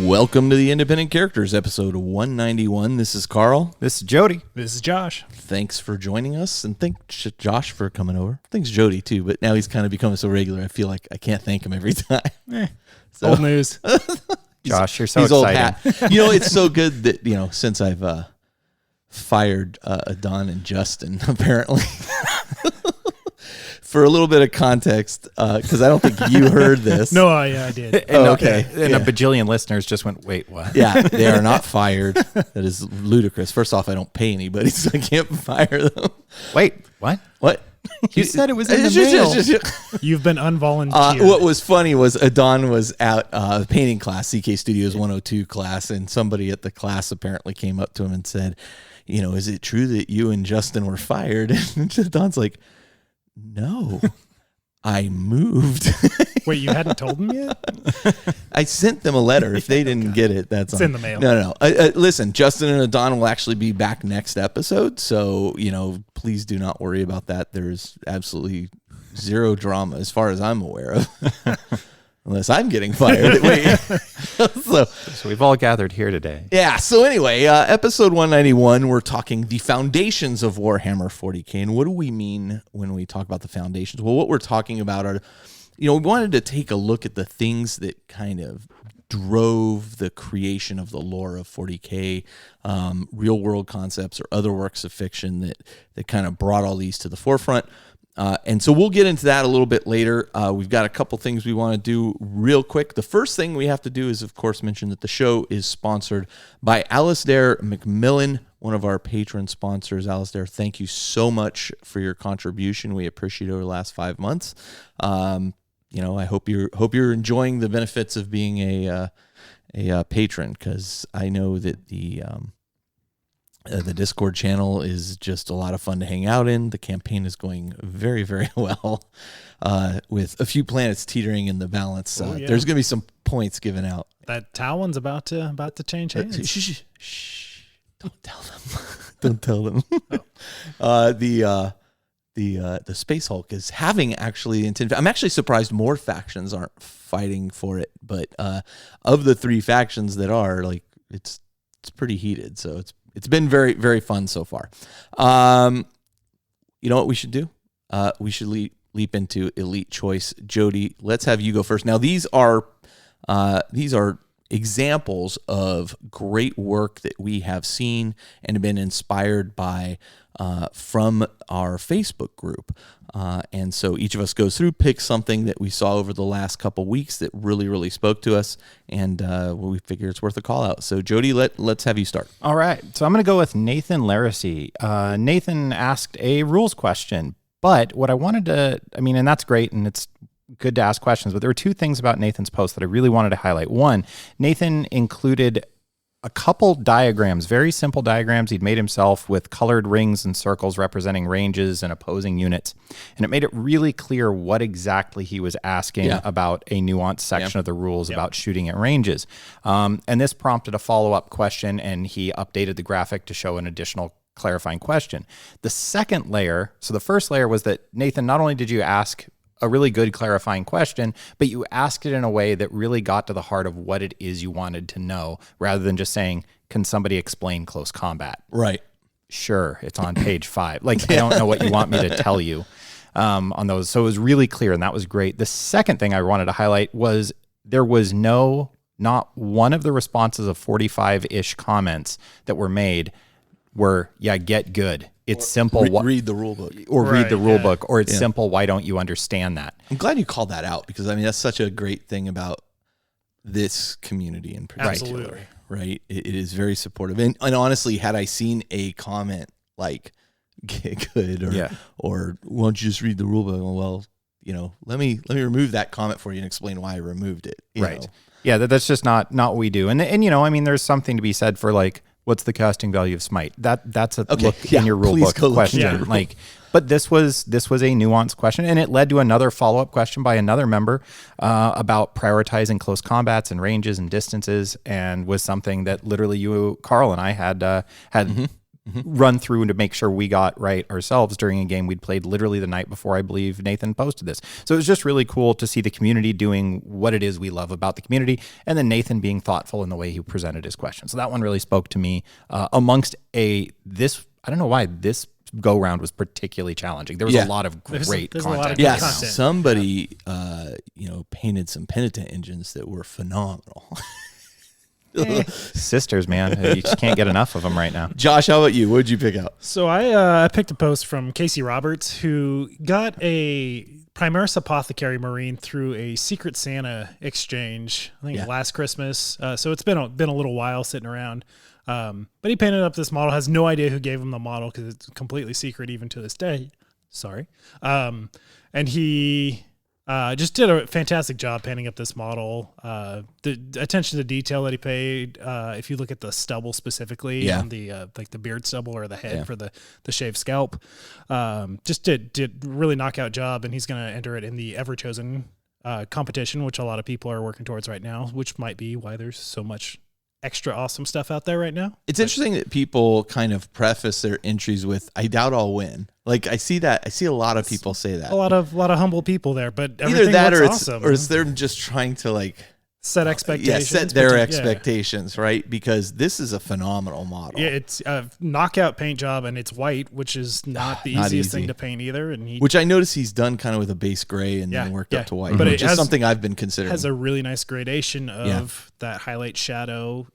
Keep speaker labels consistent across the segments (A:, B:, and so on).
A: Welcome to the Independent Characters, episode 191. This is Carl.
B: This is Jody.
C: This is Josh.
A: Thanks for joining us, and thanks Josh for coming over. Thanks Jody too, but now he's kind of becoming so regular, I feel like I can't thank him every time.
C: So, old news.
B: Josh, you're so exciting.
A: You know, it's so good that, you know, since I've fired Don and Justin, apparently. For a little bit of context, because I don't think you heard this.
C: No, I did.
A: Okay.
B: And a bajillion listeners just went, wait, what?
A: Yeah, they are not fired. That is ludicrous. First off, I don't pay anybody, so I can't fire them.
B: Wait, what?
A: What?
B: You said it was in the mail.
C: You've been unvolunteered.
A: What was funny was Don was at painting class, CK Studios 102 class, and somebody at the class apparently came up to him and said, you know, is it true that you and Justin were fired? And Don's like, no, I moved.
C: Wait, you hadn't told them yet?
A: I sent them a letter. If they didn't get it, that's
C: in the mail.
A: No. Listen, Justin and Don will actually be back next episode, so, you know, please do not worry about that. There's absolutely zero drama as far as I'm aware of. Unless I'm getting fired. Wait.
B: So we've all gathered here today.
A: Yeah. So anyway, episode 191, we're talking the foundations of Warhammer 40K. And what do we mean when we talk about the foundations? Well, what we're talking about are, you know, we wanted to take a look at the things that kind of drove the creation of the lore of 40K, real world concepts or other works of fiction that kind of brought all these to the forefront. And so we'll get into that a little bit later. We've got a couple things we want to do real quick. The first thing we have to do is, of course, mention that the show is sponsored by Alistair McMillan, one of our patron sponsors. Alistair, thank you so much for your contribution. We appreciate it over the last 5 months. You know, I hope you're enjoying the benefits of being a patron, because I know that the Discord channel is just a lot of fun to hang out in. The campaign is going very, very well, with a few planets teetering in the balance. There's going to be some points given out.
C: That Talon's about to change hands.
A: Shh. Don't tell them. Don't tell them. The Space Hulk is having actually intended. I'm actually surprised more factions aren't fighting for it, but of the three factions that are, like, it's pretty heated. So it's been very, very fun so far. You know what we should do? We should leap into Elite Choice. Jody, let's have you go first. Now, these are examples of great work that we have seen and have been inspired by from our Facebook group. And so each of us goes through, picks something that we saw over the last couple weeks that really, really spoke to us, and we figure it's worth a call out. So Jody, let's have you start.
B: All right. So I'm going to go with Nathan Laracy. Nathan asked a rules question, but what I wanted to, and that's great, and it's good to ask questions, but there were two things about Nathan's post that I really wanted to highlight. One, Nathan included a couple diagrams, very simple diagrams he'd made himself with colored rings and circles representing ranges and opposing units. And it made it really clear what exactly he was asking about a nuanced section of the rules about shooting at ranges. And this prompted a follow-up question, and he updated the graphic to show an additional clarifying question. The second layer, so the first layer was that, Nathan, not only did you ask a really good clarifying question, but you asked it in a way that really got to the heart of what it is you wanted to know, rather than just saying, can somebody explain close combat?
A: Right.
B: Sure, it's on page 5. Like, I don't know what you want me to tell you on those. So it was really clear, and that was great. The second thing I wanted to highlight was there was not one of the responses of 45-ish comments that were made were, get good. It's simple.
A: Read the rule book.
B: Or read the rule book. Or it's simple. Why don't you understand that?
A: I'm glad you called that out, because, that's such a great thing about this community in particular.
C: Absolutely.
A: Right? It is very supportive. And honestly, had I seen a comment like, get good, or why don't you just read the rule book? Well, let me remove that comment for you and explain why I removed it. You know?
B: Yeah, that's just not what we do. And there's something to be said for, like, what's the casting value of Smite? That's a look in your rule book question. But this was a nuanced question, and it led to another follow-up question by another member about prioritizing close combats and ranges and distances, and was something that literally you, Carl, and I had run through to make sure we got right ourselves during a game we'd played literally the night before I believe Nathan posted this. So it was just really cool to see the community doing what it is we love about the community, and then Nathan being thoughtful in the way he presented his questions. So that one really spoke to me amongst I don't know why this go round was particularly challenging. There was a lot of great
C: there's a lot of
B: content.
C: good
A: Yes,
C: content.
A: somebody painted some penitent engines that were phenomenal.
B: Sisters, man. You just can't get enough of them right now.
A: Josh, how about you? What did you pick out?
C: So I picked a post from Casey Roberts, who got a Primaris Apothecary Marine through a Secret Santa exchange, I think last Christmas. So it's been a little while sitting around. But he painted up this model, has no idea who gave him the model because it's completely secret even to this day. Sorry. And he just did a fantastic job painting up this model. The attention to detail that he paid, if you look at the stubble specifically, on the like the beard stubble or the head for the shaved scalp, just did really knockout job. And he's going to enter it in the Ever Chosen competition, which a lot of people are working towards right now, which might be why there's so much extra awesome stuff out there right now.
A: It's interesting that people kind of preface their entries with, I doubt I'll win. Like I see a lot of people say that.
C: A lot of humble people there, but
A: Either that or
C: looks awesome.
A: or it's them just trying to like
C: set expectations.
A: set their expectations, right? Because this is a phenomenal model.
C: Yeah, it's a knockout paint job, and it's white, which is not the easiest thing to paint either. And
A: which I notice he's done kind of with a base gray and then worked up to white,
C: but
A: which is something I've been considering.
C: Has a really nice gradation of that highlight shadow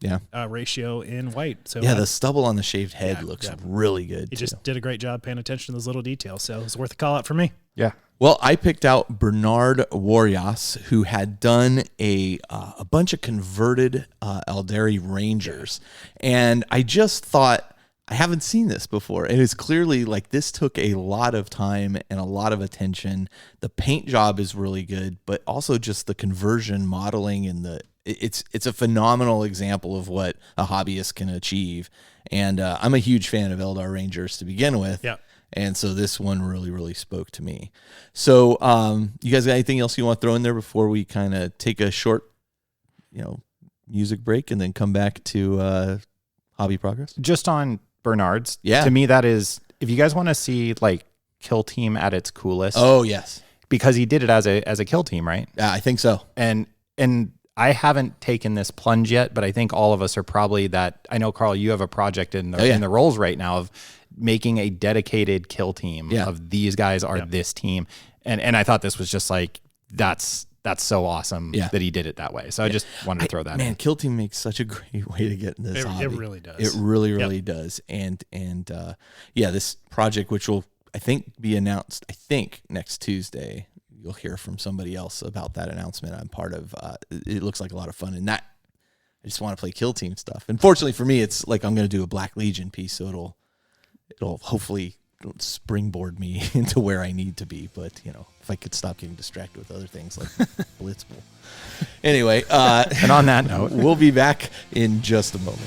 C: ratio in white. So
A: the stubble on the shaved head looks really good.
C: He just did a great job paying attention to those little details. So it's worth a call out for me.
B: Yeah.
A: Well, I picked out Bernard Warrias, who had done a bunch of converted Eldari Rangers. And I just thought, I haven't seen this before. And it's clearly like this took a lot of time and a lot of attention. The paint job is really good, but also just the conversion modeling and it's a phenomenal example of what a hobbyist can achieve. And I'm a huge fan of Eldar Rangers to begin with.
C: Yeah.
A: And so this one really, really spoke to me. So you guys got anything else you want to throw in there before we kind of take a short, music break and then come back to hobby progress?
B: Just on Bernard's.
A: Yeah.
B: To me, that is, if you guys want to see like Kill Team at its coolest.
A: Oh, yes.
B: Because he did it as a kill team, right?
A: Yeah, I think so.
B: And I haven't taken this plunge yet, but I think all of us are probably that. I know, Carl, you have a project in the rolls right now of making a dedicated kill team of these guys are this team. And I thought this was just like, that's so awesome that he did it that way. So I just wanted to throw that in.
A: Man, Kill Team makes such a great way to get in this hobby.
C: It really does.
A: It really, really does. And this project, which will, I think, be announced, next Tuesday. You'll hear from somebody else about that announcement I'm part of. It looks like a lot of fun. And that, I just want to play Kill Team stuff. Unfortunately for me, it's like I'm going to do a Black Legion piece, so it'll hopefully springboard me into where I need to be. But, if I could stop getting distracted with other things like Blitzball. Anyway.
B: And on that note,
A: we'll be back in just a moment.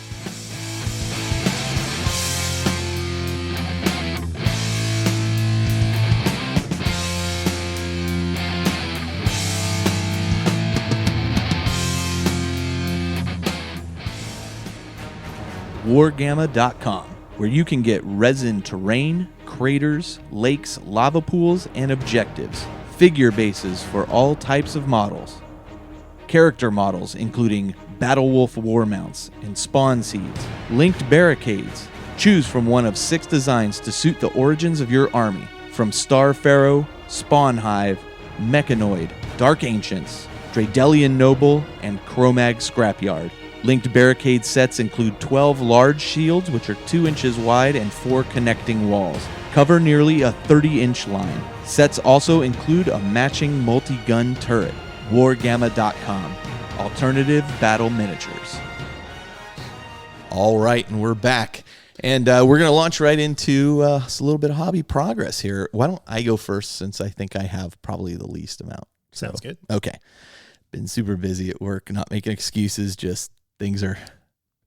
A: Wargamma.com, where you can get resin terrain, craters, lakes, lava pools, and objectives, figure bases for all types of models, character models including Battle Wolf war mounts and spawn seeds, linked barricades. Choose from one of 6 designs to suit the origins of your army, from Star Pharaoh, Spawn Hive, Mechanoid, Dark Ancients, Dradelian Noble, and Chromag Scrapyard. Linked barricade sets include 12 large shields, which are 2 inches wide, and 4 connecting walls. Cover nearly a 30-inch line. Sets also include a matching multi-gun turret. Wargamma.com. Alternative battle miniatures. All right, and we're back. And we're going to launch right into a little bit of hobby progress here. Why don't I go first, since I think I have probably the least amount.
C: Sounds good.
A: Okay. Been super busy at work, not making excuses, just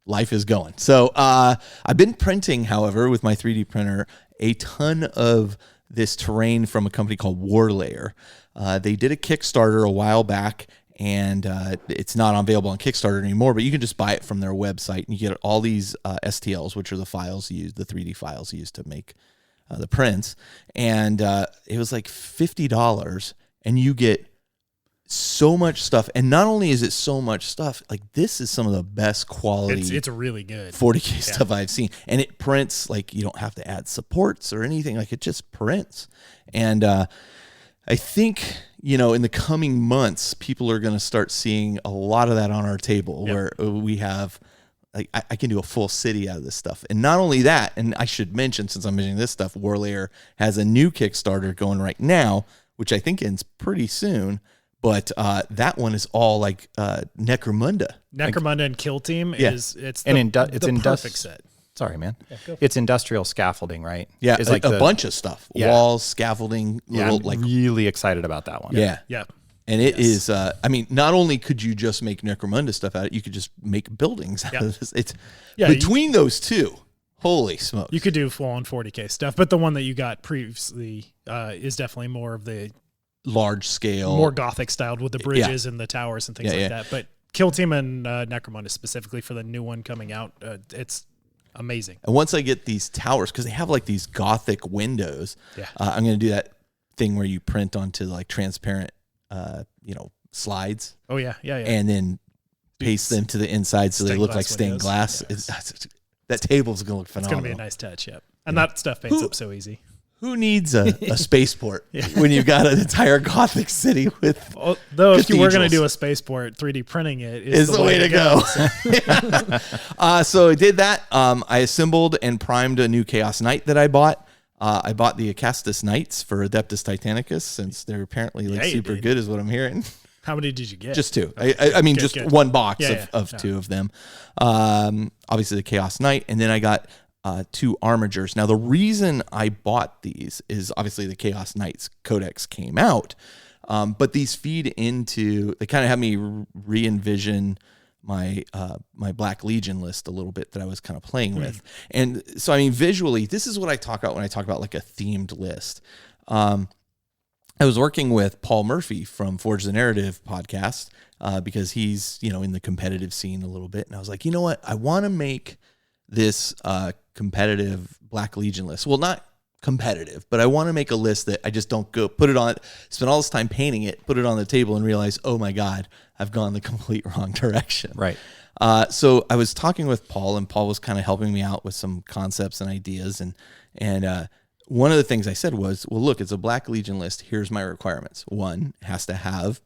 A: life is going. So I've been printing, however, with my 3D printer, a ton of this terrain from a company called Warlayer. They did a Kickstarter a while back, and it's not available on Kickstarter anymore, but you can just buy it from their website, and you get all these STLs, which are the files used, the 3D files used to make the prints, and it was like $50, and you get so much stuff. And not only is it so much stuff, like this is some of the best quality.
C: It's really good
A: 40K stuff I've seen, and it prints like you don't have to add supports or anything. Like it just prints, and I think in the coming months, people are going to start seeing a lot of that on our table, where we have. Like I can do a full city out of this stuff. And not only that, and I should mention, since I'm mentioning this stuff, Warlayer has a new Kickstarter going right now, which I think ends pretty soon. But that one is all like Necromunda.
C: Necromunda and Kill Team it's the perfect set.
B: Sorry, man. It's industrial scaffolding, right?
A: Yeah,
B: it's
A: like a bunch of stuff. Walls, scaffolding,
B: I'm really excited about that one.
A: Yeah.
C: Yeah.
A: And it is, not only could you just make Necromunda stuff out of it, you could just make buildings out of this. It's between those two. Holy smokes.
C: You could do full-on 40K stuff, but the one that you got previously is definitely more of the
A: large scale,
C: more Gothic styled with the bridges and the towers and things like that. But Kill Team and Necromunda specifically for the new one coming out, it's amazing.
A: And once I get these towers, because they have like these Gothic windows, I'm going to do that thing where you print onto like transparent, slides.
C: Oh yeah.
A: And then paste them to the inside so they look like stained glass. That table's going to look phenomenal.
C: It's going to be a nice touch, And that stuff paints up so easy.
A: Who needs a spaceport when you've got an entire Gothic city with
C: though if you were going to do a spaceport, 3D printing it is the way to go.
A: So I did that. I assembled and primed a new Chaos Knight that I bought. I bought the Acastus Knights for Adeptus Titanicus, since they're apparently super good is what I'm hearing.
C: How many did you get?
A: Just two. I mean, just one box of two of them. Obviously the Chaos Knight, and then I got 2 armigers. Now, the reason I bought these is obviously the Chaos Knights Codex came out, but these feed into, they kind of have me re-envision my Black Legion list a little bit that I was kind of playing with. And so, I mean, visually, this is what I talk about when I talk about like a themed list. I was working with Paul Murphy from Forge the Narrative podcast because he's, in the competitive scene a little bit. And I was like, you know what? I want to make this competitive Black Legion list. Well, not competitive, but I want to make a list that I just don't go put it on, spend all this time painting it, put it on the table and realize, oh my God, I've gone the complete wrong direction.
B: Right.
A: So I was talking with Paul, and Paul was kind of helping me out with some concepts and ideas. And one of the things I said was, well, look, it's a Black Legion list. Here's my requirements. 1, it has to have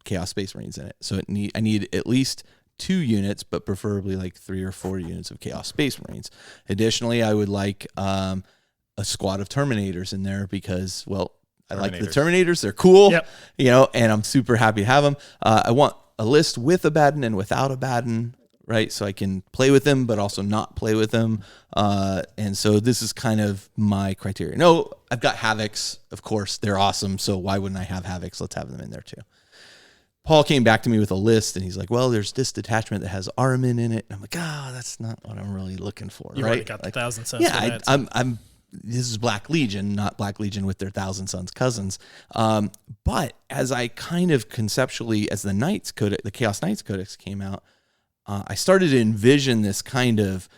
A: Chaos Space Marines in it. So I need at least 2 units, but preferably like 3 or 4 units of Chaos Space Marines. Additionally, I would like a squad of Terminators in there because, well, I like the Terminators. They're cool, and I'm super happy to have them. I want a list with Abaddon and without Abaddon, right? So I can play with them, but also not play with them. And so this is kind of my criteria. No, I've got Havocs, of course. They're awesome. So why wouldn't I have Havocs? Let's have them in there too. Paul came back to me with a list, and he's like, well, there's this detachment that has Armin in it. And I'm like, that's not what I'm really looking for,
C: you
A: right?
C: Already got the 1,000 Sons.
A: Yeah, this is Black Legion, not Black Legion with their 1,000 Sons cousins. But as I kind of conceptually, as the Chaos Knights Codex came out, I started to envision this kind of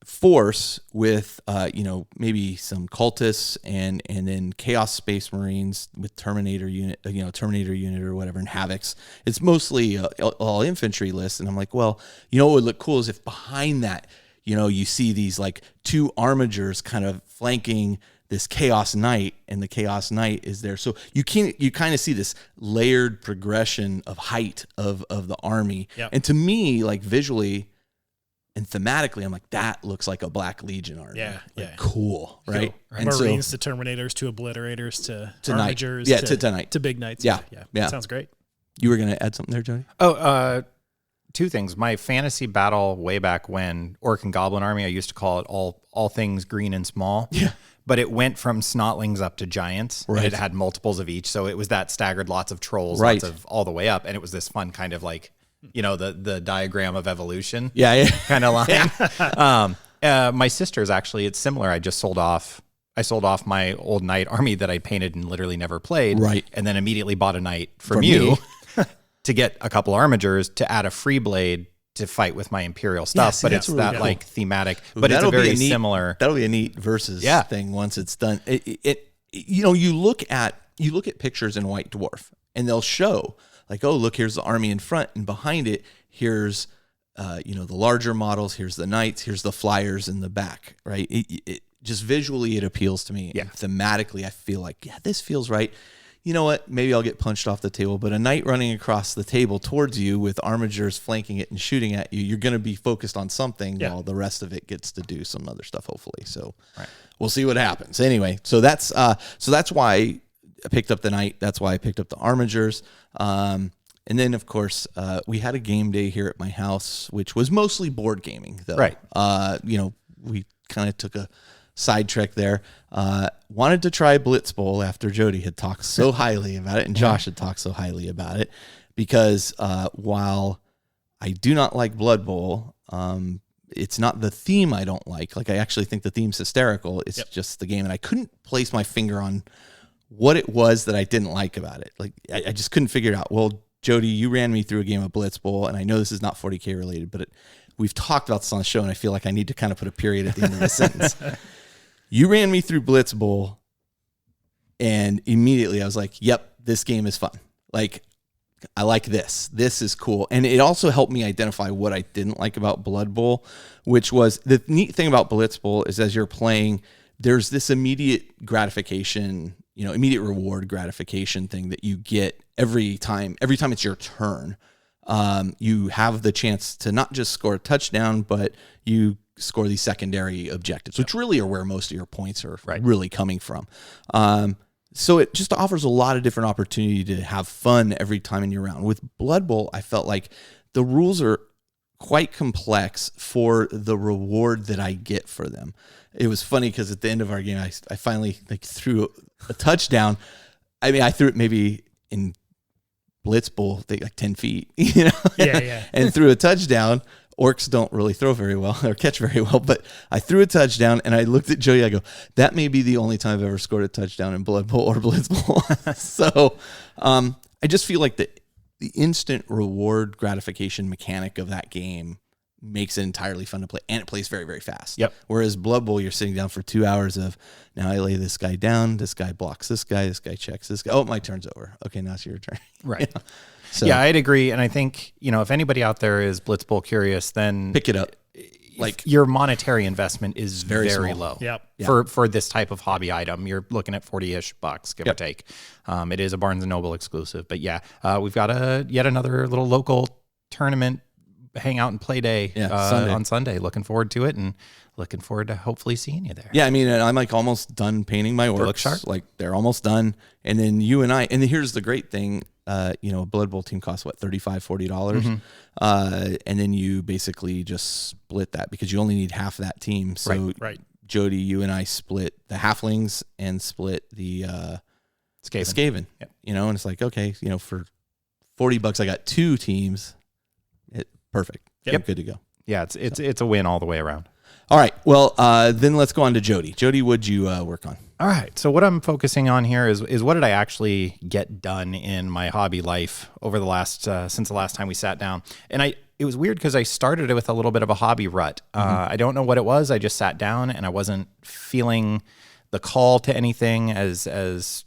A: force with, maybe some cultists and then Chaos Space Marines with Terminator unit or whatever, and Havocs. It's mostly all infantry lists. And I'm like, well, what would look cool is if behind that, you see these like 2 armigers kind of flanking this Chaos Knight, and the Chaos Knight is there. So you kind of see this layered progression of height of the army. Yep. And to me, like visually and thematically, I'm like, that looks like a Black Legion army.
C: Yeah.
A: Cool, right?
C: Cool. And Marines to Terminators to Obliterators to Armigers.
A: Yeah, to Knight.
C: To Big Knights.
A: Yeah.
C: Sounds great.
A: You were going to add something there, Jody?
B: Oh, 2 things. My fantasy battle way back when, Orc and Goblin Army, I used to call it all things green and small.
A: Yeah.
B: But it went from Snotlings up to Giants.
A: Right.
B: And it had multiples of each. So it was that staggered lots of Trolls,
A: right.
B: Lots of all the way up. And it was this fun kind of like, the diagram of evolution.
A: Yeah.
B: Kind of line. My sister's actually, it's similar. I sold off my old Knight army that I painted and literally never played.
A: Right.
B: And then immediately bought a Knight from you. to get a couple armigers to add a free blade to fight with my Imperial stuff, but it's that like thematic, but it's a very similar.
A: That'll be a neat versus thing once it's done. You look at pictures in White Dwarf, and they'll show like, oh, look, here's the army in front, and behind it, here's the larger models, here's the knights, here's the flyers in the back, right? It just visually it appeals to me. And thematically, I feel like, this feels right. You know what? Maybe I'll get punched off the table, but a knight running across the table towards you with armigers flanking it and shooting at you, you're going to be focused on something while the rest of it gets to do some other stuff, hopefully. So we'll see what happens. Anyway, so that's why I picked up the knight. That's why I picked up the armigers. And then, of course, we had a game day here at my house, which was mostly board gaming, though.
B: Right.
A: We kind of took a sidetrack there. Wanted to try Blitz Bowl after Jody had talked so highly about it, and Josh had talked so highly about it, because while I do not like Blood Bowl, it's not the theme I don't like. Like, I actually think the theme's hysterical. It's just the game, and I couldn't place my finger on what it was that I didn't like about it. Like, I just couldn't figure it out. Well, Jody, you ran me through a game of Blitz Bowl, and I know this is not 40K related, but we've talked about this on the show, and I feel like I need to kind of put a period at the end of the sentence. You ran me through Blitz Bowl, and immediately I was like, yep, this game is fun. Like, I like this. This is cool. And it also helped me identify what I didn't like about Blood Bowl, which was the neat thing about Blitz Bowl is as you're playing, there's this immediate gratification, immediate reward gratification thing that you get every time it's your turn. You have the chance to not just score a touchdown, but you score these secondary objectives, which really are where most of your points are really coming from. So it just offers a lot of different opportunity to have fun every time in your round. With Blood Bowl, I felt like the rules are quite complex for the reward that I get for them. It was funny because at the end of our game, I finally threw a touchdown. I mean, I threw it maybe in Blitz Bowl, like 10 feet, and threw a touchdown. Orcs don't really throw very well or catch very well, but I threw a touchdown, and I looked at Jody. I go, that may be the only time I've ever scored a touchdown in Blood Bowl or Blitz Bowl. So I just feel like the instant reward gratification mechanic of that game makes it entirely fun to play, and it plays very, very fast.
B: Yep.
A: Whereas Blood Bowl, you're sitting down for 2 hours of, now I lay this guy down, this guy blocks this guy checks this guy. Oh, my turn's over. Okay, now it's your turn.
B: Right. So, yeah, I'd agree. And I think, if anybody out there is Blitz Bowl curious, then
A: pick it up. Like,
B: your monetary investment is very low.
C: Yep.
B: For this type of hobby item, you're looking at $40-ish, give or take. It is a Barnes & Noble exclusive. But we've got yet another little local tournament hang out and play day on Sunday. Looking forward to it, and looking forward to hopefully seeing you there.
A: Yeah, I mean, I'm like almost done painting my orcs.
B: They look sharp.
A: Like, they're almost done. And then you and I, and here's the great thing, a Blood Bowl team costs what, $35, $40? And then you basically just split that because you only need half that team. So Jody, you and I split the halflings and split the Skaven.
B: Yep.
A: And it's like, okay, for $40 I got two teams. Perfect. Yep. Good to go.
B: Yeah, it's a win all the way around.
A: All right. Well, then let's go on to Jody. Jody, what'd you work on?
B: All right. So what I'm focusing on here is what did I actually get done in my hobby life over the last since the last time we sat down. And it was weird because I started it with a little bit of a hobby rut. I don't know what it was. I just sat down and I wasn't feeling the call to anything. As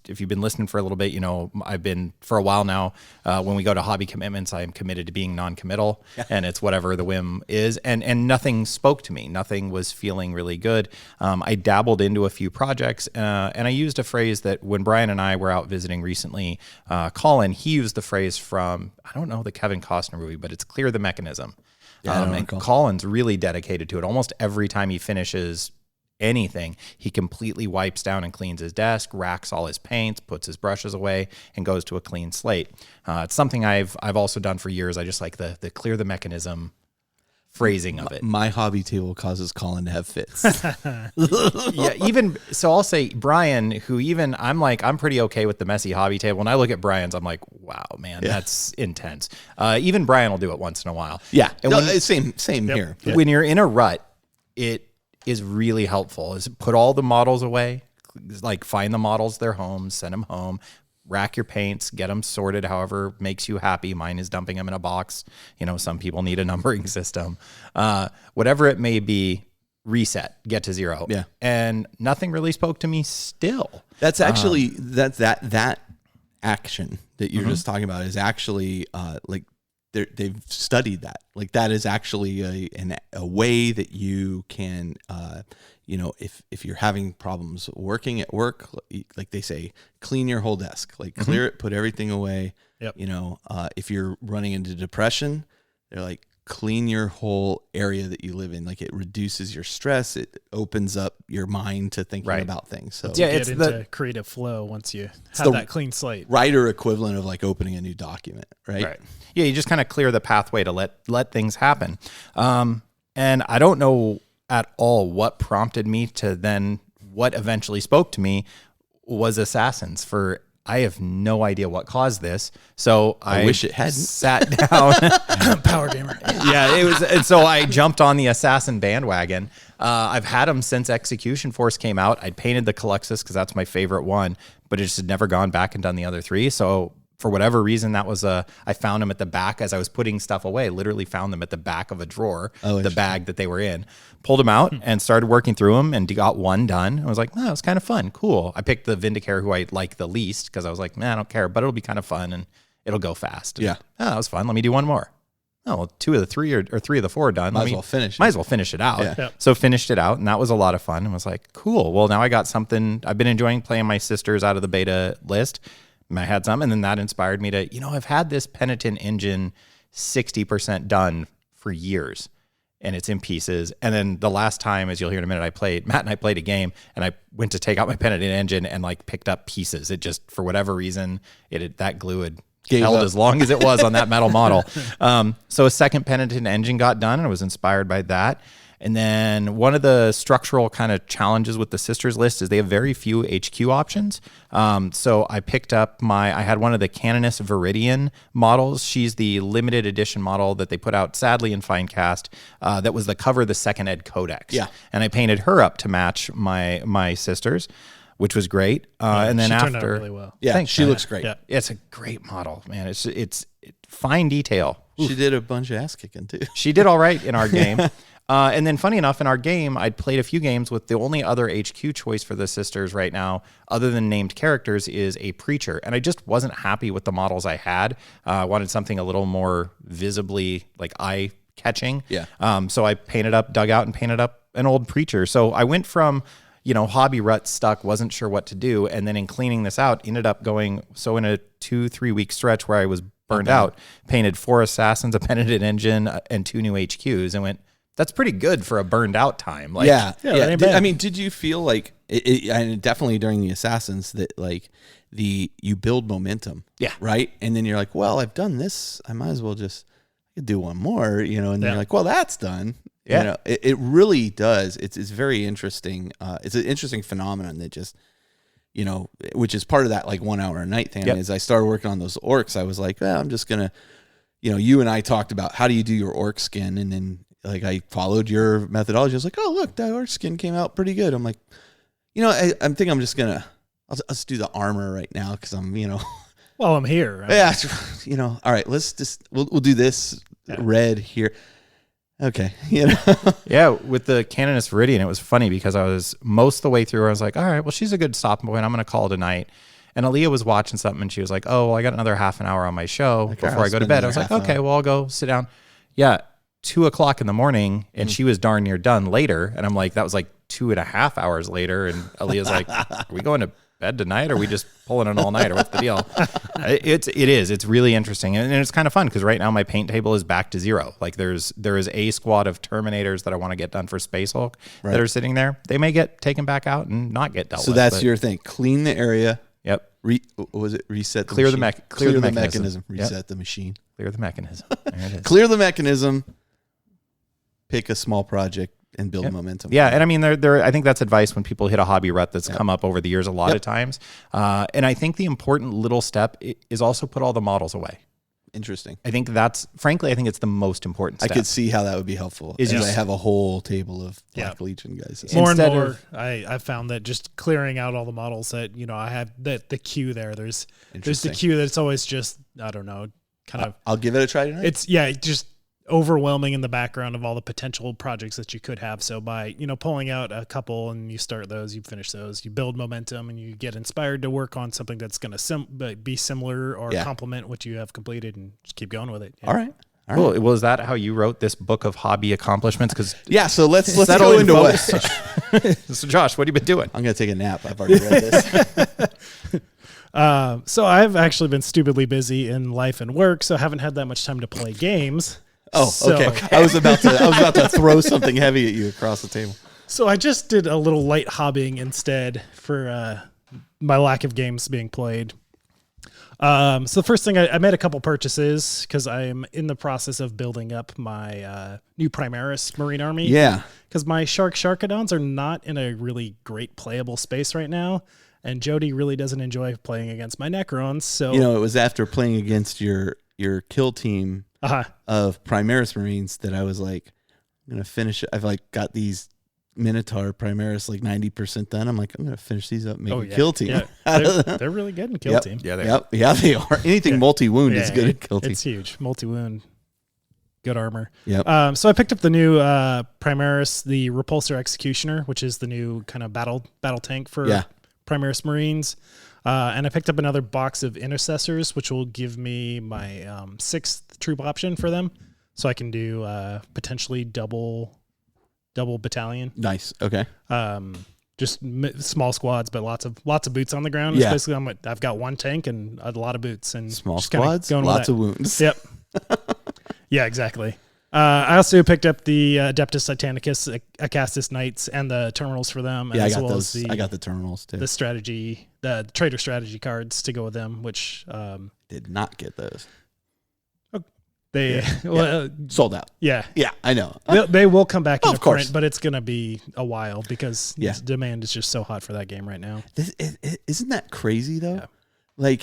B: if you've been listening for a little bit, I've been for a while now. When we go to hobby commitments, I am committed to being non-committal, and it's whatever the whim is. And nothing spoke to me. Nothing was feeling really good. I dabbled into a few projects, and I used a phrase that when Brian and I were out visiting recently, Colin, he used the phrase from, I don't know the Kevin Costner movie, but it's Clear the Mechanism. And Colin's really dedicated to it. Almost every time he finishes anything, he completely wipes down and cleans his desk, racks all his paints, puts his brushes away, and goes to a clean slate. It's something I've also done for years. I just like the Clear the Mechanism phrasing of it.
A: My hobby table causes Colin to have fits.
B: Even so, I'll say Brian, who I'm pretty okay with the messy hobby table. When I look at Brian's, I'm like, wow, man, that's intense. Even Brian will do it once in a while.
A: Yeah, and same here.
B: When you're in a rut, it is really helpful. Is put all the models away, like find the models their homes, send them home, rack your paints, get them sorted however makes you happy. Mine is dumping them in a box. You know, some people need a numbering system. Whatever it may be, reset, get to zero.
A: Yeah.
B: And nothing really spoke to me still.
A: That's actually that action that you're just talking about is actually like they've studied that. Like that is actually a way that you can you know, if you're having problems working at work, like they say, clean your whole desk, like clear it, put everything away.
C: Yep.
A: You know, if you're running into depression, they're like, clean your whole area that you live in. Like it reduces your stress. It opens up your mind to thinking about things. So
C: yeah, it's into creative flow once you have that clean slate.
A: Writer equivalent of like opening a new document, right?
B: Yeah, you just kind of clear the pathway to let things happen. And I don't know at all what prompted me to then, what eventually spoke to me was Assassins. I have no idea what caused this. So I
A: wish it hadn't.
B: Sat down.
C: Power gamer.
B: Yeah, it was. And so I jumped on the Assassin bandwagon. I've had them since Execution Force came out. I'd painted the Calyxus because that's my favorite one, but it just had never gone back and done the other three. So for whatever reason, that was I found them at the back as I was putting stuff away. Literally found them at the back of a drawer, the bag that they were in. Pulled them out and started working through them and got one done. I was like, oh, it was kind of fun. Cool. I picked the Vindicare who I like the least because I was like, man, I don't care, but it'll be kind of fun and it'll go fast. And, that was fun. Let me do one more. Oh, well, 2 of the 3 or 3 of the 4 are done.
A: Might as well finish it
B: out.
A: Yeah.
C: Yep.
B: So finished it out, and that was a lot of fun. And was like, cool. Well, now I got something. I've been enjoying playing my sisters out of the beta list. I had some, and then that inspired me to, I've had this Penitent engine 60% done for years, and it's in pieces. And then the last time, as you'll hear in a minute, Matt and I played a game, and I went to take out my Penitent engine and like picked up pieces. It just, for whatever reason, that glue had held as long as it was on that metal model. So a second Penitent engine got done, and I was inspired by that. And then one of the structural kind of challenges with the Sisters list is they have very few HQ options. So I picked up I had one of the Canoness Viridian models. She's the limited edition model that they put out, sadly, in fine cast. That was the cover of the Second Ed Codex.
A: Yeah.
B: And I painted her up to match my sisters, which was great. And then
C: she
B: after,
C: turned out really well.
A: Yeah,
B: thanks,
A: she
B: man.
A: looks great.
B: Yeah. It's a great model, man. It's fine detail.
A: She did a bunch of ass kicking too.
B: She did all right in our game. And then funny enough, in our game, I'd played a few games with the only other HQ choice for the sisters right now, other than named characters, is a preacher. And I just wasn't happy with the models I had. I wanted something a little more visibly like eye-catching.
A: Yeah.
B: So I dug out and painted up an old preacher. So I went from, hobby rut stuck, wasn't sure what to do. And then in cleaning this out, ended up going, so in a 2-3 week stretch where I was burned out, painted 4 Assassins, a Penitent engine, and 2 new HQs, and went, that's pretty good for a burned out time. Like,
C: that ain't bad.
A: Did you feel like and definitely during the Assassins that like you build momentum, right? And then you're like, well, I've done this, I might as well just do one more, and then you're like, well, that's done.
B: Yeah,
A: it really does. It's very interesting. It's an interesting phenomenon that just which is part of that like 1 hour a night thing. As I started working on those orcs, I was like, well, I'm just gonna, you and I talked about how do you do your orc skin, and then like I followed your methodology. I was like, oh, look, that orc skin came out pretty good. I'm like, I'm thinking I'm just gonna, I'll just do the armor right now because I'm,
C: Well, I'm here.
A: Yeah, all right, we'll do this red here. Okay,
B: Yeah, with the Canoness Viridian, it was funny because I was most of the way through. I was like, all right, well, she's a good stopping point. I'm going to call it a night. And Aaliyah was watching something, and she was like, oh, well, I got another half an hour on my show before I go to bed. I was like, okay, well, I'll go sit down. Yeah, 2:00 in the morning, and she was darn near done later. And I'm like, that was like 2.5 hours later. And Aaliyah's like, are we going to bed tonight, or are we just pulling an all-nighter? What's the deal? It's really interesting, and it's kind of fun because right now my paint table is back to 0. Like there is a squad of Terminators that I want to get done for Space Hulk that are sitting there. They may get taken back out and not get dealt with.
A: So that's your thing. Clean the area.
B: Yep.
A: Reset the
B: clear
A: machine?
B: Clear the mechanism.
A: Reset the machine.
B: Clear the mechanism. There it is.
A: Clear the mechanism. Pick a small project and build momentum.
B: Yeah, and I mean, I think that's advice when people hit a hobby rut that's come up over the years a lot of times. And I think the important little step is also put all the models away.
A: Interesting.
B: I think frankly, I think it's the most important step.
A: I could see how that would be helpful. Is I have a whole table of Black Legion guys.
C: More and more, I've found that just clearing out all the models that, I have the queue there. There's the queue that's always just, I don't know, kind of.
A: I'll give it a try tonight.
C: It's just overwhelming in the background of all the potential projects that you could have. So by, pulling out a couple and you start those, you finish those, you build momentum and you get inspired to work on something that's going to be similar or complement what you have completed and just keep going with it.
A: All right.
B: Cool. Well, is that how you wrote this book of hobby accomplishments?
A: So let's go into what.
B: So Josh, what have you been doing?
A: I'm going to take a nap. I've already read this.
C: So I've actually been stupidly busy in life and work, so I haven't had that much time to play games.
A: Okay. I was about to throw something heavy at you across the table.
C: So I just did a little light hobbying instead for my lack of games being played. So the first thing, I made a couple purchases because I am in the process of building up my new Primaris Marine Army.
A: Yeah.
C: Because my Sharkadons are not in a really great playable space right now. And Jody really doesn't enjoy playing against my Necrons. So
A: it was after playing against your kill team of Primaris Marines that I was like, I'm gonna finish it. I've got these Minotaur Primaris 90% done. I'm like, I'm gonna finish these up, make a kill team.
C: Yeah. They're really good in kill team.
B: Yeah,
A: they are. Anything multi-wound is good at kill team.
C: It's huge. Multi-wound, good armor.
A: Yep.
C: So I picked up the new Primaris, the Repulsor Executioner, which is the new kind of battle tank for Primaris Marines. And I picked up another box of Intercessors, which will give me my 6th troop option for them. So I can do potentially double battalion.
A: Nice. Okay.
C: Just small squads, but lots of boots on the ground.
A: Yeah.
C: Basically, I've got one tank and a lot of boots and
A: small squads, lots of wounds.
C: Yep. Yeah, exactly. I also picked up the Adeptus Titanicus, Acastus Knights, and the terminals for them.
A: Yeah, I got those. I got the terminals too.
C: The trader strategy cards to go with them, which
A: did not get those.
C: They
A: sold out.
C: Yeah,
A: I know.
C: They will come back in
A: course,
C: print, but it's going to be a while because demand is just so hot for that game right now.
A: Isn't that crazy though? Yeah.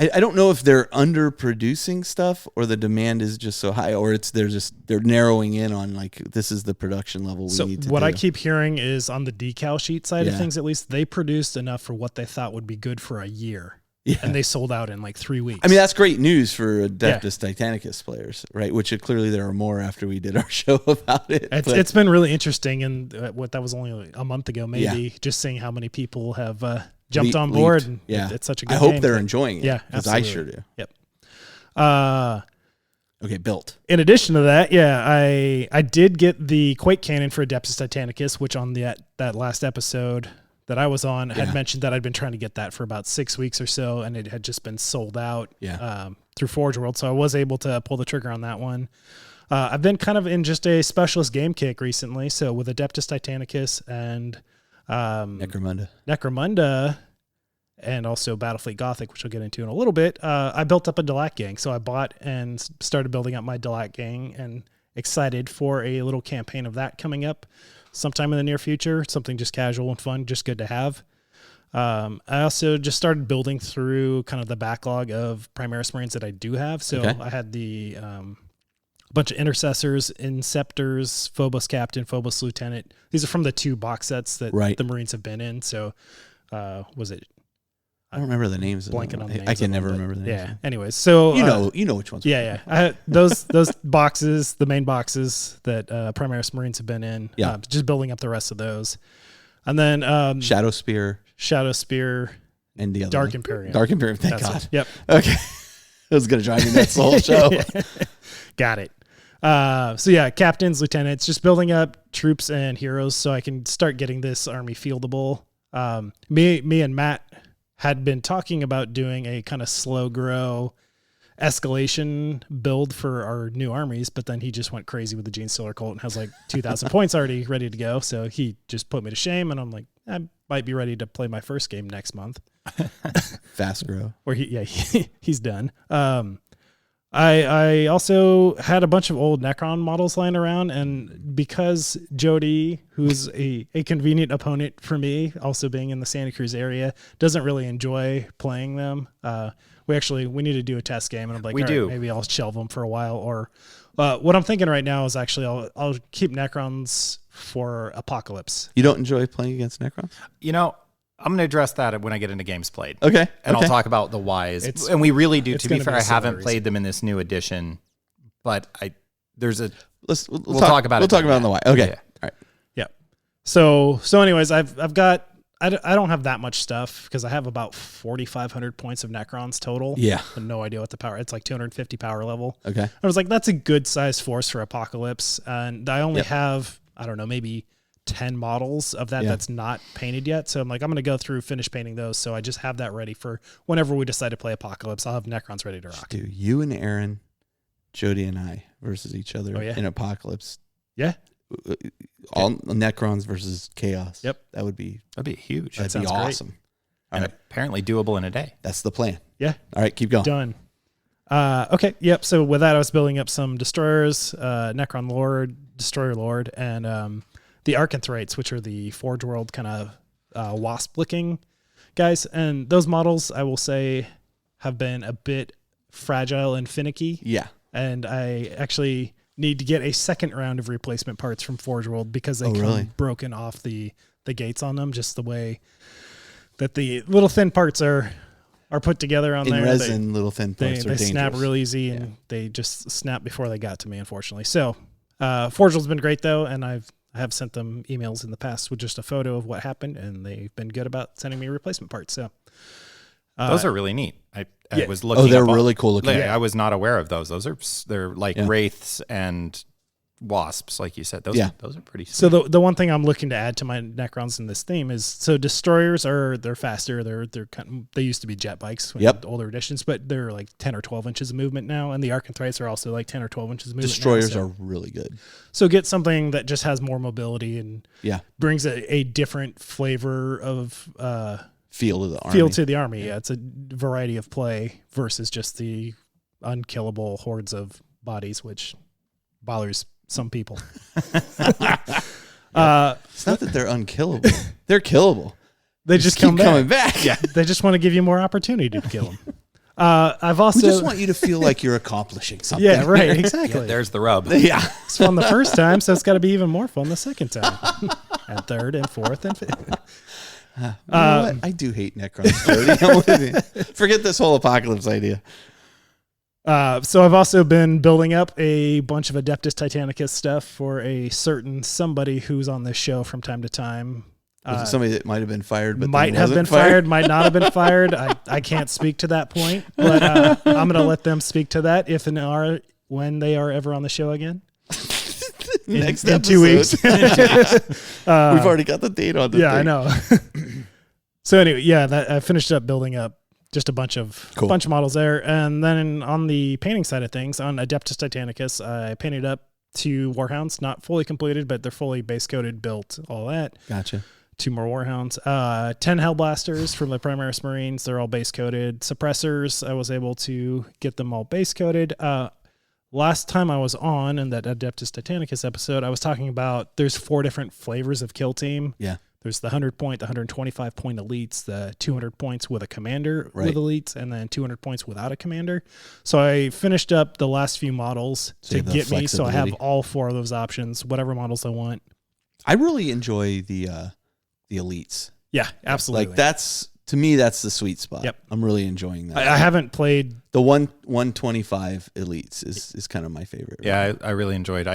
A: I don't know if they're underproducing stuff or the demand is just so high, or they're narrowing in on this is the production level we need to do.
C: I keep hearing is on the decal sheet side of things, at least they produced enough for what they thought would be good for a year. Yeah. And they sold out in 3 weeks.
A: I mean, that's great news for Adeptus Titanicus players, right? Which clearly there are more after we did our show about it.
C: It's been really interesting, and that was only a month ago, maybe, just seeing how many people have jumped on board. And it's such a good game.
A: I hope they're enjoying it.
C: Yeah,
A: because I sure do.
C: Yep.
A: Okay, built.
C: In addition to that, I did get the Quake Cannon for Adeptus Titanicus, which on that last episode that I was on had mentioned that I'd been trying to get that for about 6 weeks or so, and it had just been sold out through Forge World, so I was able to pull the trigger on that one. I've been kind of in just a specialist game kick recently, so with Adeptus Titanicus and Necromunda, and also Battlefleet Gothic, which we'll get into in a little bit, I built up a Delac gang. So I bought and started building up my Delac gang and excited for a little campaign of that coming up sometime in the near future, something just casual and fun, just good to have. I also just started building through kind of the backlog of Primaris Marines that I do have. So I had the bunch of Intercessors, Inceptors, Phobos Captain, Phobos Lieutenant. These are from the 2 box sets that the Marines have been in. So was it?
A: I don't remember the names.
C: Blanking on the names.
A: I can never remember the names.
C: Yeah. Anyways, so
A: you know which ones.
C: Yeah. I had those boxes, the main boxes that Primaris Marines have been in.
A: Yeah.
C: Just building up the rest of those, and then
A: Shadow Spear,
C: and
A: the other
C: Dark Imperium.
A: Dark Imperium. Thank God.
C: Yep.
A: Okay. I was gonna drive me nuts the whole show.
C: Got it. So captains, lieutenants, just building up troops and heroes so I can start getting this army fieldable. Me and Matt had been talking about doing a kind of slow grow escalation build for our new armies, but then he just went crazy with the Gene Stealer cult and has 2,000 points already ready to go. So he just put me to shame, and I'm like, I might be ready to play my first game next month.
A: Fast grow.
C: Where he's done. I also had a bunch of old Necron models lying around, and because Jody, who's a convenient opponent for me, also being in the Santa Cruz area, doesn't really enjoy playing them. We need to do a test game, and I'm like, maybe I'll shelve them for a while. Or what I'm thinking right now is actually I'll keep Necrons for Apocalypse.
A: You don't enjoy playing against Necrons?
B: I'm going to address that when I get into games played.
A: Okay.
B: And I'll talk about the whys. And we really do. To be fair, I haven't played them in this new edition, but we'll talk about it.
A: We'll talk about it in the why. Okay.
B: Yeah.
A: All right.
C: Yeah. So anyways, I've got, I don't have that much stuff because I have about 4,500 points of Necrons total.
A: Yeah.
C: I have no idea what the power, it's like 250 power level.
A: Okay.
C: I was like, that's a good size force for Apocalypse. And I only have, I don't know, maybe 10 models of that that's not painted yet. So I'm like, I'm going to go through, finish painting those. So I just have that ready for whenever we decide to play Apocalypse. I'll have Necrons ready to rock.
A: Do you and Aaron, Jody and I versus each other in Apocalypse.
C: Yeah.
A: All Necrons versus Chaos.
C: Yep.
A: That'd be
B: huge.
A: That'd be awesome.
B: And apparently doable in a day.
A: That's the plan.
C: Yeah.
A: All right, keep going.
C: Done. Okay. Yep. So with that, I was building up some destroyers, Necron Lord, Destroyer Lord, and the Arcanthrites, which are the Forge World kind of wasp-looking guys. And those models, I will say, have been a bit fragile and finicky.
A: Yeah.
C: And I actually need to get a second round of replacement parts from Forge World because they come broken off the gates on them, just the way that the little thin parts are put together on there.
A: In resin, little thin parts are dangerous.
C: They snap real easy, and they just snap before they got to me, unfortunately. So Forge World's been great, though, and I have sent them emails in the past with just a photo of what happened, and they've been good about sending me replacement parts. So
B: those are really neat. I was looking.
A: Oh, they're really cool looking.
B: I was not aware of those. They're like wraiths and wasps, like you said. Those are pretty sweet.
C: So the one thing I'm looking to add to my Necrons in this theme is, so destroyers they're faster. They used to be jet bikes in older editions, but they're like 10 or 12 inches of movement now, and the Arcanthrites are also like 10 or 12 inches of movement.
A: Destroyers are really good.
C: So get something that just has more mobility and brings a different flavor of
A: feel to the army.
C: Feel to the army. Yeah, it's a variety of play versus just the unkillable hordes of bodies, which bothers some people.
A: It's not that they're unkillable. They're killable.
C: They just
A: keep coming back.
C: Yeah. They just want to give you more opportunity to kill them. We
A: just want you to feel like you're accomplishing something.
C: Yeah, right. Exactly.
B: There's the rub.
A: Yeah.
C: It's fun the first time, so it's got to be even more fun the second time. And third and fourth and fifth.
A: You know what? I do hate Necrons, Jody. I'm with you. Forget this whole Apocalypse idea.
C: So I've also been building up a bunch of Adeptus Titanicus stuff for a certain somebody who's on this show from time to time.
A: Was it somebody that might have been fired, but
C: might have been fired, might not have been fired. I can't speak to that point, but I'm going to let them speak to that when they are ever on the show again.
A: in
C: 2 weeks.
A: We've already got the date on the thing.
C: I know. So anyway, I finished up building up just a bunch of models there. And then on the painting side of things, on Adeptus Titanicus, I painted up 2 Warhounds, not fully completed, but they're fully base coated, built, all that.
A: Gotcha.
C: 2 more Warhounds. 10 Hellblasters from the Primaris Marines. They're all base coated. Suppressors, I was able to get them all base coated. Last time I was on in that Adeptus Titanicus episode, I was talking about there's 4 different flavors of kill team.
A: Yeah.
C: There's the 100 point, the 125 point elites, the 200 points with a commander with elites, and then 200 points without a commander. So I finished up the last few models to get me, so I have all 4 of those options, whatever models I want.
A: I really enjoy the elites.
C: Yeah, absolutely.
A: Like to me, that's the sweet spot.
C: Yep.
A: I'm really enjoying that.
C: I haven't played
A: the 125 elites is kind of my favorite.
B: Yeah, I really enjoyed.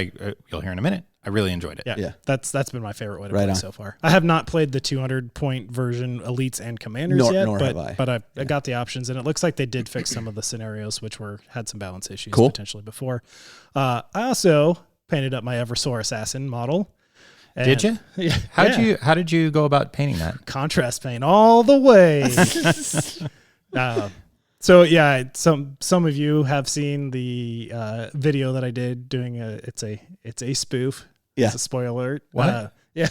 B: You'll hear in a minute. I really enjoyed it.
C: Yeah. That's been my favorite way to play so far. I have not played the 200 point version elites and commanders yet, but I got the options, and it looks like they did fix some of the scenarios which had some balance issues potentially before. I also painted up my Eversor Assassin model.
B: Did you?
C: Yeah.
B: How did you go about painting that?
C: Contrast paint all the way. So yeah, some of you have seen the video that I did doing it's a spoof.
A: Yeah.
C: It's a spoiler alert.
B: What?
C: Yeah.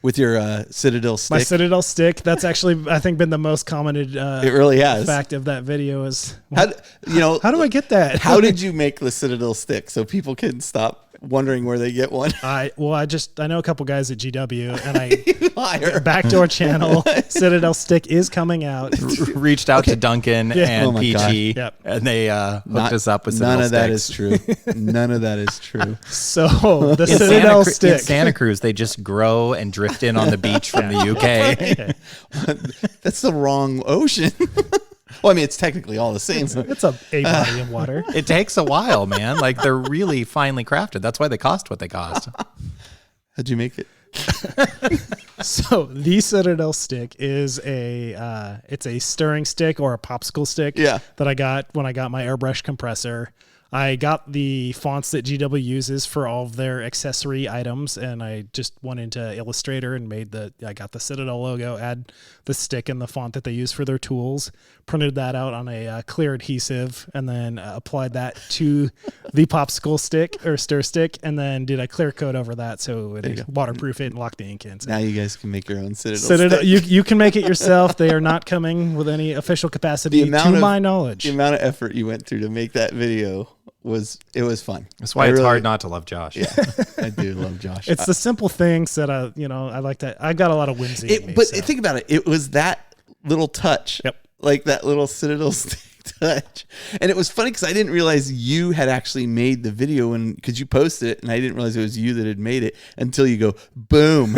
A: with your Citadel stick.
C: My Citadel stick. That's actually, I think, been the most commented
A: it really has.
C: fact of that video is,
A: How
C: do I get that?
A: How did you make the Citadel stick so people can stop wondering where they get one?
C: I know a couple guys at GW, and
A: Liar.
C: backdoor channel Citadel stick is coming out.
B: Reached out to Duncan and Peachy,
C: Yep.
B: and they hooked us up with
A: none
B: Citadel
A: of that
B: sticks.
A: is true. None of that is true.
C: So the
B: In
C: Citadel
B: in
C: stick.
B: Santa Cruz, they just grow and drift in on the beach from the UK.
A: That's the wrong ocean. Well, I mean, it's technically all the same.
C: It's a body of water.
B: It takes a while, man. Like they're really finely crafted. That's why they cost what they cost.
A: How'd you make it?
C: So the Citadel stick is it's a stirring stick or a popsicle stick that I got when I got my airbrush compressor. I got the fonts that GW uses for all of their accessory items, and I just went into Illustrator and I got the Citadel logo, add the stick and the font that they use for their tools, printed that out on a clear adhesive, and then applied that to the popsicle stick or stir stick, and then did a clear coat over that so it would waterproof it and lock the ink in. So
A: now you guys can make your own Citadel stick.
C: You can make it yourself. They are not coming with any official capacity to my knowledge.
A: The amount of effort you went through to make that video was fun.
B: That's why it's hard not to love Josh.
A: Yeah, I do love Josh.
C: It's the simple things that I like to. I got a lot of whimsy. In me,
A: but
C: so.
A: think about it. It was that little touch, like that little Citadel stick touch, and it was funny because I didn't realize you had actually made the video, and because you posted it, and I didn't realize it was you that had made it until you go boom.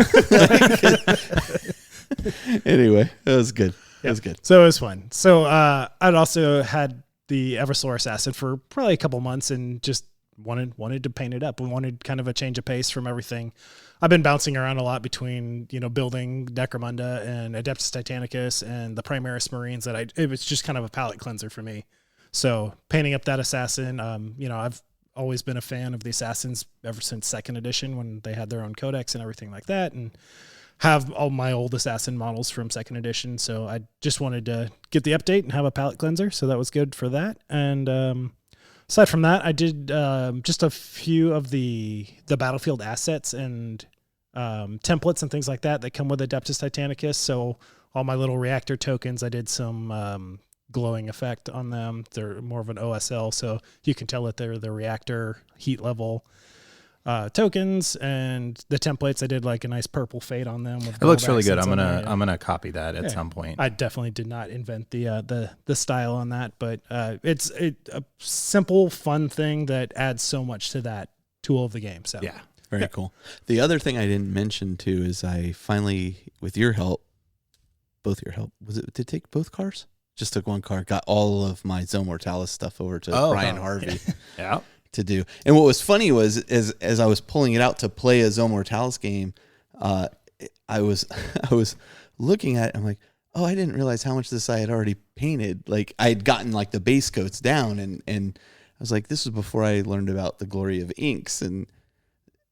A: Anyway, that was good. That was good.
C: So it was fun. So I'd also had the Eversolar Assassin for probably a couple months and just wanted to paint it up. We wanted kind of a change of pace from everything. I've been bouncing around a lot between, building Necromunda and Adeptus Titanicus and the Primaris Marines it was just kind of a palette cleanser for me. So painting up that Assassin, I've always been a fan of the Assassins ever since 2nd edition when they had their own codex and everything like that. And have all my old Assassin models from 2nd edition. So I just wanted to get the update and have a palette cleanser. So that was good for that. And aside from that, I did just a few of the battlefield assets and templates and things like that come with Adeptus Titanicus. So all my little reactor tokens, I did some glowing effect on them. They're more of an OSL, so you can tell that they're the reactor heat level tokens, and the templates I did like a nice purple fade on them. With
B: it looks really good.
C: I'm
B: gonna copy that at some point.
C: I definitely did not invent the style on that, but it's a simple, fun thing that adds so much to that tool of the game. So
A: yeah, very cool. The other thing I didn't mention too is I finally, with your help, both your help, did it take both cars? Just took one car, got all of my Zone Mortalis stuff over to Brian Harvey.
B: Yeah.
A: To do. And what was funny was as I was pulling it out to play a Zone Mortalis game, I was looking at it, I'm like, oh, I didn't realize how much of this I had already painted. Like I had gotten like the base coats down and I was like, this was before I learned about the glory of inks. And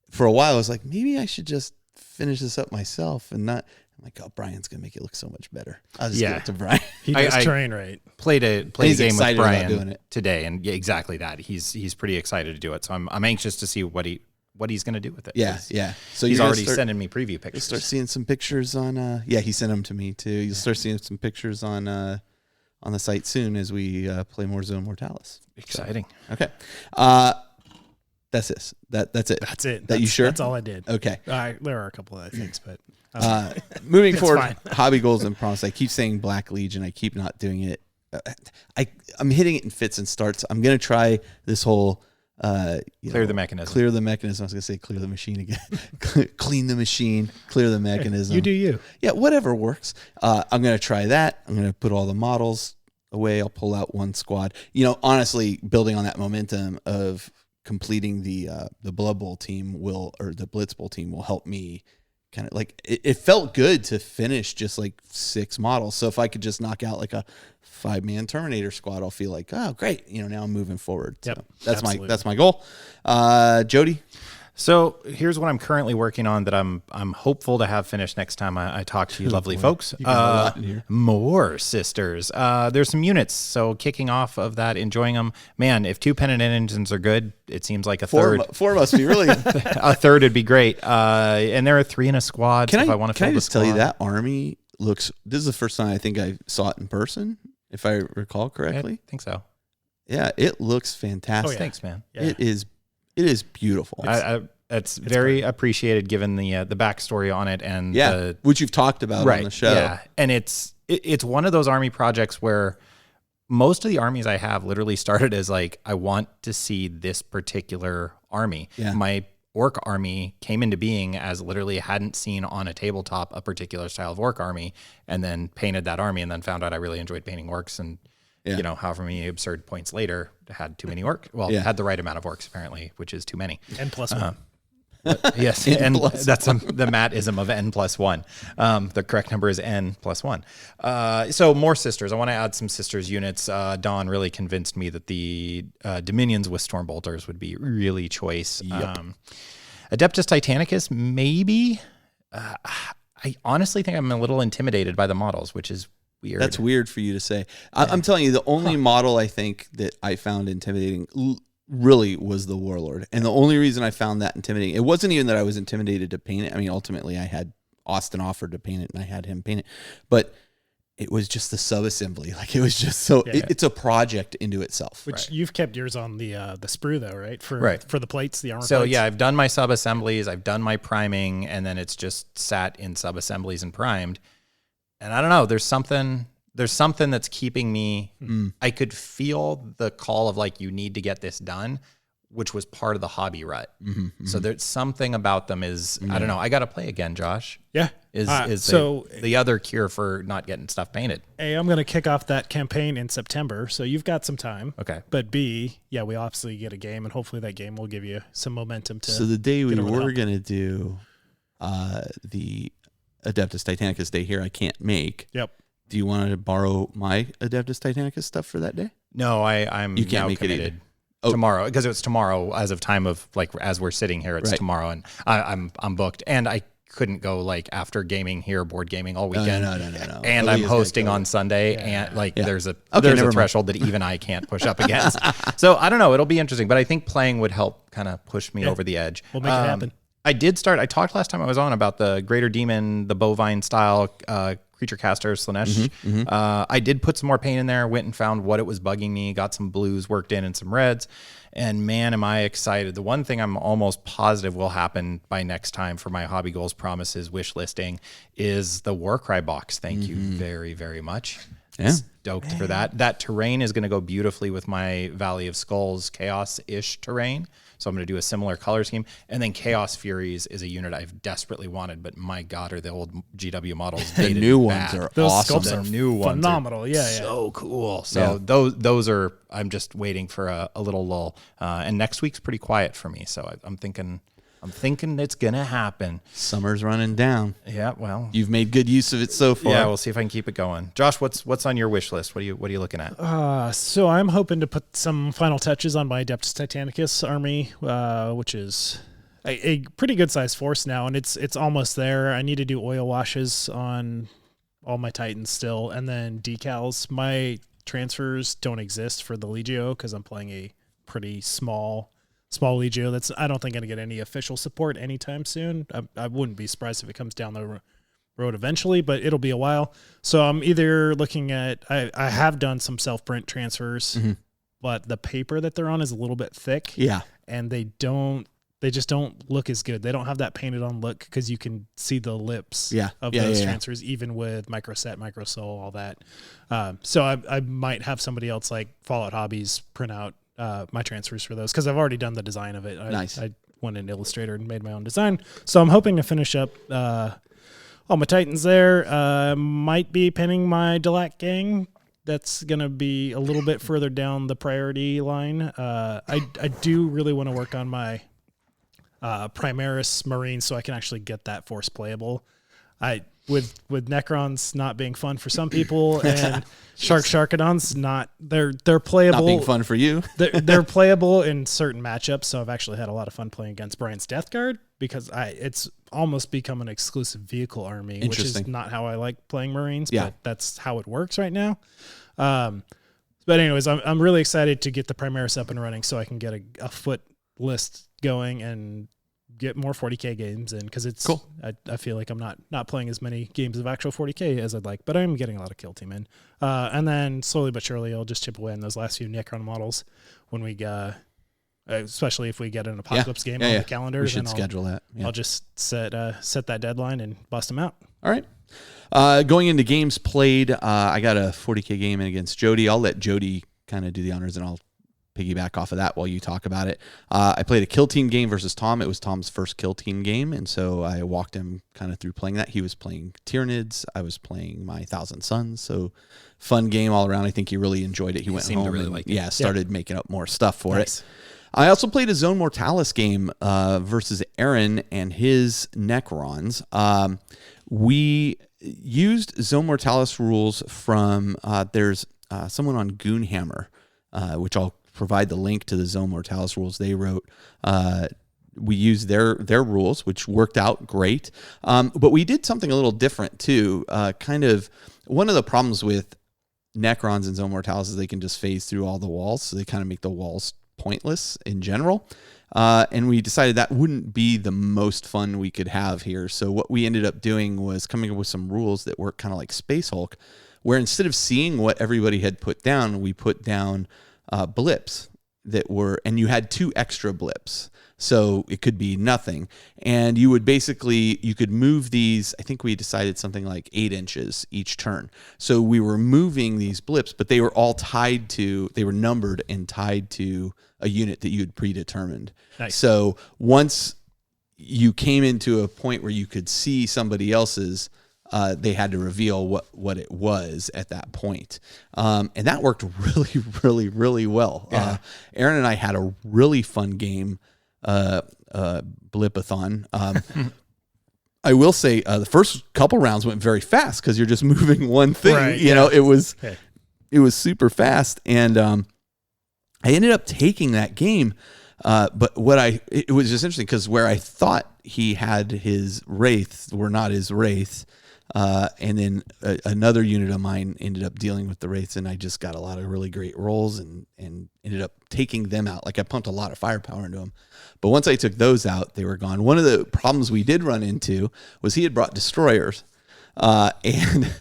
A: for a while I was like, maybe I should just finish this up myself and not. I'm like, oh, Brian's gonna make it look so much better. I'll just give it to Brian.
C: He does train right.
B: Played a game with Brian
A: doing it
B: today, and exactly that. He's pretty excited to do it. So I'm anxious to see what he's gonna do with it.
A: Yeah. So
B: he's already sending me preview pictures.
A: You'll start seeing some pictures on. He sent them to me too. You'll start seeing some pictures on the site soon as we play more Zone Mortalis.
B: Exciting.
A: So, okay. That's it. That's it.
C: That's it.
A: You sure?
C: That's all I did.
A: Okay.
C: There are a couple other things, but
A: moving forward,
C: fine.
A: hobby goals and promise. I keep saying Black Legion. I keep not doing it. I'm hitting it in fits and starts. I'm gonna try this whole
B: clear the mechanism.
A: Clear the mechanism. I was gonna say clear the machine again. Clean the machine. Clear the mechanism.
C: You do you.
A: Yeah, whatever works. I'm gonna try that. I'm gonna put all the models away. I'll pull out one squad. Honestly, building on that momentum of completing the Blood Bowl team the Blitz Bowl team will help me kind of like it felt good to finish just like 6 models. So if I could just knock out like a 5-man Terminator squad, I'll feel like, oh great, now I'm moving forward.
C: Yep,
A: so that's my goal. Jody.
B: So here's what I'm currently working on that I'm hopeful to have finished next time I talk to you lovely folks.
A: You got a lot in here.
B: More sisters. There's some units. So kicking off of that, enjoying them. Man, if 2 pennant engines are good, it seems like a third.
A: Four must be really.
B: A third would be great. And there are 3 in a squad.
A: Can
B: so if
A: I
B: I want to
A: can
B: fill
A: I
B: the
A: just tell you
B: squad-
A: that army looks? This is the first time I think I saw it in person, if I recall correctly.
B: I think so.
A: Yeah, it looks fantastic.
C: Oh, yeah.
B: Thanks, man.
C: Yeah.
A: It is beautiful.
B: It's very appreciated given the backstory on it and
A: which you've talked about on the show.
B: Yeah, and it's one of those army projects where most of the armies I have literally started as like, I want to see this particular army.
A: Yeah.
B: My orc army came into being as literally hadn't seen on a tabletop a particular style of orc army, and then painted that army, and then found out I really enjoyed painting orcs, and however many absurd points later had too many orcs. Well, had the right amount of orcs apparently, which is too many.
C: And plus one.
B: Yes, and that's the Matt-ism of N+1. The correct number is N+1. So more sisters. I want to add some sisters units. Dawn really convinced me that the Dominions with Storm Bolters would be really choice.
A: Yep.
B: Adeptus Titanicus, maybe. I honestly think I'm a little intimidated by the models, which is weird.
A: That's weird for you to say. I'm telling you, the only model I think that I found intimidating really was the Warlord. And the only reason I found that intimidating, it wasn't even that I was intimidated to paint it. I mean, ultimately I had Austin offered to paint it and I had him paint it, but it was just the sub-assembly. Like it was just so, it's a project into itself.
C: Which you've kept yours on the sprue though, right? For the plates, the armor
B: So
C: plates.
B: yeah, I've done my sub-assemblies, I've done my priming, and then it's just sat in sub-assemblies and primed. And I don't know, there's something that's keeping me. I could feel the call of like, you need to get this done, which was part of the hobby rut. So there's something about them is, I don't know. I got to play again, Josh.
C: Yeah.
B: Is
C: so
B: the other cure for not getting stuff painted.
C: A, I'm going to kick off that campaign in September. So you've got some time.
B: Okay.
C: But B, yeah, we obviously get a game, and hopefully that game will give you some momentum to.
A: So the day we
C: get over the
A: were
C: hump.
A: going to do the Adeptus Titanicus day here, I can't make.
C: Yep.
A: Do you want to borrow my Adeptus Titanicus stuff for that day?
B: No, I'm
A: You can't
B: now
A: make it
B: committed.
A: either. Oh.
B: Tomorrow, because it's tomorrow as of time of like as we're sitting here, it's tomorrow, and I'm booked, and I couldn't go like after gaming here, board gaming all weekend.
A: No.
B: And I'm hosting on Sunday, and like there's a threshold that even I can't push up against. So I don't know. It'll be interesting, but I think playing would help kind of push me over the edge.
C: We'll make it happen.
B: I talked last time I was on about the Greater Demon, the bovine style creature caster Slanesh. I did put some more paint in there, went and found what it was bugging me, got some blues worked in and some reds. And man, am I excited. The one thing I'm almost positive will happen by next time for my Hobby Goals Promises wish listing is the Warcry box. Thank you very, very much.
A: Yeah.
B: Stoked for that. That terrain is going to go beautifully with my Valley of Skulls chaos-ish terrain. So I'm going to do a similar color scheme. And then Chaos Furies is a unit I've desperately wanted, but my God, are the old GW models
A: The
B: dated
A: new
B: bad.
A: ones are
C: Those
A: awesome.
C: sculpts are
B: The new ones
C: phenomenal.
B: are
C: Yeah.
B: so cool. So those are, I'm just waiting for a little lull. And next week's pretty quiet for me. So I'm thinking it's going to happen.
A: Summer's running down.
B: Yeah, well.
A: You've made good use of it so far.
B: Yeah, we'll see if I can keep it going. Josh, what's on your wish list? What are you looking at?
C: So I'm hoping to put some final touches on my Adeptus Titanicus army, which is a pretty good sized force now, and it's almost there. I need to do oil washes on all my Titans still, and then decals. My transfers don't exist for the Legio because I'm playing a pretty small Legio. That's I don't think going to get any official support anytime soon. I wouldn't be surprised if it comes down the road eventually, but it'll be a while. So I'm either looking at I have done some self-print transfers, but the paper that they're on is a little bit thick.
A: Yeah.
C: And they just don't look as good. They don't have that painted on look because you can see the lips of those transfers, even with microset, microsol, all that. So I might have somebody else like Fallout Hobbies print out my transfers for those because I've already done the design of it.
A: Nice.
C: I went in Illustrator and made my own design. So I'm hoping to finish up all my Titans there. Might be pinning my Delac gang. That's going to be a little bit further down the priority line. I do really want to work on my Primaris Marine so I can actually get that force playable. with Necrons not being fun for some people and Sharkadons they're playable.
A: Not being fun for you.
C: they're playable in certain matchups. So I've actually had a lot of fun playing against Brian's Death Guard because it's almost become an exclusive vehicle army, which is not how I like playing Marines, but that's how it works right now. But anyways, I'm really excited to get the Primaris up and running so I can get a foot list going and get more 40K games in, because it's
A: cool.
C: I feel like I'm not playing as many games of actual 40K as I'd like, but I'm getting a lot of kill team in. And then slowly but surely I'll just chip away on those last few Necron models when we especially if we get an Apocalypse game on the calendar.
A: We should schedule that. Yeah.
C: I'll just set that deadline and bust them out.
A: All right. Going into games played, I got a 40K game in against Jody. I'll let Jody kind of do the honors, and I'll piggyback off of that while you talk about it. I played a kill team game versus Tom. It was Tom's first kill team game, and so I walked him kind of through playing that. He was playing Tyranids. I was playing my Thousand Suns. So fun game all around. I think he really enjoyed it. He went home and started making up more stuff for it. I also played a Zone Mortalis game versus Aaron and his Necrons. We used Zone Mortalis rules from there's someone on Goonhammer, which I'll provide the link to the Zone Mortalis rules they wrote. We used their rules, which worked out great. But we did something a little different too. Kind of one of the problems with Necrons and Zone Mortalis is they can just phase through all the walls, so they kind of make the walls pointless in general. And we decided that wouldn't be the most fun we could have here. So what we ended up doing was coming up with some rules that work kind of like Space Hulk, where instead of seeing what everybody had put down, we put down blips that were, and you had 2 extra blips. So it could be nothing. And you would you could move these, I think we decided something like 8 inches each turn. So we were moving these blips, but they were all they were numbered and tied to a unit that you had predetermined. Nice. So once you came into a point where you could see somebody else's, they had to reveal what it was at that point. And that worked really, really, really well. Yeah. Aaron and I had a really fun game, Blipathon. I will say the first couple rounds went very fast because you're just moving one thing. Right, you know, it was super fast. And I ended up taking that game. But it was just interesting because where I thought he had his wraiths were not his wraiths. And then another unit of mine ended up dealing with the wraiths, and I just got a lot of really great rolls and ended up taking them out. Like I pumped a lot of firepower into them. But once I took those out, they were gone. One of the problems we did run into was he had brought destroyers. And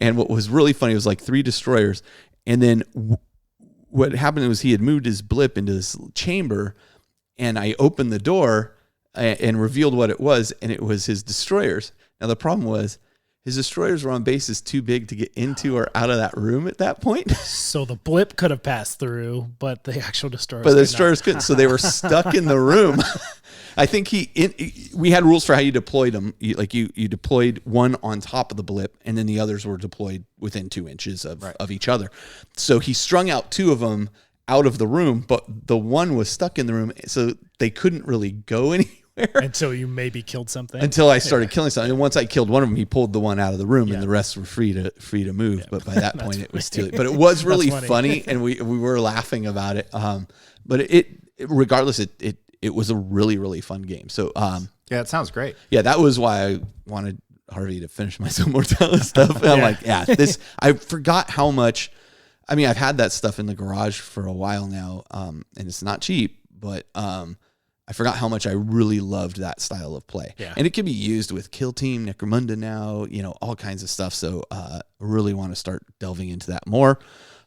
A: what was really funny was like 3 destroyers. And then what happened was he had moved his blip into this chamber, and I opened the door and revealed what it was, and it was his destroyers. Now the problem was his destroyers were on bases too big to get into or out of that room at that point.
C: So the blip could have passed through, but the actual destroyers
A: couldn't. So they were stuck in the room. I think we had rules for how you deployed them. You deployed one on top of the blip, and then the others were deployed within 2 inches of each other. So he strung out 2 of them out of the room, but the one was stuck in the room, so they couldn't really go anywhere.
C: Until you maybe killed something.
A: Until I started killing something. And once I killed one of them, he pulled the one out of the room, and the rest were free to move. Yeah. But by that point, it was too late. But it was really funny, and we were laughing about it. But regardless, it was a really, really fun game. So
B: yeah, it sounds great.
A: Yeah, that was why I wanted Harvey to finish my Zone Mortalis stuff. And I'm like, I forgot how much. I mean, I've had that stuff in the garage for a while now, and it's not cheap, but I forgot how much I really loved that style of play. Yeah. And it can be used with Kill Team, Necromunda now, all kinds of stuff. So I really want to start delving into that more.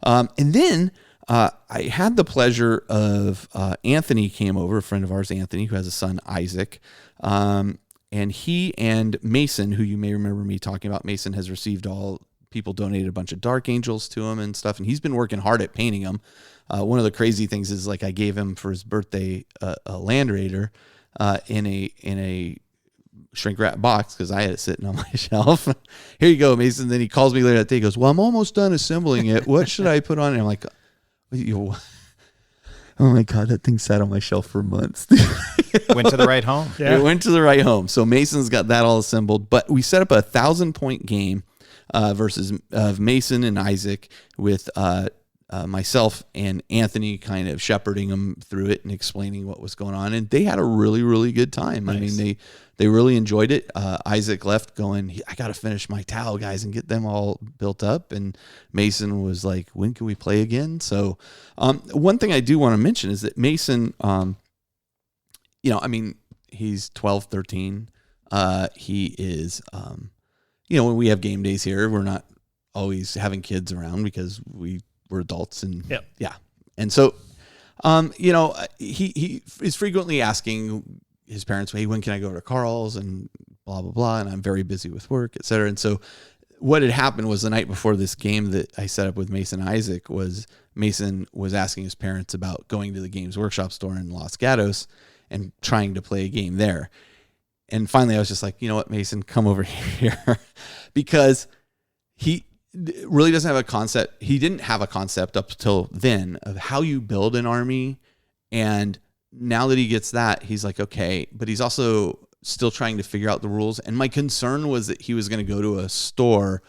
A: And then I had the pleasure of Anthony came over, a friend of ours, Anthony, who has a son, Isaac. And he and Mason, who you may remember me talking about, Mason has received people donated a bunch of Dark Angels to him and stuff. And he's been working hard at painting them. One of the crazy things is like I gave him for his birthday a Land Raider in a shrink wrap box because I had it sitting on my shelf. Here you go, Mason. Then he calls me later that day. He goes, "Well, I'm almost done assembling it. What should I put on it?" I'm like, oh my God, that thing sat on my shelf for months.
B: Went to the right home.
A: Yeah. It went to the right home. So Mason's got that all assembled. But we set up a 1,000-point game versus Mason and Isaac with myself and Anthony kind of shepherding them through it and explaining what was going on. And they had a really, really good time. Nice. I mean, they really enjoyed it. Isaac left going, I got to finish my Tau guys and get them all built up. And Mason was like, when can we play again? So one thing I do want to mention is that Mason, he's 12, 13. He is, when we have game days here, we're not always having kids around because we're adults. And yeah. And so, he is frequently asking his parents, hey, when can I go to Carl's and blah, blah, blah. And I'm very busy with work, et cetera. And so what had happened was the night before this game that I set up with Mason and Isaac was Mason was asking his parents about going to the Games Workshop store in Los Gatos and trying to play a game there. And finally I was just like, you know what, Mason, come over here because he really doesn't have a concept. He didn't have a concept up till then of how you build an army. And now that he gets that, he's like, okay, but he's also still trying to figure out the rules. And my concern was that he was going to go to a store,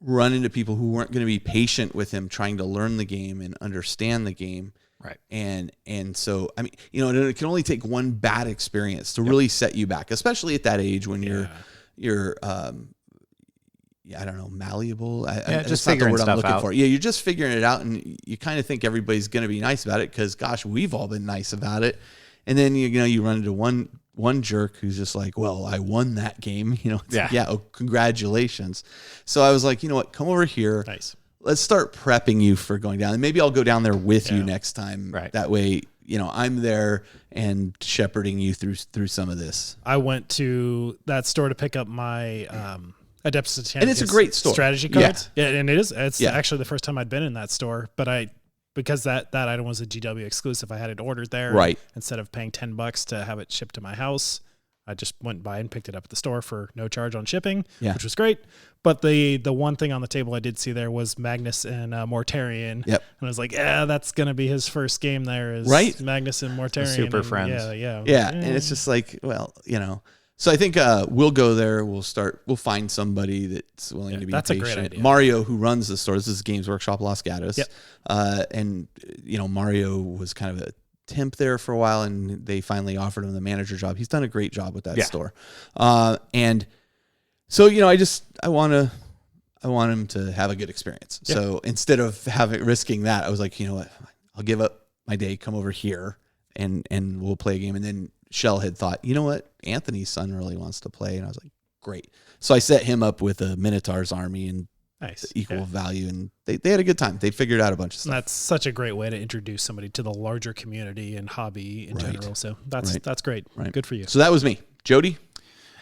A: run into people who weren't going to be patient with him trying to learn the game and understand the game.
B: Right.
A: And so, I mean, it can only take one bad experience to really set you back, especially at that age when you're I don't know, malleable.
B: Just figuring
A: not the word
B: stuff
A: I'm looking
B: out.
A: for. Yeah, you're just figuring it out, and you kind of think everybody's going to be nice about it because, gosh, we've all been nice about it. And then you run into one jerk who's just like, well, I won that game. Oh, congratulations. So I was like, you know what, come over here.
C: Nice.
A: Let's start prepping you for going down, and maybe I'll go down there with you next time.
B: Right.
A: That way, I'm there and shepherding you through some of this.
C: I went to that store to pick up my Adeptus
A: and it's a great store.
C: Strategy cards. Yeah, and it is. It's actually the first time I'd been in that store, but because that item was a GW exclusive, I had it ordered there.
A: Right.
C: Instead of paying $10 to have it shipped to my house, I just went by and picked it up at the store for no charge on shipping, which was great. But the one thing on the table I did see there was Magnus and Mortarion.
A: Yep.
C: And I was like, that's going to be his first game there is Magnus and Mortarion.
B: Super
C: and
B: friends.
A: Yeah. And it's just like, well, So I think we'll go there. We'll find somebody that's willing to be
C: that's
A: patient.
C: A great idea.
A: Mario, who runs the store, this is Games Workshop Los Gatos.
C: Yep.
A: And Mario was kind of a temp there for a while, and they finally offered him the manager job. He's done a great job with that store. And so I want him to have a good experience. Yeah. So instead of risking that, I was like, you know what, I'll give up my day, come over here, and we'll play a game. And then Shell had thought, you know what, Anthony's son really wants to play. And I was like, great. So I set him up with a Minotaur's army and equal value. And they had a good time. They figured out a bunch of stuff.
C: That's such a great way to introduce somebody to the larger community and hobby in general. So that's great. Right. Good for you.
A: So that was me. Jody?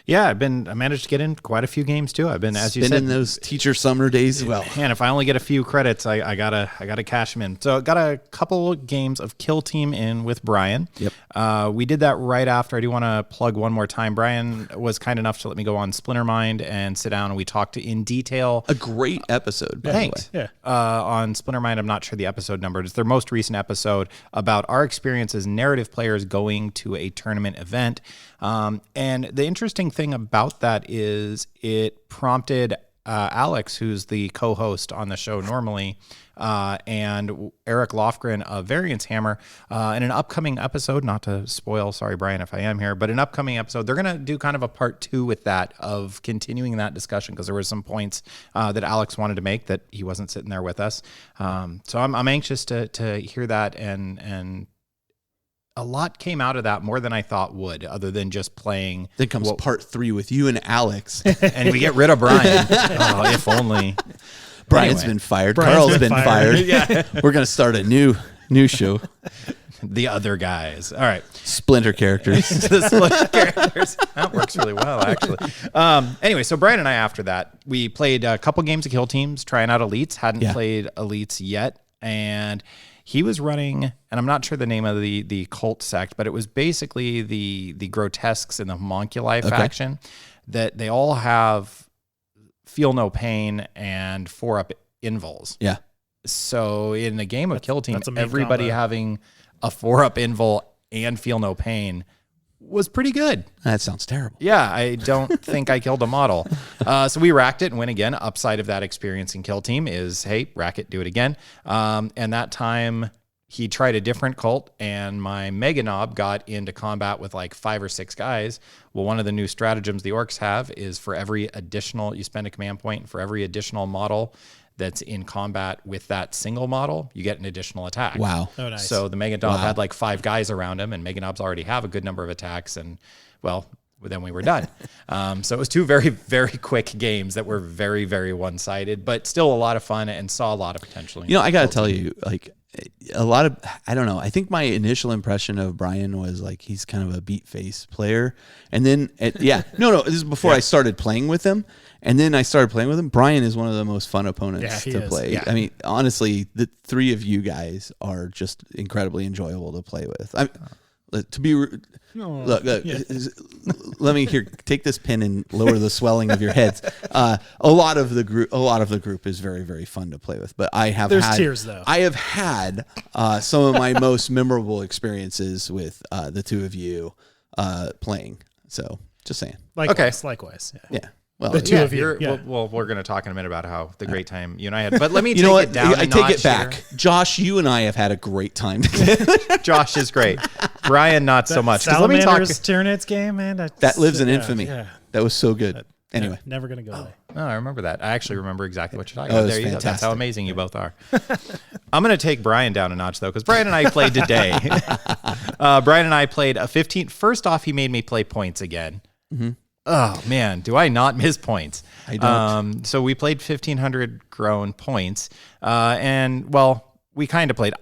B: Yeah, I managed to get in quite a few games too. I've been, as you said,
A: spending those teacher summer days as well.
B: And if I only get a few credits, I gotta cash them in. So got a couple games of Kill Team in with Brian.
A: Yep.
B: We did that right after. I do want to plug one more time. Brian was kind enough to let me go on Splinter Mind and sit down and we talked in detail.
A: A great episode, by the way.
B: On Splinter Mind, I'm not sure the episode number. It's their most recent episode about our experience as narrative players going to a tournament event. And the interesting thing about that is it prompted Alex, who's the co-host on the show normally, and Eric Lofgren of Variance Hammer, in an upcoming episode, not to spoil, sorry, Brian, if I am here, but an upcoming episode, they're going to do kind of a part 2 with that, of continuing that discussion, because there were some points that Alex wanted to make that he wasn't sitting there with us. So I'm anxious to hear that, and a lot came out of that, more than I thought would, other than just playing.
A: Then comes part 3 with you and Alex.
B: And we get rid of Brian. Oh, if only.
A: Brian's been fired. Carl's been fired. Yeah. We're going to start a new show.
B: The other guys. All right.
A: Splinter characters.
B: The Splinter characters. That works really well, actually. Anyway, so Brian and I, after that, we played a couple games of Kill Teams, trying out Elites. Hadn't played Elites yet. And he was running, and I'm not sure the name of the cult sect, but it was basically the Grotesques and the Homunculi faction, that they all have Feel No Pain and 4-up invols.
A: Yeah.
B: So in the game of Kill Team, everybody having a 4-up invul and feel no pain was pretty good.
A: That sounds terrible.
B: Yeah, I don't think I killed a model. So we racked it and win again. Upside of that experience in Kill Team is, hey, rack it, do it again. And that time he tried a different cult, and my Mega Knob got into combat with like 5 or 6 guys. Well, one of the new stratagems the orcs have is for every additional, you spend a command point, and for every additional model that's in combat with that single model, you get an additional attack.
A: Wow.
C: Oh, nice.
B: So the Mega Knob had like 5 guys around him, and Mega Knobs already have a good number of attacks, and well, then we were done. So it was 2 very, very quick games that were very, very one-sided, but still a lot of fun and saw a lot of potential.
D: I got to tell you, like, a lot of, I don't know, I think my initial impression of Brian was like he's kind of a beat face player. And then, this is before I started playing with him. And then I started playing with him. Brian is one of the most fun opponents to play.
B: Yeah.
D: I mean, honestly, the 3 of you guys are just incredibly enjoyable to play with. Look, let me take this pen and lower the swelling of your heads. A lot of the group is very, very fun to play with. But there's
C: tears though.
D: I have had some of my most memorable experiences with the 2 of you playing. So just saying.
C: Likewise. Yeah.
D: Well,
C: the 2 of you.
B: Well, we're going to talk in a minute about how the great time you and I had. But let me
D: take
B: it down.
D: I take it back.
B: Here.
D: Josh, you and I have had a great time together.
B: Josh is great. Brian, not so much.
C: Salamander's Tyranids game, man.
D: That lives in infamy. Yeah. That was so good. Anyway.
C: Never going to go away.
B: Oh, I remember that. I actually remember exactly what you're talking about.
D: There you
B: go. That's how amazing you both are. I'm going to take Brian down a notch, though, because Brian and I played today. Brian and I played a 15. First off, he made me play points again. Mm-hmm. Oh, man, do I not miss points?
D: I don't.
B: So we played 1,500 grown points. We kind of played.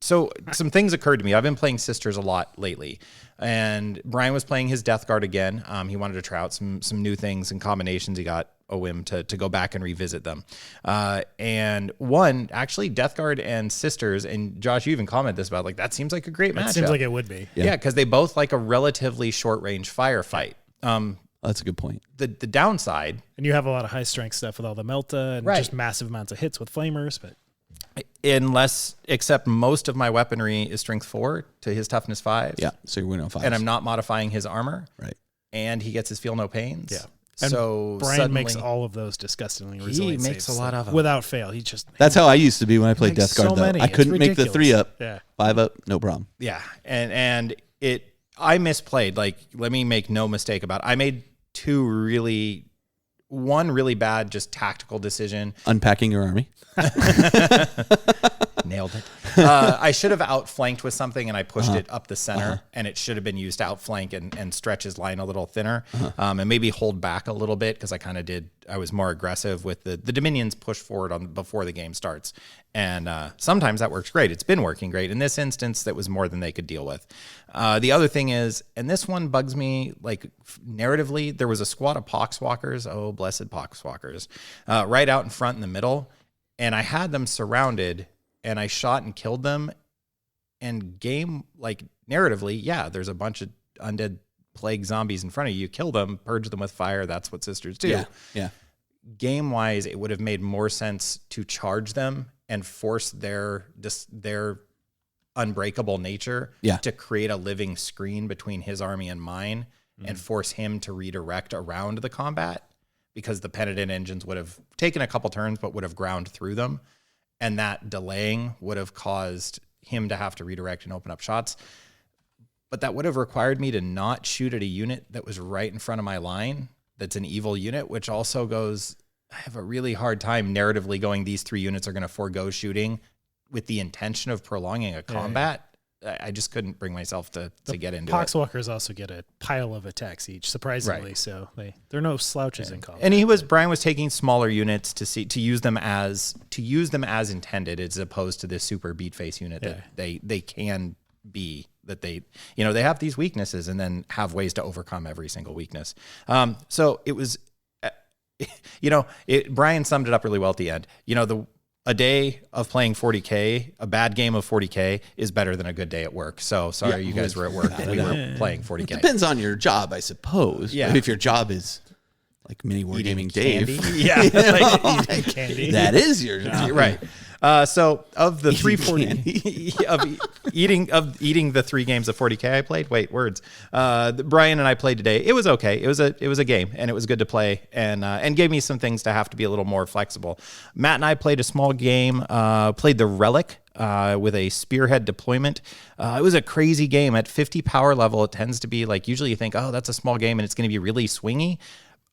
B: So some things occurred to me. I've been playing Sisters a lot lately. And Brian was playing his Death Guard again. He wanted to try out some new things and combinations. He got a whim to go back and revisit them. And actually, Death Guard and Sisters, and Josh, you even commented this about, like, that seems like a great matchup.
C: It seems like it would be.
B: Yeah, because they both like a relatively short-range firefight.
D: That's a good point.
B: The downside,
C: and you have a lot of high strength stuff with all the Melta and just massive amounts of hits with flamers, but
B: except most of my weaponry is strength 4 to his toughness 5.
D: Yeah, so you're winning on 5.
B: And I'm not modifying his armor.
D: Right.
B: And he gets his feel no pains.
C: Yeah.
B: And
C: so Brian makes all of those disgustingly resilient.
B: He makes a lot of them
C: without fail.
D: That's how I used to be when I played Death Guard.
C: So many.
D: I couldn't make the 3-up.
C: Yeah.
D: 5-up, no problem.
B: Yeah, and I misplayed. Like, let me make no mistake about it. I made one really bad, just tactical decision.
D: Unpacking your army.
B: Nailed it. I should have outflanked with something, and I pushed it up the center, and it should have been used to outflank and stretch his line a little thinner, and maybe hold back a little bit, because I was more aggressive with the Dominions push forward before the game starts. And sometimes that works great. It's been working great. In this instance, that was more than they could deal with. The other thing is, and this one bugs me, like, narratively, there was a squad of Poxwalkers, oh, blessed Poxwalkers, right out in front in the middle, and I had them surrounded, and I shot and killed them. And game, like, narratively, yeah, there's a bunch of undead plague zombies in front of you. Kill them, purge them with fire. That's what Sisters do.
D: Yeah.
B: Game-wise, it would have made more sense to charge them and force their unbreakable nature to create a living screen between his army and mine, and force him to redirect around the combat, because the Penitent engines would have taken a couple turns but would have ground through them. And that delaying would have caused him to have to redirect and open up shots. But that would have required me to not shoot at a unit that was right in front of my line that's an evil unit, which also goes, I have a really hard time narratively going, these 3 units are going to forego shooting with the intention of prolonging a combat. I just couldn't bring myself to get into it.
C: Poxwalkers also get a pile of attacks each, surprisingly. Right. So they're no slouches in combat.
B: And Brian was taking smaller units to use them as intended, as opposed to this super beat face unit that they can be, that they have these weaknesses and then have ways to overcome every single weakness. So it was, Brian summed it up really well at the end. A day of playing 40K, a bad game of 40K is better than a good day at work. So sorry, you guys were at work and we were playing 40K.
D: It depends on your job, I suppose. Yeah. If your job is like Mini Wargaming Dave.
B: Yeah.
C: Like candy.
D: That is your job.
B: Right. So of the 340 of eating the 3 games of 40K I played, Brian and I played today. It was okay. It was a game, and it was good to play, and gave me some things to have to be a little more flexible. Matt and I played a small game, played the Relic with a spearhead deployment. It was a crazy game at 50 power level. It tends to be like, usually you think, oh, that's a small game and it's going to be really swingy.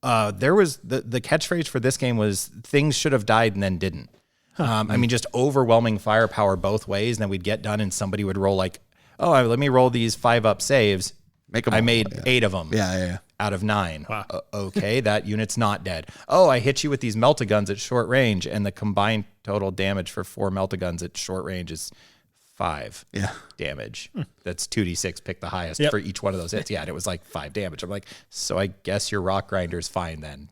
B: There was the catchphrase for this game was things should have died and then didn't. I mean, just overwhelming firepower both ways. And then we'd get done and somebody would roll like, oh, let me roll these 5-up saves. I made 8 of them.
D: Yeah.
B: Out of 9.
C: Wow.
B: Okay, that unit's not dead. Oh, I hit you with these melta-guns at short range, and the combined total damage for 4 melta-guns at short range is 5 damage. That's 2d6, pick the highest for each one of those hits. Yeah, and it was like 5 damage. I'm like, so I guess your rock grinder's fine then.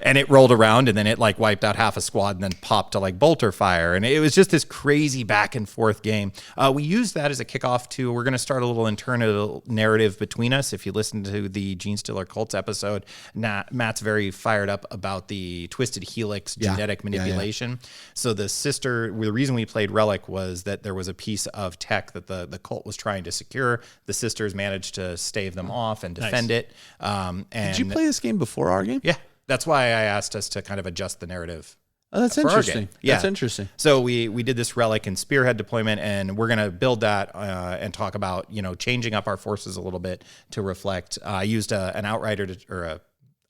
B: And it rolled around, and then it like wiped out half a squad and then popped to like bolter fire. And it was just this crazy back and forth game. We used that as a kickoff to, we're going to start a little internal narrative between us. If you listen to the Gene Stealer Cults episode, Matt's very fired up about the Twisted Helix genetic manipulation. So the reason we played Relic was that there was a piece of tech that the cult was trying to secure. The sisters managed to stave them off and defend it. And
D: did you play this game before our game?
B: Yeah, that's why I asked us to kind of adjust the narrative.
D: Oh, that's interesting. Yeah. That's interesting.
B: So we did this Relic and Spearhead deployment, and we're going to build that and talk about changing up our forces a little bit to reflect. I used an Outrider or a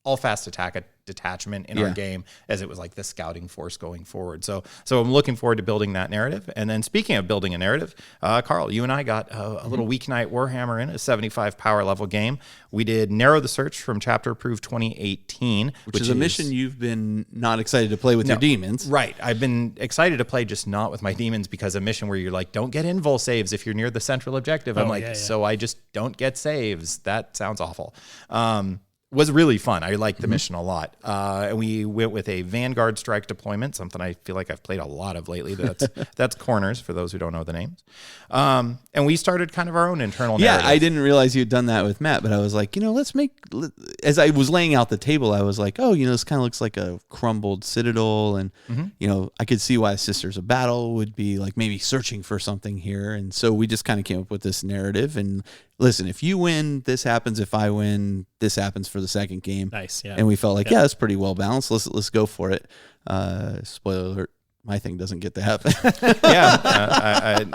B: all-fast attack detachment in our game, as it was like the scouting force going forward. So I'm looking forward to building that narrative. And then speaking of building a narrative, Carl, you and I got a little weeknight Warhammer in a 75 power level game. We did Narrow the Search from Chapter Approved 2018,
D: which is a mission you've been not excited to play with your demons.
B: Right. I've been excited to play, just not with my demons, because a mission where you're like, don't get invul saves if you're near the central objective. I'm like, so I just don't get saves. That sounds awful. Was really fun. I liked the mission a lot. And we went with a Vanguard Strike deployment, something I feel like I've played a lot of lately. That's Corners, for those who don't know the names. And we started kind of our own internal narrative.
D: I didn't realize you'd done that with Matt, but I was like, as I was laying out the table, I was like, this kind of looks like a crumbled citadel. And, I could see why Sisters of Battle would be like maybe searching for something here. And so we just kind of came up with this narrative. And listen, if you win, this happens. If I win, this happens for the second game.
C: Nice, yeah.
D: And we felt like, that's pretty well balanced. Let's go for it. Spoiler alert, my thing doesn't get to happen.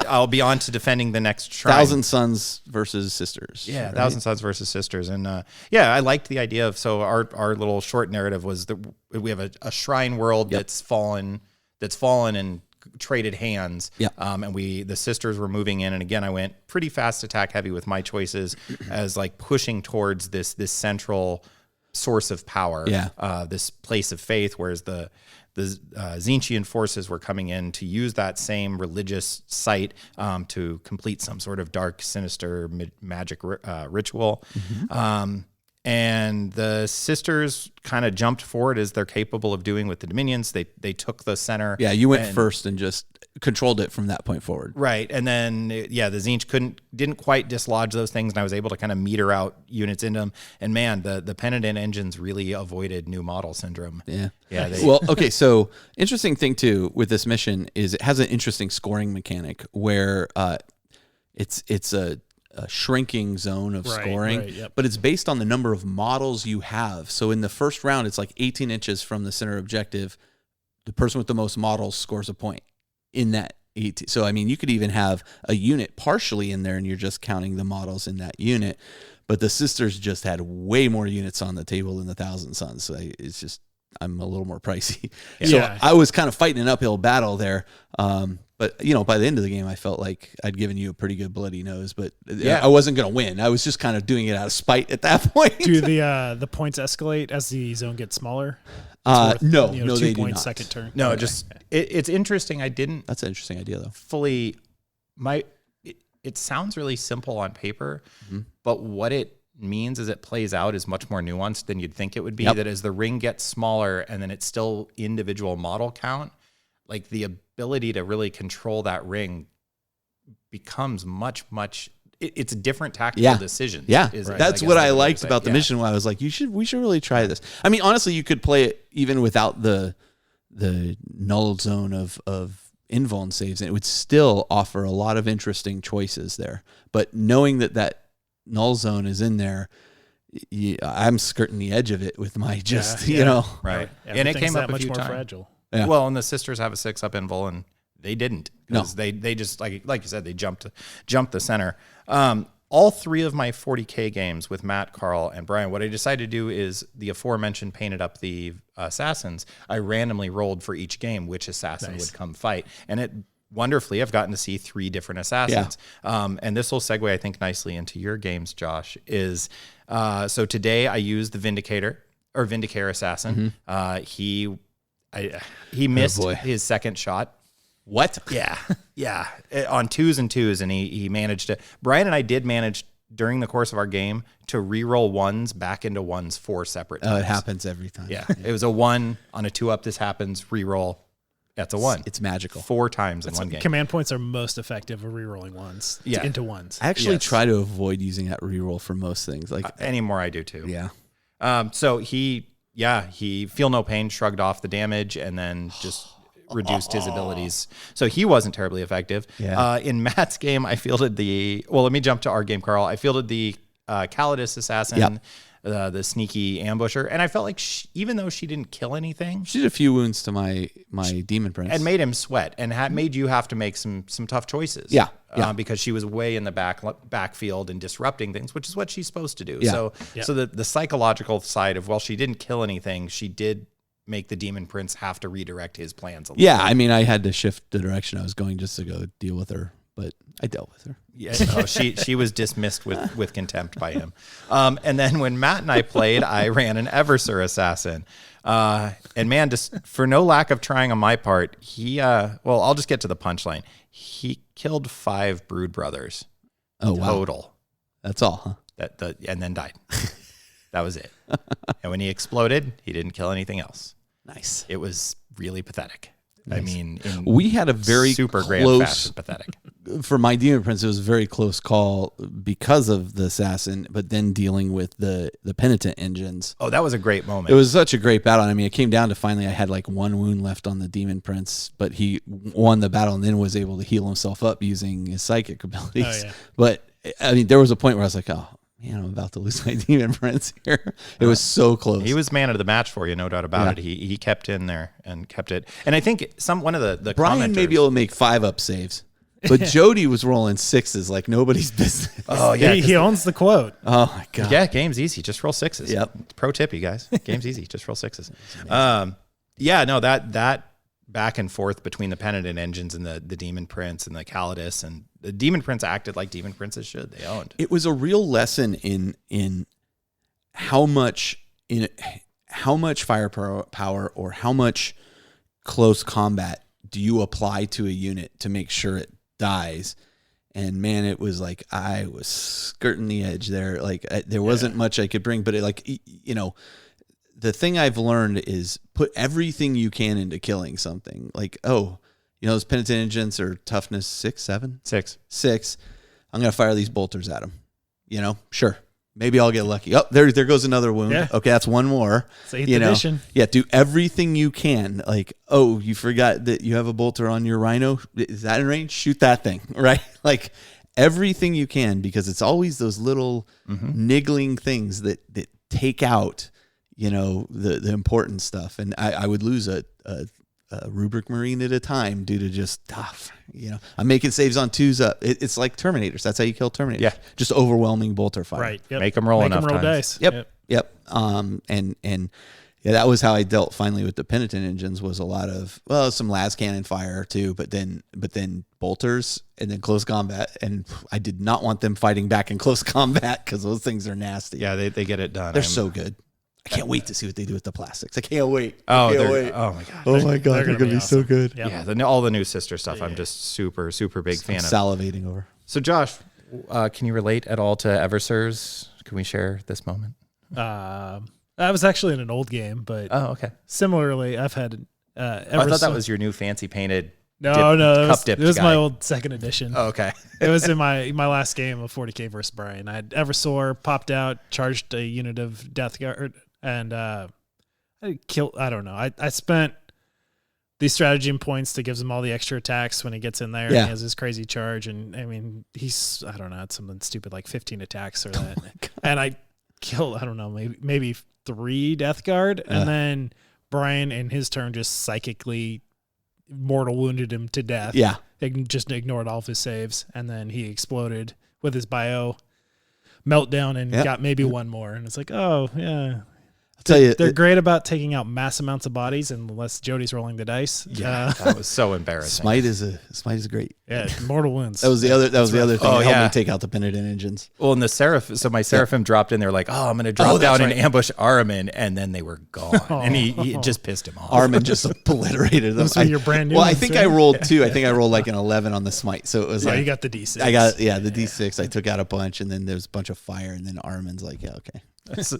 B: I'll be on to defending the next shrine.
D: Thousand Sons versus Sisters.
B: Yeah, right? Thousand Sons versus Sisters. And I liked the idea of, so our little short narrative was that we have a shrine world that's fallen and traded hands. And the sisters were moving in, and again I went pretty fast attack heavy with my choices as like pushing towards this central source of power, this place of faith, whereas the Tzeentchian forces were coming in to use that same religious site to complete some sort of dark, sinister magic ritual. And the sisters kind of jumped forward, as they're capable of doing with the Dominions. They took the center.
D: Yeah, you went first and just controlled it from that point forward.
B: Right. And then, the Tzeentch didn't quite dislodge those things, and I was able to kind of meter out units into them. And man, the Penitent engines really avoided new model syndrome.
D: Yeah. Well, okay, so interesting thing too with this mission is it has an interesting scoring mechanic where it's a shrinking zone of scoring, but it's based on the number of models you have. So in the first round, it's like 18 inches from the center objective. The person with the most models scores a point in that 18. So, I mean, you could even have a unit partially in there and you're just counting the models in that unit. But the sisters just had way more units on the table than the Thousand Sons. So it's just, I'm a little more pricey. So I was kind of fighting an uphill battle there. But, by the end of the game, I felt like I'd given you a pretty good bloody nose, but I wasn't going to win. I was just kind of doing it out of spite at that point.
C: Do the points escalate as the zone gets smaller?
D: No, they
C: 2
D: do
C: points
D: not.
C: second turn.
B: No, it's interesting. I didn't.
D: That's an interesting idea, though.
B: It sounds really simple on paper, but what it means as it plays out is much more nuanced than you'd think it would be. That as the ring gets smaller and then it's still individual model count, like the ability to really control that ring becomes much it's a different tactical decision.
D: That's what I liked about the mission. Where I was like, we should really try this. I mean, honestly, you could play it even without the null zone of invuln saves, and it would still offer a lot of interesting choices there. But knowing that null zone is in there, I'm skirting the edge of it with my
B: right. And it
C: Everything's
B: came up
C: that
B: a
C: much
B: few
C: more
B: times.
C: fragile.
D: Yeah.
B: Well, and the sisters have a 6-up invul, and they didn't.
D: No.
B: They just like you said, they jumped the center. All 3 of my 40K games with Matt, Carl, and Brian, what I decided to do is the aforementioned painted up the assassins. I randomly rolled for each game which assassin would come fight. And it wonderfully, I've gotten to see 3 different assassins. And this will segue, I think, nicely into your games, Josh, is so today I used the Vindicator assassin. He missed his second shot.
D: What?
B: Yeah. On 2s and 2s, and he managed to. Brian and I did manage during the course of our game to re-roll 1s back into 1s 4 separate times.
D: It happens every time.
B: Yeah. It was a 1 on a 2-up. This happens. Re-roll. That's a 1.
D: It's magical.
B: 4 times in one game.
C: Command points are most effective at re-rolling ones into 1s.
D: I actually try to avoid using that reroll for most things. Like
B: anymore, I do too.
D: Yeah.
B: So he feel no pain, shrugged off the damage, and then just reduced his abilities. So he wasn't terribly effective.
D: Yeah.
B: In Matt's game, I fielded let me jump to our game, Carl. I fielded the Calidus assassin, the sneaky ambusher, and I felt like even though she didn't kill anything,
D: she did a few wounds to my demon prince
B: and made him sweat, and made you have to make some tough choices.
D: Yeah.
B: Because she was way in the backfield and disrupting things, which is what she's supposed to do.
D: Yeah.
B: So the psychological side of, she didn't kill anything, she did make the demon prince have to redirect his plans a little bit.
D: I mean, I had to shift the direction I was going just to go deal with her, but I dealt with her.
B: Yeah, no, she was dismissed with contempt by him. And then when Matt and I played, I ran an Eversur assassin. And man, just for no lack of trying on my part, I'll just get to the punchline. He killed 5 brood brothers. Total.
D: Wow. That's all, huh?
B: And then died. That was it. And when he exploded, he didn't kill anything else.
D: Nice.
B: It was really pathetic. Nice. I mean,
D: we had a very
B: super
D: close,
B: fast and pathetic.
D: For my demon prince, it was a very close call because of the assassin, but then dealing with the penitent engines.
B: Oh, that was a great moment.
D: It was such a great battle. I mean, it came down to finally I had like 1 wound left on the demon prince, but he won the battle and then was able to heal himself up using his psychic abilities.
C: Oh, yeah.
D: But I mean, there was a point where I was like, oh man, I'm about to lose my demon prince here. It was so close.
B: He was man of the match for you, no doubt about it. He kept in there and kept it. And I think one of the
D: Brian may be able to make 5-up saves, but Jody was rolling 6s like nobody's business.
C: Oh yeah, he owns the quote.
D: Oh my god.
B: Yeah, game's easy. Just roll 6s.
D: Yep.
B: Pro tip, you guys. Game's easy. Just roll 6s. That back and forth between the penitent engines and the demon prince and the Calidus, and the demon prince acted like demon princes should. They owned.
D: It was a real lesson in how much firepower or how much close combat do you apply to a unit to make sure it dies. And man, it was like I was skirting the edge there. Like there wasn't much I could bring, but the thing I've learned is put everything you can into killing something. Like, those penitent engines are toughness 6, 7? 6. I'm going to fire these bolters at them. Sure. Maybe I'll get lucky. Oh, there goes another wound.
C: Yeah.
D: Okay, that's 1 more.
C: It's 8th edition.
D: Yeah, do everything you can. Like, you forgot that you have a bolter on your rhino. Is that in range? Shoot that thing, right? Like, everything you can, because it's always those little niggling things that take out the important stuff. And I would lose a rubric marine at a time due to just I'm making saves on 2s up. It's like Terminators. That's how you kill Terminators.
B: Yeah,
D: just overwhelming bolter fire.
C: Right. Yep.
B: Make them roll enough times.
C: Dice.
D: Yep. And that was how I dealt finally with the penitent engines. Was a lot of some las cannon fire too, but then bolters and then close combat. And I did not want them fighting back in close combat because those things are nasty.
B: Yeah, they get it done.
D: They're so good. I can't wait to see what they do with the plastics. I can't wait.
B: Oh my god.
D: Oh my god, they're gonna be so good.
C: Yeah.
B: All the new sister stuff. I'm just super big fan of.
D: Salivating over.
B: So Josh, can you relate at all to Eversurs? Can we share this moment?
C: I was actually in an old game, but
B: okay.
C: Similarly, I've had.
B: I thought that was your new fancy painted.
C: No,
B: it
C: was my old 2nd edition.
B: Oh, okay.
C: It was in my last game of 40K versus Brian. I had Eversor popped out, charged a unit of Death Guard, and I killed. I don't know. I spent these stratagem points that gives him all the extra attacks when he gets in there.
D: Yeah.
C: And he has his crazy charge. And I mean, he's, I don't know, it's something stupid like 15 attacks or that. And I killed, I don't know, maybe 3 Death Guard. And then Brian in his turn just psychically mortal wounded him to death.
D: Yeah.
C: Just ignored all of his saves. And then he exploded with his bio meltdown and got maybe one more. And it's like, oh, yeah.
D: Tell you,
C: they're great about taking out mass amounts of bodies unless Jody's rolling the dice.
B: Yeah, that was so embarrassing.
D: Smite is great.
C: Yeah, mortal wounds.
D: That was the other thing.
B: Oh,
D: that helped
B: yeah.
D: me take out the penitent engines.
B: Well, and the Seraphim, my Seraphim dropped in. They're like, oh, I'm going to drop down and ambush Araman, and then they were gone. And he just pissed him off.
D: Araman just obliterated them.
C: Those were your brand new
D: Well, I
C: ones,
D: think
C: right?
D: I rolled 2. I think I rolled like an 11 on the Smite. So it was like
C: you got the D6.
D: I got the D6. I took out a bunch, and then there was a bunch of fire, and then Araman's like, yeah, okay.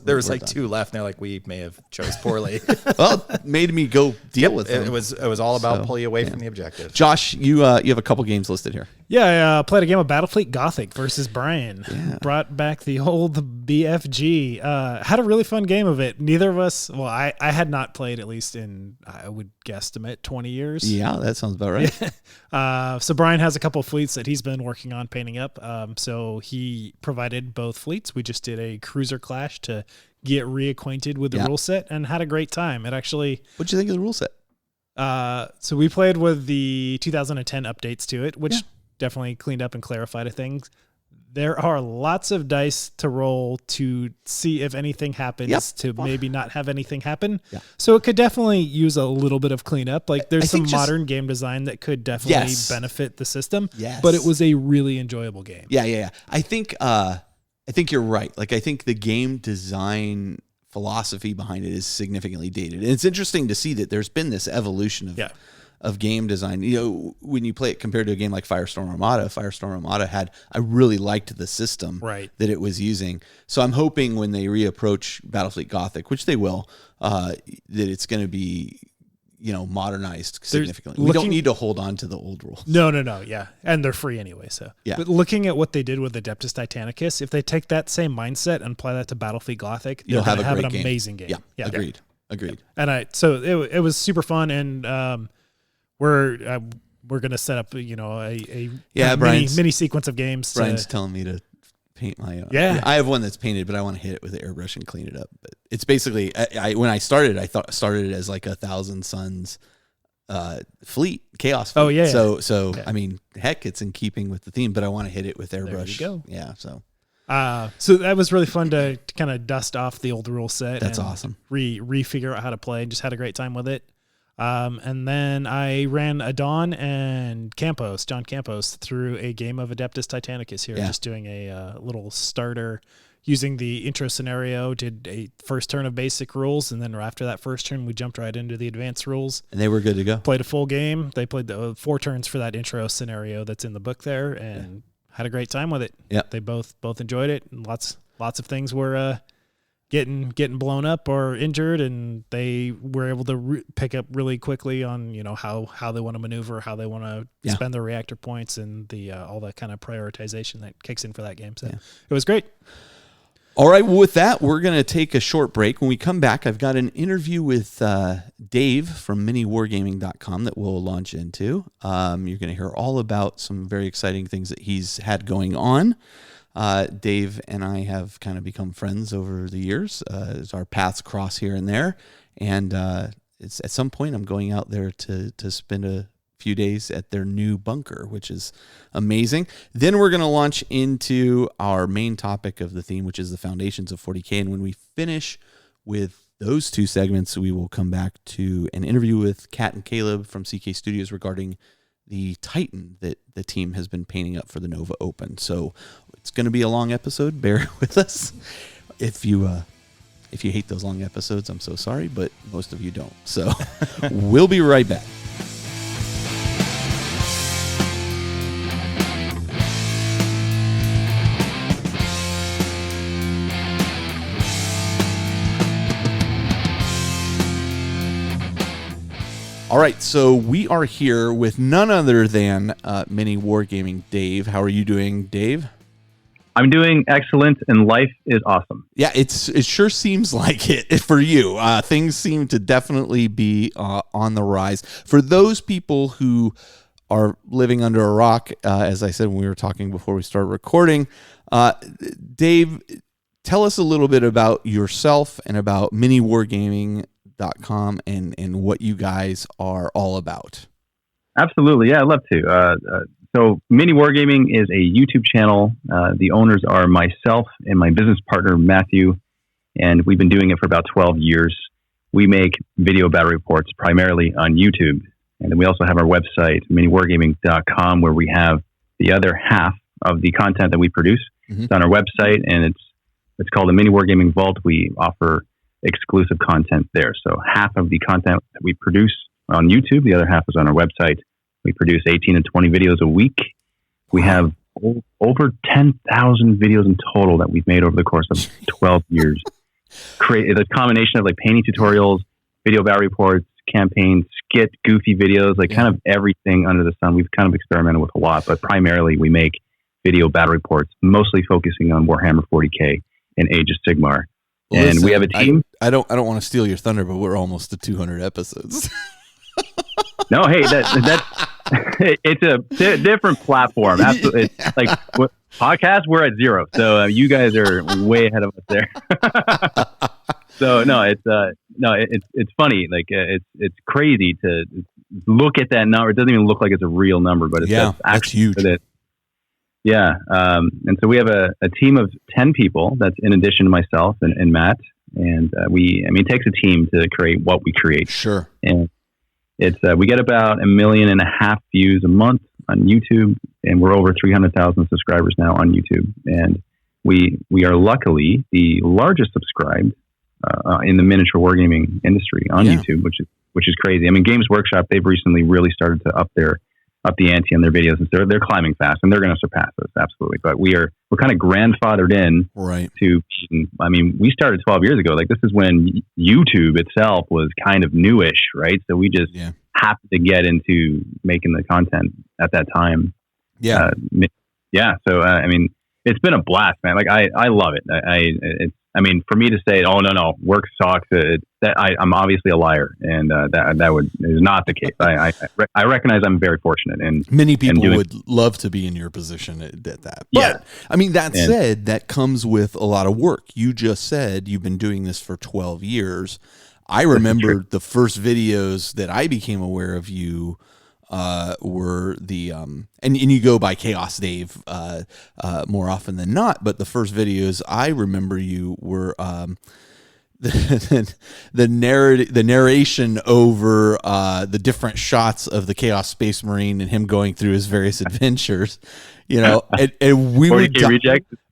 B: There was like 2 left, and they're like, we may have chose poorly.
D: Well, it made me go deal with them.
B: It was all about pull you away from the objective.
D: Josh, you have a couple games listed here.
C: Yeah, I played a game of Battlefleet Gothic versus Brian. Yeah. Brought back the old BFG. Had a really fun game of it. Neither of us, well, I had not played at least in, I would guesstimate, 20 years.
D: Yeah, that sounds about right.
C: So Brian has a couple of fleets that he's been working on painting up. So he provided both fleets. We just did a cruiser clash to get reacquainted with the rule set and had a great time. It actually...
D: What'd you think of the rule set?
C: So we played with the 2010 updates to it, which definitely cleaned up and clarified things. There are lots of dice to roll to see if anything happens, to maybe not have anything happen. Yeah. So it could definitely use a little bit of cleanup. Like there's some modern game design that could definitely benefit the system. Yes. But it was a really enjoyable game.
D: Yeah. I think you're right. Like I think the game design philosophy behind it is significantly dated. And it's interesting to see that there's been this evolution of game design. You know, when you play it compared to a game like Firestorm Armada I really liked the system that it was using. So I'm hoping when they reapproach Battlefleet Gothic, which they will, that it's going to be, modernized significantly. We don't need to hold on to the old rules.
C: No. Yeah. And they're free anyway. So, but looking at what they did with Adeptus Titanicus, if they take that same mindset and apply that to Battlefleet Gothic,
D: you'll have
C: an amazing game.
D: Yeah. Agreed.
C: And so it was super fun. And, we're going to set up, a mini sequence of games.
D: Brian's telling me to paint my own. Yeah. I have one that's painted, but I want to hit it with the airbrush and clean it up. But it's basically, when I started, started it as like 1,000 Suns fleet, chaos fleet.
C: Oh, yeah.
D: So I mean, heck, it's in keeping with the theme, but I want to hit it with airbrush.
C: There you go.
D: Yeah, so.
C: So that was really fun to kind of dust off the old rule set.
D: That's awesome.
C: Refigure out how to play and just had a great time with it. And then I ran Adon and John Campos, through a game of Adeptus Titanicus here, just doing a little starter using the intro scenario, did a first turn of basic rules, and then after that first turn, we jumped right into the advanced rules.
D: And they were good to go.
C: Played a full game. They played the 4 turns for that intro scenario that's in the book there, and had a great time with it.
D: Yeah.
C: They both enjoyed it, and lots of things were getting blown up or injured, and they were able to pick up really quickly on how they want to maneuver, how they want to spend their reactor points, and the all the kind of prioritization that kicks in for that game. So it was great.
D: All right, well, with that, we're going to take a short break. When we come back, I've got an interview with Dave from Miniwargaming.com that we'll launch into. You're going to hear all about some very exciting things that he's had going on. Dave and I have kind of become friends over the years. As our paths cross here and there, and it's at some point I'm going out there to spend a few days at their new bunker, which is amazing. Then we're going to launch into our main topic of the theme, which is the foundations of 40K. And when we finish with those 2 segments, we will come back to an interview with Kat and Caleb from CK Studios regarding the Titan that the team has been painting up for the Nova Open. So it's going to be a long episode. Bear with us. If you hate those long episodes, I'm so sorry, but most of you don't. So we'll be right back. All right, so we are here with none other than Mini Wargaming Dave. How are you doing, Dave?
E: I'm doing excellent, and life is awesome.
A: Yeah, it sure seems like it for you. Things seem to definitely be on the rise. For those people who are living under a rock, as I said when we were talking before we started recording, Dave, tell us a little bit about yourself and about miniwargaming.com and what you guys are all about.
E: Absolutely. Yeah, I'd love to. So Mini Wargaming is a YouTube channel. The owners are myself and my business partner, Matthew, and we've been doing it for about 12 years. We make video battle reports primarily on YouTube. And then we also have our website, miniwargaming.com, where we have the other half of the content that we produce. Mm-hmm. It's on our website, and it's called the Mini Wargaming Vault. We offer exclusive content there. So half of the content that we produce on YouTube, the other half is on our website. We produce 18 to 20 videos a week. We have over 10,000 videos in total that we've made over the course of 12 years. It's a combination of like painting tutorials, video battle reports, campaigns, skit, goofy videos, kind of everything under the sun. We've kind of experimented with a lot, but primarily we make video battle reports, mostly focusing on Warhammer 40K and Age of Sigmar. Well, and listen, we have a team.
A: I don't want to steal your thunder, but we're almost to 200 episodes.
E: No, hey, that's it's a different platform. Absolutely, it's like podcast. We're at 0, so you guys are way ahead of us there. So no, it's funny. Like it's crazy to look at that number. It doesn't even look like it's a real number, but that's huge. Yeah, and so we have a team of 10 people. That's in addition to myself and Matt. And it takes a team to create what we create.
A: Sure.
E: And it's we get about 1.5 million views a month on YouTube, and we're over 300,000 subscribers now on YouTube. And we are luckily the largest subscribed in the miniature wargaming industry on YouTube, which is crazy. I mean, Games Workshop, they've recently really started to up the ante on their videos, and they're climbing fast, and they're going to surpass us absolutely. But we're kind of grandfathered in,
A: right?
E: I mean, we started 12 years ago. Like, this is when YouTube itself was kind of newish, right? So we just happened to get into making the content at that time.
A: Yeah,
E: So I mean, it's been a blast, man. Like I love it. I mean, for me to say, "Oh no, work sucks," I'm obviously a liar, and that is not the case. I recognize I'm very fortunate, and
A: many people would love to be in your position at that. But I mean, that said, that comes with a lot of work. You just said you've been doing this for 12 years. I remember the first videos that I became aware of you were the and you go by Chaos Dave more often than not, but the first videos I remember you were the narration over the different shots of the Chaos Space Marine and him going through his various adventures, and we would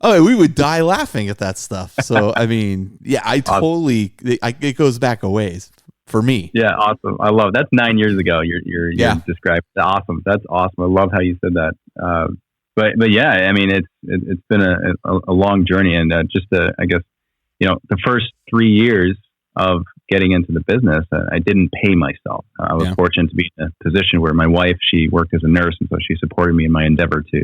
A: we would die laughing at that stuff. So I mean, it goes back a ways. For me.
E: Yeah, awesome. I love it. That's 9 years ago. You're described. Awesome. That's awesome. I love how you said that. But yeah, I mean, it's been a long journey, and I guess, the first 3 years of getting into the business, I didn't pay myself. I was fortunate to be in a position where my wife, she worked as a nurse, and so she supported me in my endeavor to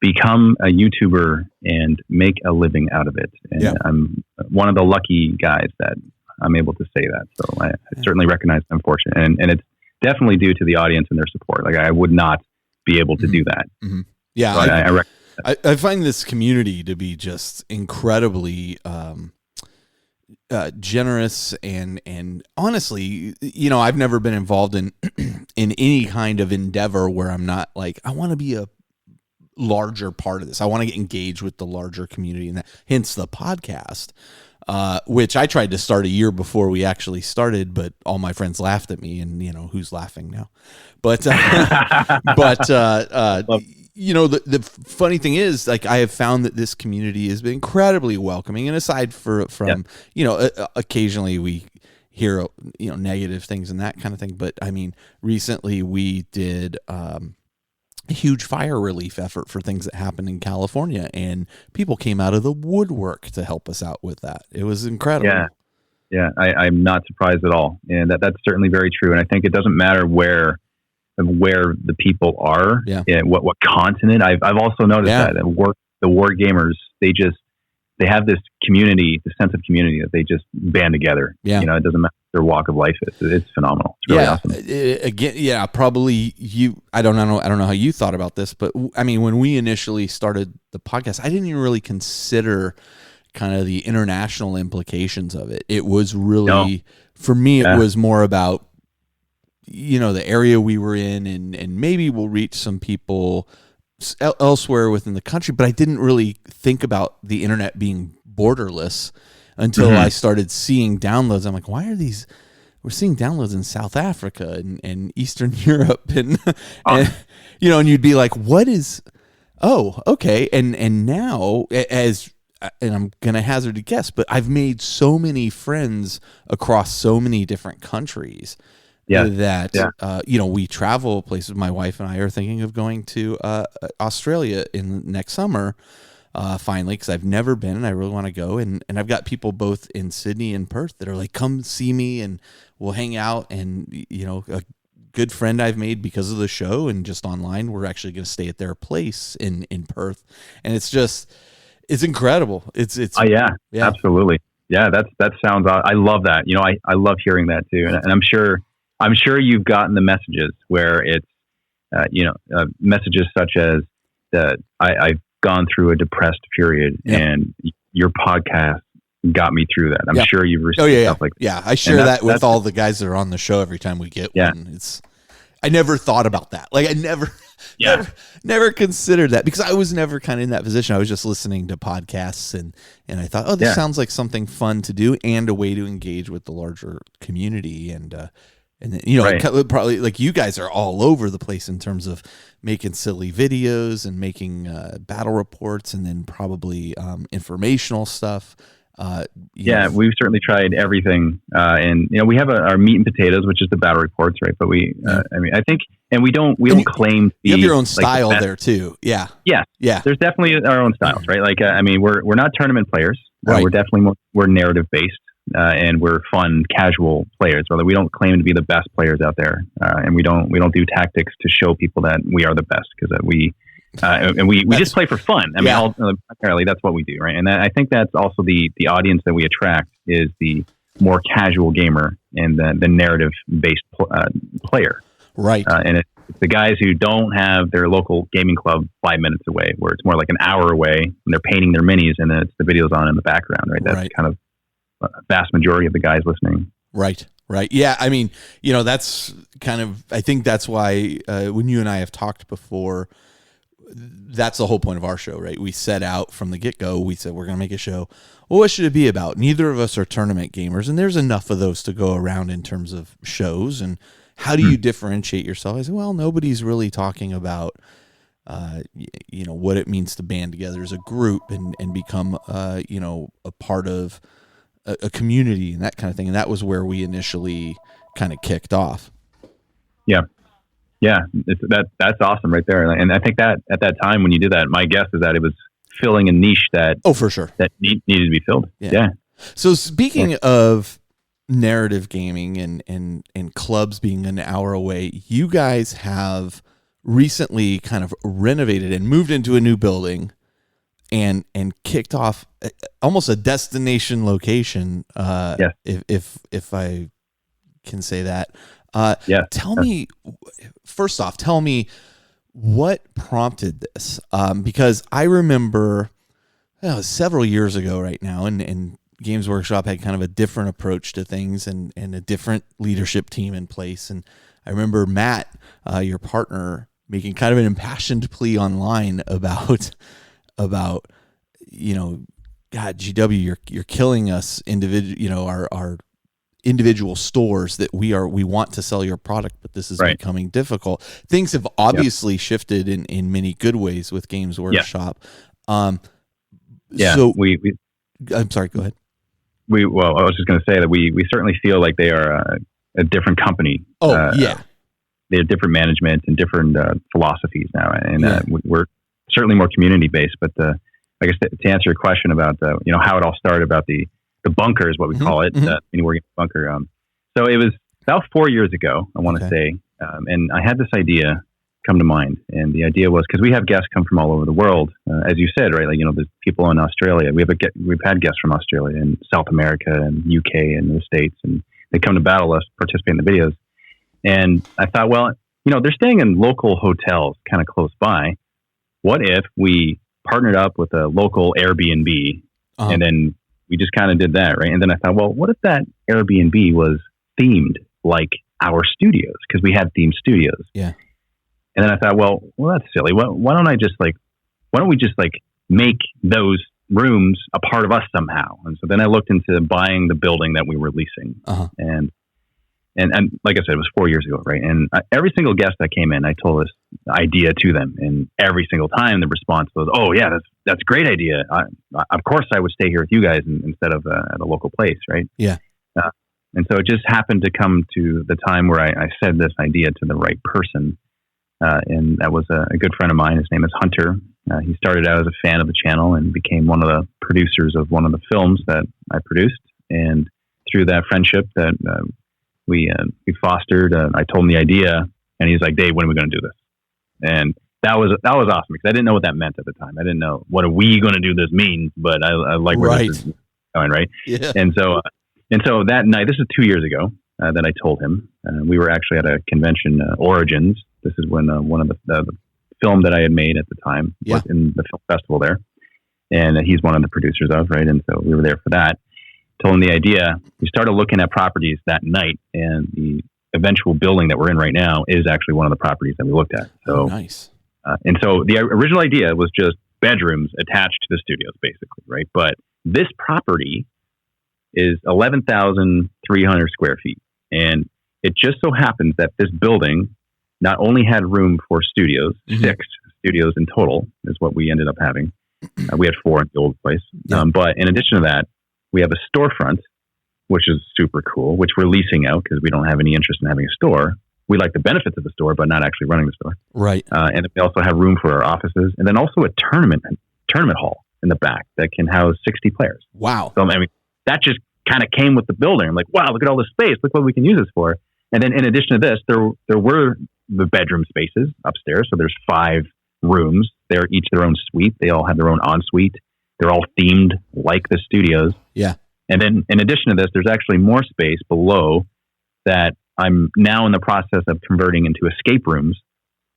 E: become a YouTuber and make a living out of it. And I'm one of the lucky guys that I'm able to say that. So I certainly recognize I'm fortunate, and it's definitely due to the audience and their support. Like, I would not be able to do that.
A: Mm-hmm. Yeah. So I find this community to be just incredibly generous and honestly, I've never been involved in any kind of endeavor where I'm not like, I want to be a larger part of this. I want to get engaged with the larger community, and hence the podcast. Which I tried to start a year before we actually started, but all my friends laughed at me, and who's laughing now. But the funny thing is, like, I have found that this community has been incredibly welcoming, and aside from occasionally we hear negative things and that kind of thing, but I mean, recently we did a huge fire relief effort for things that happened in California, and people came out of the woodwork to help us out with that. It was incredible.
E: Yeah. I'm not surprised at all. And that's certainly very true. And I think it doesn't matter where the people are, what continent. I've also noticed that the the war gamers, they have this community, the sense of community that they just band together.
A: Yeah.
E: It doesn't matter what their walk of life is. It's phenomenal. It's really awesome.
A: Again, probably I don't know how you thought about this, but I mean, when we initially started the podcast, I didn't even really consider kind of the international implications of it. It was really, for me, it was more about, the area we were in, and maybe we'll reach some people elsewhere within the country, but I didn't really think about the internet being borderless until I started seeing downloads. I'm like, why are we're seeing downloads in South Africa and Eastern Europe and you'd be like, what is, okay. And now and I'm going to hazard a guess, but I've made so many friends across so many different countries that we travel places. My wife and I are thinking of going to Australia in next summer, finally, because I've never been and I really want to go. And I've got people both in Sydney and Perth that are like, come see me and we'll hang out. And a good friend I've made because of the show and just online, we're actually going to stay at their place in Perth, and it's incredible. It's
E: absolutely. Yeah, that sounds. I love that. I love hearing that too, and I'm sure you've gotten the messages where it's, messages such as that I've gone through a depressed period and your podcast got me through that. I'm sure you've received stuff like that.
A: Yeah, I share that with all the guys that are on the show every time we get one. I never thought about that. Like I never considered that because I was never kind of in that position. I was just listening to podcasts and I thought, this sounds like something fun to do and a way to engage with the larger community. And probably like you guys are all over the place in terms of making silly videos and making battle reports and then probably informational stuff.
E: We've certainly tried everything. And we have our meat and potatoes, which is the battle reports, right? But I think, and we don't claim
A: you have your own style there too. Yeah.
E: There's definitely our own styles, right? Like, we're not tournament players.
A: Right.
E: We're narrative based. And we're fun, casual players. Rather, we don't claim to be the best players out there, and we don't do tactics to show people that we are the best because we just play for fun. Primarily that's what we do, right? And I think that's also the audience that we attract is the more casual gamer and the narrative based player,
A: right?
E: And it's the guys who don't have their local gaming club 5 minutes away, where it's more like an hour away, and they're painting their minis, and then it's the videos on in the background, right? That's kind of vast majority of the guys listening.
A: Right. Yeah. I mean, that's kind of, I think that's why when you and I have talked before, that's the whole point of our show, right? We set out from the get-go. We said, we're going to make a show. Well, what should it be about? Neither of us are tournament gamers, and there's enough of those to go around in terms of shows. And how do you differentiate yourself? I said, well, nobody's really talking about, what it means to band together as a group and become, a part of a community and that kind of thing. And that was where we initially kind of kicked off.
E: Yeah. That's awesome right there. And I think that at that time when you did that, my guess is that it was filling a niche that,
A: for sure,
E: that needed to be filled. Yeah.
A: So speaking of narrative gaming and clubs being an hour away, you guys have recently kind of renovated and moved into a new building and kicked off almost a destination location. If I can say that. Tell me what prompted this? Because I remember several years ago right now, and Games Workshop had kind of a different approach to things and a different leadership team in place. And I remember Matt, your partner, making kind of an impassioned plea online about God, GW, you're killing us our individual stores that we want to sell your product, but this is becoming difficult. Things have obviously shifted in many good ways with Games Workshop. So I'm sorry, go ahead.
E: I was just going to say that we certainly feel like they are a different company. They have different management and different philosophies now, and we're certainly more community based. But I guess to answer your question about how it all started about the bunker is what we call it, Mini Wargaming Bunker. So it was about 4 years ago, I want to say, and I had this idea come to mind. And the idea was, because we have guests come from all over the world, as you said, right? Like, there's people in Australia. We've had guests from Australia and South America and UK and the States, and they come to battle us, participate in the videos. And I thought, well, they're staying in local hotels kind of close by. What if we partnered up with a local Airbnb, and then we just kind of did that, right? And then I thought, well, what if that Airbnb was themed like our studios? Because we have themed studios.
A: Yeah.
E: And then I thought, well, that's silly. Why don't we just make those rooms a part of us somehow? And so then I looked into buying the building that we were leasing. And like I said, it was 4 years ago, right? And every single guest that came in, I told this idea to them, and every single time the response was, "Oh yeah, that's a great idea. Of course, I would stay here with you guys instead of at a local place, right?"
A: Yeah.
E: And so it just happened to come to the time where I said this idea to the right person, and that was a good friend of mine. His name is Hunter. He started out as a fan of the channel and became one of the producers of one of the films that I produced. And through that friendship that we fostered, I told him the idea, and he's like, "Dave, when are we going to do this?" And that was awesome, because I didn't know what that meant at the time. I didn't know what are we going to do this means, but I like where this is going, right?
A: Yeah.
E: And so that night, this is 2 years ago, that I told him. We were actually at a convention, Origins. This is when one of the film that I had made at the time was in the film festival there, and he's one of the producers of, right? And so we were there for that. Told him the idea. We started looking at properties that night, and the eventual building that we're in right now is actually one of the properties that we looked at. So
A: nice.
E: And so the original idea was just bedrooms attached to the studios, basically, right? But this property is 11,300 square feet, and it just so happens that this building not only had room for studios, 6 studios in total is what we ended up having. We had 4 in the old place, but in addition to that, we have a storefront, which is super cool, which we're leasing out because we don't have any interest in having a store. We like the benefits of the store, but not actually running the store.
A: Right.
E: And we also have room for our offices, and then also a tournament hall in the back that can house 60 players.
A: Wow.
E: So, I mean, that just kind of came with the building. I'm like, wow, look at all this space. Look what we can use this for. And then in addition to this, there were the bedroom spaces upstairs. So there's 5 rooms. They're each their own suite. They all have their own ensuite. They're all themed like the studios.
A: Yeah.
E: And then in addition to this, there's actually more space below that I'm now in the process of converting into escape rooms,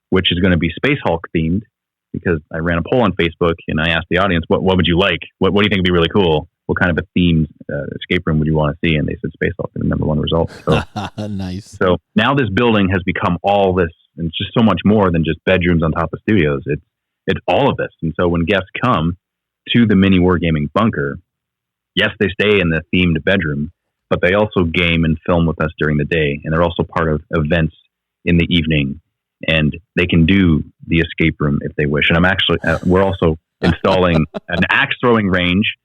E: which is going to be Space Hulk themed, because I ran a poll on Facebook and I asked the audience, what would you like? What do you think would be really cool? What kind of a themed escape room would you want to see? And they said Space Hulk, the number one result. So,
A: nice.
E: So now this building has become all this, and it's just so much more than just bedrooms on top of studios. It's all of this. And so when guests come to the Mini Wargaming Bunker, yes, they stay in the themed bedroom, but they also game and film with us during the day. And they're also part of events in the evening, and they can do the escape room if they wish. And I'm actually, we're also installing an axe throwing range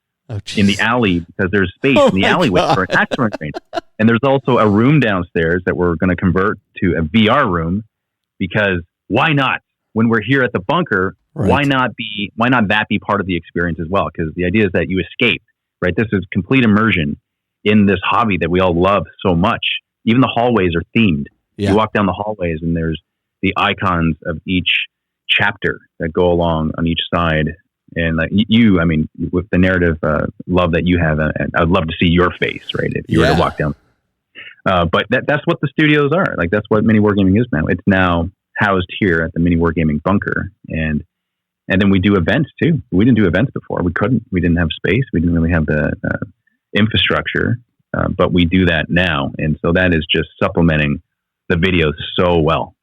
E: in the alley, because there's space in the alleyway for an axe throwing range. And there's also a room downstairs that we're going to convert to a VR room, because why not? When we're here at the bunker, why not that be part of the experience as well? Because the idea is that you escape, right? This is complete immersion in this hobby that we all love so much. Even the hallways are themed. Yeah. You walk down the hallways and there's the icons of each chapter that go along on each side. And like I mean, with the narrative love that you have, I'd love to see your face, right? If you were to walk down. But that's what the studios are. Like, that's what Mini Wargaming is now. It's now housed here at the Mini Wargaming Bunker. And then we do events too. We didn't do events before. We couldn't. We didn't have space. We didn't really have the infrastructure. But we do that now. And so that is just supplementing the videos so well.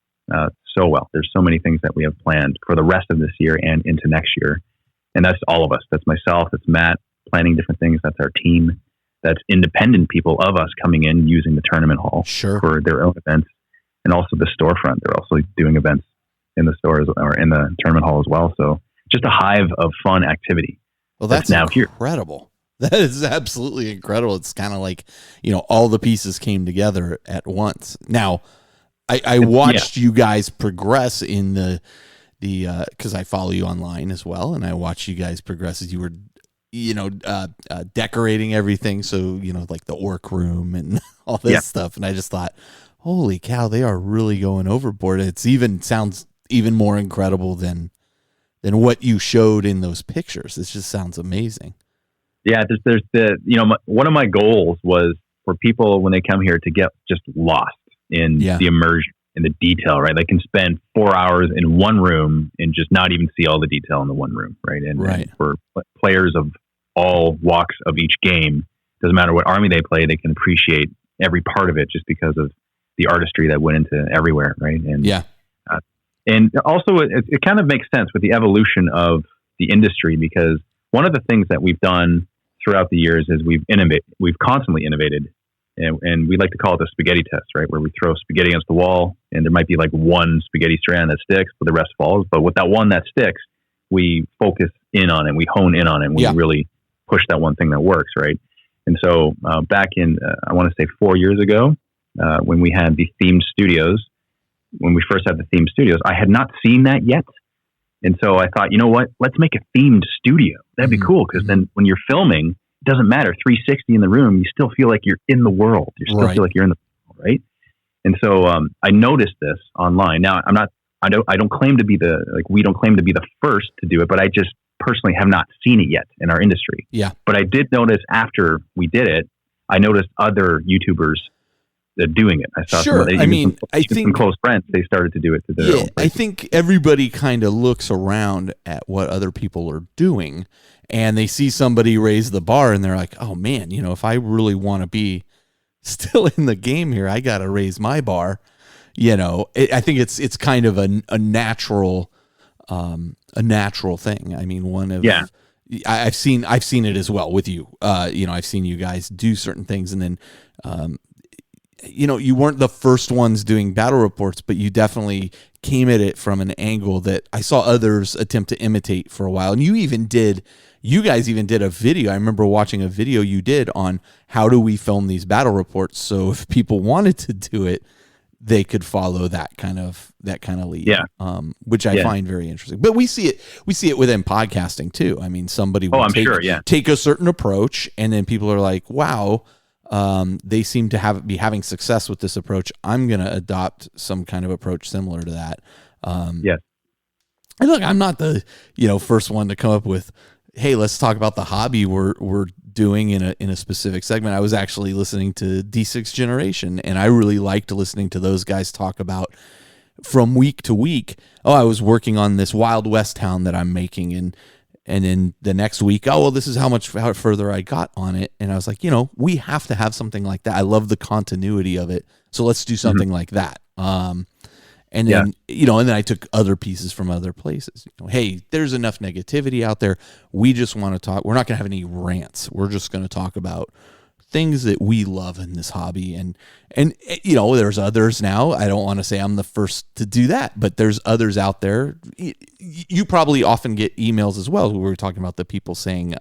E: So well. There's so many things that we have planned for the rest of this year and into next year. And that's all of us. That's myself. That's Matt planning different things. That's our team. That's independent people of us coming in using the tournament hall for their own events, and also the storefront. They're also doing events in the stores or in the tournament hall as well. So just a hive of fun activity.
A: Well, that's now incredible. That is absolutely incredible. It's kind of like, all the pieces came together at once. Now, I watched you guys progress in the because I follow you online as well, and I watched you guys progress as you were, decorating everything. So, like the orc room and all this stuff. And I just thought, holy cow, they are really going overboard. It's even sounds even more incredible than what you showed in those pictures. This just sounds amazing.
E: Yeah, there's one of my goals was for people when they come here to get just lost in the immersion and the detail, right? They can spend 4 hours in one room and just not even see all the detail in the one room, right? And for players of all walks of each game, doesn't matter what army they play, they can appreciate every part of it just because of the artistry that went into everywhere, right? And and also it kind of makes sense with the evolution of the industry, because one of the things that we've done throughout the years is we've constantly innovated, and we like to call it the spaghetti test, right? Where we throw spaghetti against the wall, and there might be like one spaghetti strand that sticks, but the rest falls. But with that one that sticks, we focus in on it, we hone in on it, and we really push that one thing that works, right? And so back in, I want to say 4 years ago, when we had the themed studios, when we first had the themed studios, I had not seen that yet. And so I thought, you know what, let's make a themed studio. That'd be cool. Because then when you're filming, it doesn't matter, 360 in the room, you still feel like you're in the world. You still feel like you're in the world, right? And so I noticed this online. Now I don't claim to be we don't claim to be the first to do it, but I just personally have not seen it yet in our industry.
A: Yeah.
E: But I did notice after we did it, I noticed other YouTubers doing it. I saw I think some close friends, they started to do it to their own.
A: I think everybody kind of looks around at what other people are doing, and they see somebody raise the bar, and they're like, "Oh man, if I really want to be still in the game here, I got to raise my bar." I think it's kind of a natural thing. I mean, I've seen it as well with you. I've seen you guys do certain things, and then you weren't the first ones doing battle reports, but you definitely came at it from an angle that I saw others attempt to imitate for a while. And you guys even did a video. I remember watching a video you did on how do we film these battle reports. So if people wanted to do it, they could follow that kind of lead.
E: Yeah.
A: Which I find very interesting. But we see it within podcasting too. I mean, somebody will take a certain approach, and then people are like, wow, they seem to be having success with this approach. I'm going to adopt some kind of approach similar to that. And look, I'm not the first one to come up with, hey, let's talk about the hobby we're doing in a specific segment. I was actually listening to D6 Generation, and I really liked listening to those guys talk about from week to week. Oh, I was working on this Wild West town that I'm making, and then the next week, oh, well, this is how further I got on it. And I was like, we have to have something like that. I love the continuity of it. So let's do something like that. And then, and then I took other pieces from other places. Hey, there's enough negativity out there. We just want to talk. We're not going to have any rants. We're just going to talk about things that we love in this hobby. And there's others now. I don't want to say I'm the first to do that, but there's others out there. You probably often get emails as well. We were talking about the people saying,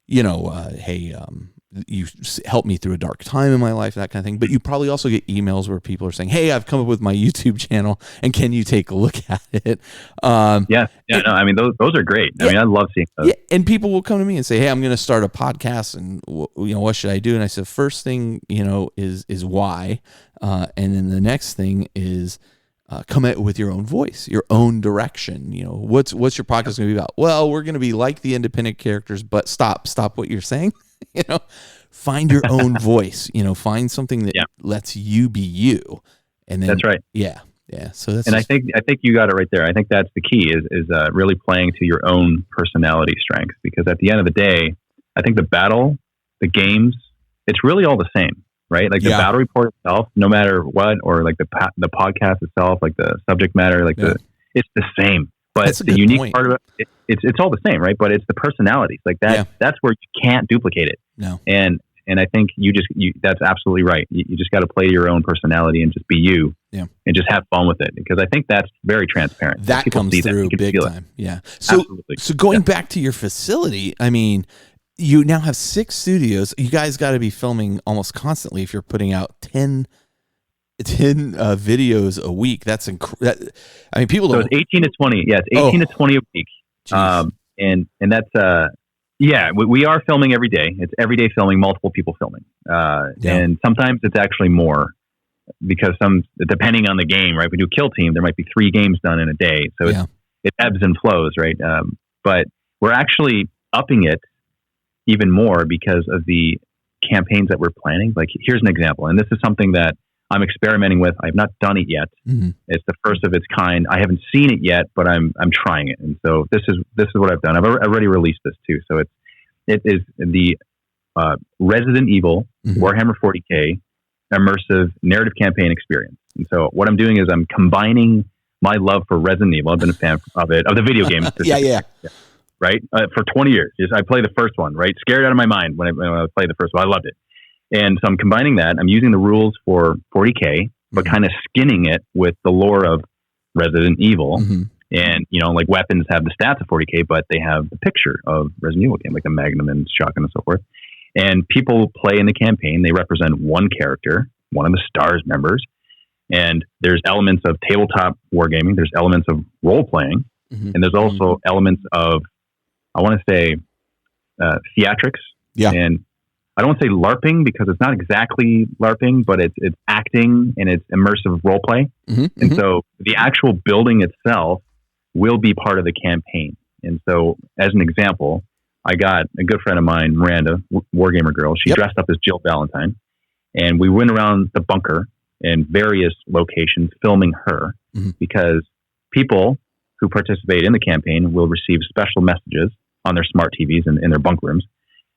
A: hey, you helped me through a dark time in my life, that kind of thing. But you probably also get emails where people are saying, hey, I've come up with my YouTube channel, and can you take a look at it?
E: I mean, those are great. I mean, I love seeing those.
A: Yeah, and people will come to me and say, hey, I'm going to start a podcast, and what should I do? And I said, first thing, is why. And then the next thing is come at it with your own voice, your own direction. What's your podcast going to be about? Well, we're going to be like the independent characters, but stop what you're saying. Find your own voice. Find something that lets you be you. And then,
E: that's right.
A: Yeah. So that's.
E: And I think you got it right there. I think that's the key is really playing to your own personality strengths, because at the end of the day, I think the battle, the games, it's really all the same, right? Like the battle report itself, no matter what, or like the podcast itself, like the subject matter, it's the same. But the unique part of it, it's all the same, right? But it's the personalities like that. Yeah. That's where you can't duplicate it.
A: No.
E: And I think that's absolutely right. You just got to play your own personality and just be you.
A: Yeah.
E: And just have fun with it, because I think that's very transparent.
A: That comes through big time. Yeah. So going back to your facility, I mean, you now have 6 studios. You guys got to be filming almost constantly if you're putting out 10 videos a week. That's incredible. I mean, people.
E: So it's 18 to 20. Yeah, it's 18 to 20 a week. And that's we are filming every day. It's everyday filming, multiple people filming. And sometimes it's actually more. because depending on the game, right? We do kill team. There might be 3 games done in a day, so it ebbs and flows, right? But we're actually upping it even more because of the campaigns that we're planning. Like, here's an example, and this is something that I'm experimenting with. I've not done it yet. Mm-hmm. It's the first of its kind. I haven't seen it yet, but I'm trying it. And so this is what I've done. I've already released this too. So it is the Resident Evil Warhammer 40K immersive narrative campaign experience. And so what I'm doing is I'm combining my love for Resident Evil. I've been a fan of the video game.
A: yeah.
E: Right? For 20 years. I played the first one, right? Scared out of my mind when I played the first one. I loved it. And so I'm combining that. I'm using the rules for 40K, but kind of skinning it with the lore of Resident Evil. Mm-hmm. And, like weapons have the stats of 40K, but they have the picture of Resident Evil game, like the Magnum and shotgun and so forth. And people play in the campaign. They represent one character, one of the STARS members. And there's elements of tabletop wargaming. There's elements of role-playing. Mm-hmm. And there's also elements of, I want to say, theatrics. Yeah. And I don't want to say LARPing because it's not exactly LARPing, but it's acting and it's immersive role play. Mm-hmm, and so the actual building itself will be part of the campaign. And so as an example, I got a good friend of mine, Miranda, Wargamer Girl. She dressed up as Jill Valentine, and we went around the bunker in various locations filming her because people who participate in the campaign will receive special messages on their smart TVs and in their bunk rooms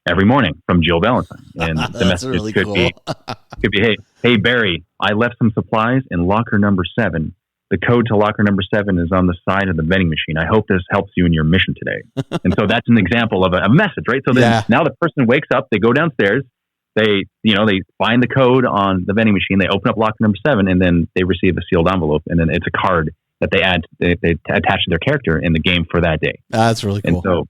E: every morning from Jill Valentine. And the message really could be, hey, Barry, I left some supplies in locker number 7. The code to locker number 7 is on the side of the vending machine. I hope this helps you in your mission today. And so that's an example of a message, right? So then now the person wakes up, they go downstairs, they find the code on the vending machine, they open up locker number 7, and then they receive a sealed envelope, and then it's a card that they attach to their character in the game for that day.
A: That's really cool.
E: And so,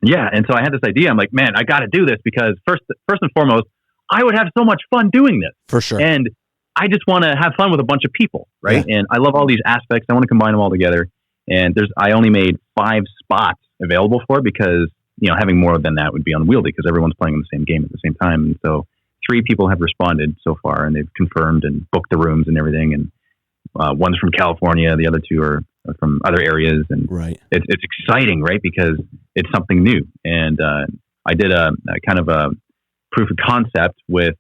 E: and so I had this idea. I'm like, man, I got to do this because first and foremost, I would have so much fun doing this.
A: For sure.
E: And I just want to have fun with a bunch of people, right? Yeah. And I love all these aspects. I want to combine them all together. And I only made 5 spots available for it because, having more than that would be unwieldy because everyone's playing in the same game at the same time. And so 3 people have responded so far, and they've confirmed and booked the rooms and everything. And one's from California. The other 2 are from other areas. And it's exciting, right? Because it's something new. And I did a kind of a proof of concept with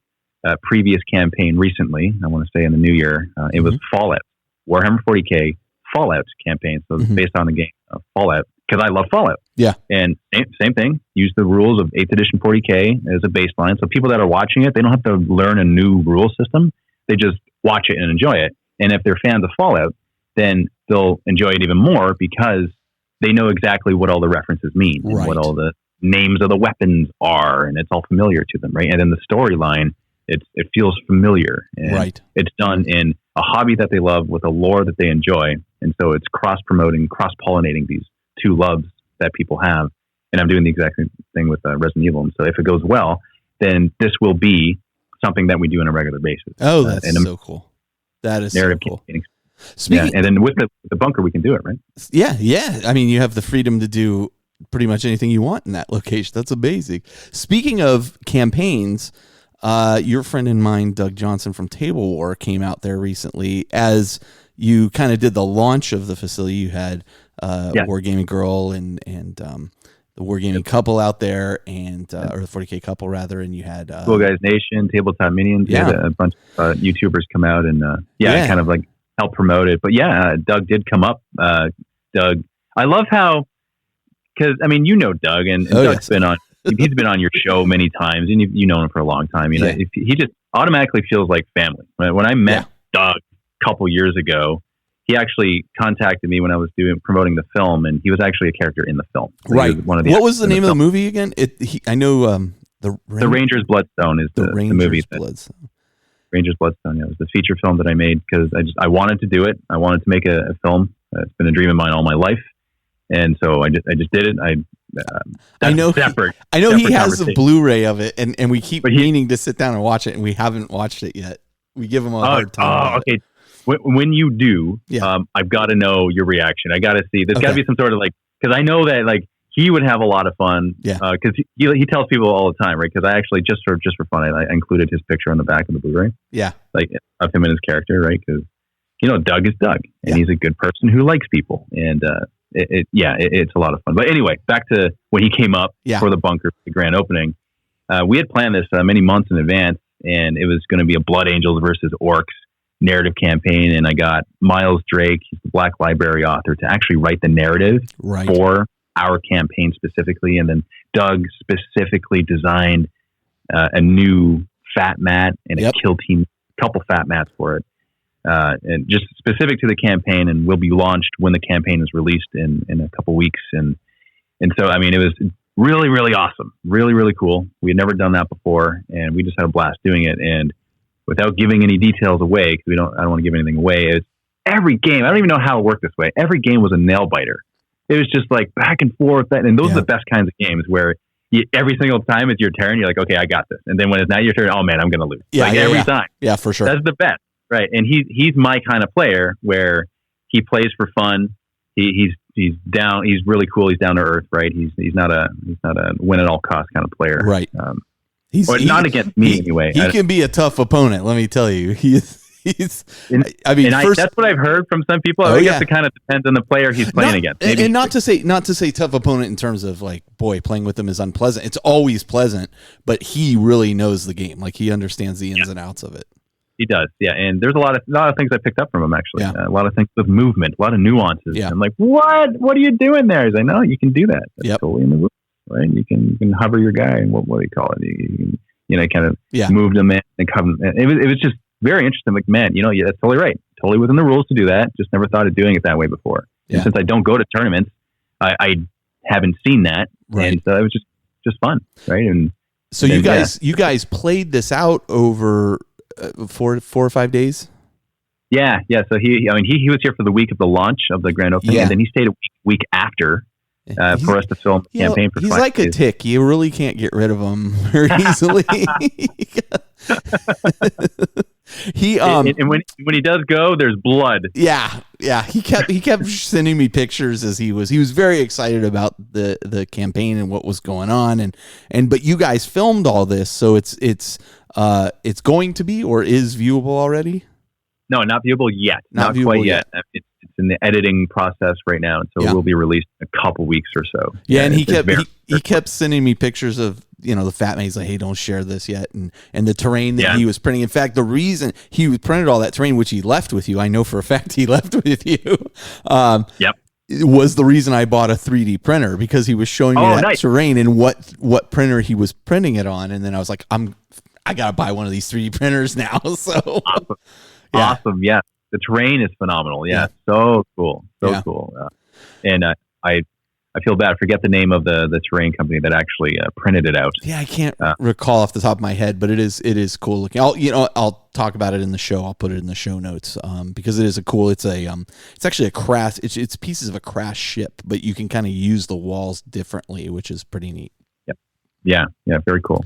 E: a previous campaign recently. I want to say in the new year. It was Fallout, Warhammer 40K Fallout campaign. So it's based on the game Fallout because I love Fallout. Yeah. And same thing. Use the rules of 8th edition 40K as a baseline. So people that are watching it, they don't have to learn a new rule system. They just watch it and enjoy it. And if they're fans of Fallout, then they'll enjoy it even more because they know exactly what all the references mean and what all the names of the weapons are, and it's all familiar to them, right? And then the storyline, it feels familiar. And it's done in a hobby that they love with a lore that they enjoy. And so it's cross-promoting, cross-pollinating these 2 loves that people have. And I'm doing the exact same thing with Resident Evil. And so if it goes well, then this will be something that we do on a regular basis.
A: Oh, that's so cool. That is so cool.
E: And then with the bunker, we can do it, right?
A: Yeah. I mean, you have the freedom to do pretty much anything you want in that location. That's amazing. Speaking of campaigns, your friend and mine, Doug Johnson from Table War, came out there recently as you kind of did the launch of the facility. You had Wargaming Girl and the Wargaming couple out there, and or the 40K couple rather, and you had
E: Cool Guys Nation, Tabletop Minions. Yeah, a bunch of YouTubers come out and kind of like help promote it. But Doug did come up. Doug, I love how, because I mean, Doug, and Doug's been on. He's been on your show many times, and you know him for a long time. He just automatically feels like family. When I met Doug a couple years ago, he actually contacted me when I was promoting the film, and he was actually a character in the film.
A: Right. What was the name of the movie again? I know
E: the Ranger's Bloodstone is the movie.
A: Bloodstone.
E: Ranger's Bloodstone. Yeah, it was the feature film that I made because I wanted to do it. I wanted to make a film. It's been a dream of mine all my life, and so I just did it.
A: I know he has a Blu-ray of it, and we keep meaning to sit down and watch it, and we haven't watched it yet. We give him a hard time.
E: Oh, okay. When you do, I've got to know your reaction. I got to see. There's got to be some sort of because I know that he would have a lot of fun.
A: Yeah.
E: Because he tells people all the time, right? Because I actually just for fun, I included his picture on the back of the Blu-ray,
A: Yeah.
E: like of him and his character, right? Because Doug is Doug, and he's a good person who likes people, and it's a lot of fun. But anyway, back to when he came up for the bunker, the grand opening. We had planned this many months in advance, and it was going to be a Blood Angels versus Orcs narrative campaign. And I got Miles Drake, he's the Black Library author, to actually write the narrative for our campaign specifically. And then Doug specifically designed a new fat mat and a kill team, couple fat mats for it. And just specific to the campaign, and will be launched when the campaign is released in a couple weeks. And so, I mean, it was really, really awesome. Really, really cool. We had never done that before, and we just had a blast doing it. And without giving any details away, because I don't want to give anything away, it's every game. I don't even know how it worked this way. Every game was a nail biter. It was just like back and forth. And those are the best kinds of games where every single time it's your turn, you're like, okay, I got this. And then when it's not your turn, oh man, I'm going to lose. Every time. Yeah, for sure. That's the best. Right. And he's my kind of player where he plays for fun. He's down. He's really cool. He's down to earth. Right. He's not a win at all costs kind of player. Right. He's not against me anyway.
A: He can be a tough opponent. Let me tell you. That's
E: what I've heard from some people. I guess it kind of depends on the player he's playing against.
A: And not to say tough opponent in terms of like, boy, playing with him is unpleasant. It's always pleasant, but he really knows the game. Like he understands the ins and outs of it.
E: He does, yeah. And there's a lot of things I picked up from him, actually. A lot of things with movement, a lot of nuances. Yeah. I'm like, what? What are you doing there? He's like, no, you can do that. That's totally in the rules, right? You can hover your guy, and what do you call it? You can, kind of move them in and come. And it was just very interesting. Like, man, that's totally right. Totally within the rules to do that. Just never thought of doing it that way before. Yeah. And since I don't go to tournaments, I haven't seen that, and so it was just fun, right? And
A: so you guys played this out over 4 or 5 days.
E: Yeah. So he was here for the week of the launch of the grand opening, and then he stayed a week after for us to film the campaign for 5 days. He's
A: like a tick. You really can't get rid of him very easily.
E: And when he does go, there's blood.
A: Yeah. He kept sending me pictures as he was very excited about the campaign and what was going on, but you guys filmed all this, so it's going to be or is viewable already?
E: No, not viewable yet. Not quite yet. It's in the editing process right now, and so it will be released in a couple weeks or so.
A: Yeah, and he kept sending me pictures of the fat man. He's like, hey, don't share this yet, and the terrain that he was printing. In fact, the reason he printed all that terrain, which he left with you, I know for a fact he left with you. Was the reason I bought a 3D printer, because he was showing me that terrain and what printer he was printing it on, and then I was like, I gotta buy one of these 3D printers now. So
E: awesome. Yeah, the terrain is phenomenal. Yeah. So cool, cool. And I feel bad. I forget the name of the terrain company that actually printed it out.
A: Yeah, I can't recall off the top of my head, but it is cool looking. I'll talk about it in the show. I'll put it in the show notes because it is it's actually a crash. It's pieces of a crash ship, but you can kind of use the walls differently, which is pretty neat.
E: Yeah, very cool.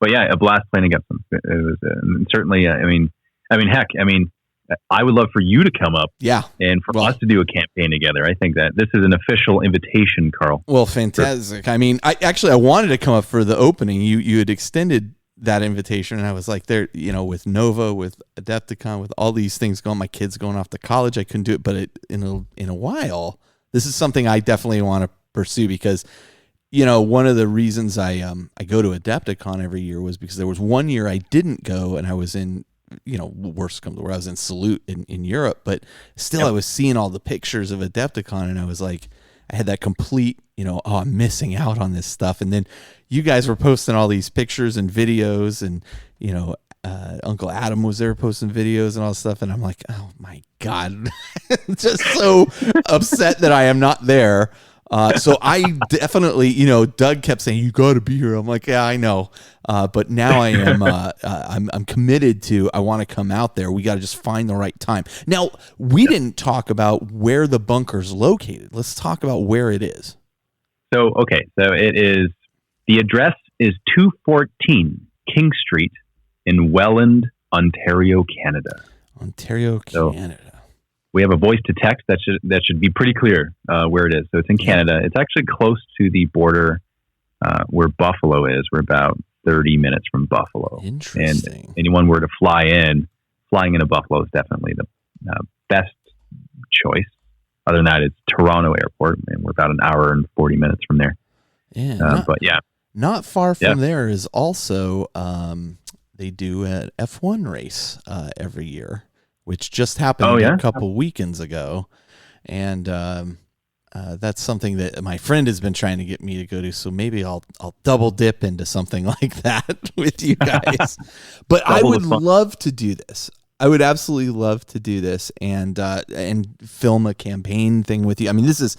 E: But yeah, a blast playing against them. It was certainly. Heck, I would love for you to come up, and for us to do a campaign together. I think that this is an official invitation, Carl.
A: Well, fantastic. I wanted to come up for the opening. You had extended that invitation, and I was like, there, with Nova, with Adepticon, with all these things going, my kids going off to college, I couldn't do it. But in a while, this is something I definitely want to pursue, because one of the reasons I go to Adepticon every year was because there was one year I didn't go, and I was in, worst comes to where I was in Salute in Europe, but still I was seeing all the pictures of Adepticon, and I was like, I had that complete, I'm missing out on this stuff. And then you guys were posting all these pictures and videos, and, Uncle Adam was there posting videos and all this stuff. And I'm like, oh my God, just so upset that I am not there. So I definitely, Doug kept saying, you got to be here. I'm like, yeah, I know. But now I am, I'm committed to, I want to come out there. We got to just find the right time. Now, we didn't talk about where the bunker's located. Let's talk about where it is.
E: So it is, the address is 214 King Street in Welland, Ontario, Canada.
A: Canada.
E: We have a voice to text that should be pretty clear where it is. So it's in Canada. It's actually close to the border where Buffalo is. We're about 30 minutes from Buffalo.
A: Interesting.
E: And anyone were to flying into Buffalo is definitely the best choice. Other than that, it's Toronto Airport, and we're about an hour and 40 minutes from there.
A: Yeah, not far from there is also they do an F1 race every year, which just happened a couple weekends ago, and that's something that my friend has been trying to get me to go to. So maybe I'll double dip into something like that with you guys. But I would love to do this. I would absolutely love to do this and film a campaign thing with you. I mean, this is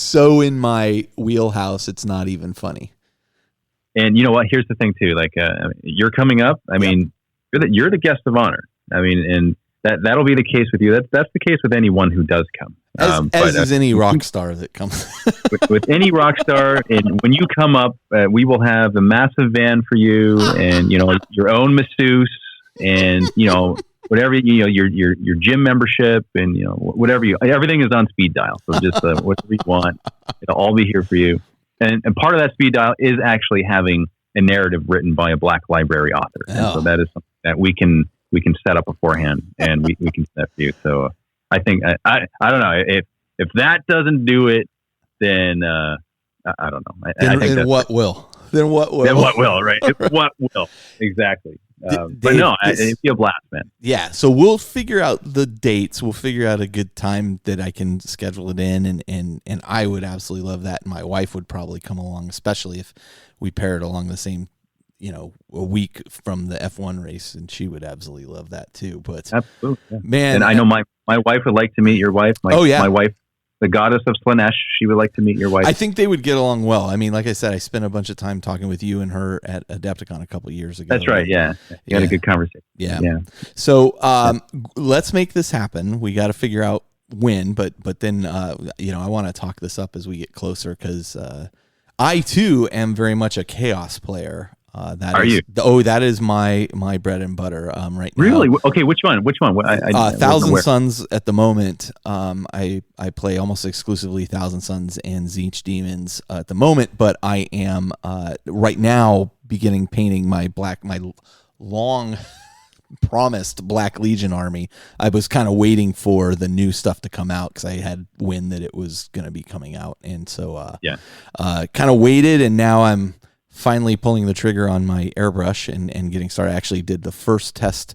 A: so in my wheelhouse. It's not even funny.
E: And you know what? Here's the thing too. Like you're coming up. I mean, you're the guest of honor. I mean, and that'll be the case with you. That's the case with anyone who does come.
A: As is any rock star that comes.
E: with any rock star, and when you come up, we will have a massive van for you, and your own masseuse, and whatever your gym membership, and whatever everything is on speed dial. So just whatever you want, it'll all be here for you. And part of that speed dial is actually having a narrative written by a Black Library author. And so that is something that we can set up beforehand, and we can set for you. So I think I don't know if that doesn't do it, then I don't know. I think
A: then what will?
E: Then what will? Right? What will? Exactly. But no, it'd be a blast, man.
A: Yeah. So we'll figure out the dates. We'll figure out a good time that I can schedule it in, and I would absolutely love that. And my wife would probably come along, especially if we pair it along the same, a week from the F1 race, and she would absolutely love that too. But
E: absolutely, yeah.
A: Man,
E: and I know my wife would like to meet your wife. My wife, the goddess of Slanesh, she would like to meet your wife.
A: I think they would get along well. I mean, like I said, I spent a bunch of time talking with you and her at Adepticon a couple of years ago.
E: That's right. Yeah. You had a good conversation.
A: Yeah. So let's make this happen. We got to figure out when, but then, I want to talk this up as we get closer, because I too am very much a chaos player.
E: You?
A: That is my bread and butter right now.
E: Really? Okay, which one?
A: Thousand Suns at the moment. I play almost exclusively Thousand Suns and Tzeentch Demons at the moment, but I am right now beginning painting my long promised Black Legion army. I was kind of waiting for the new stuff to come out because I had wind that it was going to be coming out, and so kind of waited, and now I'm finally pulling the trigger on my airbrush and getting started. I actually did the first test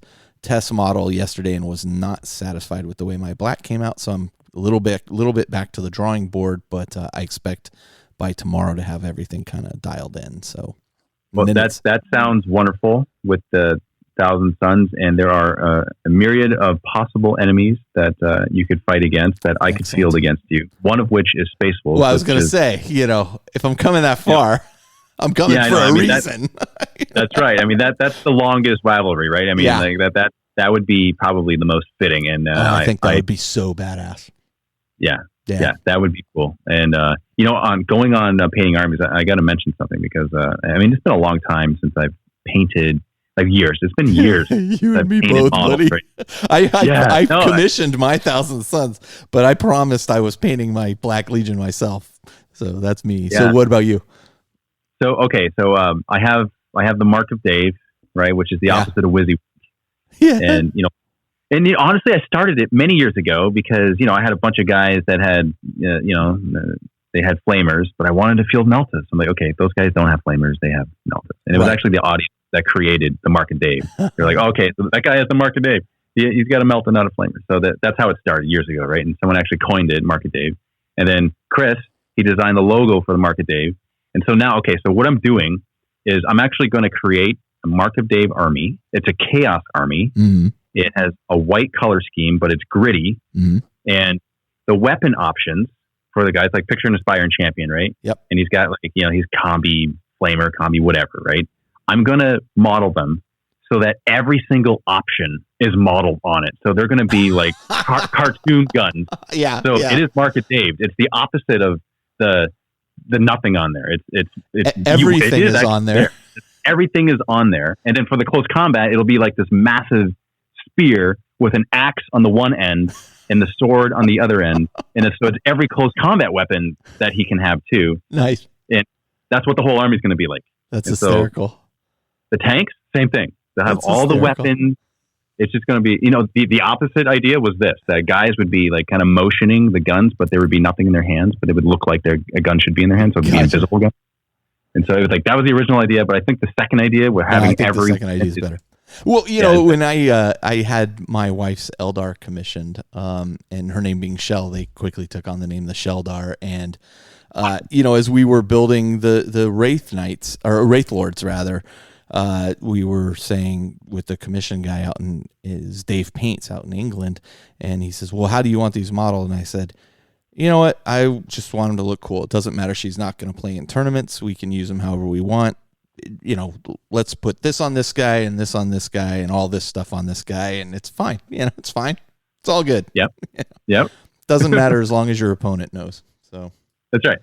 A: model yesterday and was not satisfied with the way my black came out. So I'm a little bit back to the drawing board, but I expect by tomorrow to have everything kind of dialed in. So,
E: well, that sounds wonderful with the Thousand Suns, and there are a myriad of possible enemies that you could fight against that I could field against you. One of which is Space Wolves.
A: Well, I was going to say, if I'm coming that far. Yeah. I'm coming for a reason.
E: That's right. I mean, that's the longest rivalry, right? I mean, like that would be probably the most fitting. And
A: I think that would be so badass.
E: Yeah, that would be cool. And on going on painting armies, I got to mention something because it's been a long time since I've painted. Like years. It's been years.
A: You and me both, buddy. Right? I commissioned my Thousand Suns, but I promised I was painting my Black Legion myself. So that's me. Yeah. So what about you?
E: So I have the Mark of Dave, right, which is the opposite of Wizzy. Yeah. And honestly, I started it many years ago because I had a bunch of guys that had they had flamers, but I wanted to field Meltas. I'm like, okay, those guys don't have flamers; they have Meltas. And it was actually the audience that created the Mark of Dave. They're like, okay, so that guy has the Mark of Dave. He's got a Melta, not a flamer. So that's how it started years ago, right? And someone actually coined it, Mark of Dave. And then Chris, he designed the logo for the Mark of Dave. And so now, so what I'm doing is I'm actually going to create a Mark of Dave army. It's a chaos army. Mm-hmm. It has a white color scheme, but it's gritty. Mm-hmm. And the weapon options for the guys, like picture an Aspire and Champion, right?
A: Yep.
E: And he's got he's combi, flamer, combi, whatever, right? I'm going to model them so that every single option is modeled on it. So they're going to be like cartoon guns.
A: Yeah.
E: So it is Mark of Dave. It's the opposite of the nothing on there. It's
A: everything is on there.
E: Everything is on there. And then for the close combat, it'll be like this massive spear with an axe on the one end and the sword on the other end. And so it's every close combat weapon that he can have too.
A: Nice.
E: And that's what the whole army is going to be like.
A: That's
E: and
A: hysterical.
E: So the tanks, same thing. They'll have
A: That's
E: all the
A: hysterical.
E: weapons. It's just going to be, the opposite idea was this, that guys would be like kind of motioning the guns, but there would be nothing in their hands, but it would look like a gun should be in their hands. So it would be an invisible gun. And so it was like, that was the original idea. But I think the second idea, we're having
A: the second idea is better. Well, when I had my wife's Eldar commissioned, and her name being Shell, they quickly took on the name the Sheldar. And, as we were building the Wraith Knights, or Wraith Lords rather, we were saying with the commission guy out is Dave Paints out in England. And he says, well, how do you want these modeled? And I said, you know what? I just want them to look cool. It doesn't matter. She's not going to play in tournaments. We can use them however we want. Let's put this on this guy and this on this guy and all this stuff on this guy. And it's fine. It's fine. It's all good.
E: Yep. Yep.
A: Doesn't matter as long as your opponent knows. So
E: that's right.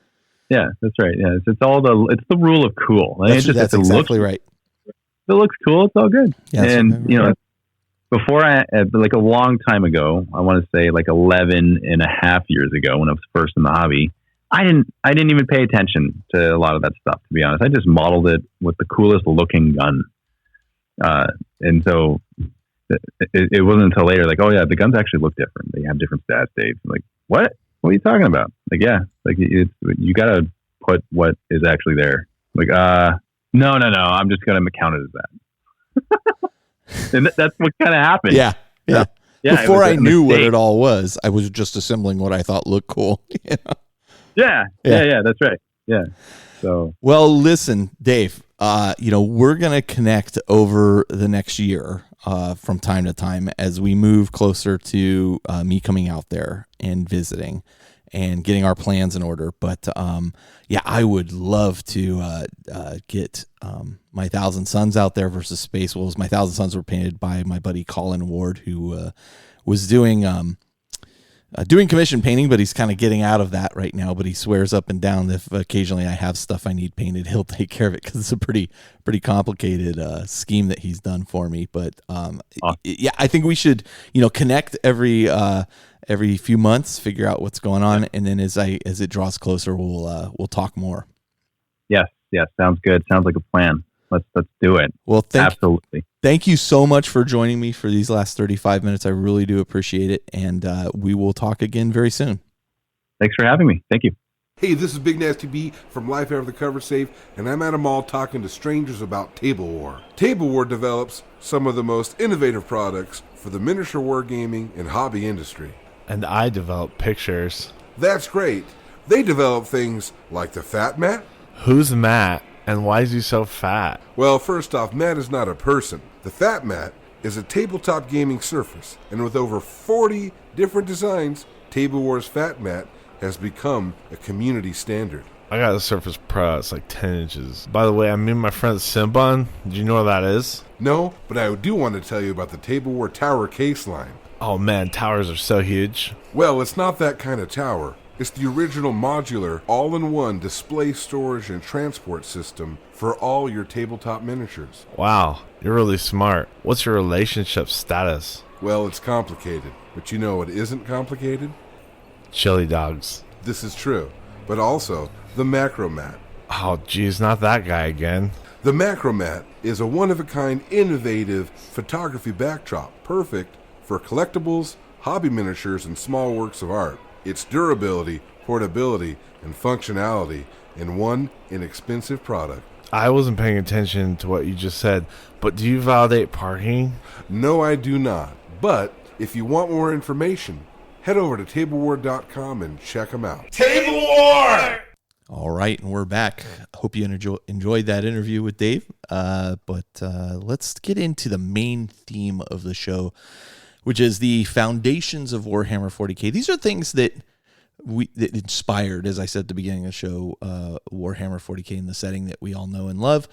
E: Yeah, that's right. Yeah. It's the rule of cool.
A: That's exactly right.
E: If it looks cool, it's all good.
A: Yeah,
E: and, before like a long time ago, I want to say like 11 and a half years ago when I was first in the hobby, I didn't even pay attention to a lot of that stuff, to be honest. I just modeled it with the coolest looking gun. And so it wasn't until later, like, oh yeah, the guns actually look different. They have different stats, Dave. I'm like, what are you talking about? Like, yeah, like you got to put what is actually there. Like, no, I'm just going to count it as that. And that's what kind of happened.
A: Yeah.
E: Yeah.
A: Before I knew what it all was, I was just assembling what I thought looked cool.
E: Yeah. That's right. Yeah. So,
A: well, listen, Dave, we're going to connect over the next year from time to time as we move closer to me coming out there and visiting and getting our plans in order. But I would love to get my 1,000 Suns out there versus Space Wolves. My 1,000 Suns were painted by my buddy Colin Ward, who was doing commission painting, but he's kind of getting out of that right now. But he swears up and down that if occasionally I have stuff I need painted, he'll take care of it because it's a pretty complicated scheme that he's done for me. But I think we should connect every few months, figure out what's going on, and then as it draws closer, we'll talk more.
E: Yes, sounds good. Sounds like a plan. Let's do it.
A: Well,
E: absolutely.
A: Thank you so much for joining me for these last 35 minutes. I really do appreciate it, and we will talk again very soon.
E: Thanks for having me. Thank you.
F: Hey, this is Big Nasty B from Life After the Cover Safe, and I'm at a mall talking to strangers about Table War. Table War develops some of the most innovative products for the miniature wargaming and hobby industry.
G: And I develop pictures.
F: That's great. They develop things like the Fat Mat.
G: Who's Matt, and why is he so fat?
F: Well, first off, Matt is not a person. The Fat Mat is a tabletop gaming surface, and with over 40 different designs, Table War's Fat Mat has become a community standard.
G: I got a Surface Pro. It's like 10 inches. By the way, I'm meeting my friend Simbon. Do you know what that is?
F: No, but I do want to tell you about the Table War Tower case line.
G: Oh man, towers are so huge.
F: Well, it's not that kind of tower. It's the original modular, all-in-one display, storage, and transport system for all your tabletop miniatures.
G: Wow, you're really smart. What's your relationship status?
F: Well, it's complicated, but you know what isn't complicated?
G: Chili dogs.
F: This is true, but also the Macro Mat.
G: Oh geez, not that guy again.
F: The Macro Mat is a one-of-a-kind, innovative photography backdrop, perfect for collectibles, hobby miniatures, and small works of art. Its durability, portability, and functionality in one inexpensive product.
G: I wasn't paying attention to what you just said, but do you validate parking?
F: No, I do not. But if you want more information, head over to tablewar.com and check them out.
G: Table War!
A: All right, and we're back. Hope you enjoyed that interview with Dave. But let's get into the main theme of the show, which is the foundations of Warhammer 40K. These are things that inspired, as I said at the beginning of the show, Warhammer 40K in the setting that we all know and love.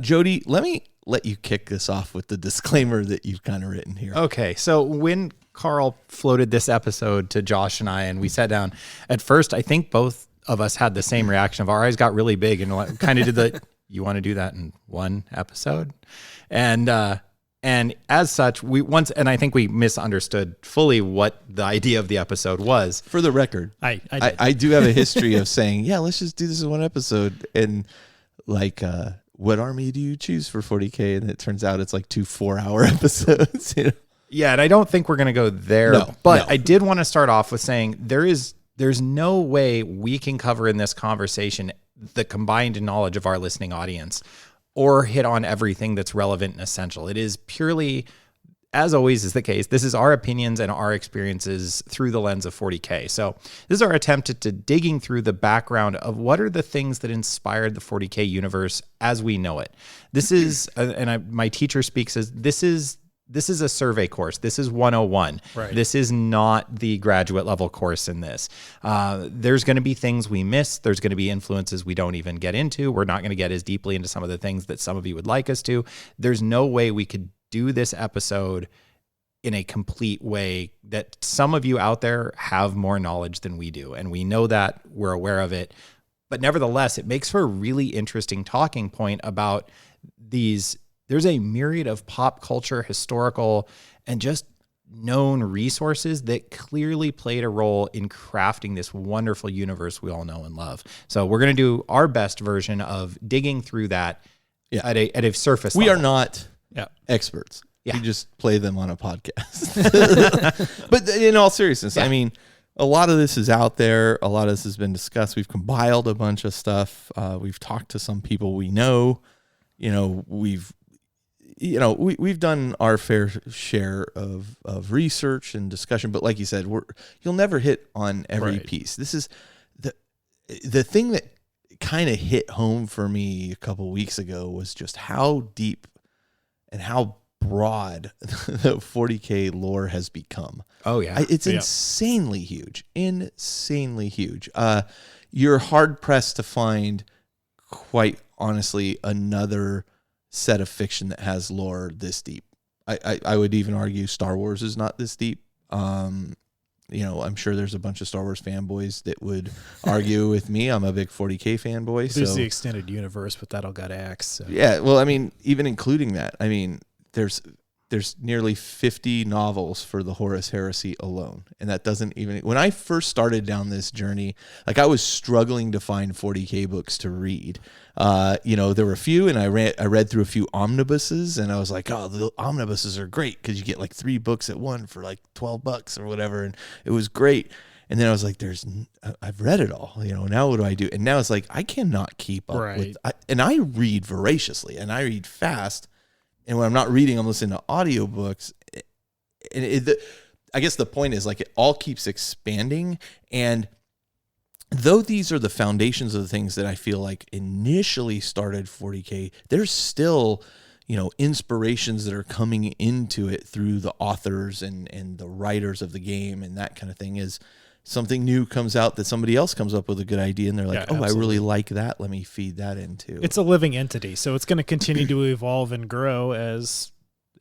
A: Jody, let me let you kick this off with the disclaimer that you've kind of written here.
B: Okay, so when Carl floated this episode to Josh and I, and we sat down, at first I think both of us had the same reaction of our eyes got really big and kind of did the, you want to do that in one episode? And And as such, and I think we misunderstood fully what the idea of the episode was.
A: For the record, I do have a history of saying, yeah, let's just do this in one episode. And like, what army do you choose for 40K? And it turns out it's like 2 4-hour episodes. You know?
B: Yeah, and I don't think we're going to go there. But I did want to start off with saying there's no way we can cover in this conversation the combined knowledge of our listening audience or hit on everything that's relevant and essential. It is purely, as always is the case, this is our opinions and our experiences through the lens of 40K. So this is our attempt to digging through the background of what are the things that inspired the 40K universe as we know it. This is, my teacher speaks as, this is a survey course. This is 101.
C: Right.
B: This is not the graduate level course in this. There's going to be things we miss. There's going to be influences we don't even get into. We're not going to get as deeply into some of the things that some of you would like us to. There's no way we could do this episode in a complete way that some of you out there have more knowledge than we do. And we know that, we're aware of it. But nevertheless, it makes for a really interesting talking point about these. There's a myriad of pop culture, historical, and just known resources that clearly played a role in crafting this wonderful universe we all know and love. So we're going to do our best version of digging through that at a surface level.
A: We are not experts.
B: Yeah.
A: We just play them on a podcast. But in all seriousness, I mean, a lot of this is out there. A lot of this has been discussed. We've compiled a bunch of stuff. We've talked to some people we know. We've done our fair share of research and discussion, but like you said, you'll never hit on every piece. This is the thing that kind of hit home for me a couple weeks ago was just how deep and how broad the 40K lore has become.
B: Oh yeah.
A: It's insanely huge, You're hard pressed to find, quite honestly, another set of fiction that has lore this deep. I would even argue Star Wars is not this deep. I'm sure there's a bunch of Star Wars fanboys that would argue with me. I'm a big 40K fanboy.
C: There's the extended universe, but that all got axed. So.
A: Yeah, well, I mean, even including that, I mean, there's nearly 50 novels for the Horus Heresy alone, and that doesn't even. When I first started down this journey, like I was struggling to find 40K books to read. There were a few, and I read through a few omnibuses, and I was like, oh, the omnibuses are great because you get like 3 books at one for like $12 or whatever, and it was great. And then I was like, I've read it all, now what do I do? And now it's like, I cannot keep up with, and I read voraciously and I read fast. And when I'm not reading, I'm listening to audiobooks. And I guess the point is, like, it all keeps expanding. And though these are the foundations of the things that I feel like initially started 40K, there's still, inspirations that are coming into it through the authors and the writers of the game, and that kind of thing. Is something new comes out that somebody else comes up with a good idea, and they're like, I really like that. Let me feed that into.
C: It's a living entity, so it's going to continue to evolve and grow as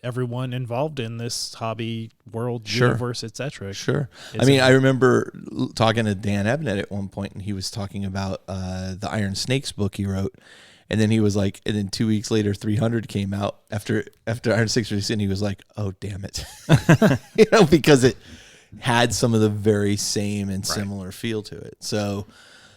C: everyone involved in this hobby, world, universe, etc.
A: Sure. I remember talking to Dan Ebnett at one point, and he was talking about the Iron Snakes book he wrote. And then he was like, and then 2 weeks later, 300 came out after Iron Snakes released, and he was like, oh, damn it. Because it had some of the very same and similar feel to it. So,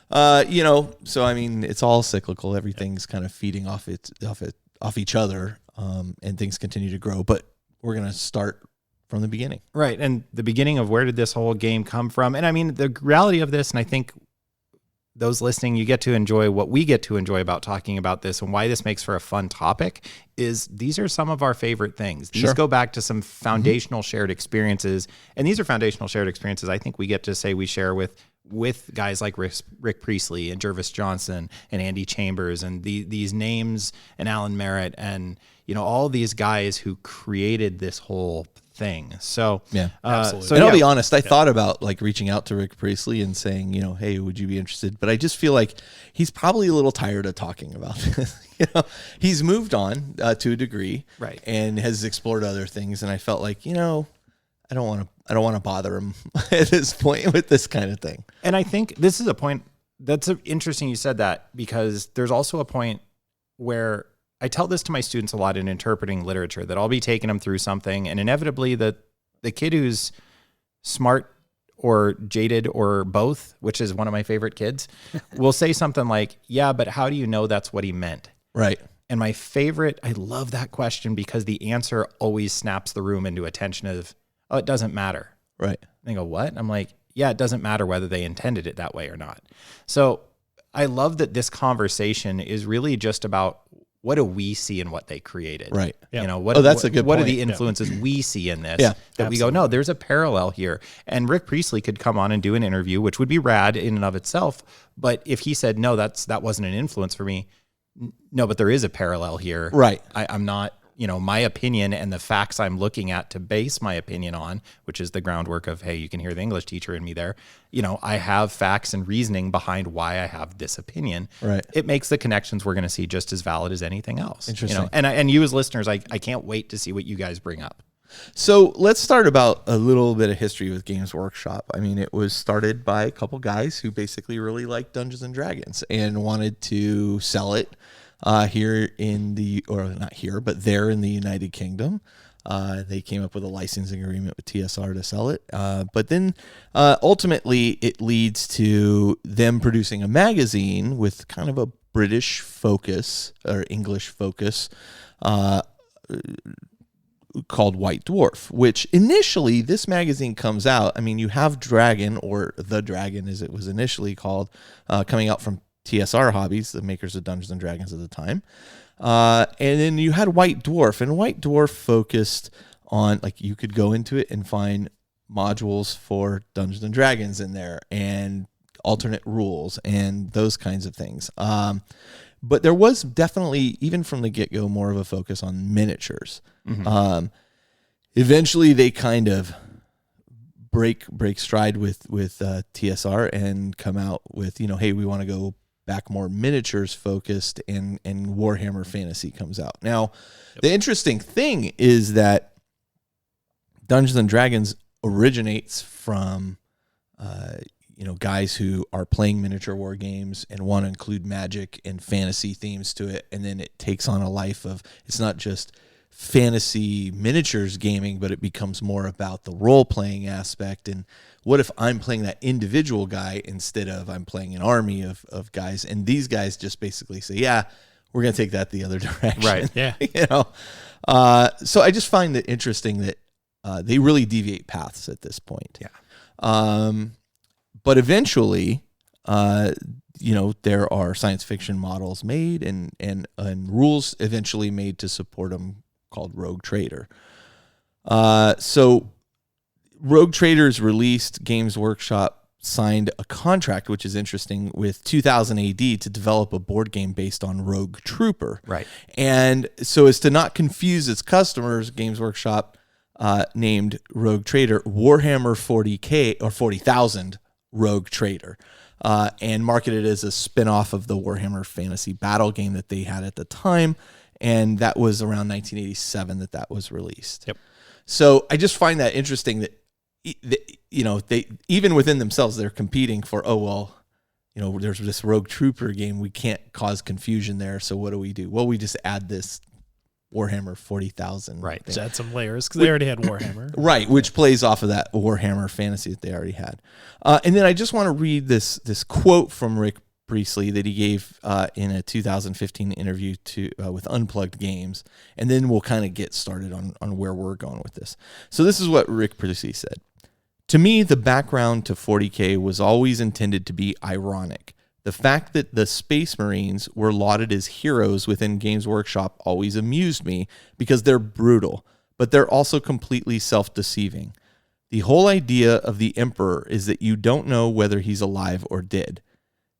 A: I mean, it's all cyclical. Everything's kind of feeding off each other, and things continue to grow. But we're going to start from the beginning.
B: Right. And the beginning of where did this whole game come from? And I mean, the reality of this, and I think those listening, you get to enjoy what we get to enjoy about talking about this and why this makes for a fun topic is these are some of our favorite things. These go back to some foundational shared experiences. And these are foundational shared experiences I think we get to say we share with guys like Rick Priestley and Jervis Johnson and Andy Chambers and these names and Alan Merritt and, all these guys who created this whole thing. So
C: absolutely.
A: And I'll be honest, I thought about like reaching out to Rick Priestley and saying, hey, would you be interested? But I just feel like he's probably a little tired of talking about this. He's moved on to a degree,
B: right,
A: and has explored other things. And I felt like, I don't want to bother him at this point with this kind of thing.
B: And I think this is a point that's interesting. You said that because there's also a point where I tell this to my students a lot in interpreting literature, that I'll be taking them through something, and inevitably the kid who's smart or jaded or both, which is one of my favorite kids, will say something like, yeah, but how do you know that's what he meant?
A: Right.
B: And my favorite, I love that question because the answer always snaps the room into attention of, oh, it doesn't matter.
A: Right.
B: They go, what? I'm like, yeah, it doesn't matter whether they intended it that way or not. So I love that this conversation is really just about what do we see in what they created?
A: Right.
B: You know,
A: that's a good
B: what are
A: point.
B: the influences we see in this that we go, no, there's a parallel here. And Rick Priestley could come on and do an interview, which would be rad in and of itself. But if he said, no, that wasn't an influence for me. No, but there is a parallel here.
A: Right.
B: I'm not, my opinion and the facts I'm looking at to base my opinion on, which is the groundwork of, hey, you can hear the English teacher in me there. I have facts and reasoning behind why I have this opinion.
A: Right.
B: It makes the connections we're going to see just as valid as anything else.
A: Interesting.
B: And you as listeners, I can't wait to see what you guys bring up.
A: So let's start about a little bit of history with Games Workshop. I mean, it was started by a couple guys who basically really liked Dungeons and Dragons and wanted to sell it here not here, but there in the United Kingdom. They came up with a licensing agreement with TSR to sell it. But then ultimately it leads to them producing a magazine with kind of a British focus or English focus, called White Dwarf, which initially this magazine comes out. I mean, you have Dragon, or The Dragon as it was initially called, coming out from TSR Hobbies, the makers of Dungeons and Dragons at the time. And then you had White Dwarf, and White Dwarf focused on, like, you could go into it and find modules for Dungeons and Dragons in there and alternate rules and those kinds of things. But there was definitely, even from the get-go, more of a focus on miniatures. Mm-hmm. Eventually, they kind of break stride with TSR and come out with, hey, we want to go back more miniatures focused, and Warhammer Fantasy comes out. Now, The interesting thing is that Dungeons and Dragons originates from guys who are playing miniature war games and want to include magic and fantasy themes to it, and then it takes on a life of, it's not just fantasy miniatures gaming, but it becomes more about the role-playing aspect. And what if I'm playing that individual guy instead of I'm playing an army of guys, and these guys just basically say, yeah, we're going to take that the other direction.
B: Right.
C: Yeah.
A: So I just find it interesting that they really deviate paths at this point.
B: Yeah.
A: But eventually, there are science fiction models made and rules eventually made to support them, called Rogue Trader. So Rogue Trader's released. Games Workshop signed a contract, which is interesting, with 2000 AD to develop a board game based on Rogue Trooper.
B: Right.
A: And so as to not confuse its customers, Games Workshop named Rogue Trader Warhammer 40K or 40,000 Rogue Trader, and marketed as a spin-off of the Warhammer Fantasy Battle game that they had at the time. And that was around 1987 that was released.
B: Yep.
A: So I just find that interesting that, they, even within themselves, they're competing for, there's this Rogue Trooper game. We can't cause confusion there. So what do we do? Well, we just add this Warhammer 40,000.
B: Right.
C: Just add some layers because they already had Warhammer.
A: Right, which plays off of that Warhammer fantasy that they already had. And then I just want to read this quote from Rick Priestley that he gave in a 2015 interview with Unplugged Games, and then we'll kind of get started on where we're going with this. So this is what Rick Priestley said. To me, the background to 40K was always intended to be ironic. The fact that the Space Marines were lauded as heroes within Games Workshop always amused me because they're brutal, but they're also completely self-deceiving. The whole idea of the Emperor is that you don't know whether he's alive or dead.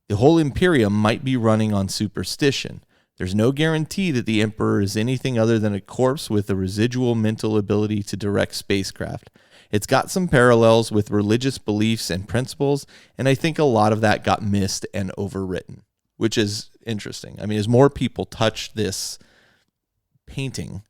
A: The whole Imperium might be running on superstition. There's no guarantee that the Emperor is anything other than a corpse with a residual mental ability to direct spacecraft. It's got some parallels with religious beliefs and principles, and I think a lot of that got missed and overwritten, which is interesting. I mean, as more people touch this painting,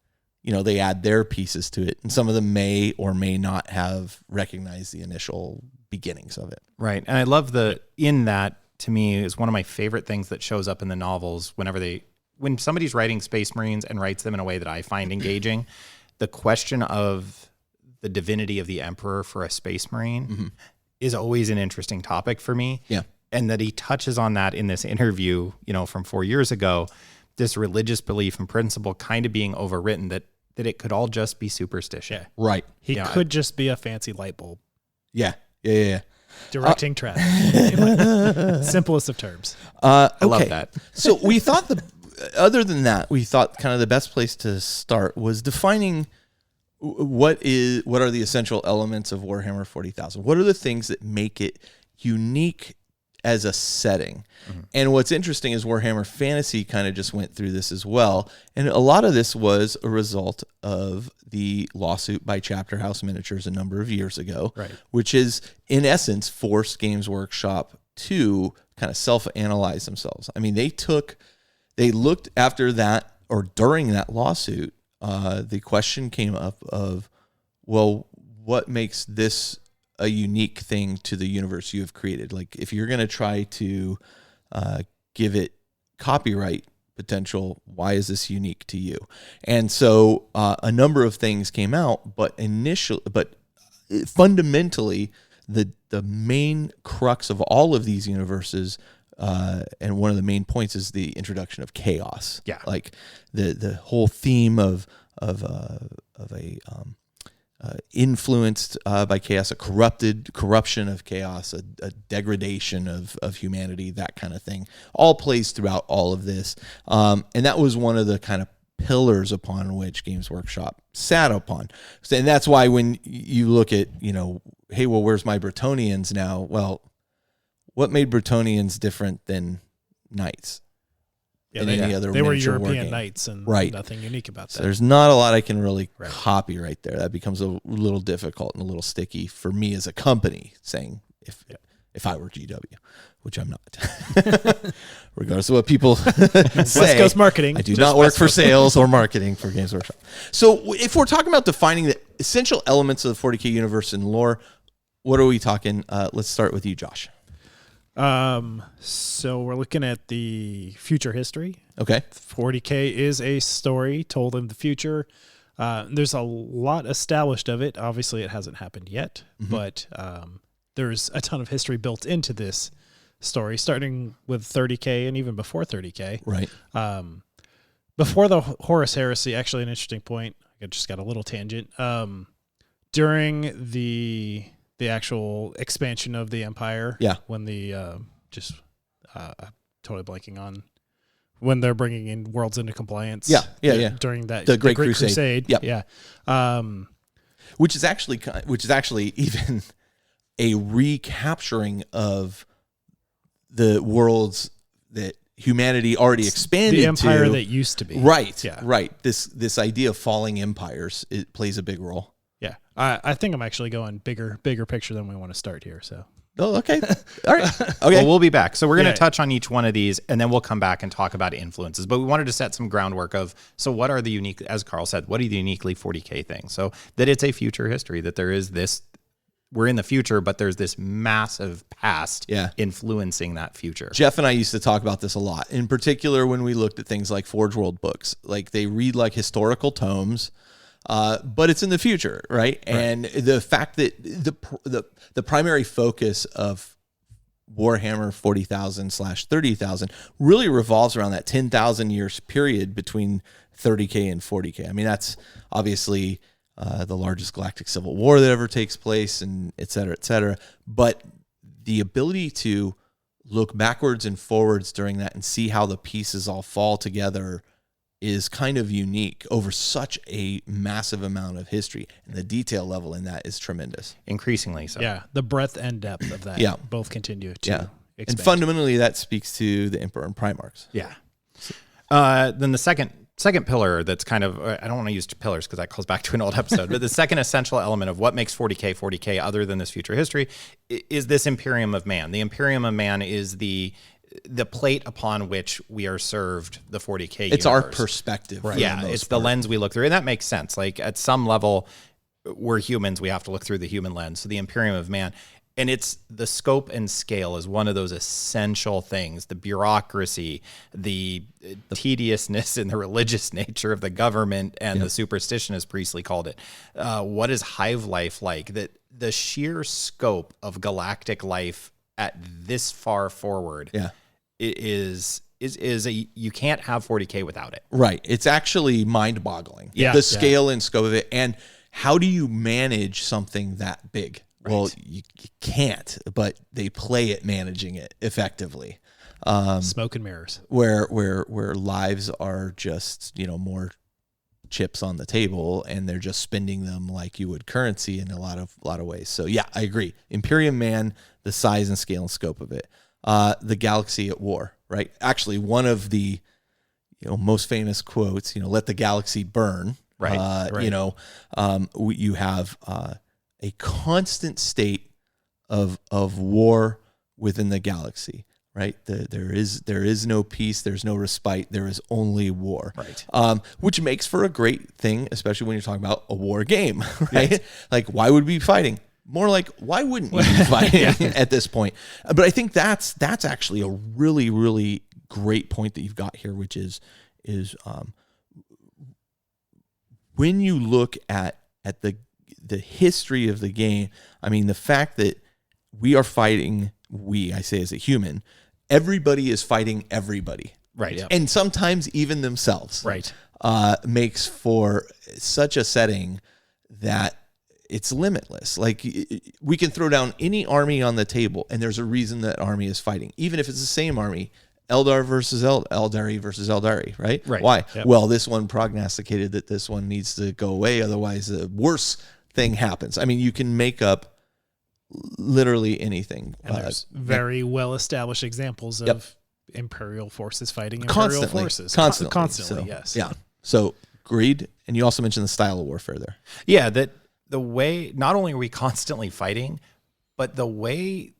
A: they add their pieces to it, and some of them may or may not have recognized the initial beginnings of it.
B: Right. And I love in that, to me, is one of my favorite things that shows up in the novels whenever they when somebody's writing Space Marines and writes them in a way that I find engaging, the question of the divinity of the Emperor for a Space Marine is always an interesting topic for me.
A: Yeah.
B: And that he touches on that in this interview, from 4 years ago, this religious belief and principle kind of being overwritten that it could all just be superstition.
C: Yeah.
A: Right.
C: He could just be a fancy light bulb.
A: Yeah.
C: Directing traffic. Simplest of terms.
B: I love that.
A: So we thought other than that, we thought kind of the best place to start was defining what are the essential elements of Warhammer 40,000? What are the things that make it unique as a setting? And what's interesting is Warhammer Fantasy kind of just went through this as well. And a lot of this was a result of the lawsuit by Chapter House Miniatures a number of years ago, which is in essence forced Games Workshop to kind of self-analyze themselves. I mean, they looked after that or during that lawsuit, the question came up of, well, what makes this a unique thing to the universe you have created? Like, if you're going to try to give it copyright potential, why is this unique to you? And so a number of things came out, but fundamentally, the main crux of all of these universes, and one of the main points is the introduction of chaos.
B: Yeah,
A: like the whole theme of influenced by chaos, a corruption of chaos, a degradation of humanity, that kind of thing, all plays throughout all of this. And that was one of the kind of pillars upon which Games Workshop sat upon. And that's why when you look at, hey, well, where's my Bretonnians now? Well, what made Bretonnians different than knights? Any other
C: they were
A: miniature
C: European
A: wargame.
C: Knights, and nothing unique about that.
A: So there's not a lot I can really copy right there. That becomes a little difficult and a little sticky for me as a company, saying if I were GW, which I'm not, regardless of what people say.
C: West Coast marketing.
A: I do not work for sales or marketing for Games Workshop. So if we're talking about defining the essential elements of the 40K universe and lore, what are we talking? Let's start with you, Josh.
C: So we're looking at the future history.
A: Okay.
C: 40K is a story told in the future. There's a lot established of it. Obviously, it hasn't happened yet, but there's a ton of history built into this story, starting with 30K and even before 30K.
A: Right.
C: Before the Horus Heresy, actually an interesting point. I just got a little tangent. During the actual expansion of the Empire.
A: Yeah.
C: When the totally blanking on when they're bringing in worlds into compliance.
A: Yeah.
C: During that
A: the Great Crusade.
C: Yep.
A: Yeah. Which is actually even a recapturing of the worlds that humanity already expanded
C: the empire
A: to.
C: that used to be.
A: Right.
C: Yeah.
A: Right. This idea of falling empires, it plays a big role.
C: Yeah, I think I'm actually going bigger picture than we want to start here. So.
A: Oh, okay. All right. Okay.
B: Well, we'll be back. So we're going to touch on each one of these, and then we'll come back and talk about influences. But we wanted to set some groundwork of, so what are the unique, as Carl said, what are the uniquely 40K things? So that it's a future history, that there is this, we're in the future, but there's this massive past influencing that future.
A: Jeff and I used to talk about this a lot, in particular when we looked at things like Forge World books. Like, they read like historical tomes, but it's in the future, right? And the fact that the primary focus of Warhammer 40,000/30,000 really revolves around that 10,000 years period between 30K and 40K. I mean, that's obviously the largest galactic civil war that ever takes place, and et cetera, et cetera. But the ability to look backwards and forwards during that and see how the pieces all fall together is kind of unique over such a massive amount of history, and the detail level in that is tremendous.
B: Increasingly so.
C: Yeah, the breadth and depth of that both continue to expand.
A: And fundamentally, that speaks to the Emperor and Primarchs.
B: Yeah. Then the second pillar that's kind of, I don't want to use pillars because that calls back to an old episode, but the second essential element of what makes 40K other than this future history is this Imperium of Man. The Imperium of Man is the plate upon which we are served the 40K
A: It's
B: universe.
A: our perspective.
B: Right. Yeah, it's the lens we look through. And that makes sense. Like, at some level, we're humans. We have to look through the human lens. So the Imperium of Man. And it's the scope and scale is one of those essential things. The bureaucracy, the tediousness and the religious nature of the government and the superstition, as Priestley called it. What is hive life like? That the sheer scope of galactic life at this far forward is you can't have 40K without it.
A: Right. It's actually mind-boggling.
C: Yeah.
A: The scale and scope of it. And how do you manage something that big? Right. Well, you can't, but they play at managing it effectively.
C: Smoke and mirrors.
A: Where lives are just, more chips on the table, and they're just spending them like you would currency in a lot of ways. So yeah, I agree. Imperium Man, the size and scale and scope of it. The galaxy at war, right? Actually, one of the most famous quotes, let the galaxy burn.
B: Right.
A: You have a constant state of war within the galaxy, right? There is no peace, there's no respite, there is only war.
B: Right.
A: Which makes for a great thing, especially when you're talking about a war game, right? Yes. Like, why would we be fighting? More like, why wouldn't we be fighting at this point? But I think that's actually a really, really great point that you've got here, which is when you look at the history of the game, I mean, the fact that we are fighting, I say as a human, everybody is fighting everybody.
B: Right. Yep.
A: And sometimes even themselves.
B: Right.
A: Makes for such a setting that it's limitless. Like, we can throw down any army on the table, and there's a reason that army is fighting, even if it's the same army. Eldar versus Eldari versus Eldari, right?
B: Right.
A: Why?
C: Yep.
A: Well, this one prognosticated that this one needs to go away, otherwise the worse thing happens. I mean, you can make up literally anything.
C: And there's very well-established examples of Imperial forces fighting Imperial forces.
A: Constantly.
C: So, yes.
A: Yeah. So, agreed. And you also mentioned the style of warfare there.
B: Yeah, that the way, not only are we constantly fighting, but the way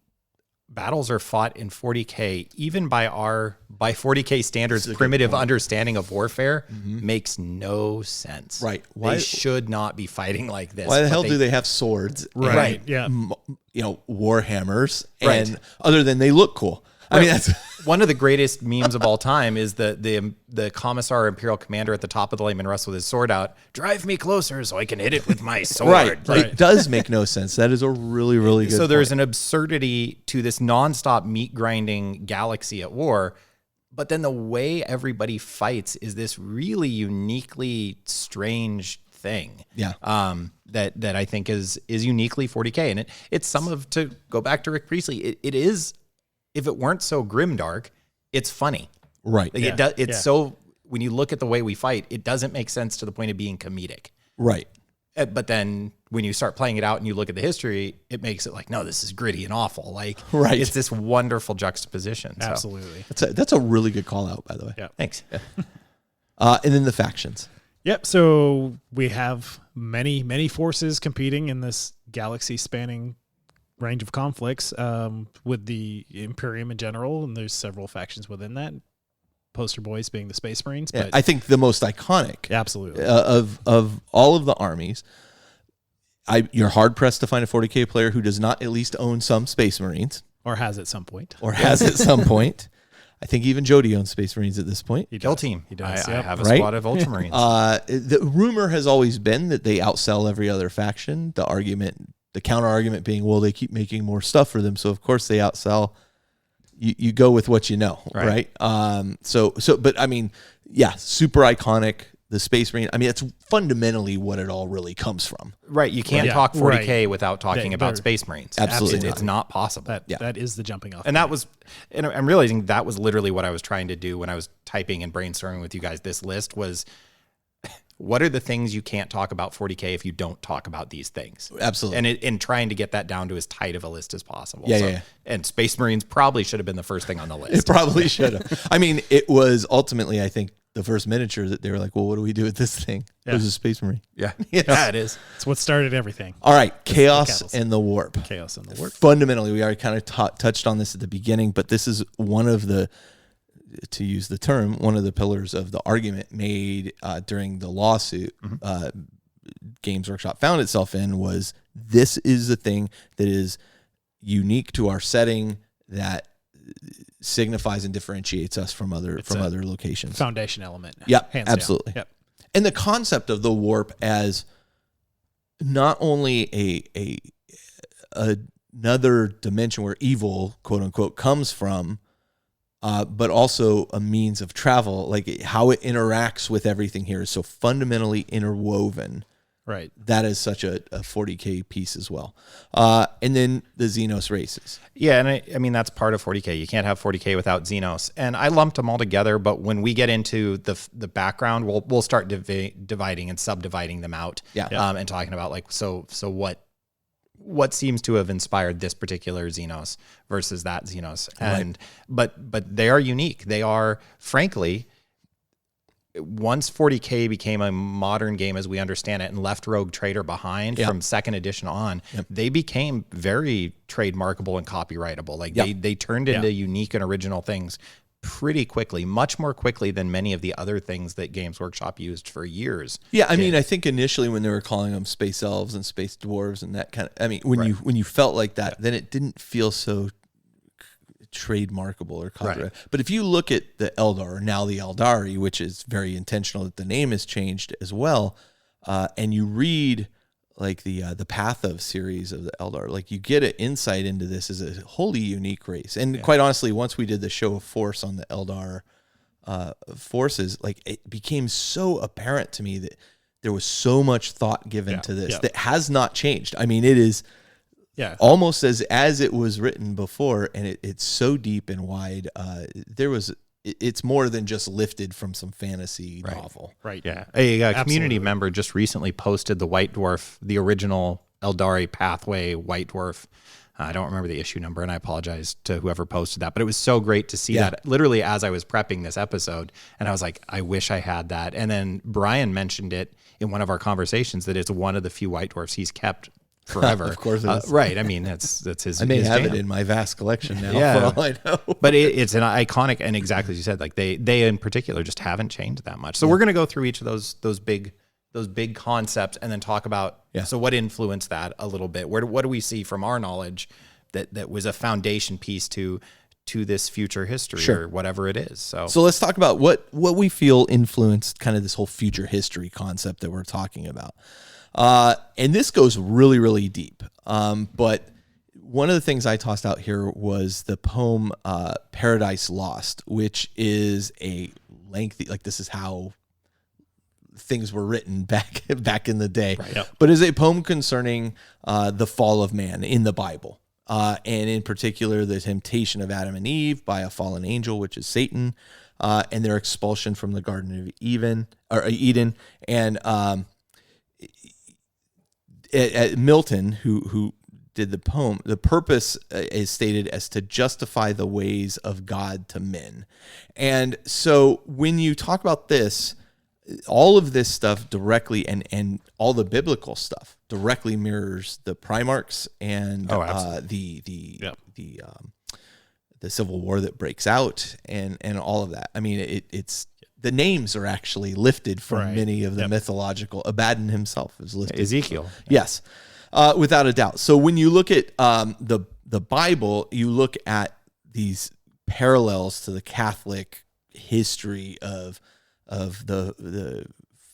B: battles are fought in 40K, even by 40K standards, primitive understanding of warfare makes no sense.
A: Right.
B: They should not be fighting like this.
A: Why the hell do they have swords?
C: Right.
A: And, warhammers. And other than they look cool. I mean, that's
B: one of the greatest memes of all time is the commissar imperial commander at the top of the Lehman Russ with his sword out. Drive me closer so I can hit it with my sword.
A: Right. It does make no sense. That is a really, really good
B: So there's
A: point.
B: an absurdity to this nonstop meat grinding galaxy at war. But then the way everybody fights is this really uniquely strange thing.
A: Yeah.
B: That I think is uniquely 40K. And it's to go back to Rick Priestley, it is, if it weren't so grimdark, it's funny.
A: Right.
B: Like it's so, when you look at the way we fight, it doesn't make sense to the point of being comedic.
A: Right.
B: But then when you start playing it out and you look at the history, it makes it like, no, this is gritty and awful. Like, it's this wonderful juxtaposition. So.
C: Absolutely.
A: That's a really good call out, by the way.
C: Yeah.
B: Thanks.
A: And then the factions.
C: Yep. So we have many forces competing in this galaxy spanning range of conflicts with the Imperium in general, and there's several factions within that. Poster boys being the Space Marines.
A: Yeah,
C: But
A: I think the most iconic
C: absolutely
A: of all of the armies. You're hard pressed to find a 40K player who does not at least own some Space Marines,
C: or has at some point.
A: I think even Jody owns Space Marines at this point.
B: Kill team.
C: He does.
B: I
C: Yep.
B: have a squad of Ultramarines.
A: The rumor has always been that they outsell every other faction. The counter argument being, well, they keep making more stuff for them, so of course they outsell. You go with what you know, right? But I mean, yeah, super iconic. The Space Marine. I mean, that's fundamentally what it all really comes from.
B: Right. You can't talk 40K without talking about Space Marines.
A: Absolutely.
B: It's not possible.
C: That is the jumping off.
B: And I'm realizing that was literally what I was trying to do when I was typing and brainstorming with you guys. This list was, what are the things you can't talk about 40K if you don't talk about these things?
A: Absolutely.
B: And trying to get that down to as tight of a list as possible.
A: Yeah.
B: And Space Marines probably should have been the first thing on the list.
A: It probably should have. I mean, it was ultimately, I think, the first miniature that they were like, well, what do we do with this thing?
C: Yeah.
A: It was a Space Marine.
B: Yeah.
A: Yeah,
B: it is.
C: It's what started everything.
A: All right. Chaos and the Warp.
C: Chaos and the Warp.
A: Fundamentally, we already kind of touched on this at the beginning, but this is one of the, to use the term, one of the pillars of the argument made during the lawsuit Games Workshop found itself in was, this is the thing that is unique to our setting that signifies and differentiates us from other locations.
C: Foundation element.
A: Yep,
C: hands
A: absolutely.
C: down. Yep.
A: And the concept of the warp as not only another dimension where evil, quote unquote, comes from, but also a means of travel, like how it interacts with everything here is so fundamentally interwoven.
C: Right.
A: That is such a 40K piece as well. And then the Xenos races.
B: Yeah, and I mean, that's part of 40K. You can't have 40K without Xenos. And I lumped them all together, but when we get into the background, we'll start dividing and subdividing them out.
A: Yeah.
B: And talking about like, so what seems to have inspired this particular Xenos versus that Xenos. And but they are unique. They are, frankly, once 40K became a modern game as we understand it and left Rogue Trader behind from second edition on, they became very trademarkable and copyrightable. Like they turned into unique and original things pretty quickly, much more quickly than many of the other things that Games Workshop used for years.
A: Yeah, I mean, I think initially when they were calling them space elves and space dwarves and that kind of, I mean, when you felt like that, then it didn't feel so trademarkable or copyright. But if you look at the Eldar, now the Eldari, which is very intentional that the name has changed as well, and you read like the Path of series of the Eldar, like you get an insight into this as a wholly unique race. And quite honestly, once we did the show of force on the Eldar forces, like it became so apparent to me that there was so much thought given to this that has not changed. I mean, it is almost as it was written before, and it's so deep and wide. It's more than just lifted from some fantasy novel.
C: Right.
B: Yeah. A community member just recently posted the White Dwarf, the original Eldari Pathway White Dwarf. I don't remember the issue number, and I apologize to whoever posted that, but it was so great to see that literally as I was prepping this episode, and I was like, I wish I had that. And then Brian mentioned it in one of our conversations that it's one of the few White Dwarfs he's kept forever.
A: Of course it is.
B: Right. I mean, that's his.
A: I may
B: his
A: have
B: jam.
A: it in my vast collection now.
B: Yeah.
A: For all I know.
B: But it's an iconic, and exactly as you said, like they in particular just haven't changed that much. So we're going to go through each of those big concepts and then talk about so what influenced that a little bit. What do we see from our knowledge that was a foundation piece to this future history or whatever it is. So
A: let's talk about what we feel influenced kind of this whole future history concept that we're talking about. And this goes really, really deep. But one of the things I tossed out here was the poem Paradise Lost, which is a lengthy, like this is how things were written back in the day, but is a poem concerning the fall of man in the Bible. And in particular, the temptation of Adam and Eve by a fallen angel, which is Satan, and their expulsion from the Garden of Eden. And Milton, who did the poem, the purpose is stated as to justify the ways of God to men. And so when you talk about this, all of this stuff directly and all the biblical stuff directly mirrors the Primarchs and the civil war that breaks out and all of that. I mean, it's the names are actually lifted from many of the mythological. Abaddon himself is listed.
B: Ezekiel.
A: Yes, without a doubt. So when you look at the Bible, you look at these parallels to the Catholic history of the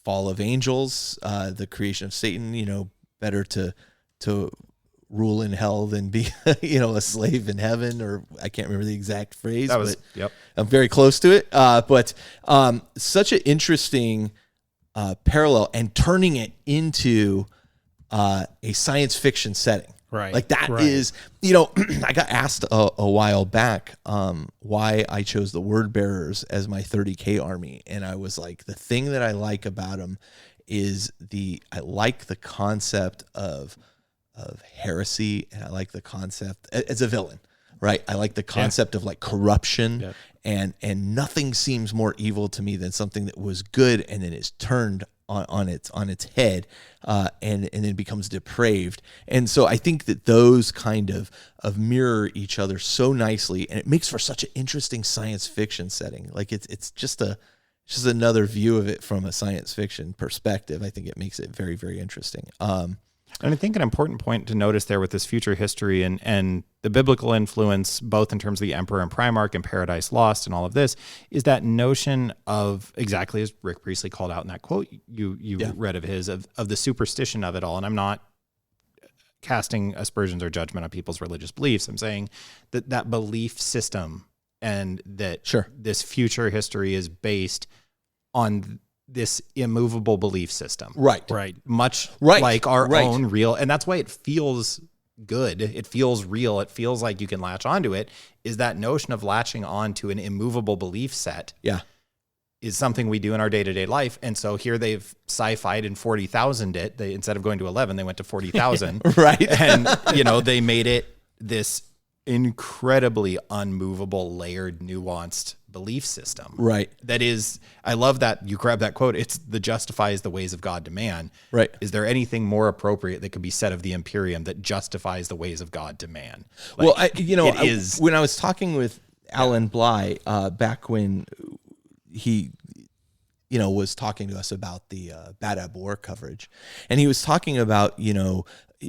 A: fall of angels, the creation of Satan. You know, better to rule in hell than be a slave in heaven, or I can't remember the exact phrase. I'm very close to it. But such an interesting parallel and turning it into a science fiction setting.
C: Right.
A: Like that is, I got asked a while back why I chose the Word Bearers as my 30K army. And I was like, the thing that I like about them is I like the concept of heresy, and I like the concept as a villain, right? I like the concept of like corruption, and nothing seems more evil to me than something that was good and then is turned on its head, and then becomes depraved. And so I think that those kind of mirror each other so nicely, and it makes for such an interesting science fiction setting. Like it's just another view of it from a science fiction perspective. I think it makes it very, very interesting.
B: And I think an important point to notice there with this future history and the biblical influence, both in terms of the Emperor and Primarch and Paradise Lost and all of this, is that notion of, exactly as Rick Priestley called out in that quote you read of his, of the superstition of it all. And I'm not casting aspersions or judgment on people's religious beliefs. I'm saying that belief system and that this future history is based on this immovable belief system.
A: Right.
B: Much like our own real, and that's why it feels good. It feels real. It feels like you can latch onto it, is that notion of latching onto an immovable belief set.
A: Yeah.
B: Is something we do in our day-to-day life. And so here they've sci-fied and 40,000 it. They, instead of going to 11, they went to 40,000.
A: Right.
B: And, they made it this incredibly unmovable, layered, nuanced belief system.
A: Right.
B: That is, I love that you grab that quote. It's the justifies the ways of God to man.
A: Right.
B: Is there anything more appropriate that could be said of the Imperium that justifies the ways of God to man?
A: When I was talking with Alan Bly, back when he, was talking to us about the Bad Ab War coverage, and he was talking about,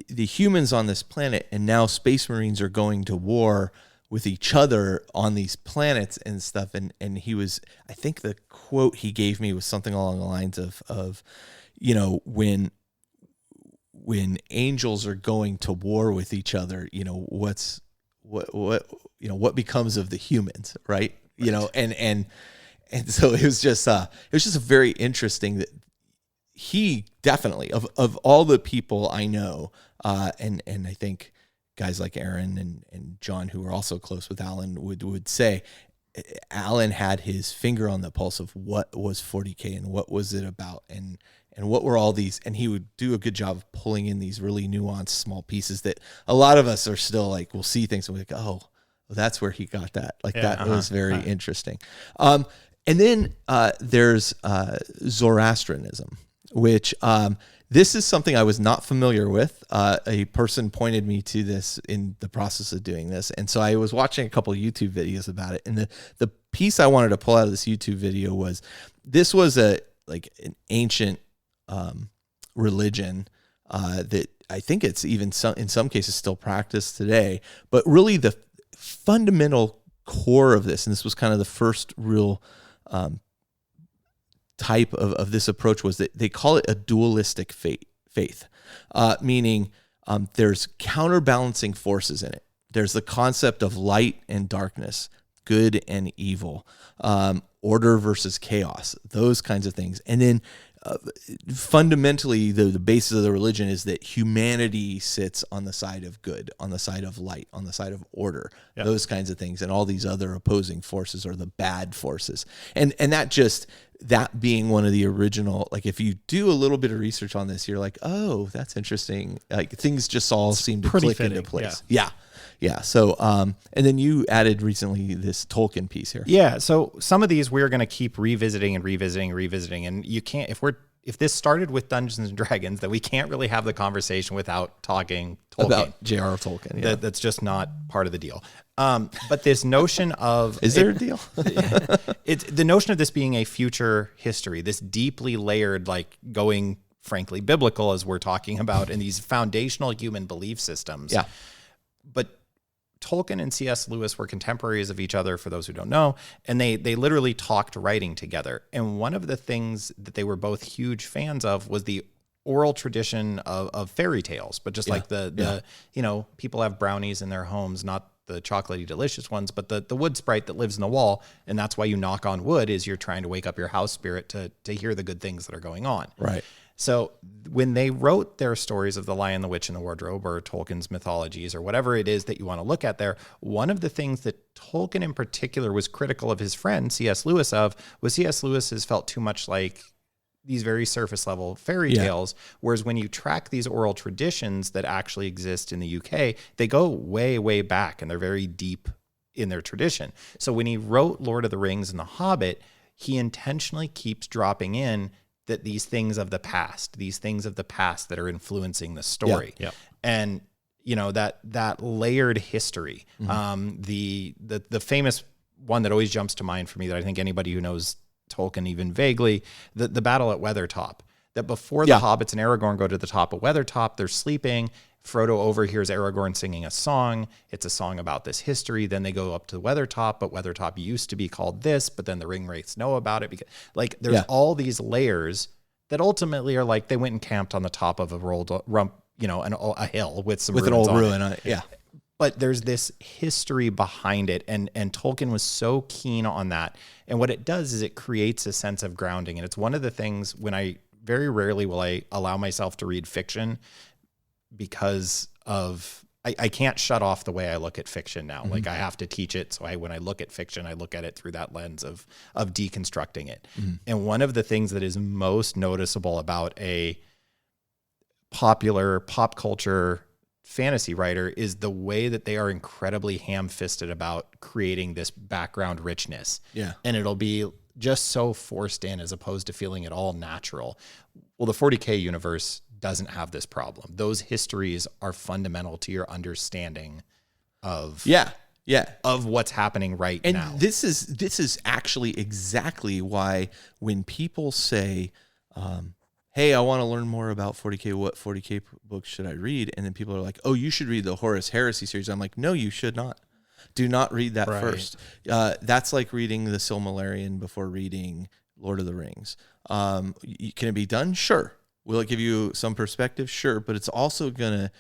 A: the humans on this planet, and now Space Marines are going to war with each other on these planets and stuff. And he was, I think the quote he gave me was something along the lines of when angels are going to war with each other, what becomes of the humans, right? And so it was just a very interesting that he definitely, of all the people I know, and I think guys like Aaron and John, who are also close with Alan, would say Alan had his finger on the pulse of what was 40K and what was it about and what were all these, and he would do a good job of pulling in these really nuanced small pieces that a lot of us are still like, we'll see things and we're like, oh, that's where he got that. That was very interesting. And then there's Zoroastrianism, which this is something I was not familiar with. A person pointed me to this in the process of doing this. And so I was watching a couple of YouTube videos about it. And the piece I wanted to pull out of this YouTube video was, this was an ancient religion that I think it's even in some cases still practiced today. But really the fundamental core of this, and this was kind of the first real type of this approach, was that they call it a dualistic faith, meaning there's counterbalancing forces in it. There's the concept of light and darkness, good and evil, order versus chaos, those kinds of things. And then fundamentally, the basis of the religion is that humanity sits on the side of good, on the side of light, on the side of order, those kinds of things. And all these other opposing forces are the bad forces. And that being one of the original, if you do a little bit of research on this, you're like, oh, that's interesting. Things just all seem to click into place. Yeah. So, and then you added recently this Tolkien piece here.
B: Yeah. So some of these we're going to keep revisiting. And you can't, if this started with Dungeons and Dragons, then we can't really have the conversation without talking Tolkien.
A: About J.R.R. Tolkien. Yeah.
B: That's just not part of the deal. But this notion of...
A: Is there a deal?
B: It's the notion of this being a future history, this deeply layered, going, frankly, biblical, as we're talking about, in these foundational human belief systems.
A: Yeah.
B: But Tolkien and C.S. Lewis were contemporaries of each other, for those who don't know, and they literally talked writing together. And one of the things that they were both huge fans of was the oral tradition of fairy tales, but just like the people have brownies in their homes, not the chocolatey delicious ones, but the wood sprite that lives in the wall. And that's why you knock on wood, is you're trying to wake up your house spirit to hear the good things that are going on.
A: Right.
B: So when they wrote their stories of the Lion, the Witch, and the Wardrobe, or Tolkien's mythologies, or whatever it is that you want to look at there, one of the things that Tolkien in particular was critical of his friend C.S. Lewis was C.S. Lewis has felt too much like these very surface level fairy tales, whereas when you track these oral traditions that actually exist in the UK, they go way, way back, and they're very deep in their tradition. So when he wrote Lord of the Rings and The Hobbit, he intentionally keeps dropping in that these things of the past that are influencing the story.
A: Yeah.
B: And that layered history.
A: Mm-hmm.
B: The famous one that always jumps to mind for me, that I think anybody who knows Tolkien even vaguely, the battle at Weathertop. that before the hobbits and Aragorn go to the top of Weathertop, they're sleeping. Frodo overhears Aragorn singing a song. It's a song about this history. Then they go up to Weathertop, but Weathertop used to be called this, but then the ring wraiths know about it. Because, like, there's all these layers that ultimately are like they went and camped on the top of a a hill with an old ruin on it.
A: Yeah.
B: But there's this history behind it, and Tolkien was so keen on that. And what it does is it creates a sense of grounding. And it's one of the things when very rarely will I allow myself to read fiction because of I can't shut off the way I look at fiction now. Like I have to teach it. So when I look at fiction, I look at it through that lens of deconstructing it. And one of the things that is most noticeable about a popular pop culture fantasy writer is the way that they are incredibly ham-fisted about creating this background richness.
A: Yeah.
B: And it'll be just so forced in as opposed to feeling it all natural. Well, the 40K universe doesn't have this problem. Those histories are fundamental to your understanding of of what's happening right now.
A: And this is actually exactly why when people say, hey, I want to learn more about 40K, what 40K books should I read? And then people are like, oh, you should read the Horus Heresy series. I'm like, no, you should not. Do not read that first. That's like reading the Silmarillion before reading Lord of the Rings. Can it be done? Sure. Will it give you some perspective? Sure. But it's also going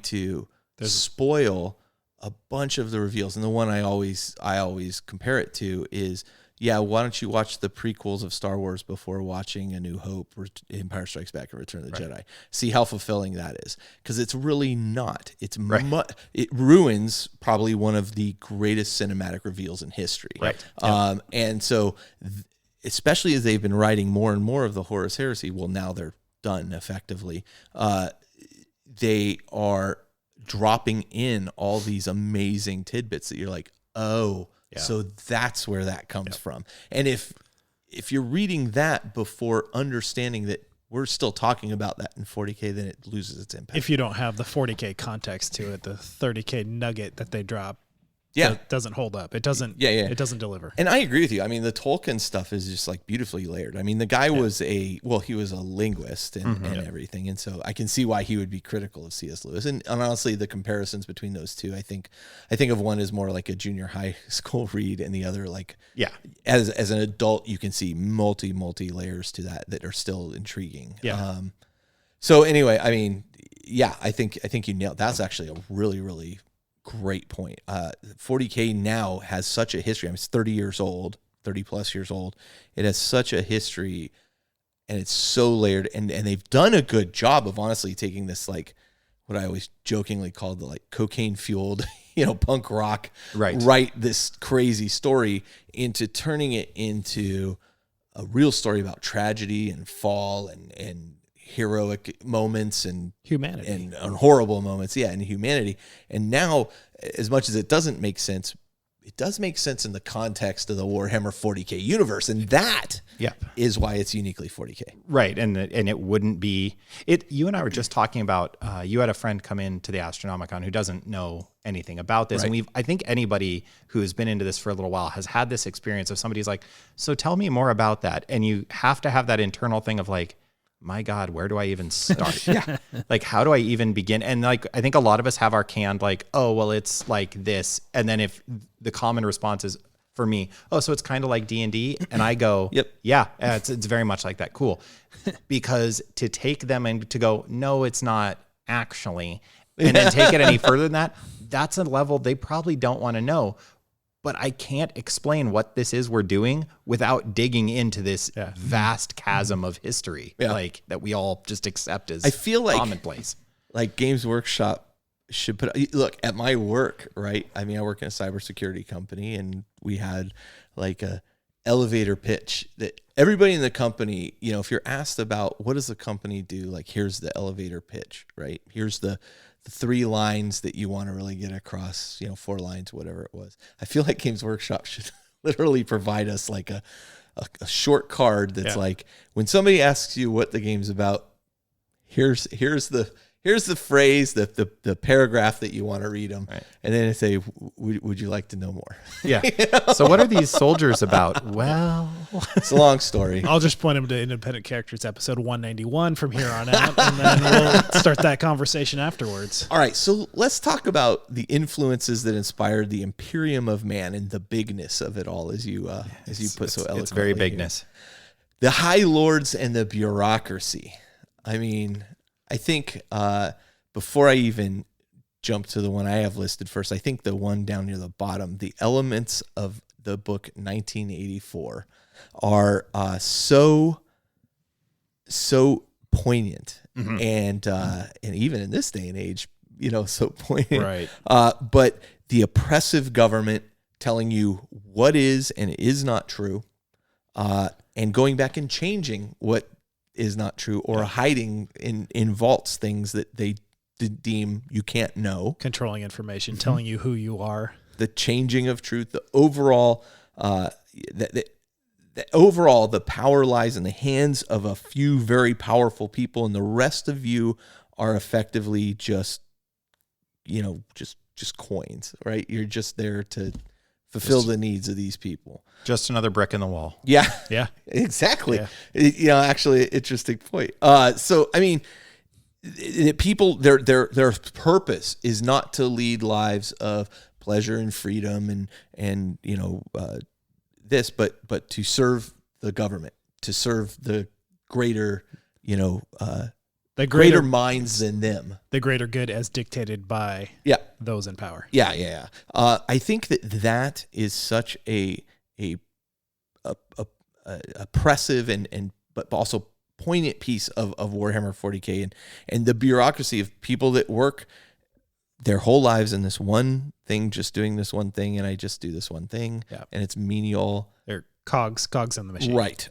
A: to spoil a bunch of the reveals. And the one I always compare it to is, why don't you watch the prequels of Star Wars before watching A New Hope, Empire Strikes Back, and Return of the Jedi? See how fulfilling that is. Because it's really not. It ruins probably one of the greatest cinematic reveals in history.
B: Right.
A: And so, especially as they've been writing more and more of the Horus Heresy, well, now they're done effectively. They are dropping in all these amazing tidbits that you're like, oh, so that's where that comes from. And if you're reading that before understanding that we're still talking about that in 40K, then it loses its impact.
C: If you don't have the 40K context to it, the 30K nugget that they drop doesn't hold up. It doesn't it doesn't deliver.
A: And I agree with you. I mean, the Tolkien stuff is just like beautifully layered. I mean, the guy was he was a linguist and everything. And so I can see why he would be critical of C.S. Lewis. And honestly, the comparisons between those two, I think of one as more like a junior high school read and the other like, as an adult, you can see multi layers to that are still intriguing.
C: Yeah.
A: So anyway, I mean, I think you nailed, that's actually a really, really great point. 40K now has such a history. I mean, it's 30 plus years old. It has such a history and it's so layered and they've done a good job of honestly taking this, like what I always jokingly called the like cocaine fueled, punk rock, write this crazy story into turning it into a real story about tragedy and fall and heroic moments and
C: humanity
A: and horrible moments. And humanity. And now, as much as it doesn't make sense, it does make sense in the context of the Warhammer 40K universe. And that is why it's uniquely 40K.
B: Right. And it wouldn't be it. You and I were just talking about, you had a friend come into the Astronomicon who doesn't know anything about this. And I think anybody who has been into this for a little while has had this experience of somebody's like, so tell me more about that. And you have to have that internal thing of like, my God, where do I even start? Like, how do I even begin? And like, I think a lot of us have our canned like, oh, well, it's like this. And then if the common response is for me, oh, so it's kind of like D&D. And I go, it's very much like that. Cool. Because to take them and to go, no, it's not actually, and then take it any further than that, that's a level they probably don't want to know. But I can't explain what this is we're doing without digging into this vast chasm of history, like that we all just accept as commonplace.
A: Like Games Workshop should look at my work, right? I mean, I work in a cybersecurity company, and we had like a elevator pitch that everybody in the company, if you're asked about what does the company do, like here's the elevator pitch, right? Here's the 3 lines that you want to really get across, 4 lines, whatever it was. I feel like Games Workshop should literally provide us like a short card that's like, when somebody asks you what the game's about, here's the here's the phrase, the paragraph that you want to read them,
B: Right.
A: and then say, would you like to know more?
B: Yeah. So what are these soldiers about? Well,
A: It's a long story.
C: I'll just point him to Independent Characters episode 191 from here on out, and then we'll start that conversation afterwards.
A: All right, so let's talk about the influences that inspired the Imperium of Man and the bigness of it all, as you put so eloquently.
B: it's very
A: here.
B: bigness.
A: The High Lords and the bureaucracy. I mean, I think before I even jump to the one I have listed first, I think the one down near the bottom, the elements of the book 1984 are so poignant, and even in this day and age, so poignant.
B: Right.
A: But the oppressive government telling you what is and is not true, and going back and changing what is not true, or hiding in vaults things that they deem you can't know.
C: Controlling information, telling you who you are.
A: The changing of truth, the overall, overall, the power lies in the hands of a few very powerful people, and the rest of you are effectively just coins, right? You're just there to fulfill the needs of these people.
B: Just another brick in the wall.
A: Yeah,
C: Yeah.
A: exactly.
C: Yeah.
A: Actually, interesting point. So, I mean, people, their purpose is not to lead lives of pleasure and freedom and this, but to serve the government, to serve the greater,
C: The
A: greater minds than them.
C: the greater good as dictated by
A: Yeah.
C: those in power.
A: Yeah. I think that is such a oppressive and but also poignant piece of Warhammer 40K and the bureaucracy of people that work their whole lives in this one thing, just doing this one thing, and I just do this one thing, and it's menial.
C: They're cogs on the machine.
A: Right.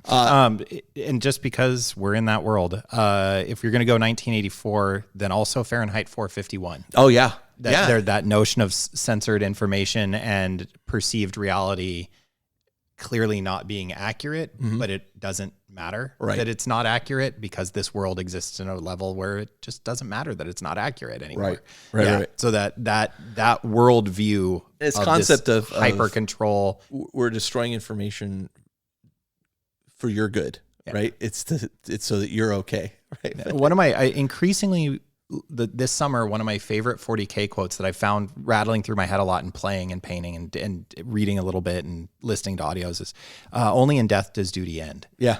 B: And just because we're in that world, if you're going to go 1984, then also Fahrenheit 451.
A: Oh yeah, yeah.
B: That notion of censored information and perceived reality clearly not being accurate, but it doesn't matter that it's not accurate, because this world exists in a level where it just doesn't matter that it's not accurate anymore.
A: Right.
B: So that world view,
A: This concept of
B: hyper control,
A: we're destroying information for your good, right? It's so that you're okay, right?
B: One of my this summer, one of my favorite 40K quotes that I found rattling through my head a lot and playing and painting and reading a little bit and listening to audios is, only in death does duty end.
A: Yeah.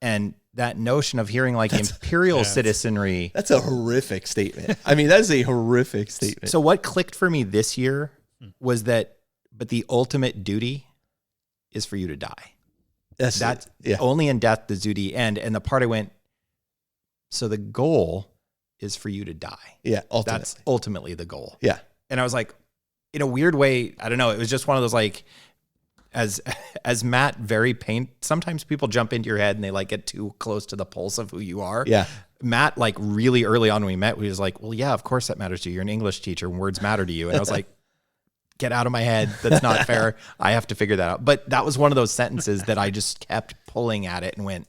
B: And that notion of hearing imperial citizenry.
A: That's a horrific statement. I mean, that is a horrific statement.
B: So what clicked for me this year was but the ultimate duty is for you to die. That's only in death does duty end. And the part I went, so the goal is for you to die. Yeah. Ultimately. That's ultimately the goal.
A: Yeah.
B: And I was like, in a weird way, I don't know. It was just one of those as Matt sometimes people jump into your head and they get too close to the pulse of who you are.
A: Yeah.
B: Matt, really early on when we met, he was like, well, yeah, of course that matters to you. You're an English teacher and words matter to you. And I was like, get out of my head. That's not fair. I have to figure that out. But that was one of those sentences that I just kept pulling at it and went,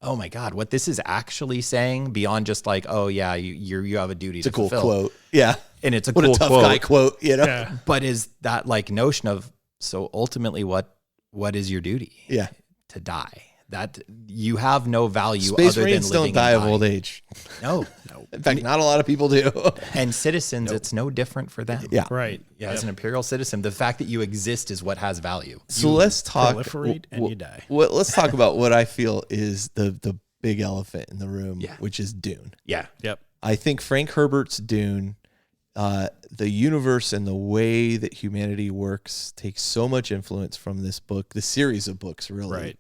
B: oh my God, what this is actually saying beyond just oh yeah, you have a duty to fulfill.
A: It's a cool quote. Yeah.
B: And it's a
A: what
B: cool
A: a tough
B: quote.
A: guy quote,
C: Yeah.
B: But is that notion of, so ultimately what is your duty?
A: Yeah.
B: To die. That you have no value
A: Space
B: other
A: Marines
B: than living
A: don't die
B: and
A: of old age.
B: No.
A: In fact, not a lot of people do.
B: And citizens, it's no different for them.
A: Yeah.
C: Right.
B: Yeah, as an imperial citizen, the fact that you exist is what has value.
A: So let's talk.
C: Proliferate and you die.
A: Let's talk about what I feel is the big elephant in the room, which is Dune.
B: Yeah.
C: Yep.
A: I think Frank Herbert's Dune, the universe and the way that humanity works takes so much influence from this book, the series of books, really.
C: Right.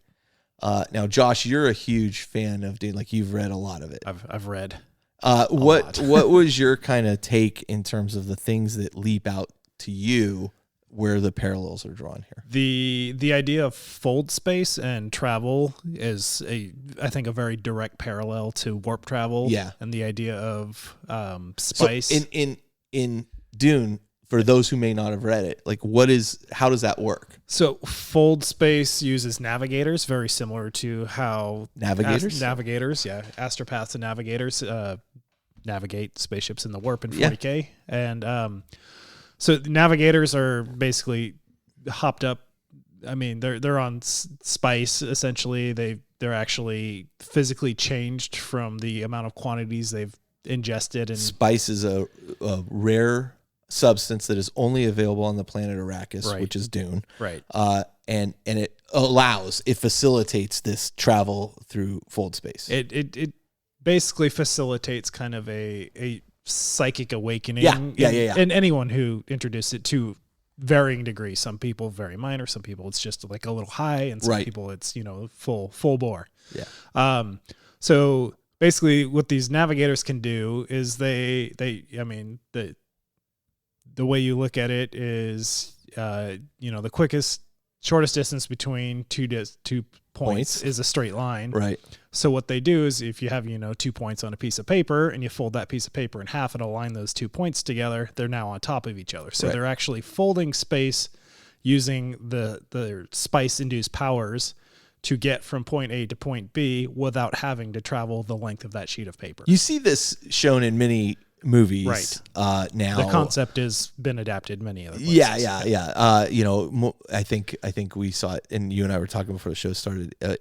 A: Now, Josh, you're a huge fan of Dune. You've read a lot of it.
C: I've read.
A: What was your kind of take in terms of the things that leap out to you where the parallels are drawn here?
C: The idea of fold space and travel is I think a very direct parallel to warp travel.
A: Yeah.
C: And the idea of spice.
A: So in Dune, for those who may not have read it, how does that work?
C: So fold space uses navigators, very similar to how
A: Navigators?
C: navigators, yeah, astropaths and navigators navigate spaceships in the warp in 40K. And so the navigators are basically hopped up. I mean, they're on spice essentially. They're actually physically changed from the amount of quantities they've ingested. And
A: spice is a rare substance that is only available on the planet Arrakis, which is Dune.
C: Right.
A: And it facilitates this travel through fold space.
C: It basically facilitates kind of a psychic awakening.
A: Yeah.
C: And anyone who introduced it to varying degrees. Some people very minor, some people it's just like a little high, and some people it's, full bore.
A: Yeah.
C: So basically what these navigators can do is the way you look at it is, the shortest distance between two points is a straight line.
A: Right.
C: So what they do is if you have, 2 points on a piece of paper and you fold that piece of paper in half and align those 2 points together, they're now on top of each other. So they're actually folding space using the spice-induced powers to get from point A to point B without having to travel the length of that sheet of paper.
A: You see this shown in many movies now.
C: The concept has been adapted many other places.
A: Yeah. I think we saw it, and you and I were talking before the show started.
C: I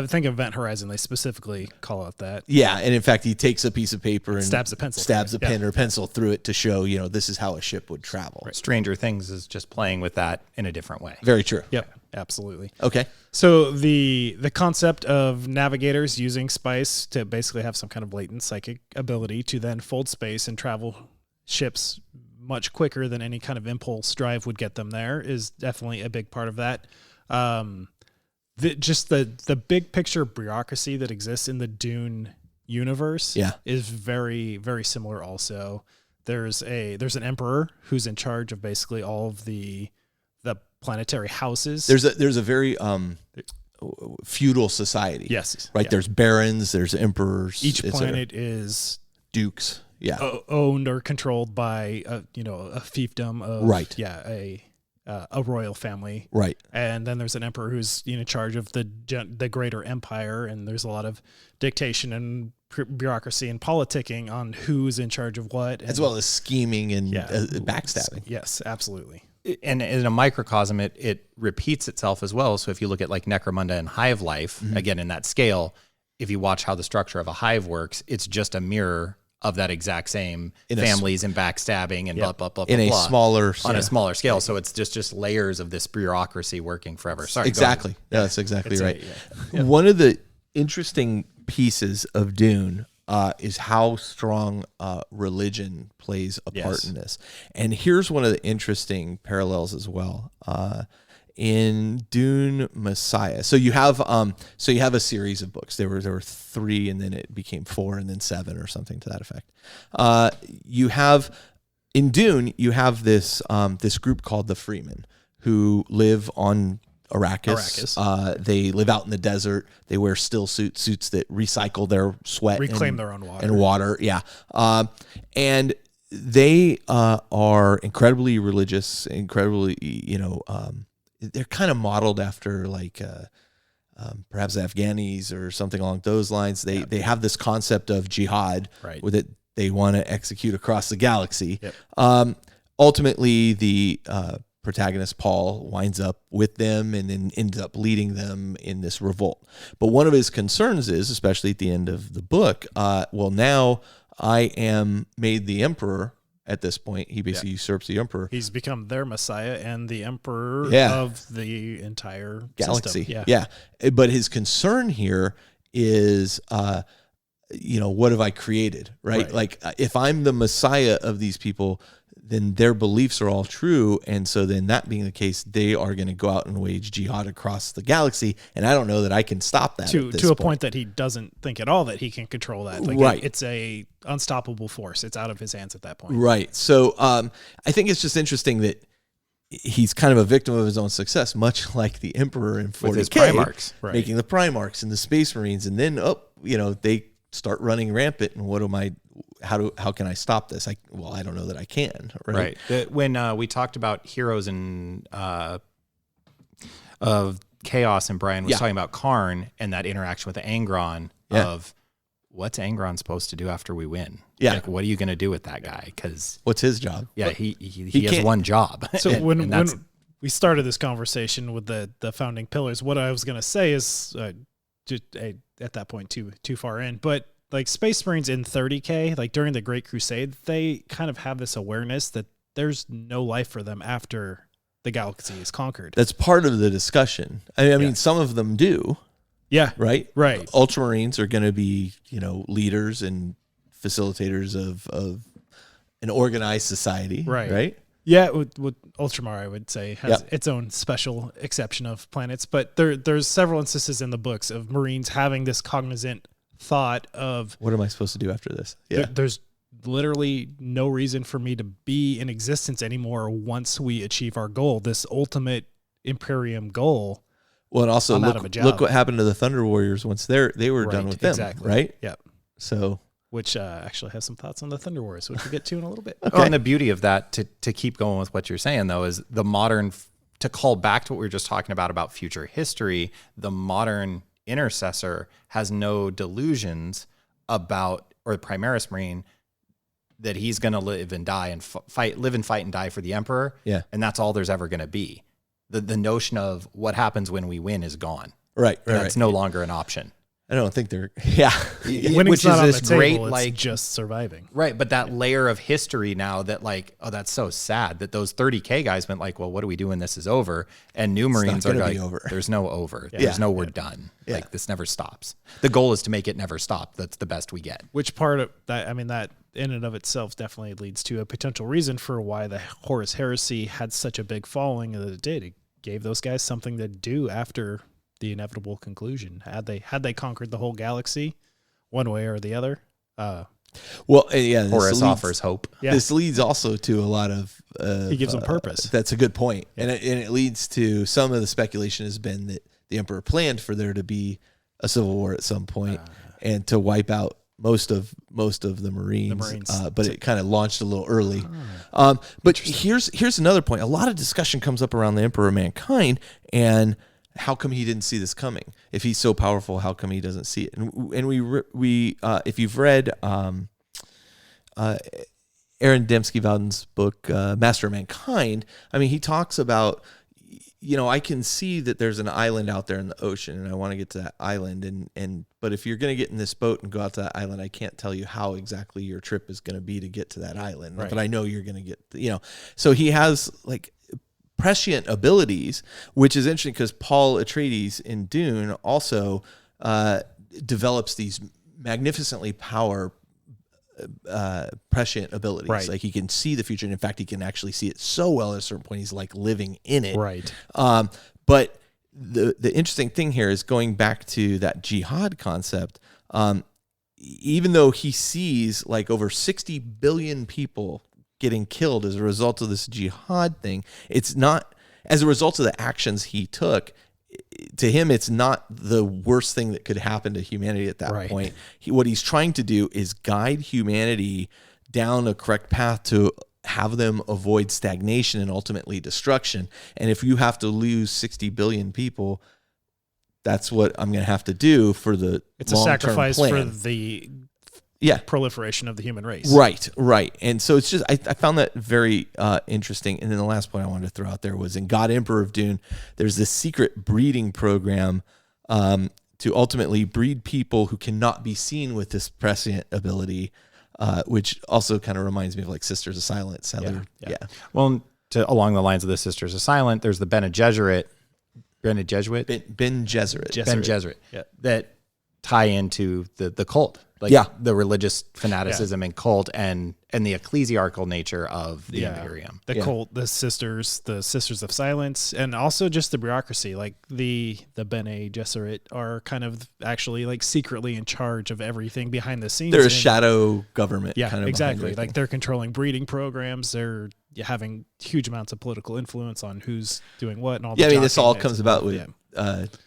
C: think Event Horizon, they specifically call out that.
A: Yeah, and in fact, he takes a piece of paper and
C: stabs a
A: pen or pencil through it to show, this is how a ship would travel.
B: Right. Stranger Things is just playing with that in a different way.
A: Very true.
C: Yep, absolutely.
A: Okay.
C: So the concept of navigators using spice to basically have some kind of latent psychic ability to then fold space and travel ships much quicker than any kind of impulse drive would get them there is definitely a big part of that. The big picture bureaucracy that exists in the Dune universe is very, very similar also. There's an emperor who's in charge of basically all of the planetary houses.
A: There's a very feudal society.
C: Yes.
A: Right. Yeah. There's barons, there's emperors.
C: Each planet is
A: dukes. Yeah.
C: Owned or controlled by a fiefdom of a royal family.
A: Right.
C: And then there's an emperor who's in charge of the greater empire, and there's a lot of dictation and bureaucracy and politicking on who's in charge of what,
A: as well as scheming and backstabbing.
C: Yes, absolutely.
B: And in a microcosm, it repeats itself as well. So if you look at like Necromunda and Hive Life, again, in that scale, if you watch how the structure of a hive works, it's just a mirror of that exact same families and backstabbing and blah, blah, blah,
A: in
B: blah,
A: a smaller
B: on a smaller scale. So it's just layers of this bureaucracy working forever. Sorry.
A: Exactly. Yeah, that's exactly right. One of the interesting pieces of Dune is how strong religion plays a part in this. And here's one of the interesting parallels as well. In Dune Messiah, so you have a series of books. There were 3, and then it became 4, and then 7, or something to that effect. You have in Dune, you have this group called the Freemen who live on Arrakis. They live out in the desert. They wear still suits that recycle their sweat,
C: reclaim their own water.
A: And water. Yeah. And they are incredibly religious, incredibly, they're kind of modeled after like perhaps Afghanis or something along those lines. They have this concept of jihad with it. They want to execute across the galaxy. Yep. Ultimately, the protagonist Paul winds up with them and then ends up leading them in this revolt. But one of his concerns is, especially at the end of the book, now I am made the emperor. At this point, he basically usurps the emperor.
C: He's become their messiah and the emperor of the entire
A: galaxy.
C: System.
A: Yeah. But his concern here is, what have I created, right? Like, if I'm the messiah of these people, then their beliefs are all true. And so then that being the case, they are going to go out and wage jihad across the galaxy. And I don't know that I can stop that
C: to a point that he doesn't think at all that he can control that. Like it's a unstoppable force. It's out of his hands at that point.
A: Right. So I think it's just interesting that he's kind of a victim of his own success, much like the Emperor in 40K,
B: with his Primarchs,
A: making the Primarchs and the Space Marines. And then, they start running rampant. And how can I stop this? I don't know that I can. Right.
B: When we talked about heroes of chaos, and Brian was talking about Karn and that interaction with the Angron of what's Angron supposed to do after we win?
A: Yeah.
B: Like, what are you going to do with that guy? Because
A: What's his job?
B: yeah, he has
A: can't-
B: one job.
C: So
B: And
C: when
B: that's-
C: we started this conversation with the founding pillars, what I was going to say is at that point too far in, but like Space Marines in 30K, like during the Great Crusade, they kind of have this awareness that there's no life for them after the galaxy is conquered.
A: That's part of the discussion. I mean, some of them do,
C: Yeah.
A: right?
C: Right.
A: Ultramarines are going to be, leaders and facilitators of an organized society,
C: Right.
A: right?
C: Yeah, with Ultramar, I would say, has
A: Yep.
C: its own special exception of planets. But there's several instances in the books of Marines having this cognizant thought of,
A: What am I supposed to do after this? Yeah.
C: there's literally no reason for me to be in existence anymore once we achieve our goal, this ultimate Imperium goal.
A: Well, and also
C: I'm out of a job.
A: look what happened to the Thunder Warriors once they were done
C: Right,
A: with them,
C: exactly.
A: right?
C: Yep.
A: So
C: Which actually has some thoughts on the Thunder Wars, which we'll get to in a little bit.
B: Oh, and the beauty of that, to keep going with what you're saying, though, is the modern, to call back to what we were just talking about future history, the modern intercessor has no delusions about, or the Primaris Marine, that he's going to live and die and live and fight and die for the Emperor.
A: Yeah.
B: And that's all there's ever going to be. The notion of what happens when we win is gone.
A: right.
B: That's no longer an option.
A: I don't think they're
C: Winning's
B: Which
C: not
B: is
C: on
B: this
C: the table,
B: great,
C: it's
B: like,
C: just surviving.
B: right, but that layer of history now that, like, oh, that's so sad that those 30K guys went like, well, what do we do when this is over? And new Marines are
A: gonna
B: like,
A: be over.
B: there's no over.
A: Yeah.
B: There's no we're done.
A: Yeah.
B: Like, this never stops. The goal is to make it never stop. That's the best we get.
C: Which part of that, I mean, that in and of itself definitely leads to a potential reason for why the Horus Heresy had such a big following that it did. It gave those guys something to do after the inevitable conclusion. Had they conquered the whole galaxy one way or the other.
A: Well, yeah. this
B: Horus
A: leads-
B: offers hope.
C: Yeah.
A: This leads also to a lot of.
C: He gives them purpose.
A: That's a good point, and it leads to some of the speculation has been that the Emperor planned for there to be a civil war at some point and to wipe out most of the Marines. But it kind of launched a little early. But here's another point. A lot of discussion comes up around the Emperor of Mankind and how come he didn't see this coming? If he's so powerful, how come he doesn't see it? And we if you've read Aaron Dembski-Valden's book Master of Mankind, I mean, he talks about, I can see that there's an island out there in the ocean, and I want to get to that island. But if you're going to get in this boat and go out to that island, I can't tell you how exactly your trip is going to be to get to that island.
C: Right.
A: But I know you're going to get, So he has like prescient abilities, which is interesting because Paul Atreides in Dune also develops these magnificently prescient abilities.
C: Right.
A: Like he can see the future, and in fact, he can actually see it so well at a certain point he's like living in it.
C: Right.
A: But the interesting thing here is going back to that jihad concept. Even though he sees like over 60 billion people getting killed as a result of this jihad thing, it's not as a result of the actions he took. To him, it's not the worst thing that could happen to humanity at that
C: Right.
A: point. What he's trying to do is guide humanity down a correct path to have them avoid stagnation and ultimately destruction. And if you have to lose 60 billion people, that's what I'm going to have to do for the
C: It's a
A: long-term
C: sacrifice
A: plan.
C: for the proliferation of the human race.
A: Right. And so it's just, I found that very interesting. And then the last point I wanted to throw out there was in God Emperor of Dune, there's this secret breeding program to ultimately breed people who cannot be seen with this prescient ability, which also kind of reminds me of like Sisters of Silence. How
C: Yeah.
B: Well, along the lines of the Sisters of Silent, there's the Bene Gesserit.
A: Ben Gesserit.
C: Yeah.
B: That tie into the cult, like the religious fanaticism and cult and the ecclesiarchal nature of the Imperium.
C: The cult, the Sisters of Silence, and also just the bureaucracy. Like the Bene Gesserit are kind of actually like secretly in charge of everything behind the scenes.
A: They're a shadow government.
C: Yeah,
A: kind of
C: exactly. Like they're controlling breeding programs. They're having huge amounts of political influence on who's doing what and all.
A: Yeah,
C: the
A: I mean, this all
C: jockeying
A: comes about with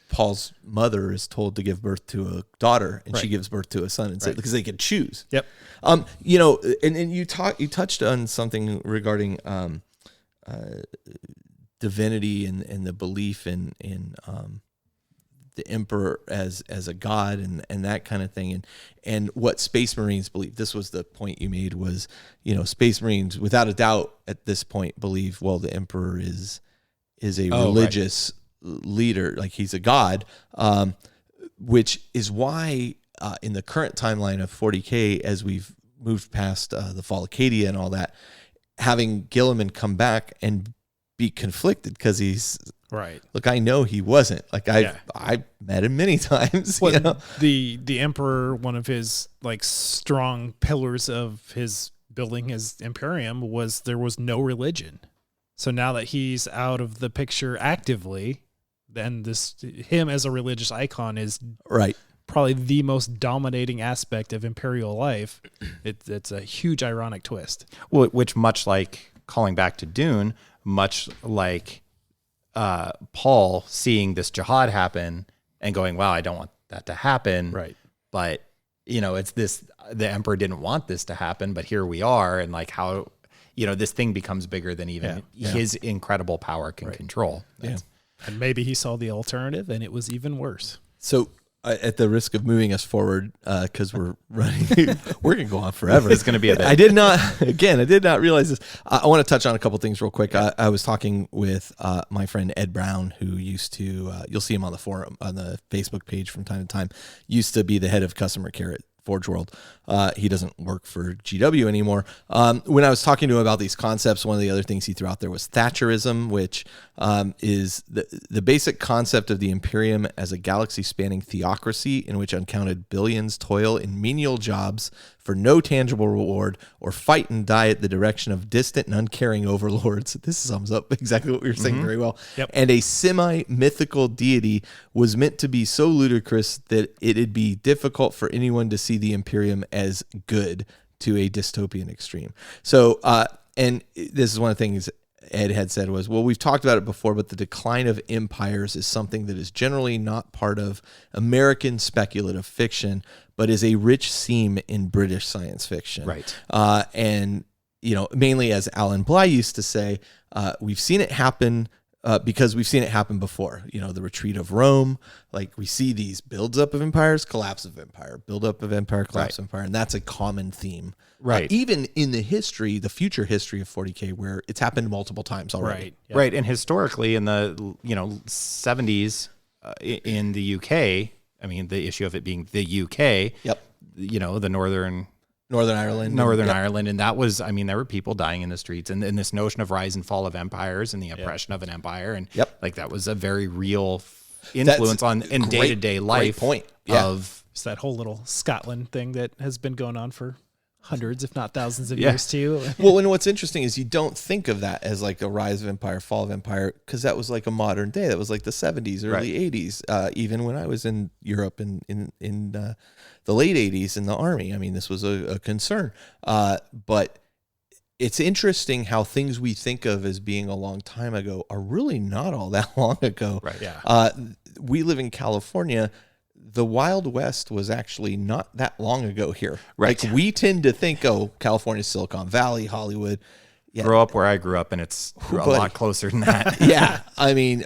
A: Paul's mother is told to give birth to a daughter, and she gives birth to a son, and because they can choose.
C: Yep.
A: And you touched on something regarding divinity and the belief in the Emperor as a god and that kind of thing, and what Space Marines believe. This was the point you made, was, Space Marines without a doubt at this point believe, well, the Emperor is a religious leader, like he's a god, which is why in the current timeline of 40K, as we've moved past the Fall of Acadia and all that, having Gilliman come back and be conflicted because he's
C: right.
A: Look, I know he wasn't. Like I met him many times.
C: Well, the Emperor, one of his like strong pillars of his building his Imperium was there was no religion. So now that he's out of the picture actively, then him as a religious icon is
A: right.
C: Probably the most dominating aspect of Imperial life. It's a huge ironic twist.
B: Well, which, much like calling back to Dune, much like Paul seeing this jihad happen and going, wow, I don't want that to happen.
C: Right.
B: But, it's this, the Emperor didn't want this to happen, but here we are. And like how, this thing becomes bigger than even his incredible power can control.
A: Yeah.
C: And maybe he saw the alternative and it was even worse.
A: So, at the risk of moving us forward, because we're running, we're going to go on forever.
B: It's going to be a bit.
A: I did not realize this. I want to touch on a couple things real quick. I was talking with my friend Ed Brown, who used to, you'll see him on the forum, on the Facebook page from time to time, used to be the head of customer care at Forge World. He doesn't work for GW anymore. When I was talking to him about these concepts, one of the other things he threw out there was Thatcherism, which is the basic concept of the Imperium as a galaxy-spanning theocracy in which uncounted billions toil in menial jobs for no tangible reward or fight and die at the direction of distant and uncaring overlords. This sums up exactly what we were saying very well.
C: Yep.
A: And a semi-mythical deity was meant to be so ludicrous that it'd be difficult for anyone to see the Imperium as good to a dystopian extreme. So, and this is one of the things Ed had said was, well, we've talked about it before, but the decline of empires is something that is generally not part of American speculative fiction, but is a rich seam in British science fiction.
B: Right.
A: And, mainly as Alan Bly used to say, we've seen it happen because we've seen it happen before. The retreat of Rome, like we see these builds up of empires, collapse of empire, build up of empire, collapse of empire. And that's a common theme.
B: Right.
A: Even in the future history of 40K, where it's happened multiple times already.
C: Right. Yep.
B: Right. And historically in the, 70s in the UK, I mean, the issue of it being the UK,
A: Yep.
B: The Northern
A: Ireland.
B: Ireland. And that was, there were people dying in the streets, and this notion of rise and fall of empires and the oppression of an empire. And like, that was a very real influence in day-to-day life.
A: Great point.
B: Of
C: It's that whole little Scotland thing that has been going on for hundreds, if not thousands of years too.
A: Well, and what's interesting is you don't think of that as like a rise of empire, fall of empire, because that was like a modern day. That was like the 70s, early 80s. Even when I was in Europe in the late 80s in the army, this was a concern. But it's interesting how things we think of as being a long time ago are really not all that long ago.
B: Right.
C: Yeah.
A: We live in California. The Wild West was actually not that long ago here.
B: Right.
A: Like we tend to think, California, Silicon Valley, Hollywood. Yeah.
B: Grow up where I grew up, and it's a lot closer than that.
A: Yeah.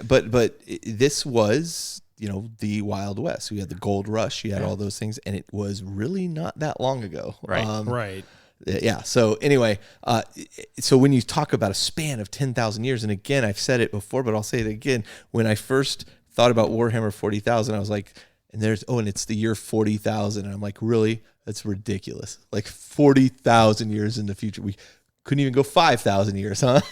A: But this was, the Wild West. We had the gold rush. You had all those things, and it was really not that long ago.
B: Right.
C: Right.
A: Yeah. So anyway, so when you talk about a span of 10,000 years, and again, I've said it before, but I'll say it again. When I first thought about Warhammer 40,000, I was like, and it's the year 40,000. And I'm like, really? That's ridiculous. Like 40,000 years in the future. We couldn't even go 5,000 years, huh?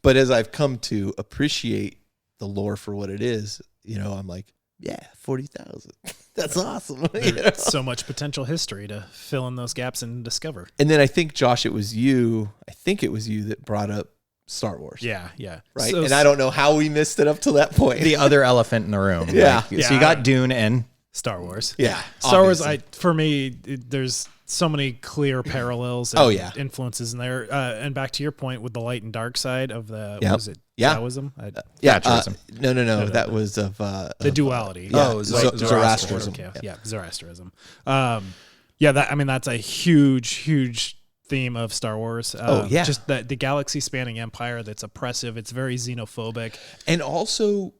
A: But as I've come to appreciate the lore for what it is, I'm like, yeah, 40,000. That's awesome.
C: So much potential history to fill in those gaps and discover.
A: And then I think, Josh, it was you that brought up Star Wars.
C: Yeah.
A: Right.
C: So,
A: and I don't know how we missed it up to that point.
B: The other elephant in the room.
A: Yeah.
B: So you got Dune and
C: Star Wars.
A: Yeah.
C: Star
A: obviously.
C: Wars, for me, there's so many clear parallels and influences in there. And back to your point with the light and dark side of the, what was it? Taoism?
B: Thatcherism.
A: No. That was of
C: the duality.
A: Zoroastrianism.
C: Okay. Yeah, Zoroastrianism. That's a huge theme of Star Wars. Just the galaxy spanning empire that's oppressive. It's very xenophobic.
A: And also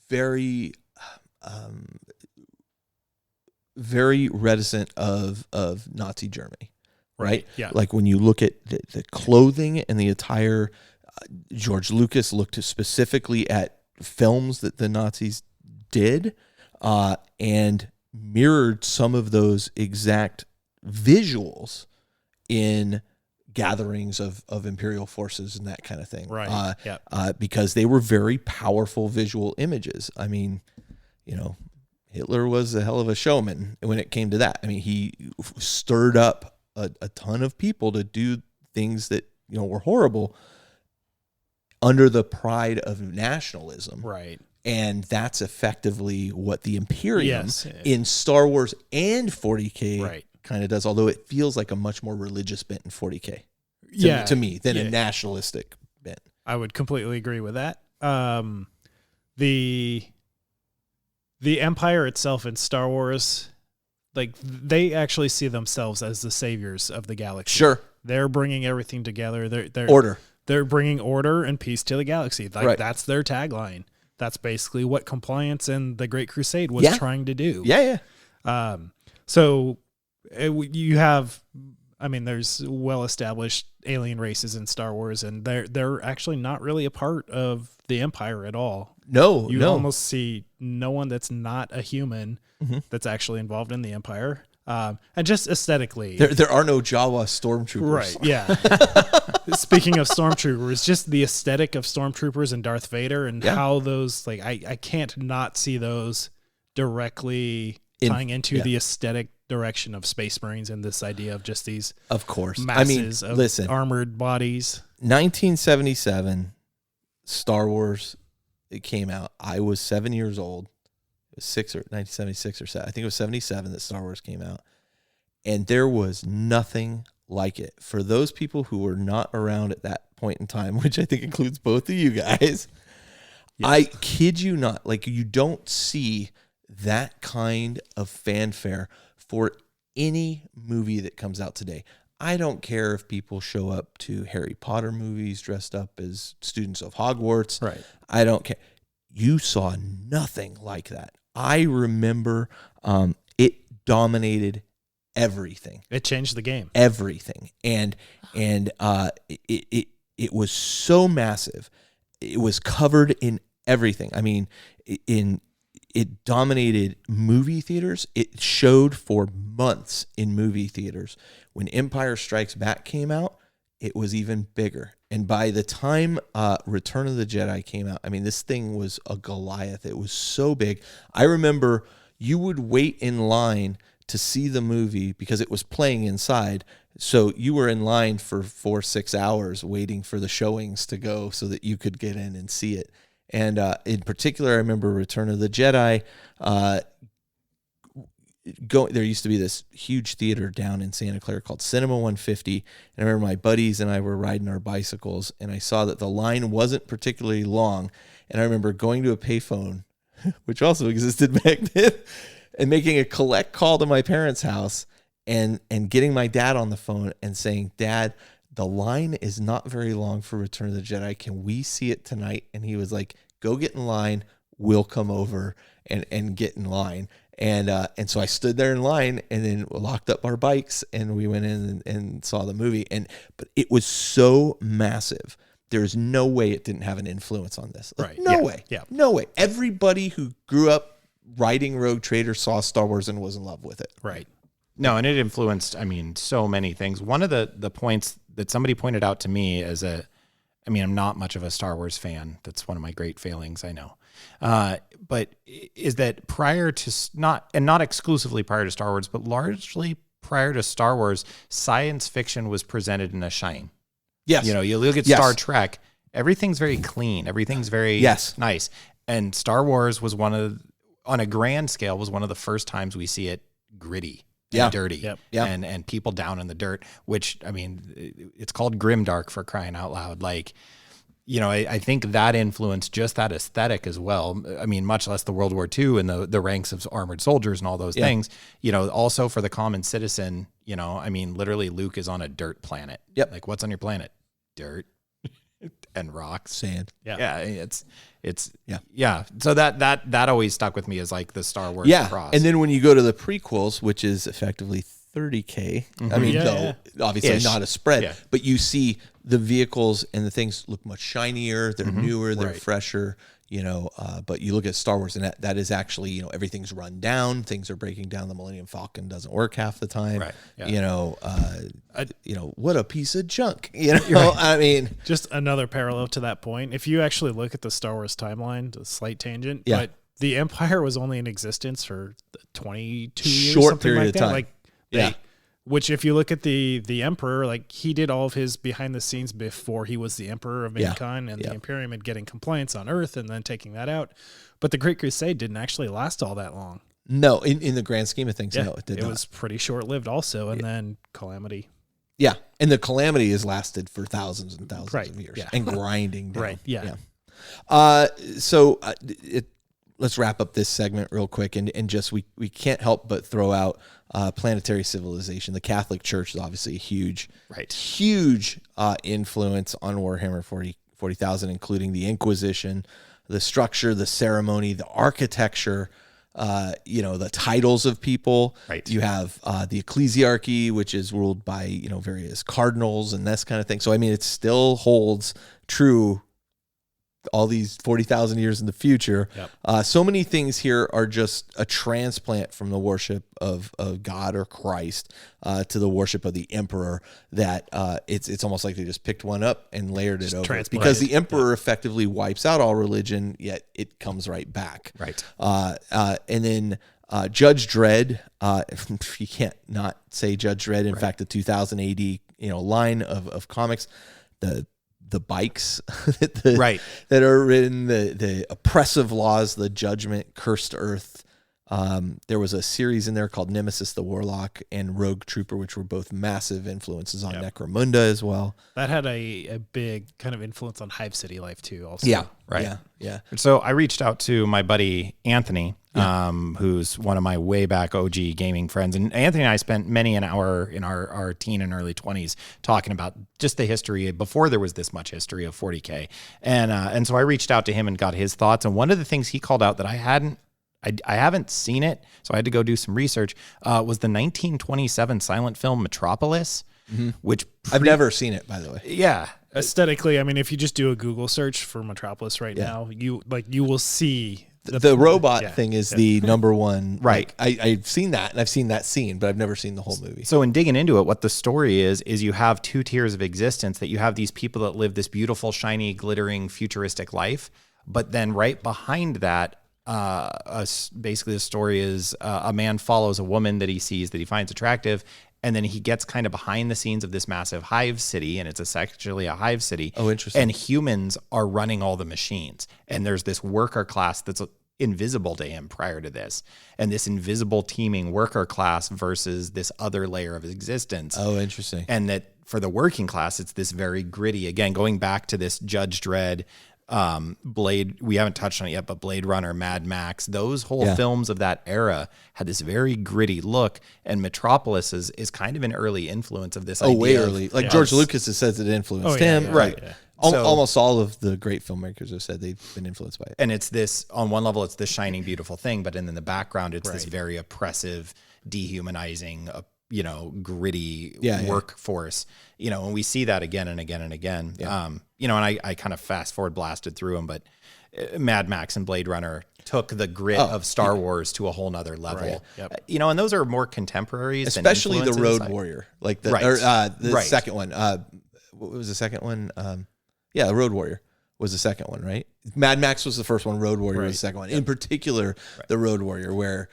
A: very, very reticent of Nazi Germany, right?
C: Yeah.
A: Like when you look at the clothing and the attire, George Lucas looked specifically at films that the Nazis did, and mirrored some of those exact visuals in gatherings of imperial forces and that kind of thing.
C: Right.
A: Because they were very powerful visual images. I mean, Hitler was a hell of a showman when it came to that. I mean, he stirred up a ton of people to do things that, were horrible under the pride of nationalism.
C: Right.
A: And that's effectively what the Imperium in Star Wars and 40K kind of does, although it feels like a much more religious bent in 40K to me than a nationalistic bent.
C: I would completely agree with that. The Empire itself in Star Wars, like they actually see themselves as the saviors of the galaxy.
A: Sure.
C: They're bringing everything together. They're
A: order.
C: They're bringing order and peace to the galaxy. Like
A: Right.
C: that's their tagline. That's basically what Compliance and the Great Crusade was trying to do.
A: Yeah.
C: So you have, there's well-established alien races in Star Wars, and they're actually not really a part of the Empire at all.
A: No,
C: You almost see no one that's not a human that's actually involved in the Empire. And just aesthetically.
A: There are no Jawa stormtroopers.
C: Right, yeah. Speaking of stormtroopers, just the aesthetic of stormtroopers and Darth Vader and how those, like, I can't not see those directly tying into the aesthetic direction of Space Marines and this idea of just these
A: of course
C: masses of armored bodies.
A: 1977, Star Wars, it came out. I was 7 years old. It was 1976 or 7. I think it was 77 that Star Wars came out. And there was nothing like it. For those people who were not around at that point in time, which I think includes both of you guys, I kid you not, like you don't see that kind of fanfare for any movie that comes out today. I don't care if people show up to Harry Potter movies dressed up as students of Hogwarts.
C: Right.
A: I don't care. You saw nothing like that. I remember it dominated everything.
C: It changed the game.
A: Everything. And it was so massive. It was covered in everything. I mean, it dominated movie theaters. It showed for months in movie theaters. When Empire Strikes Back came out, it was even bigger. And by the time Return of the Jedi came out, I mean, this thing was a Goliath. It was so big. I remember you would wait in line to see the movie because it was playing inside. So you were in line for 4-6 hours waiting for the showings to go so that you could get in and see it. And in particular, I remember Return of the Jedi. There used to be this huge theater down in Santa Clara called Cinema 150. And I remember my buddies and I were riding our bicycles, and I saw that the line wasn't particularly long. And I remember going to a payphone, which also existed back then, and making a collect call to my parents' house and getting my dad on the phone and saying, "Dad, the line is not very long for Return of the Jedi. Can we see it tonight?" And he was like, "Go get in line. We'll come over and get in line." And so I stood there in line and then locked up our bikes and we went in and saw the movie. But it was so massive. There's no way it didn't have an influence on this. Like,
C: Right.
A: No way.
C: Yeah.
A: No way. Everybody who grew up riding Rogue Trader saw Star Wars and was in love with it.
C: Right.
B: No, and it influenced, so many things. One of the points that somebody pointed out to me as I'm not much of a Star Wars fan. That's one of my great failings, I know. But is that prior to, not exclusively prior to Star Wars, but largely prior to Star Wars, science fiction was presented in a shine.
A: Yes.
B: You look at Star Trek, everything's very clean. Everything's very nice. And Star Wars was on a grand scale, was one of the first times we see it gritty. And dirty and people down in the dirt, which, it's called grimdark for crying out loud. Like, I think that influenced just that aesthetic as well. I mean, much less the World War II and the ranks of armored soldiers and all those things, also for the common citizen, literally Luke is on a dirt planet.
A: Yep.
B: Like, what's on your planet? Dirt. and rocks.
A: Sand.
B: Yeah. Yeah. So that always stuck with me as like the Star Wars cross.
A: And then when you go to the prequels, which is effectively 30K, I mean, obviously not a spread, but you see the vehicles and the things look much shinier. They're newer, they're fresher, but you look at Star Wars and that is actually, everything's run down. Things are breaking down. The Millennium Falcon doesn't work half the time.
B: Right. Yeah.
A: What a piece of junk, I mean,
C: just another parallel to that point. If you actually look at the Star Wars timeline, a slight tangent, but the Empire was only in existence for 22 years,
A: short
C: something
A: period
C: like
A: of
C: that.
A: time.
C: Like, which if you look at the Emperor, like he did all of his behind the scenes before he was the Emperor of mankind and the Imperium, and getting compliance on Earth and then taking that out. But the Great Crusade didn't actually last all that long.
A: No, in the grand scheme of things, no, it did not.
C: It was pretty short lived also, and then Calamity.
A: Yeah, and the Calamity has lasted for thousands and thousands of years and grinding down.
C: Right, yeah.
A: Let's wrap up this segment real quick, and just we can't help but throw out planetary civilization. The Catholic Church is obviously a huge influence on Warhammer 40,000, including the Inquisition, the structure, the ceremony, the architecture, the titles of people.
B: Right.
A: You have the ecclesiarchy, which is ruled by various cardinals and this kind of thing. So I mean, it still holds true all these 40,000 years in the future.
C: Yep.
A: So many things here are just a transplant from the worship of God or Christ to the worship of the emperor, that it's almost like they just picked one up and layered it over. Because the emperor effectively wipes out all religion, yet it comes right back.
B: Right.
A: And then Judge Dredd, you can't not say Judge Dredd. In fact, the 2000 AD line of comics, the bikes that are written, the oppressive laws, the judgment, cursed earth. There was a series in there called Nemesis the Warlock and Rogue Trooper, which were both massive influences on Necromunda as well.
C: That had a big kind of influence on Hive City life too also.
A: Yeah.
B: Right.
A: Yeah.
B: So I reached out to my buddy Anthony, who's one of my way back OG gaming friends. And Anthony and I spent many an hour in our teen and early 20s talking about just the history before there was this much history of 40K. And so I reached out to him and got his thoughts. And one of the things he called out that I haven't seen it, so I had to go do some research, was the 1927 silent film Metropolis, which
A: I've never seen it, by the way.
B: Yeah.
C: Aesthetically, I mean, if you just do a Google search for Metropolis right now, you will see
A: the robot thing is the number one.
B: Right.
A: I've seen that, and I've seen that scene, but I've never seen the whole movie.
B: So in digging into it, what the story is you have two tiers of existence, that you have these people that live this beautiful, shiny, glittering, futuristic life. But then right behind that, basically the story is a man follows a woman that he sees, that he finds attractive, and then he gets kind of behind the scenes of this massive hive city, and it's essentially a hive city.
A: Oh, interesting.
B: And humans are running all the machines, and there's this worker class that's invisible to him prior to this, and this invisible teeming worker class versus this other layer of existence.
A: Oh, interesting.
B: And that for the working class, it's this very gritty, again, going back to this Judge Dredd, Blade, we haven't touched on it yet, but Blade Runner, Mad Max, those whole films of that era had this very gritty look, and Metropolis is kind of an early influence of this idea.
A: Way early. Like George Lucas has said it influenced him.
C: Yeah,
A: right.
C: Yeah.
A: Almost all of the great filmmakers have said they've been influenced by it.
B: And it's this, on one level, it's this shining, beautiful thing, but in the background, it's this very oppressive, dehumanizing, gritty workforce, and we see that again and again and again.
A: Yeah.
B: And I kind of fast forward blasted through them, but Mad Max and Blade Runner took the grit of Star Wars to a whole nother level.
C: Right. Yep.
B: And those are more contemporaries,
A: especially the Road Warrior, like the second one. What was the second one? Road Warrior was the second one, right? Mad Max was the first one. Road Warrior was the second one. In particular, the Road Warrior, where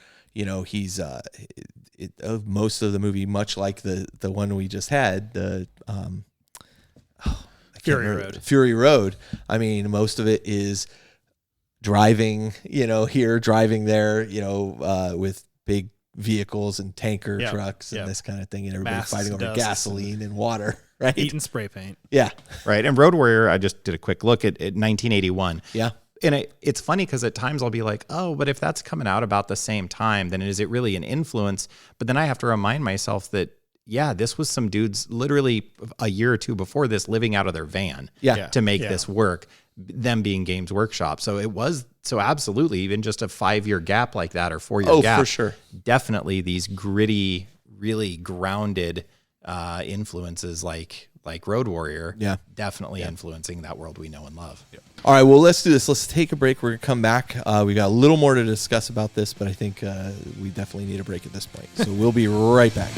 A: he's most of the movie, much like the one we just had, the Fury Road. I mean, most of it is driving, driving there, with big vehicles and tanker trucks and this kind of thing, and everybody fighting over gasoline and water, right?
C: Eating spray paint.
A: Yeah.
B: Right. And Road Warrior, I just did a quick look at 1981.
A: Yeah.
B: And it's funny because at times I'll be like, oh, but if that's coming out about the same time, then is it really an influence? But then I have to remind myself that yeah, this was some dudes literally a year or two before this living out of their van to make this work, them being Games Workshop. So it was, so absolutely, even just a 5-year gap like that or 4-year gap.
A: For sure.
B: Definitely these gritty, really grounded influences like Road Warrior, definitely influencing that world we know and love.
A: All right, well, let's do this. Let's take a break. We're going to come back. We got a little more to discuss about this, but I think we definitely need a break at this point. So we'll be right back.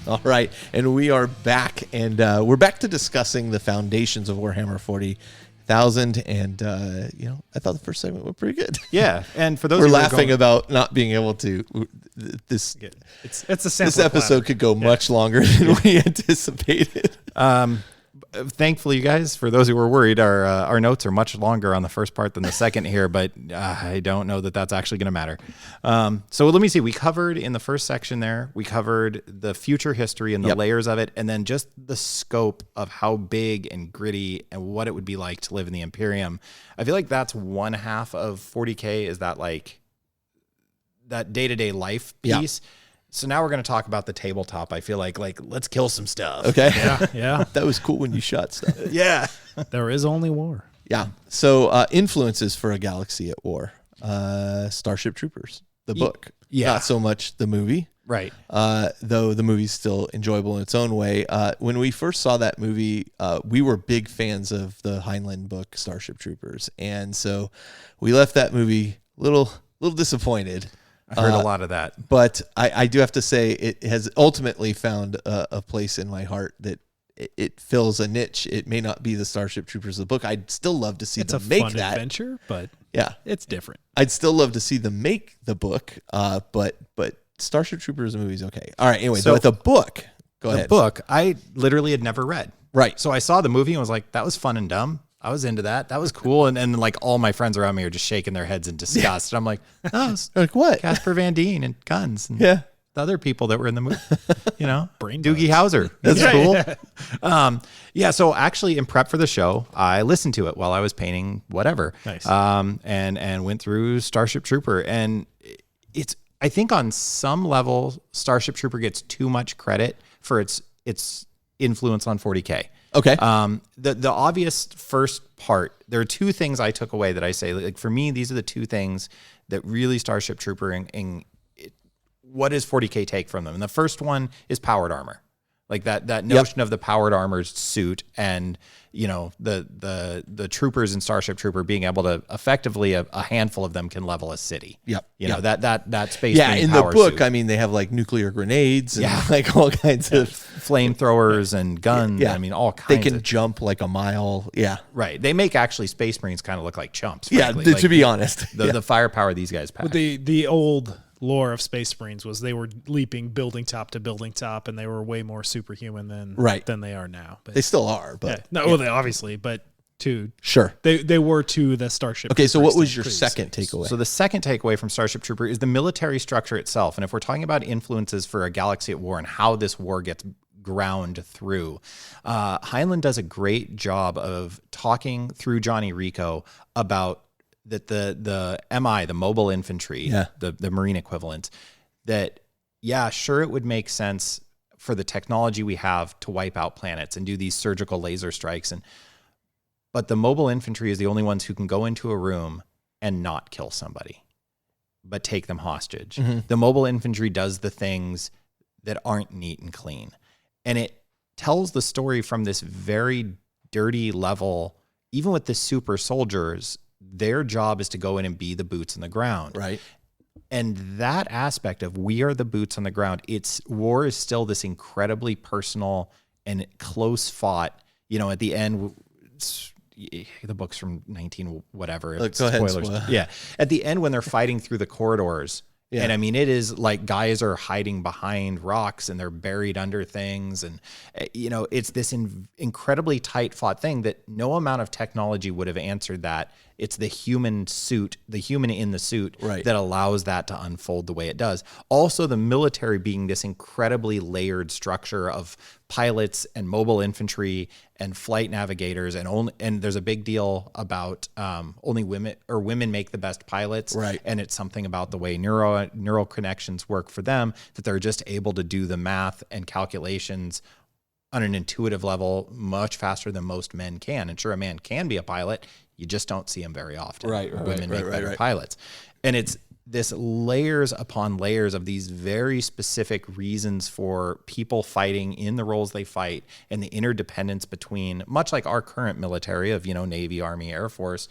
A: All right, and we are back, and we're back to discussing the foundations of Warhammer 40,000, and I thought the first segment went pretty good.
B: Yeah, and for those
A: we're laughing about not being able to. This
C: it's a sample
A: this episode could go much longer than we anticipated.
B: Thankfully, you guys, for those who were worried, our notes are much longer on the first part than the second here, but I don't know that that's actually going to matter. So let me see. We covered in the first section there, we covered the future history and the layers of it, and then just the scope of how big and gritty and what it would be like to live in the Imperium. I feel like that's one half of 40K, is that like that day-to-day life piece. So now we're going to talk about the tabletop. I feel like let's kill some stuff.
A: Okay.
C: Yeah.
A: That was cool when you shot stuff.
B: Yeah.
C: There is only war.
A: Yeah. So influences for a galaxy at war. Starship Troopers, the book.
B: Yeah.
A: Not so much the movie.
B: Right.
A: Though the movie's still enjoyable in its own way. When we first saw that movie, we were big fans of the Heinlein book, Starship Troopers. And so we left that movie a little disappointed.
B: I heard a lot of that.
A: But I do have to say it has ultimately found a place in my heart that it fills a niche. It may not be the Starship Troopers of the book. I'd still love to see them make that.
C: It's a fun adventure, but it's different.
A: I'd still love to see them make the book, but Starship Troopers movie is okay. All right, anyway, so the book, go ahead.
B: The book, I literally had never read.
A: Right.
B: So I saw the movie and was like, that was fun and dumb. I was into that. That was cool. And like all my friends around me are just shaking their heads in disgust. And I'm like, oh, it's
A: like what?
B: Casper Van Dien and guns. And
A: the
B: other people that were in the movie,
C: Brain
B: Doogie Howser. That's cool. So actually in prep for the show, I listened to it while I was painting whatever.
C: Nice.
B: And went through Starship Trooper. And I think on some level, Starship Trooper gets too much credit for its influence on 40K.
A: Okay.
B: The obvious first part, there are two things I took away that I say, like for me, these are the two things that really Starship Trooper and what does 40K take from them? And the first one is powered armor. Like that notion of the powered armor suit and, the troopers in Starship Trooper being able to effectively, a handful of them can level a city.
A: Yep.
B: That space.
A: Yeah. In the book,
B: suit.
A: I mean, they have like nuclear grenades and like all kinds of
B: flamethrowers and guns. Yeah. I mean, all kinds.
A: They can jump like a mile. Yeah.
B: Right. They make actually Space Marines kind of look like chumps.
A: Frankly. Yeah. To be honest,
B: the firepower these guys pack.
C: The old lore of Space Marines was they were leaping building top to building top, and they were way more superhuman than they are now. But
A: they still are, but
C: they obviously, but
A: sure
C: they were to the Starship.
A: Okay, so what was your second takeaway?
B: So the second takeaway from Starship Trooper is the military structure itself, and if we're talking about influences for a galaxy at war and how this war gets ground through, Heinlein does a great job of talking through Johnny Rico about that the MI, the mobile infantry, the Marine equivalent, that, sure, it would make sense for the technology we have to wipe out planets and do these surgical laser strikes. But the mobile infantry is the only ones who can go into a room and not kill somebody, but take them hostage. Mm-hmm. The mobile infantry does the things that aren't neat and clean. And it tells the story from this very dirty level, even with the super soldiers. Their job is to go in and be the boots on the ground.
A: Right.
B: And that aspect of we are the boots on the ground, war is still this incredibly personal and close fought, at the end, the book's from 19 whatever.
A: Look, go
B: spoilers.
A: Ahead,
B: yeah. At the end when they're fighting through the corridors, and I mean, it is like guys are hiding behind rocks and they're buried under things. And, it's this incredibly tight fought thing that no amount of technology would have answered that it's the human suit, the human in the suit
A: Right.
B: that allows that to unfold the way it does. Also, the military being this incredibly layered structure of pilots and mobile infantry and flight navigators, and there's a big deal about only women make the best pilots,
A: Right.
B: and it's something about the way neural connections work for them, that they're just able to do the math and calculations on an intuitive level much faster than most men can. And sure, a man can be a pilot, you just don't see him very often. Women make better pilots. And it's this layers upon layers of these very specific reasons for people fighting in the roles they fight, and the interdependence between, much like our current military of, Navy, Army, Air Force,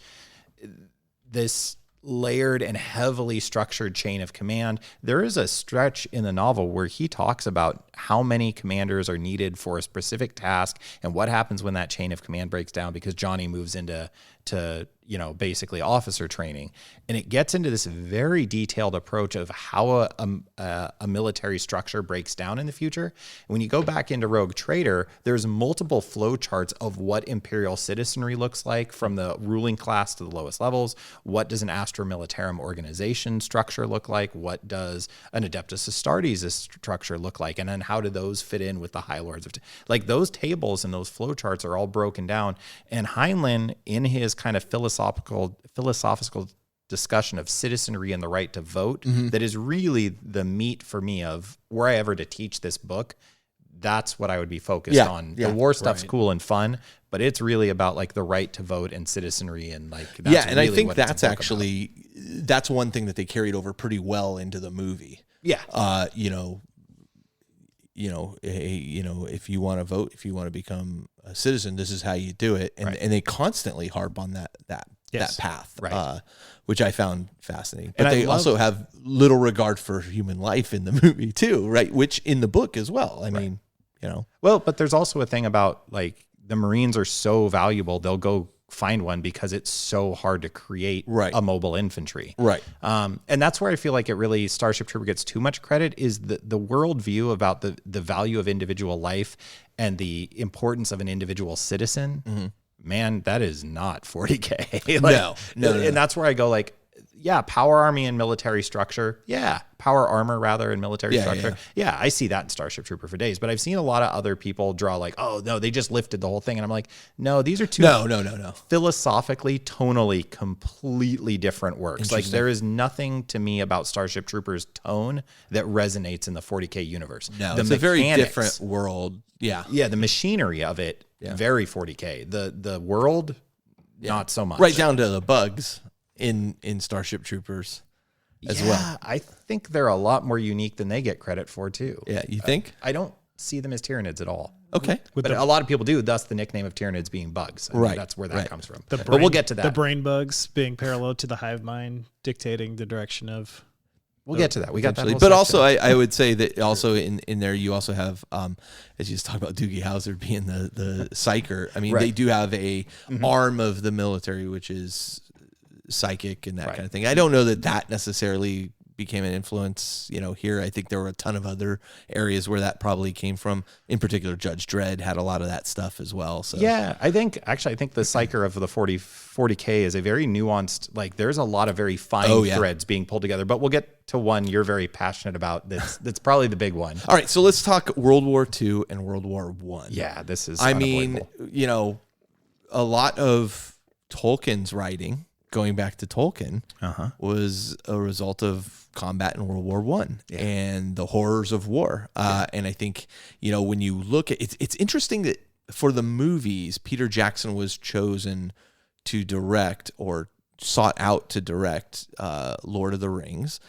B: this layered and heavily structured chain of command. There is a stretch in the novel where he talks about how many commanders are needed for a specific task and what happens when that chain of command breaks down, because Johnny moves into basically officer training. And it gets into this very detailed approach of how a military structure breaks down in the future. And when you go back into Rogue Trader, there's multiple flow charts of what imperial citizenry looks like from the ruling class to the lowest levels. What does an Astra Militarum organization structure look like? What does an Adeptus Astartes structure look like? And then how do those fit in with the High Lords of... Like, those tables and those flow charts are all broken down. And Heinlein, in his kind of philosophical discussion of citizenry and the right to vote, that is really the meat for me of, were I ever to teach this book, that's what I would be focused on. The war stuff's cool and fun, but it's really about like the right to vote and citizenry, and like that's
A: and
B: really
A: I think
B: what it's
A: that's
B: a book
A: actually that's one thing that they carried over pretty well into the movie. If you want to vote, if you want to become a citizen, this is how you do it, and they constantly harp on that path, which I found fascinating. But they also have little regard for human life in the movie too, right? Which in the book as well. I mean,
B: Well, but there's also a thing about, like, the Marines are so valuable, they'll go find one because it's so hard to create a mobile infantry.
A: Right.
B: And that's where I feel like it really, Starship Trooper gets too much credit, is the world view about the value of individual life and the importance of an individual citizen.
A: Mm-hmm.
B: Man, that is not 40K.
A: No.
B: And that's where I go, like, power army and military structure. Power armor rather and military structure. Yeah, I see that in Starship Trooper for days. But I've seen a lot of other people draw like, oh no, they just lifted the whole thing. And I'm like, no, these are two philosophically, tonally, completely different works. Like, there is nothing to me about Starship Troopers' tone that resonates in the 40K universe.
A: No, it's a very different world. Yeah.
B: Yeah, the machinery of it, very 40K. The world, not so much.
A: Right down to the bugs in Starship Troopers as well.
B: I think they're a lot more unique than they get credit for too.
A: Yeah, you think?
B: I don't see them as Tyranids at all.
A: Okay.
B: But a lot of people do, thus the nickname of Tyranids being bugs. I mean, that's where that comes from. But we'll get to that.
C: The brain bugs being parallel to the hive mind, dictating the direction of...
B: We'll get to that. We got that.
A: But also, I would say that also in there, you also have, as you just talked about Doogie Howser being the psyker. I mean, they do have a arm of the military, which is psychic and that kind of thing. I don't know that necessarily became an influence, here. I think there were a ton of other areas where that probably came from. In particular, Judge Dredd had a lot of that stuff as well. So
B: I think the psyker of the 40K is a very nuanced, like, there's a lot of very fine threads being pulled together, but we'll get to one you're very passionate about. That's probably the big one.
A: All right. So let's talk World War II and World War I.
B: Yeah, this is,
A: I mean, a lot of Tolkien's writing, going back to Tolkien, was a result of combat in World War I and the horrors of war. And I think, when you look at it's interesting that for the movies, Peter Jackson was chosen to direct, or sought out to direct, Lord of the Rings,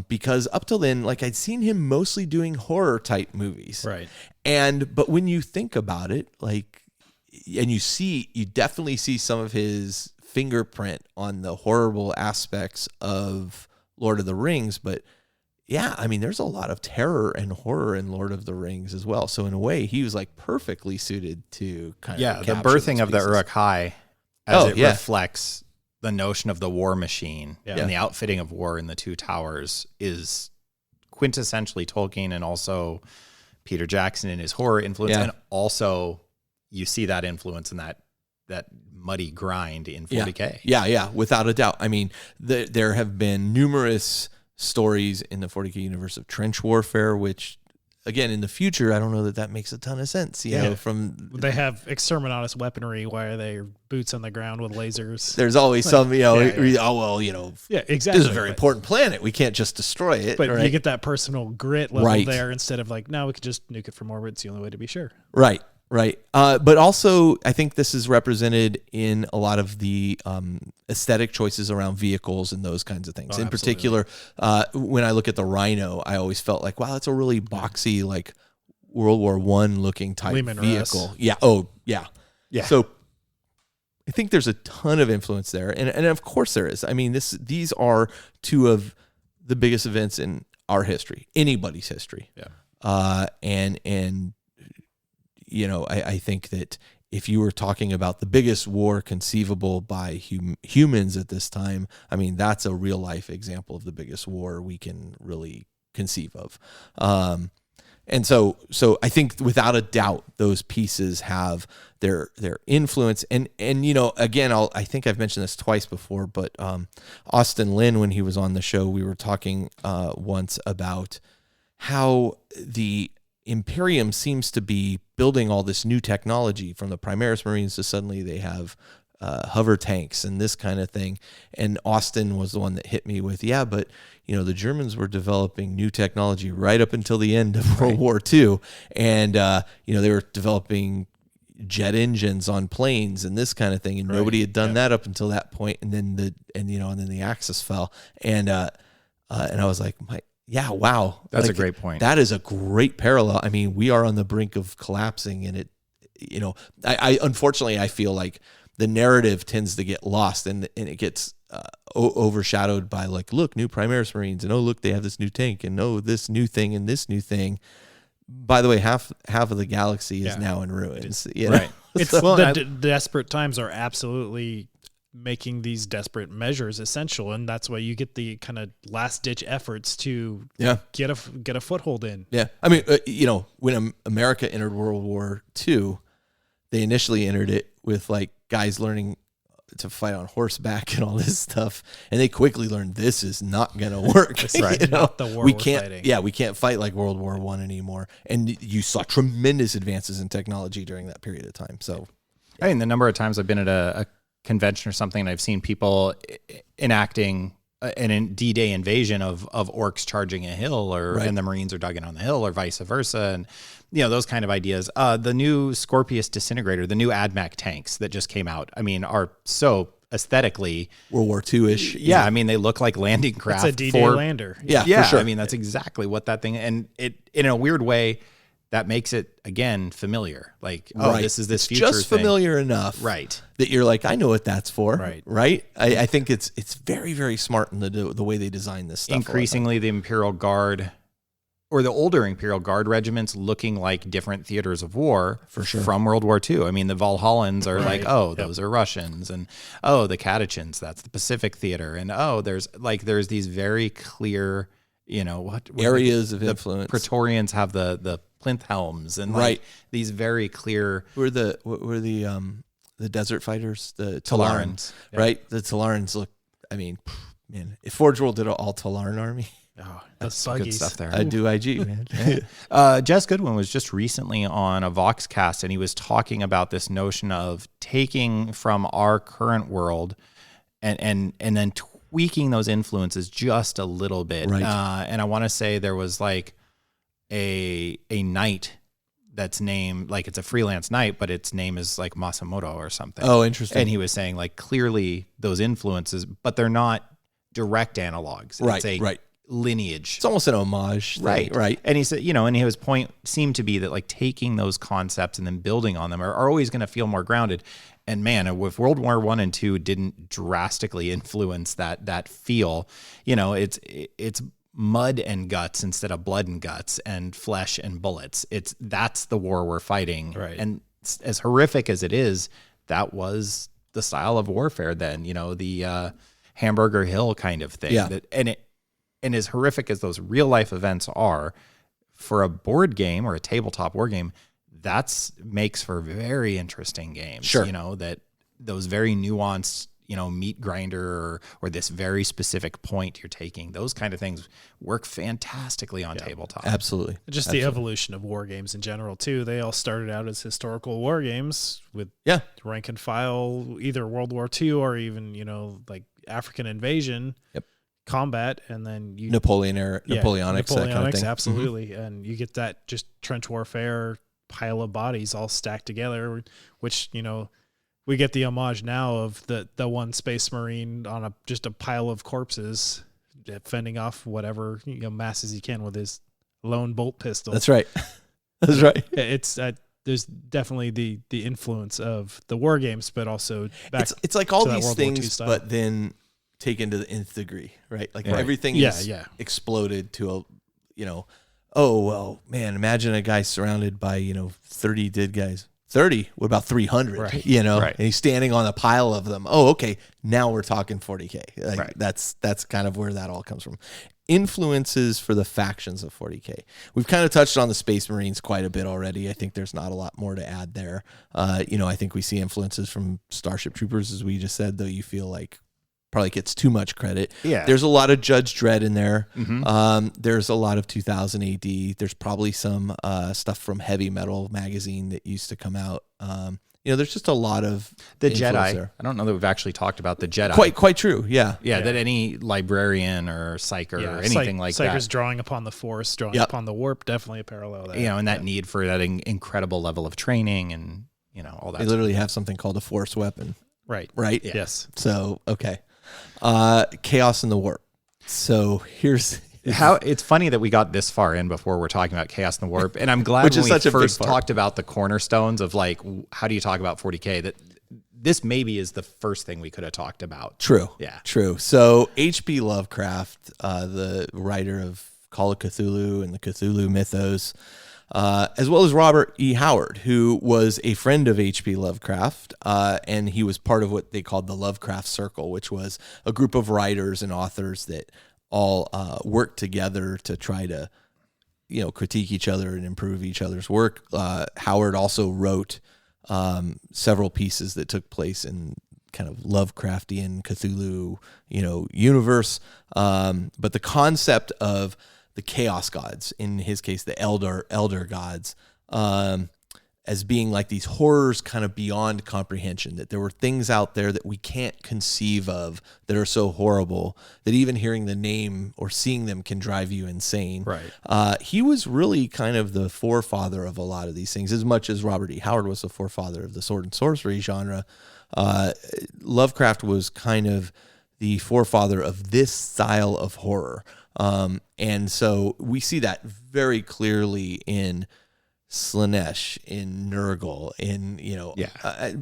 A: because up till then, like, I'd seen him mostly doing horror type movies.
C: Right.
A: But when you think about it, like, and you definitely see some of his fingerprint on the horrible aspects of Lord of the Rings, but I mean, there's a lot of terror and horror in Lord of the Rings as well. So in a way, he was like perfectly suited to kind of
B: the birthing of the Uruk-hai as it reflects the notion of the war machine and the outfitting of war in the Two Towers is quintessentially Tolkien, and also Peter Jackson and his horror influence, and also you see that influence in that muddy grind in 40K.
A: Yeah, without a doubt. I mean, there have been numerous stories in the 40K universe of trench warfare, which, again, in the future, I don't know that makes a ton of sense. You know,
C: they have exterminatus weaponry where they're boots on the ground with lasers.
A: There's always some,
C: yeah.
A: oh well,
C: yeah, exactly.
A: This is a very important planet. We can't just destroy it.
C: But
A: right?
C: you get that personal grit level
A: Right.
C: there instead of like, no, we could just nuke it from orbit. It's the only way to be sure.
A: Right. But also, I think this is represented in a lot of the aesthetic choices around vehicles and those kinds of things. In particular, when I look at the Rhino, I always felt like, wow, that's a really boxy, like World War I looking type
C: Lehman
A: vehicle.
C: Russ.
A: Yeah. Oh, yeah.
B: Yeah.
A: So I think there's a ton of influence there. And of course there is. I mean, these are two of the biggest events in our history, anybody's history.
B: Yeah.
A: And you know, I think that if you were talking about the biggest war conceivable by humans at this time, I mean, that's a real life example of the biggest war we can really conceive of. And so I think without a doubt, those pieces have their influence. And you know, again, I think I've mentioned this twice before, but Austin Lin, when he was on the show, we were talking once about how the Imperium seems to be building all this new technology from the Primaris Marines to suddenly they have hover tanks and this kind of thing. And Austin was the one that hit me with, yeah, but you know, the Germans were developing new technology right up until the end of World War II. And, you know, they were developing jet engines on planes and this kind of thing. And nobody had done that up until that point. And then the Axis fell. And I was like, yeah, wow.
B: That's a great point.
A: That is a great parallel. I mean, we are on the brink of collapsing, and it, you know, I unfortunately, I feel like the narrative tends to get lost and it gets overshadowed by like, look, new Primaris Marines, and oh, look, they have this new tank, and oh, this new thing and this new thing. By the way, half of the galaxy is now in ruins. You know?
B: Right.
C: It's the desperate times are absolutely making these desperate measures essential, and that's why you get the kind of last ditch efforts to get a foothold in.
A: Yeah, I mean, you know, when America entered World War II, they initially entered it with like guys learning to fight on horseback and all this stuff, and they quickly learned this is not going to work.
C: That's right.
A: You know?
C: Not the war
A: we
C: we're
A: can't.
C: fighting.
A: Yeah, we can't fight like World War I anymore. And you saw tremendous advances in technology during that period of time. So,
B: I mean, the number of times I've been at a convention or something, and I've seen people enacting an D-Day invasion of orcs charging a hill, and the Marines are dug in on the hill, or vice versa, and you know, those kind of ideas. The new Scorpius disintegrator, the new AdMac tanks that just came out, I mean, are so aesthetically
A: World War II-ish.
B: Yeah, I mean, they look like landing craft.
C: It's a D-Day lander.
A: Yeah,
B: for sure.
A: I
B: mean, that's exactly what that thing, and it, in a weird way, that makes it, again, familiar. Like, this is this future
A: just
B: thing.
A: Familiar enough.
B: Right.
A: That you're like, I know what that's for.
B: Right.
A: Right? I think it's very, very smart in the way they design this stuff.
B: Increasingly, the Imperial Guard, or the older Imperial Guard regiments, looking like different theaters of war
A: For sure.
B: from World War II. I mean, the Valhallans are like, those are Russians. And, the Catechins, that's the Pacific theater. And, there's these very clear, you know, what
A: areas of influence.
B: Praetorians have the plinth helms and these very clear.
A: Who are the desert fighters, the Talarans, right? The Talarans look. I mean, man, if Forge World did an all Talaran army,
B: That's good stuff there.
A: I'd do IG, man.
B: Jess Goodwin was just recently on a Voxcast, and he was talking about this notion of taking from our current world and then tweaking those influences just a little bit.
A: Right.
B: And I want to say there was like a knight that's named, like, it's a freelance knight, but its name is like Masamoto or something.
A: Oh, interesting.
B: And he was saying, like, clearly those influences, but they're not direct analogs.
A: Right,
B: It's a lineage.
A: It's almost an homage thing, right?
B: And he said, you know, and his point seemed to be that, like, taking those concepts and then building on them are always going to feel more grounded. And man, if World War I and II didn't drastically influence that feel, you know, it's mud and guts instead of blood and guts and flesh and bullets. That's the war we're fighting. Right. And as horrific as it is, that was the style of warfare then, you know, the Hamburger Hill kind of thing.
A: Yeah.
B: And as horrific as those real life events are, for a board game or a tabletop war game, makes for very interesting games.
A: Sure.
B: You know, that those very nuanced, meat grinder or this very specific point you're taking, those kind of things work fantastically on tabletop.
A: Absolutely.
C: Just the evolution of war games in general too. They all started out as historical war games with rank and file, either World War II or even, like African invasion.
A: Yep.
C: Combat, and then
A: Napoleonics, that kind of thing.
C: Absolutely. And you get that just trench warfare pile of bodies all stacked together, which, we get the homage now of the one Space Marine on just a pile of corpses fending off whatever masses he can with his lone bolt pistol.
A: That's right. That's right.
C: It's there's definitely the influence of the war games, but also back
A: it's like all
C: to that
A: these
C: World War II
A: things,
C: style.
A: but then taken to the nth degree, right? Like everything is exploded to oh, well, man, imagine a guy surrounded by, 30 dead guys. 30, what about 300,
C: right.
A: And he's standing on a pile of them. Oh, okay, now we're talking 40K. Like, that's kind of where that all comes from. Influences for the factions of 40K. We've kind of touched on the Space Marines quite a bit already. I think there's not a lot more to add there. I think we see influences from Starship Troopers, as we just said, though you feel like probably gets too much credit.
B: Yeah.
A: There's a lot of Judge Dredd in there.
B: Mm-hmm.
A: There's a lot of 2000 AD. There's probably some stuff from Heavy Metal magazine that used to come out. There's just a lot of
B: the Jedi.
A: There.
B: I don't know that we've actually talked about the Jedi.
A: Quite true. Yeah.
B: That any librarian or psyker or anything like that.
C: Psyker's drawing upon the Force, drawing upon the warp, definitely a parallel there.
B: And that need for that incredible level of training and, all that.
A: They literally have something called a Force weapon.
C: Right.
A: Right?
C: Yeah. Yes.
A: So, okay. Chaos in the Warp. So here's
B: how it's funny that we got this far in before we're talking about Chaos in the Warp, and I'm glad when we first talked about the cornerstones of like how do you talk about 40K, that this maybe is the first thing we could have talked about.
A: True.
B: Yeah.
A: True. So H.P. Lovecraft, the writer of Call of Cthulhu and the Cthulhu mythos, as well as Robert E. Howard, who was a friend of H.P. Lovecraft, and he was part of what they called the Lovecraft Circle, which was a group of writers and authors that all worked together to try to, critique each other and improve each other's work. Howard also wrote several pieces that took place in kind of Lovecraftian Cthulhu, universe. But the concept of the chaos gods, in his case, the elder gods, as being like these horrors kind of beyond comprehension, that there were things out there that we can't conceive of that are so horrible that even hearing the name or seeing them can drive you insane.
C: Right.
A: He was really kind of the forefather of a lot of these things, as much as Robert E. Howard was the forefather of the sword and sorcery genre. Lovecraft was kind of the forefather of this style of horror. And so we see that very clearly in Slanesh, in Nurgle, in,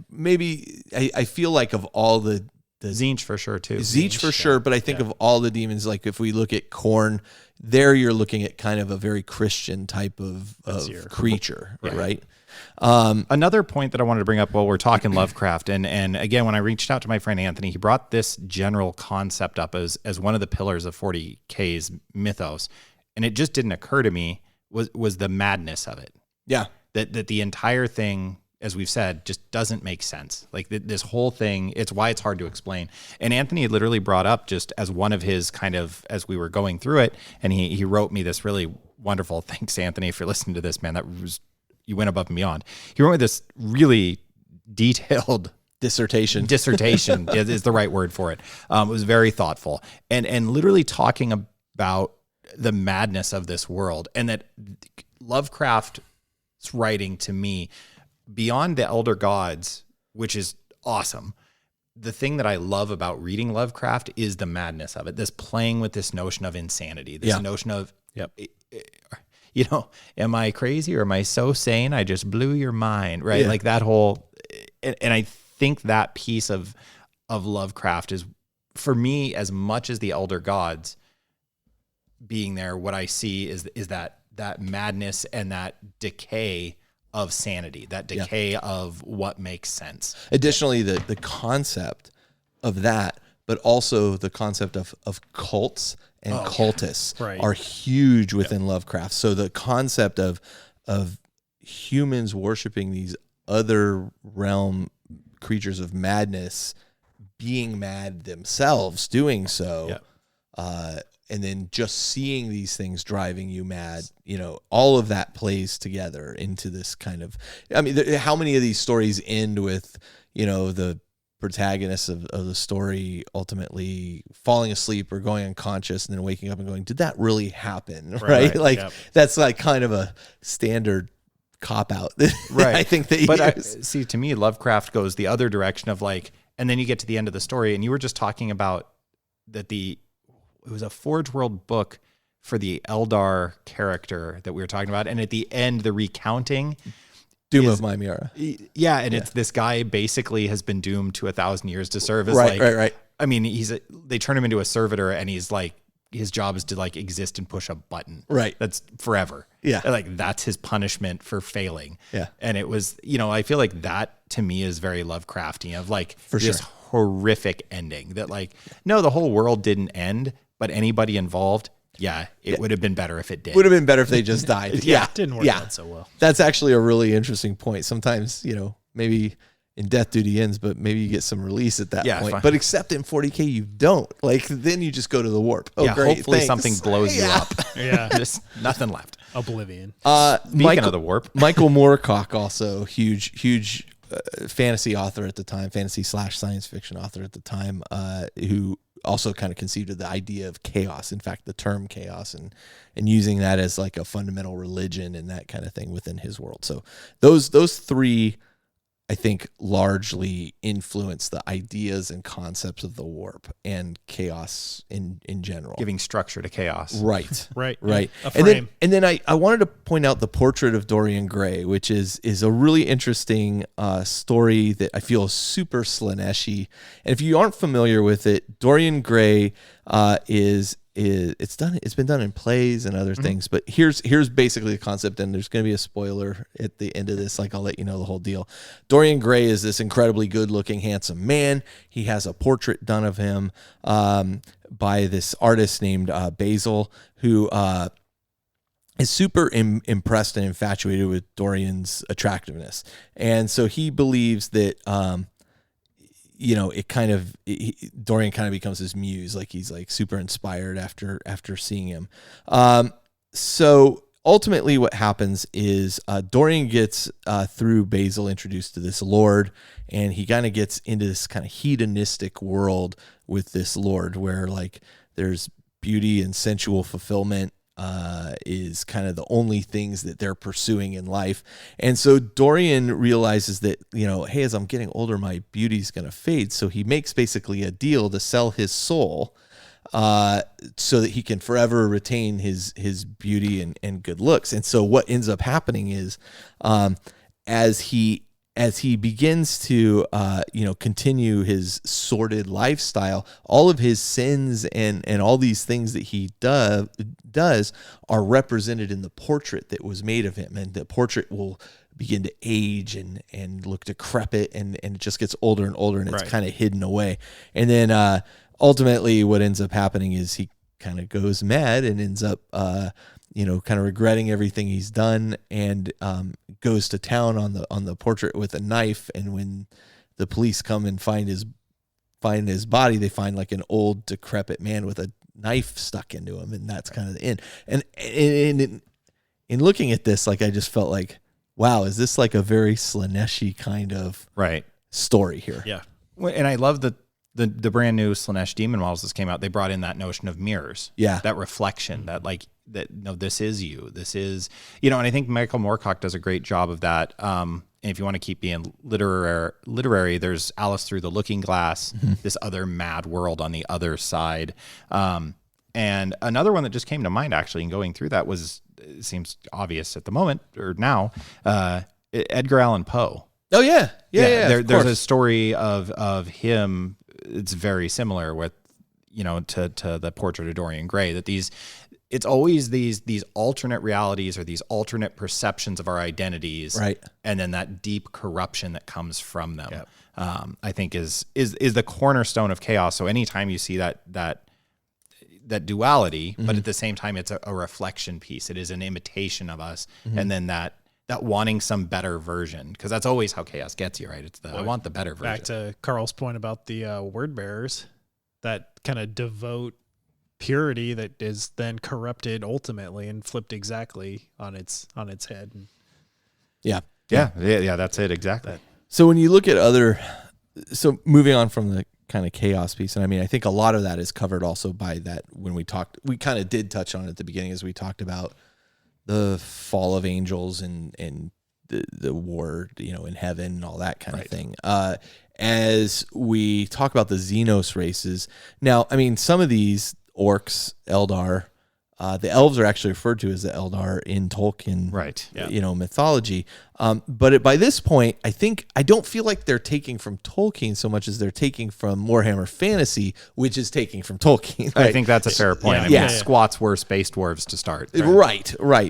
A: maybe I feel like of all the
B: Tzeentch for sure too.
A: Tzeentch for sure, but I think of all the demons, like if we look at Khorne, there you're looking at kind of a very Christian type of creature, right?
B: Another point that I wanted to bring up while we're talking Lovecraft, and again, when I reached out to my friend Anthony, he brought this general concept up as one of the pillars of 40K's mythos, and it just didn't occur to me was the madness of it.
A: Yeah.
B: That the entire thing, as we've said, just doesn't make sense. Like this whole thing, it's why it's hard to explain. And Anthony had literally brought up just as one of his kind of, as we were going through it, and he wrote me this really wonderful, thanks Anthony if you're listening to this, man, you went above and beyond. He wrote me this really detailed
A: dissertation
B: is the right word for it. It was very thoughtful and literally talking about the madness of this world, and that Lovecraft's writing, to me, beyond the elder gods, which is awesome, the thing that I love about reading Lovecraft is the madness of it, this playing with this notion of insanity, this notion of am I crazy or am I so sane I just blew your mind, right? Like that whole, and I think that piece of Lovecraft is, for me, as much as the elder gods being there, what I see is that madness and that decay of sanity, that decay of what makes sense.
A: Additionally, the concept of that, but also the concept of cults and cultists are huge within Lovecraft. So the concept of humans worshiping these other realm creatures of madness being mad themselves, doing so. And then just seeing these things driving you mad, all of that plays together into this kind of, I mean, how many of these stories end with, the protagonist of the story ultimately falling asleep or going unconscious and then waking up and going, did that really happen? Right. Like that's like kind of a standard cop out.
B: Right.
A: I think that,
B: but see, to me, Lovecraft goes the other direction of like, and then you get to the end of the story and you were just talking about that it was a Forge World book for the Eldar character that we were talking about. And at the end, the recounting
A: Doom of Mimera.
B: Yeah. And it's this guy basically has been doomed to 1,000 years to serve as
A: right.
B: I mean, they turn him into a servitor and he's like, his job is to like exist and push a button.
A: Right.
B: That's forever.
A: Yeah.
B: Like that's his punishment for failing.
A: Yeah.
B: And it was, I feel like that to me is very Lovecraftian of like
A: for
B: this horrific ending that like, no, the whole world didn't end, but anybody involved, it would have been better if it did.
A: Would have been better if they just died.
C: It didn't work out so well.
A: That's actually a really interesting point. Sometimes, maybe in Death Duty ends, but maybe you get some release at that point.
B: Fine.
A: But except in 40K, you don't. Like, then you just go to the warp. Oh, great.
B: Hopefully
A: thanks.
B: something blows you up.
C: Yeah.
B: Just nothing left.
C: Oblivion.
B: Speaking of the warp.
A: Michael Moorcock, also huge fantasy author at the time, fantasy/science fiction author at the time, who also kind of conceived of the idea of chaos. In fact, the term chaos and using that as like a fundamental religion and that kind of thing within his world. So those three, I think, largely influence the ideas and concepts of the warp and chaos in general.
B: Giving structure to chaos.
A: Right.
C: Right. A
A: And
C: frame.
A: then I wanted to point out the portrait of Dorian Gray, which is a really interesting story that I feel is super Slaneshi. And if you aren't familiar with it, Dorian Gray it's been done in plays and other things, but here's basically the concept, and there's going to be a spoiler at the end of this, like I'll let you know the whole deal. Dorian Gray is this incredibly good-looking, handsome man. He has a portrait done of him by this artist named Basil, who is super impressed and infatuated with Dorian's attractiveness, and so he believes that Dorian kind of becomes his muse. Like he's like super inspired after seeing him. So ultimately what happens is Dorian gets through Basil introduced to this lord, and he kind of gets into this kind of hedonistic world with this lord where like there's beauty and sensual fulfillment is kind of the only things that they're pursuing in life. And so Dorian realizes that, hey, as I'm getting older, my beauty's going to fade. So he makes basically a deal to sell his soul so that he can forever retain his beauty and good looks. And so what ends up happening is as he begins to, continue his sordid lifestyle, all of his sins and all these things that he does are represented in the portrait that was made of him. And the portrait will begin to age and look decrepit, and it just gets older and older, and it's kind of hidden away. And then ultimately what ends up happening is he kind of goes mad and ends up kind of regretting everything he's done, and goes to town on the portrait with a knife. And when the police come and find his body, they find like an old decrepit man with a knife stuck into him, and that's kind of the end. And in looking at this, like I just felt like, wow, is this like a very Slaneshi kind of story here?
C: Yeah.
B: And I love the brand new Slanesh demon models that came out. They brought in that notion of mirrors. Yeah. That reflection, this is you. This is, and I think Michael Moorcock does a great job of that. And if you want to keep being literary, there's Alice Through the Looking Glass, this other mad world on the other side. And another one that just came to mind actually in going through that it seems obvious at the moment or now, Edgar Allan Poe.
A: Oh yeah. Yeah.
B: There's a story of him. It's very similar with, to the portrait of Dorian Gray, that it's always these alternate realities or these alternate perceptions of our identities. Right. And then that deep corruption that comes from them, I think is the cornerstone of chaos. So anytime you see that duality, but at the same time, it's a reflection piece. It is an imitation of us. And then that that wanting some better version, because that's always how chaos gets you, right? It's I want the better version.
C: Back to Carl's point about the word bearers that kind of devote purity that is then corrupted ultimately and flipped exactly on its head.
B: Yeah, that's it exactly.
A: So when you look at so moving on from the kind of chaos piece, and I mean, I think a lot of that is covered also by that when we kind of did touch on it at the beginning as we talked about the fall of angels and the war, in heaven and all that kind of thing. As we talk about the Xenos races, now, I mean, some of these orcs, Eldar, the elves are actually referred to as the Eldar in Tolkien, mythology. But by this point, I don't feel like they're taking from Tolkien so much as they're taking from Warhammer Fantasy, which is taking from Tolkien. Right?
B: I think that's a fair point. Squats were space dwarves to start.
A: Right.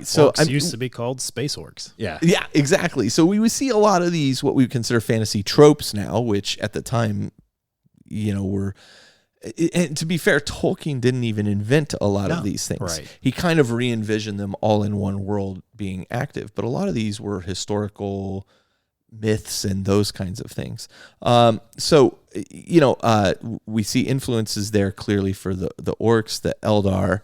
A: So
C: orcs used to be called space orcs.
A: Yeah, exactly. So we would see a lot of these, what we would consider fantasy tropes now, which at the time, were... And to be fair, Tolkien didn't even invent a lot of these things.
C: Right.
A: He kind of re-envisioned them all in one world being active. But a lot of these were historical myths and those kinds of things. We see influences there clearly for the orcs, the Eldar.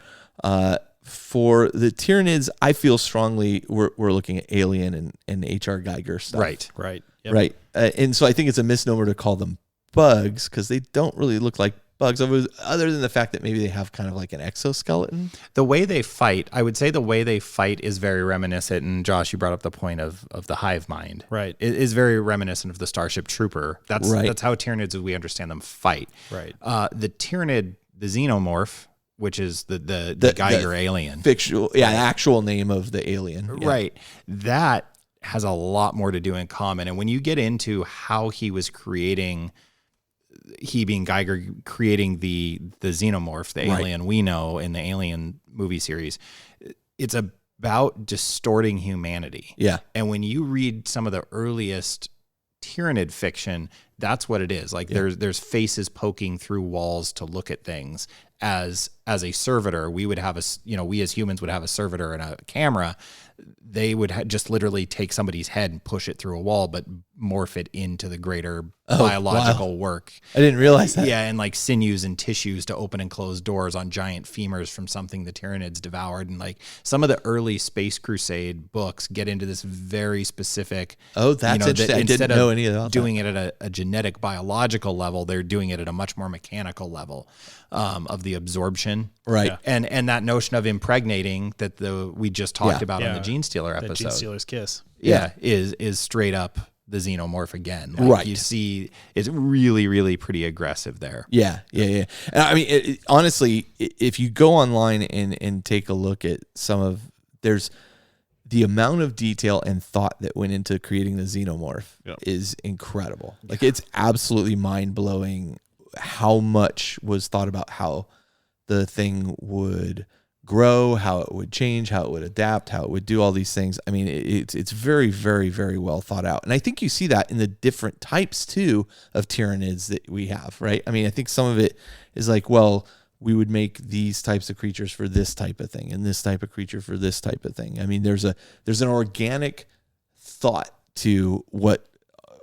A: For the Tyranids, I feel strongly we're looking at Alien and H.R. Geiger stuff.
C: Right. Yep.
A: Right. And so I think it's a misnomer to call them bugs because they don't really look like bugs, other than the fact that maybe they have kind of like an exoskeleton.
B: The way they fight, I would say the way they fight is very reminiscent, and Josh, you brought up the point of the hive mind.
C: Right.
B: It is very reminiscent of the Starship Trooper. That's how Tyranids, as we understand them, fight.
C: Right.
B: The Tyranid, the Xenomorph, which is the Geiger alien.
A: Fictional, actual name of the alien. Yeah.
B: Right. That has a lot more to do in common. And when you get into how he was creating... he being Geiger creating the Xenomorph, the alien we know in the Alien movie series, it's about distorting humanity.
A: Yeah.
B: And when you read some of the earliest Tyranid fiction, that's what it is. Like there's faces poking through walls to look at things. As a servitor, we would have we as humans would have a servitor and a camera. They would just literally take somebody's head and push it through a wall, but morph it into the greater biological work.
A: I didn't realize that.
B: Yeah, and like sinews and tissues to open and close doors on giant femurs from something the Tyranids devoured. And like some of the early Space Crusade books get into this very specific.
A: Oh, that's interesting. I didn't know any of that.
B: Doing it at a genetic biological level, they're doing it at a much more mechanical level of the absorption.
A: Right.
C: Yeah.
B: And that notion of impregnating that we just talked about on the Gene Stealer episode.
C: The Gene Stealer's kiss.
B: Is straight up the Xenomorph again.
A: Right.
B: You see it's really, really pretty aggressive there.
A: Yeah. And I mean, honestly, if you go online and take a look at there's the amount of detail and thought that went into creating the Xenomorph is incredible. Like it's absolutely mind-blowing how much was thought about how the thing would grow, how it would change, how it would adapt, how it would do all these things. I mean, it's very, very, very well thought out. And I think you see that in the different types too of Tyranids that we have, right? I mean, I think some of it is like, well, we would make these types of creatures for this type of thing and this type of creature for this type of thing. I mean, there's an organic thought to what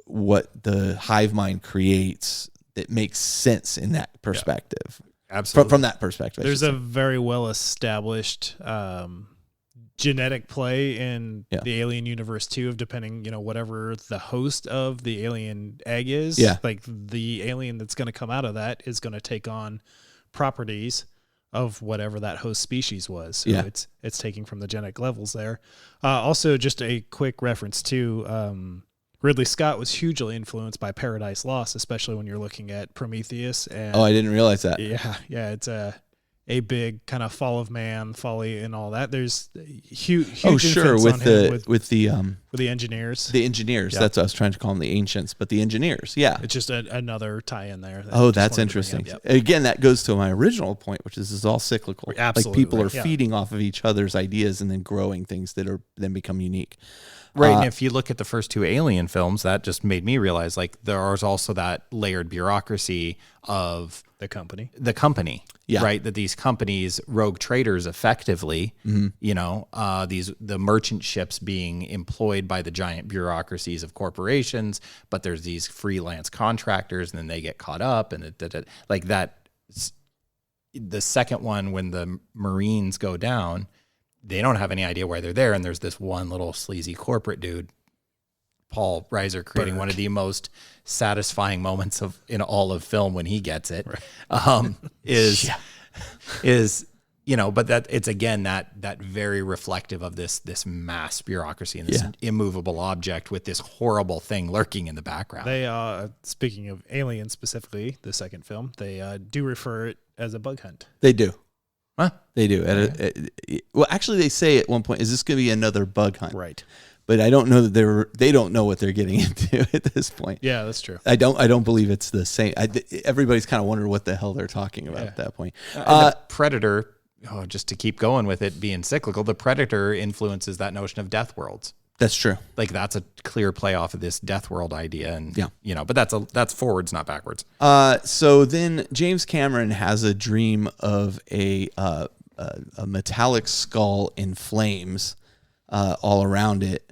A: the hive mind creates that makes sense in that perspective.
B: Absolutely.
A: From that perspective.
C: There's a very well established genetic play in the Alien universe too, of depending, whatever the host of the alien egg is.
A: Yeah.
C: Like the alien that's going to come out of that is going to take on properties of whatever that host species was. So it's taking from the genetic levels there. Also, just a quick reference to Ridley Scott was hugely influenced by Paradise Lost, especially when you're looking at Prometheus. And
A: I didn't realize that.
C: Yeah, it's a big kind of fall of man, folly, and all that. There's huge.
A: With
C: the engineers.
A: The engineers. That's what I was trying to call them, the ancients, but the engineers. Yeah,
C: it's just another tie in there.
A: That's interesting. Again, that goes to my original point, which is this is all cyclical.
C: Absolutely,
A: like people are feeding off of each other's ideas and then growing things that are then become unique.
B: Right, and if you look at the first two Alien films, that just made me realize like there's also that layered bureaucracy of
C: The company.
A: Yeah.
B: Right? That these companies, rogue traders effectively, you know, the merchant ships being employed by the giant bureaucracies of corporations, but there's these freelance contractors and then they get caught up and like that. The second one, when the Marines go down, they don't have any idea why they're there. And there's this one little sleazy corporate dude, Paul Reiser, creating one of the most satisfying moments in all of film when he gets it, is, you know, but that it's again, that very reflective of this mass bureaucracy and this immovable object with this horrible thing lurking in the background.
C: They, speaking of Alien specifically, the second film, they do refer it as a bug hunt.
D: They do.
B: Huh?
D: They do. Well, actually, they say at one point, "Is this going to be another bug hunt?"
C: Right.
D: But I don't know that they don't know what they're getting into at this point.
C: Yeah, that's true.
D: I don't believe it's the same. Everybody's kind of wondering what the hell they're talking about at that point.
B: The Predator, just to keep going with it being cyclical, the Predator influences that notion of death worlds.
D: That's true.
B: Like that's a clear play off of this death world idea, and you know, but that's forwards, not backwards.
D: So then James Cameron has a dream of a metallic skull in flames all around it,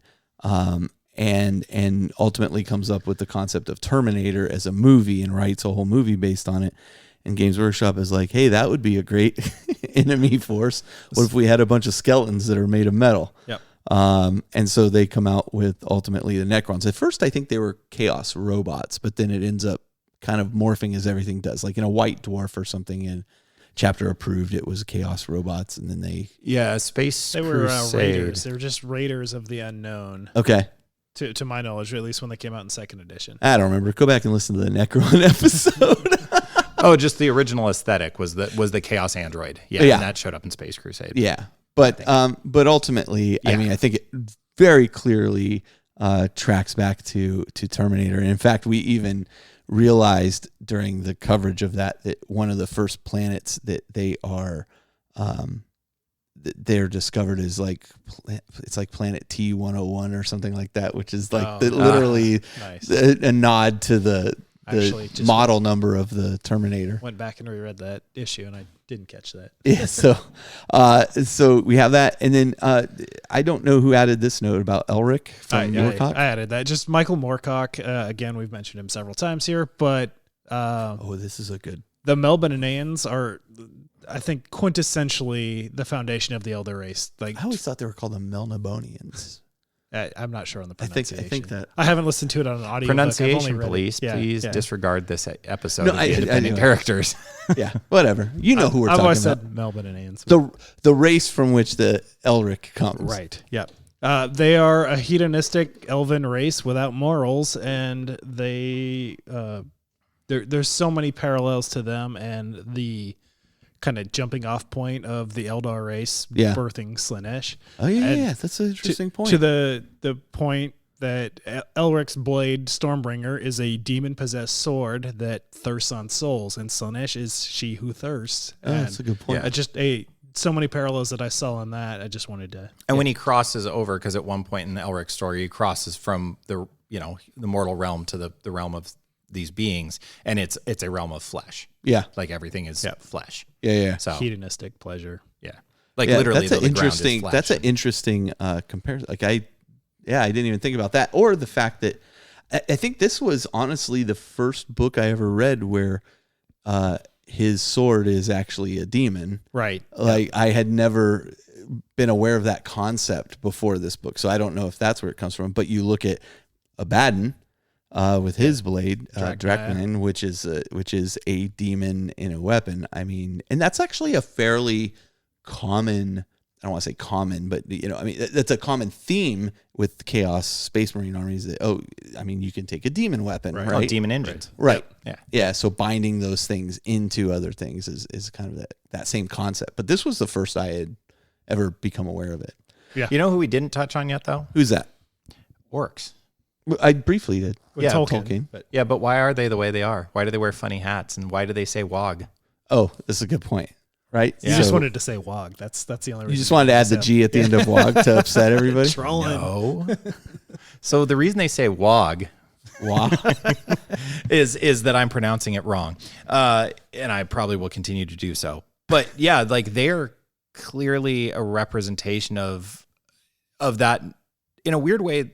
D: and ultimately comes up with the concept of Terminator as a movie and writes a whole movie based on it. And Games Workshop is like, hey, that would be a great enemy force. What if we had a bunch of skeletons that are made of metal?
C: Yep.
D: And so they come out with ultimately the Necrons. At first, I think they were Chaos robots, but then it ends up kind of morphing as everything does. Like in a White Dwarf or something in Chapter Approved, it was Chaos robots, and then they
B: Space
C: They were
B: Crusade.
C: raiders. They were just raiders of the unknown.
D: okay.
C: To my knowledge, or at least when they came out in second edition.
D: I don't remember. Go back and listen to the Necron episode.
B: Oh, just the original aesthetic was the Chaos android. Yeah,
D: Yeah.
B: and that showed up in Space Crusade.
D: Yeah, but ultimately, I mean, I think it very clearly tracks back to Terminator. And in fact, we even realized during the coverage of that one of the first planets that they're discovered is it's like Planet T-101 or something like that, which is like literally
C: Nice.
D: a nod to the
C: Actually, just
D: model number of the Terminator.
C: went back and reread that issue, and I didn't catch that.
D: Yeah, so we have that, and then I don't know who added this note about Elric from Moorcock.
C: I added that. Just Michael Moorcock. Again, we've mentioned him several times here, but
D: This is a good.
C: the Melbourneans are, I think, quintessentially the foundation of the Elder race. Like
D: I always thought they were called the Melnibonians.
C: I'm not sure on the
D: I
C: pronunciation.
D: think that
C: I haven't listened to it on an audio.
B: Pronunciation police, please disregard this episode
D: No,
B: of
D: I
B: the independent
D: know.
B: characters.
D: Yeah, whatever. You know who we're
C: I've
D: talking
C: always
D: about.
C: said Melbourneans.
D: The race from which the Elric comes.
C: Right. Yep. They are a hedonistic elven race without morals, and there's so many parallels to them and the kind of jumping off point of the Eldar race birthing Slaanesh.
D: Oh yeah,
C: And
D: that's an interesting point.
C: To the point that Elric's blade Stormbringer is a demon-possessed sword that thirsts on souls, and Slaanesh is she who thirsts.
D: Oh, that's a good point.
C: So many parallels that I saw in that. I just wanted to.
B: And when he crosses over, because at one point in the Elric story, he crosses from the mortal realm to the realm of these beings, and it's a realm of flesh.
D: Yeah,
B: like everything is flesh.
D: Yeah.
B: So
C: Hedonistic pleasure.
B: Yeah, like literally.
D: That's
B: the ground is flesh.
D: That's an interesting comparison. Like I didn't even think about that, or the fact that I think this was honestly the first book I ever read where his sword is actually a demon.
C: Right.
D: Like I had never been aware of that concept before this book, so I don't know if that's where it comes from. But you look at Abaddon with his blade, Drakman, which is a demon in a weapon. I mean, and that's actually a fairly common. I don't want to say common, but that's a common theme with Chaos Space Marine armies. That you can take a demon weapon, right?
B: Oh, demon engines,
D: right?
B: Yeah.
D: So binding those things into other things is kind of that same concept. But this was the first I had ever become aware of it.
B: Yeah. You know who we didn't touch on yet, though?
D: Who's that?
B: Orcs.
D: I briefly did.
C: With Tolkien.
B: But why are they the way they are? Why do they wear funny hats? And why do they say wog?
D: Oh, that's a good point. Right?
C: You just wanted to say wog. That's the only reason.
D: You just wanted to add the G at the end of wog to upset everybody?
C: Trolling.
B: No. So the reason they say wog
D: Wow.
B: is that I'm pronouncing it wrong. And I probably will continue to do so. But yeah, like they're clearly a representation of that in a weird way,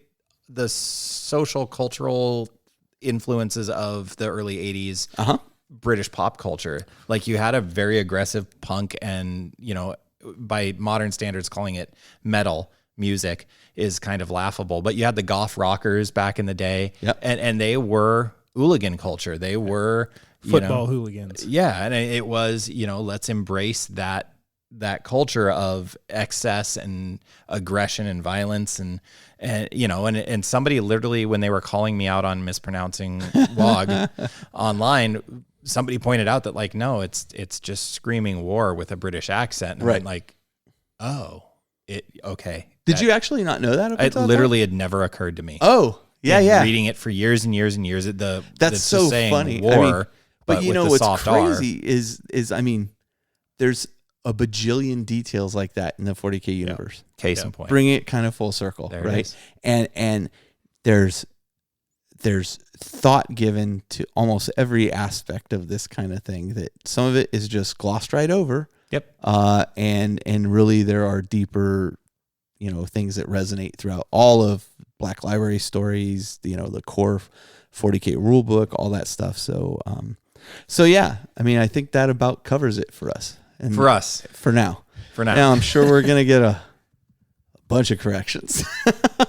B: the social cultural influences of the early 80s British pop culture. Like you had a very aggressive punk and, by modern standards calling it metal music is kind of laughable, but you had the goth rockers back in the day.
D: Yep.
B: And they were hooligan culture. They were
C: football hooligans.
B: Yeah. And it was, let's embrace that culture of excess and aggression and violence and somebody literally, when they were calling me out on mispronouncing WOG online, somebody pointed out that like, no, it's just screaming war with a British accent. And I'm like, oh, okay.
D: Did you actually not know that?
B: It literally had never occurred to me.
D: Oh, yeah.
B: Reading it for years and years and years.
D: That's so funny.
B: War,
D: but
B: with the
D: what's
B: soft
D: crazy is I mean, there's a bajillion details like that in the 40K universe.
B: Case in point.
D: Bring it kind of full circle,
B: There
D: right? And there's thought given to almost every aspect of this kind of thing. That some of it is just glossed right over.
B: Yep.
D: And really there are deeper, things that resonate throughout all of Black Library stories, the core 40K rule book, all that stuff. So yeah, I mean, I think that about covers it for us. And for now. Now I'm sure we're going to get a bunch of corrections.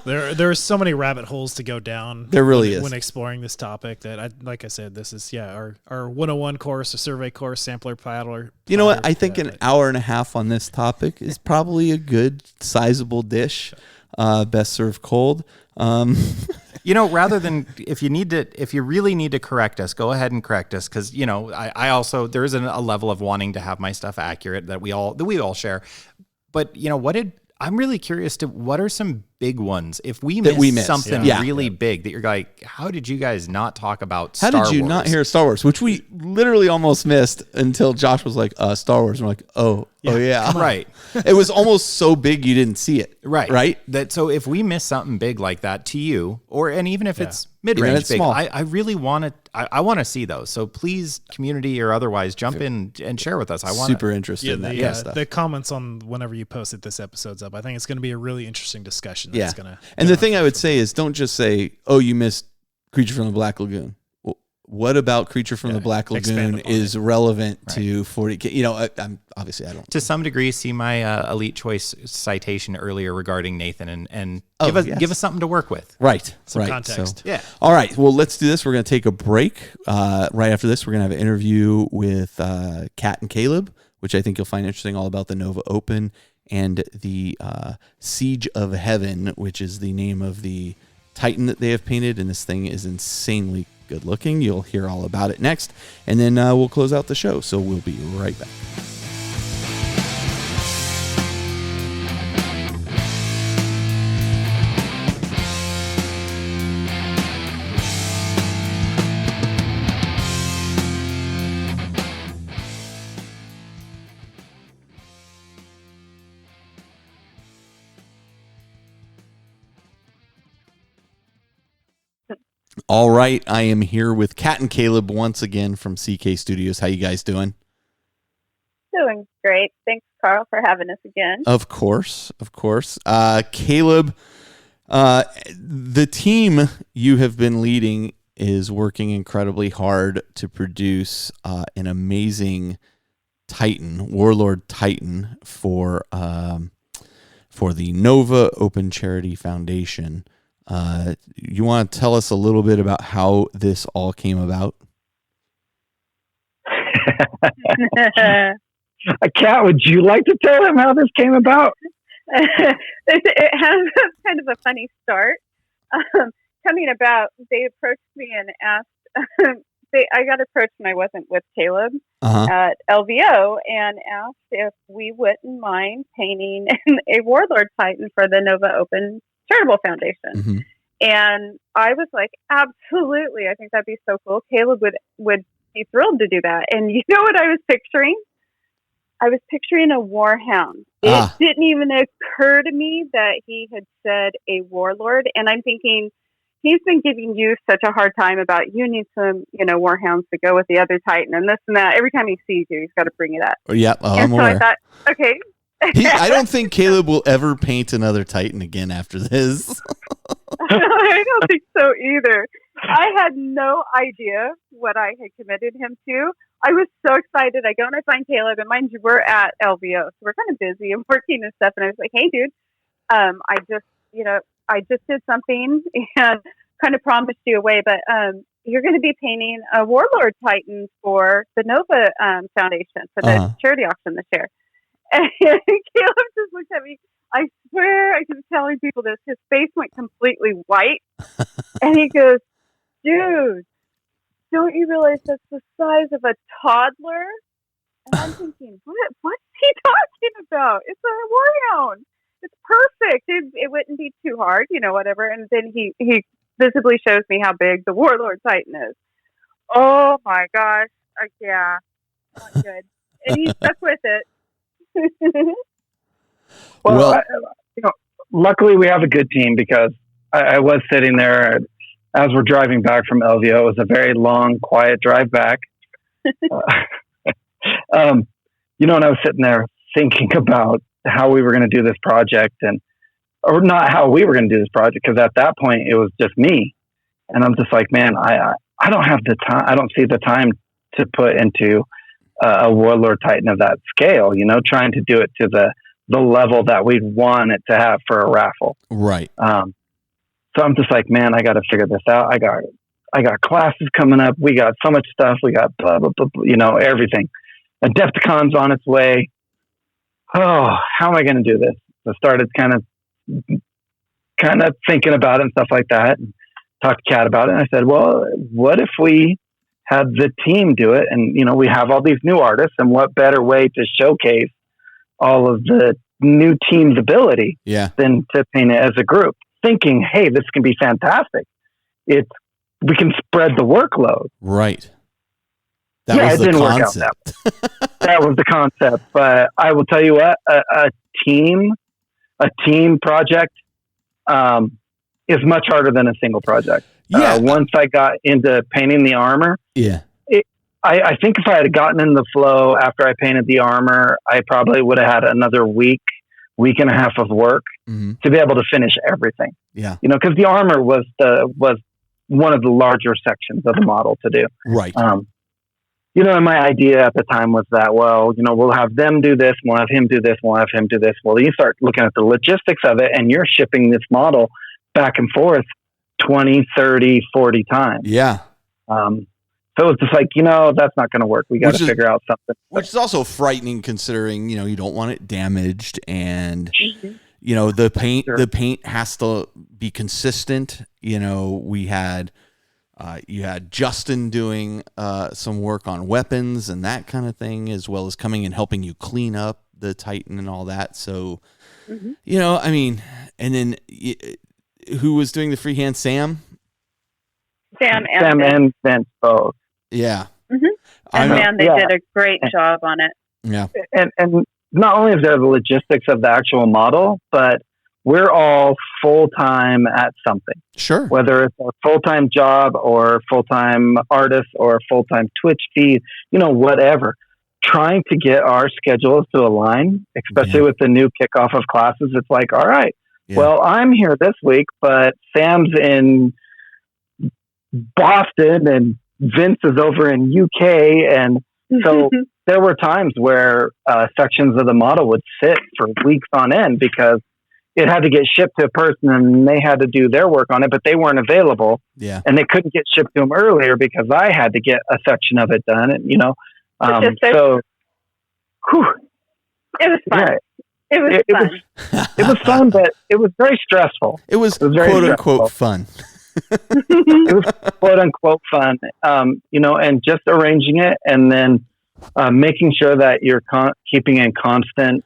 C: There are so many rabbit holes to go down.
D: There really is
C: when exploring this topic. That like I said, this is our 101 course, a survey course, sampler platter.
D: You know what? I think an hour and a half on this topic is probably a good sizable dish. Best served cold.
B: Rather than if you really need to correct us, go ahead and correct us. Cause I also, there is a level of wanting to have my stuff accurate that we all share. But I'm really curious what are some big ones? If we miss something really big that you're like, how did you guys not talk about Star Wars?
D: How did you not hear Star Wars? Which we literally almost missed until Josh was like, Star Wars. And we're like, oh yeah.
B: Right.
D: It was almost so big you didn't see it.
B: Right.
D: Right?
B: So if we miss something big like that to you, and even if it's mid-range
D: it's
B: big,
D: small.
B: I really want to, I want to see those. So please, community or otherwise, jump in and share with us. I want
D: super interested in that kind of stuff.
C: The comments on whenever you posted this episode's up, I think it's going to be a really interesting discussion.
D: That's and the thing I would say is don't just say, oh, you missed Creature from the Black Lagoon. Well, what about Creature from the Black Lagoon is relevant to 40K? I'm obviously I don't.
B: To some degree, see my Elite Choice citation earlier regarding Nathan and give us something to work with.
D: Right.
C: Some context.
D: So, all right. Well, let's do this. We're going to take a break. Right after this, we're going to have an interview with Kat and Caleb, which I think you'll find interesting, all about the Nova Open and the Siege of Heaven, which is the name of the Titan that they have painted. And this thing is insanely good looking. You'll hear all about it next. And then we'll close out the show. So we'll be right back. All right, I am here with Kat and Caleb once again from CK Studios. How you guys doing?
H: Doing great. Thanks, Carl, for having us again.
D: Of course. Caleb, the team you have been leading is working incredibly hard to produce an amazing Titan, Warlord Titan, for the Nova Open Charity Foundation. You want to tell us a little bit about how this all came about?
I: Kat, would you like to tell him how this came about?
H: It has kind of a funny start. Coming about, they approached me and asked, I got approached when I wasn't with Caleb at LVO and asked if we wouldn't mind painting a Warlord Titan for the Nova Open Charitable Foundation.
D: Mm-hmm.
H: And I was like, absolutely. I think that'd be so cool. Caleb would be thrilled to do that. And you know what I was picturing? I was picturing a warhound. It didn't even occur to me that he had said a warlord. And I'm thinking he's been giving you such a hard time about you need some, Warhounds to go with the other Titan and this and that. Every time he sees you, he's got to bring it up.
A: Yeah, I'm aware.
H: I thought, okay.
A: I don't think Caleb will ever paint another Titan again after this.
H: I don't think so either. I had no idea what I had committed him to. I was so excited. I go and I find Caleb, and mind you, we're at LVO, so we're kind of busy and working and stuff. And I was like, "Hey, dude, I just did something and kind of promised you away, but you're going to be painting a Warlord Titan for the Nova Foundation for the charity auction this year." And Caleb just looked at me. I swear, I keep telling people this. His face went completely white, and he goes, "Dude, don't you realize that's the size of a toddler?" And I'm thinking, what's he talking about? It's a warhound. It's perfect. It wouldn't be too hard, whatever. And then he visibly shows me how big the Warlord Titan is. Oh my gosh. Yeah. Not good. And he stuck with it.
I: Well, luckily we have a good team, because I was sitting there as we're driving back from LVO. It was a very long, quiet drive back. And I was sitting there thinking about how we were going to do this project, or not how we were going to do this project, because at that point it was just me. And I'm just like, man, I don't have the time. I don't see the time to put into a Warlord Titan of that scale, trying to do it to the level that we'd want it to have for a raffle.
A: Right.
I: So I'm just like, man, I got to figure this out. I got classes coming up. We got so much stuff. We got blah, blah, blah, everything. Adepticon's on its way. Oh, how am I going to do this? I started kind of thinking about it and stuff like that, and talked to Kat about it. And I said, well, what if we had the team do it? And, we have all these new artists, and what better way to showcase all of the new team's ability than to paint it as a group, thinking, hey, this can be fantastic. We can spread the workload.
A: Right. That was the concept.
I: That was the concept. But I will tell you what, a team project is much harder than a single project.
A: Yeah.
I: Once I got into painting the armor, I think if I had gotten in the flow after I painted the armor, I probably would have had another week and a half of work to be able to finish everything.
A: Yeah.
I: Because the armor was one of the larger sections of the model to do.
A: Right.
I: And my idea at the time was that, well, we'll have them do this, we'll have him do this, we'll have him do this. Well, you start looking at the logistics of it, and you're shipping this model back and forth 20, 30, 40 times.
A: Yeah.
I: So it's just like, that's not going to work. We got to figure out something.
A: Which is also frightening, considering, you don't want it damaged, and, the paint has to be consistent. We had, you had Justin doing some work on weapons and that kind of thing, as well as coming and helping you clean up the Titan and all that. So, and then who was doing the freehand? Sam
H: and
I: Vince both.
A: Yeah.
H: And they did a great job on it.
A: Yeah.
I: And not only is there the logistics of the actual model, but we're all full-time at something.
A: Sure.
I: Whether it's a full-time job or full-time artist or a full-time Twitch feed, whatever. Trying to get our schedules to align, especially with the new kickoff of classes. It's like, all right, well, I'm here this week, but Sam's in Boston and Vince is over in UK. And so there were times where sections of the model would sit for weeks on end because it had to get shipped to a person and they had to do their work on it, but they weren't available.
A: Yeah.
I: And they couldn't get shipped to them earlier because I had to get a section of it done. And, so whew,
H: it was fun.
I: Yeah,
H: it was fun.
I: It was fun, but it was very stressful.
A: It was quote unquote fun.
I: It was quote unquote fun, and just arranging it and then making sure that you're keeping in constant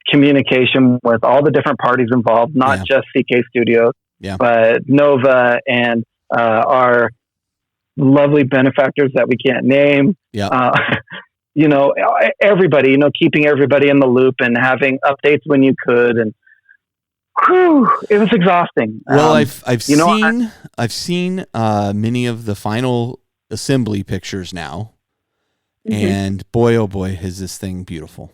I: communication with all the different parties involved, not just CK Studios, but Nova and our lovely benefactors that we can't name. Everybody, keeping everybody in the loop and having updates when you could. And whew, it was exhausting.
D: Well, I've seen many of the final assembly pictures now, and boy, oh boy, is this thing beautiful.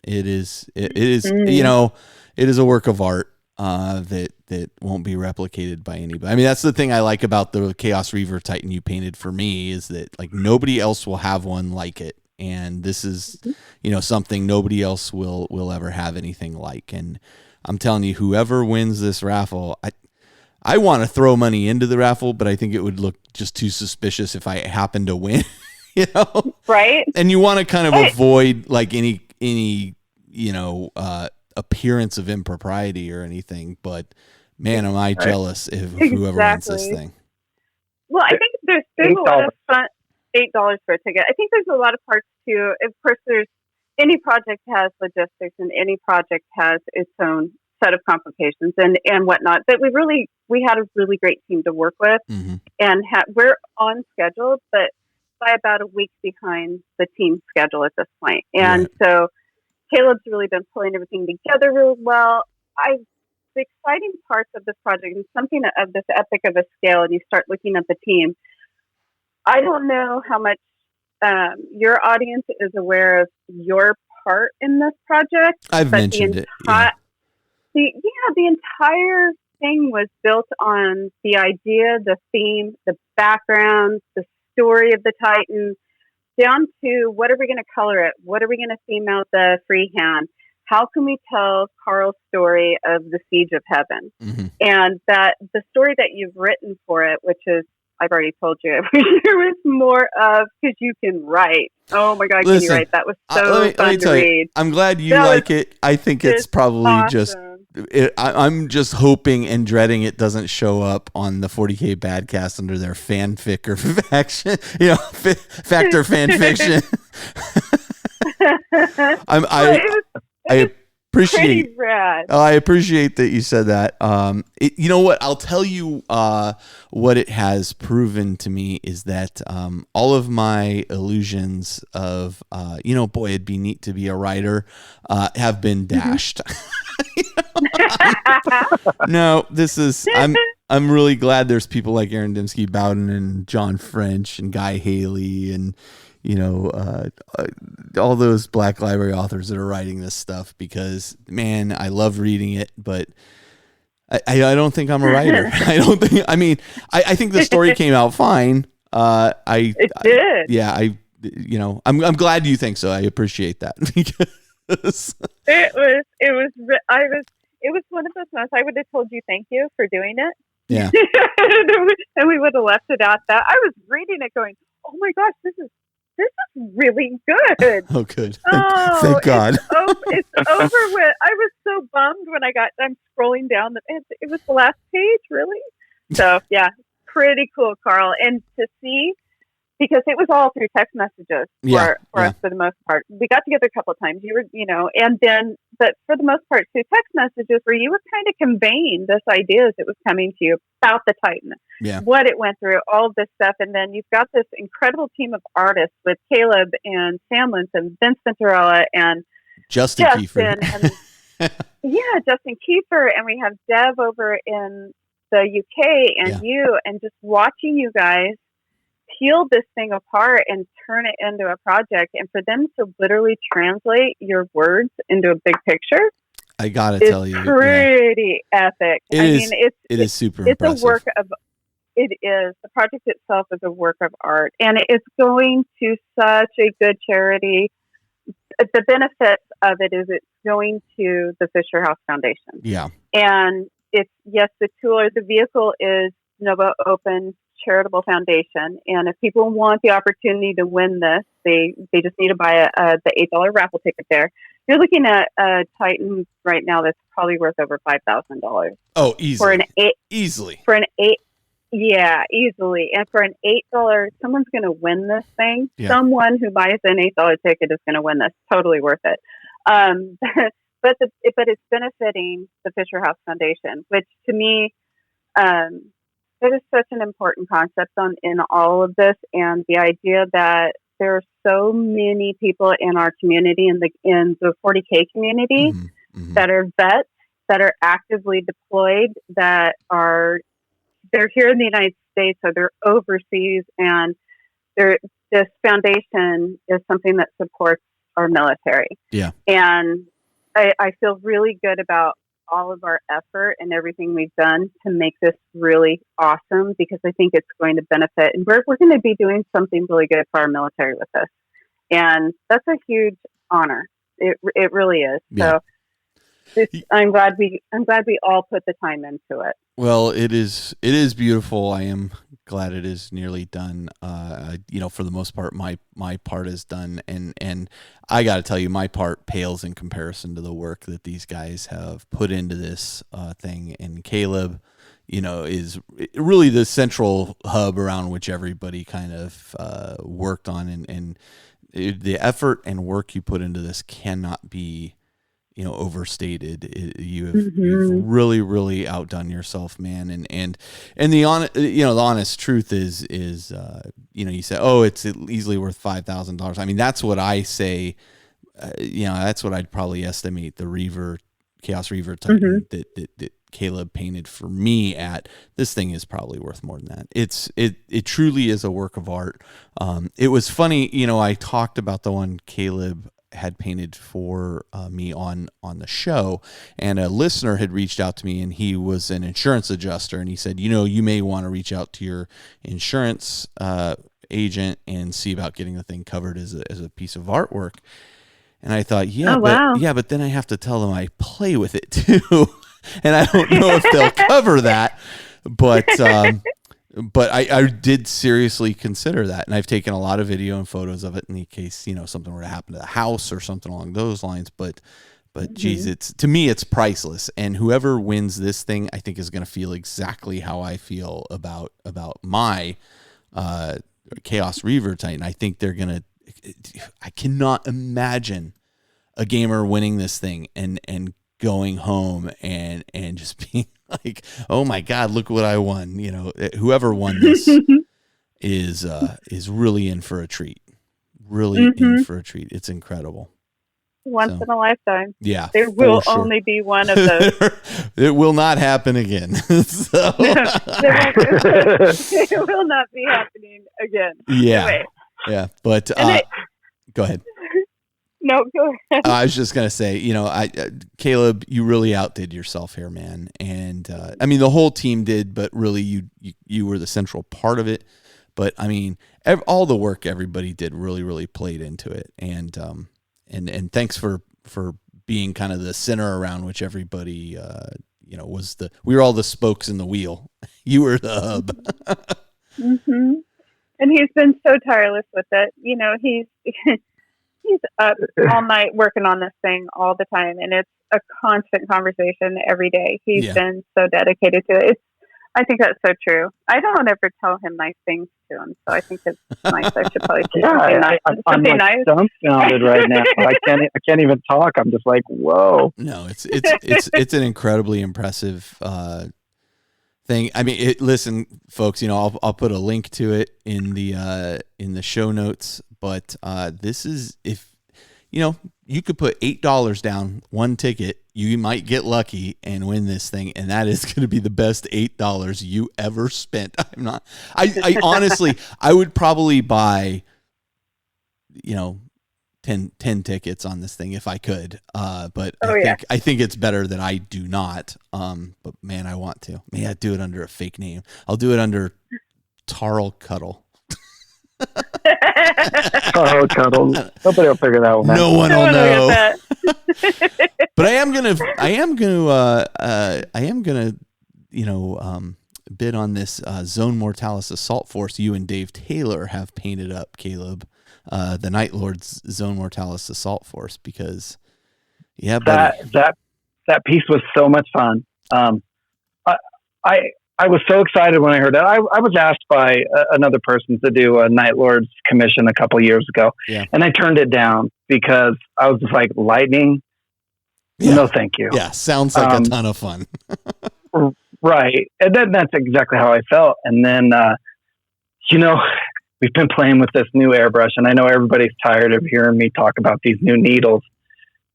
D: It is, it is a work of art that won't be replicated by anybody. I mean, that's the thing I like about the Chaos Reaver Titan you painted for me, is that like nobody else will have one like it. And this is, something nobody else will ever have anything like. And I'm telling you, whoever wins this raffle, I want to throw money into the raffle, but I think it would look just too suspicious if I happen to win,
H: Right.
D: And you want to kind of avoid like any appearance of impropriety or anything. But man, am I jealous of whoever wins this thing.
H: Well, I think there's a lot of fun. $8 for a ticket. I think there's a lot of parts too. Of course, any project has logistics, and any project has its own set of complications and whatnot. But we had a really great team to work with, and we're on schedule, but by about a week behind the team schedule at this point. And so Caleb's really been pulling everything together really well. The exciting parts of this project, and something of this epic of a scale, and you start looking at the team. I don't know how much your audience is aware of your part in this project.
D: I've mentioned it.
H: The entire thing was built on the idea, the theme, the background, the story of the Titan, down to what are we going to color it? What are we going to theme out the freehand? How can we tell Carl's story of the Siege of Heaven? And that the story that you've written for it, which is, I've already told you, I wish there was more of, because you can write. Oh my God, can you write? That was so fun to read.
D: I'm glad you like it. I think it's probably awesome. I'm just hoping and dreading it doesn't show up on the 40K Badcast under their fanfic or faction, factor fan fiction. I appreciate.
H: Rad.
D: I appreciate that you said that. You know what? I'll tell you what it has proven to me is that all of my illusions of boy, it'd be neat to be a writer have been dashed. No, this is. I'm really glad there's people like Aaron Dembski Bowden and John French and Guy Haley and all those Black Library authors that are writing this stuff, because man, I love reading it, but I don't think I'm a writer. I think the story came out fine.
H: It did.
D: I'm glad you think so. I appreciate that. Because
H: it was one of those moments. I would have told you thank you for doing it.
D: Yeah.
H: And we would have left it at that. I was reading it going, oh my gosh, this is really good.
D: Oh, good. Thank God.
H: It's over with. I was so bummed when I'm scrolling down. It was the last page, really? So, yeah, pretty cool, Carl. And to see, because it was all through text messages for us for the most part. We got together a couple of times. But for the most part, through text messages where you were kind of conveying this idea as it was coming to you about the Titan, what it went through, all of this stuff. And then you've got this incredible team of artists with Caleb and Sam Lentz and Vince Venturella and
D: Justin Kiefer.
H: Justin Kiefer. And we have Dev over in the UK and you, and just watching you guys peel this thing apart and turn it into a project, and for them to literally translate your words into a big picture,
D: I gotta tell you,
H: pretty epic.
D: It is super impressive.
H: It is. The project itself is a work of art, and it's going to such a good charity. The benefit of it is it's going to the Fisher House Foundation.
D: Yeah.
H: And the tool or the vehicle is Nova Open Charitable Foundation, and if people want the opportunity to win this, they just need to buy the $8 raffle ticket. There, you're looking at a Titan right now that's probably worth over $5,000.
D: Oh, easily.
H: Easily. And for an $8, someone's going to win this thing. Yeah. Someone who buys an $8 ticket is going to win this. Totally worth it. But it's benefiting the Fisher House Foundation, which to me, it is such an important concept in all of this, and the idea that there are so many people in our community, in the 40K community, that are vets that are actively deployed that they're here in the United States or they're overseas, and this foundation is something that supports our military.
D: Yeah.
H: And I feel really good about all of our effort and everything we've done to make this really awesome, because I think it's going to benefit, and we're going to be doing something really good for our military with this. And that's a huge honor. It really is.
D: Yeah.
H: So I'm glad we all put the time into it.
D: Well, it is beautiful. I am glad it is nearly done. For the most part, my part is done, and I got to tell you, my part pales in comparison to the work that these guys have put into this thing. And Caleb, is really the central hub around which everybody kind of worked on, and the effort and work you put into this cannot be overstated. You've really, really outdone yourself, man. And the honest truth is you say, oh, it's easily worth $5,000. I mean, that's what I say. That's what I'd probably estimate the Chaos Reaver Titan that Caleb painted for me at. This thing is probably worth more than that. It truly is a work of art. It was funny, I talked about the one Caleb had painted for me on the show, and a listener had reached out to me, and he was an insurance adjuster, and he said, you may want to reach out to your insurance agent and see about getting the thing covered as a piece of artwork. And I thought, but then I have to tell them I play with it too. And I don't know if they'll cover that, but I did seriously consider that, and I've taken a lot of video and photos of it in the case something were to happen to the house or something along those lines. But geez, to me it's priceless, and whoever wins this thing, I think, is going to feel exactly how I feel about my Chaos Reaver Titan. I think they're gonna. I cannot imagine a gamer winning this thing and going home and just being like, oh my God, look what I won. Whoever won this is really in for a treat. Really in for a treat. It's incredible.
H: Once in a lifetime.
D: Yeah.
H: There will only be one of those.
D: It will not happen again.
H: It will not be happening again.
D: Yeah.
H: Anyway.
D: Yeah. But go ahead.
H: No, go ahead.
D: I was just going to say, Caleb, you really outdid yourself here, man. And I mean, the whole team did, but really you were the central part of it. But I mean, all the work everybody did really, really played into it. And thanks for being kind of the center around which everybody, we were all the spokes in the wheel. You were the hub.
H: And he's been so tireless with it. He's up all night working on this thing all the time, and it's a constant conversation every day. He's been so dedicated to it. I think that's so true. I don't ever tell him nice things to him, so I think it's nice. I should probably say something nice.
I: I'm like dumbfounded right now. I can't even talk. I'm just like, whoa.
D: No, it's an incredibly impressive thing. I mean, listen, folks. I'll put a link to it in the show notes. But this is, if you could put $8 down, one ticket, you might get lucky and win this thing, and that is going to be the best $8 you ever spent. I honestly, I would probably buy 10 tickets on this thing if I could. But I think it's better that I do not. But man, I want to. May I do it under a fake name? I'll do it under Tarl Cuddle.
I: Oh, Cuddle. Nobody will figure that one out.
D: No one will know. But I am gonna bid on this Zone Mortalis Assault Force you and Dave Taylor have painted up, Caleb, the Night Lord's Zone Mortalis Assault Force, because
I: that piece was so much fun. I was so excited when I heard that. I was asked by another person to do a Night Lord's commission a couple years ago, and I turned it down because I was just like, lightning? No, thank you.
D: Yeah, sounds like a ton of fun.
I: Right. And then that's exactly how I felt. And then, we've been playing with this new airbrush, and I know everybody's tired of hearing me talk about these new needles,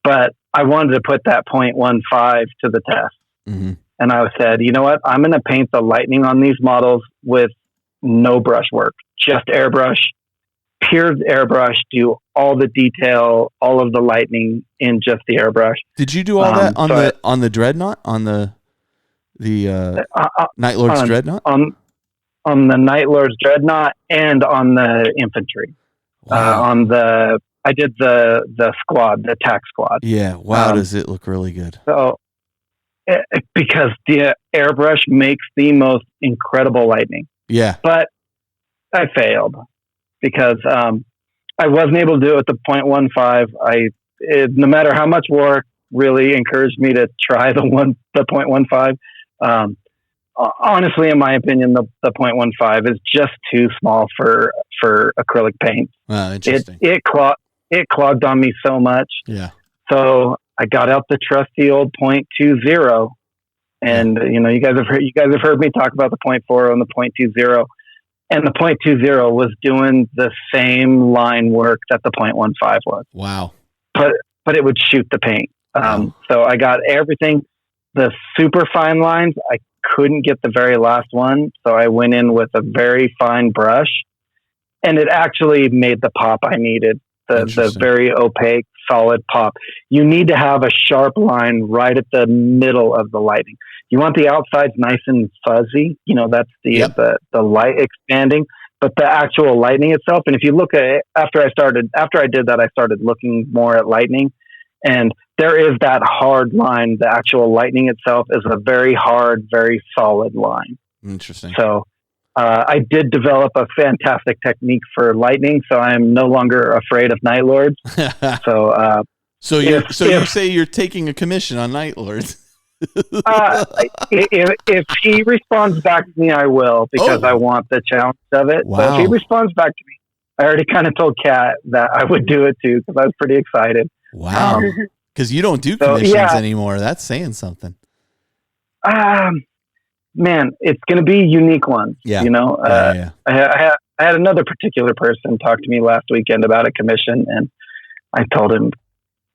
I: but I wanted to put that 0.15 to the test.
D: Mm-hmm.
I: And I said, you know what? I'm going to paint the lightning on these models with no brush work, just airbrush, pure airbrush, do all the detail, all of the lightning in just the airbrush.
D: Did you do all that on the Dreadnought, on the Night Lord's Dreadnought?
I: On the Night Lord's Dreadnought and on the infantry.
D: Wow.
I: I did the squad, the attack squad.
D: Yeah. Wow. Does it look really good?
I: So, because the airbrush makes the most incredible lightning.
D: Yeah.
I: But I failed because I wasn't able to do it with the 0.15. No matter how much work really encouraged me to try the 0.15. Honestly, in my opinion, the 0.15 is just too small for acrylic paint.
D: Wow, interesting.
I: It clogged on me so much.
D: Yeah.
I: So I got out the trusty old 0.20, and you guys have heard me talk about the 0.40 and the 0.20, and the 0.20 was doing the same line work that the 0.15 was.
D: Wow.
I: But it would shoot the paint. So I got everything. The super fine lines, I couldn't get the very last one, so I went in with a very fine brush, and it actually made the pop I needed. The very opaque, solid pop. You need to have a sharp line right at the middle of the lighting. You want the outsides nice and fuzzy. That's the light expanding, but the actual lightning itself. And if you look at it, after I did that, I started looking more at lightning, and there is that hard line. The actual lightning itself is a very hard, very solid line.
D: Interesting.
I: So I did develop a fantastic technique for lightning, so I'm no longer afraid of Night Lords. So
D: you say you're taking a commission on Night Lords?
I: If he responds back to me, I will, because I want the challenge of it.
D: Wow.
I: So if he responds back to me, I already kind of told Kat that I would do it too, because I was pretty excited.
D: Wow. Because you don't do commissions anymore. That's saying something.
I: Man, it's going to be unique ones.
D: Yeah.
I: I had another particular person talk to me last weekend about a commission, and I told him,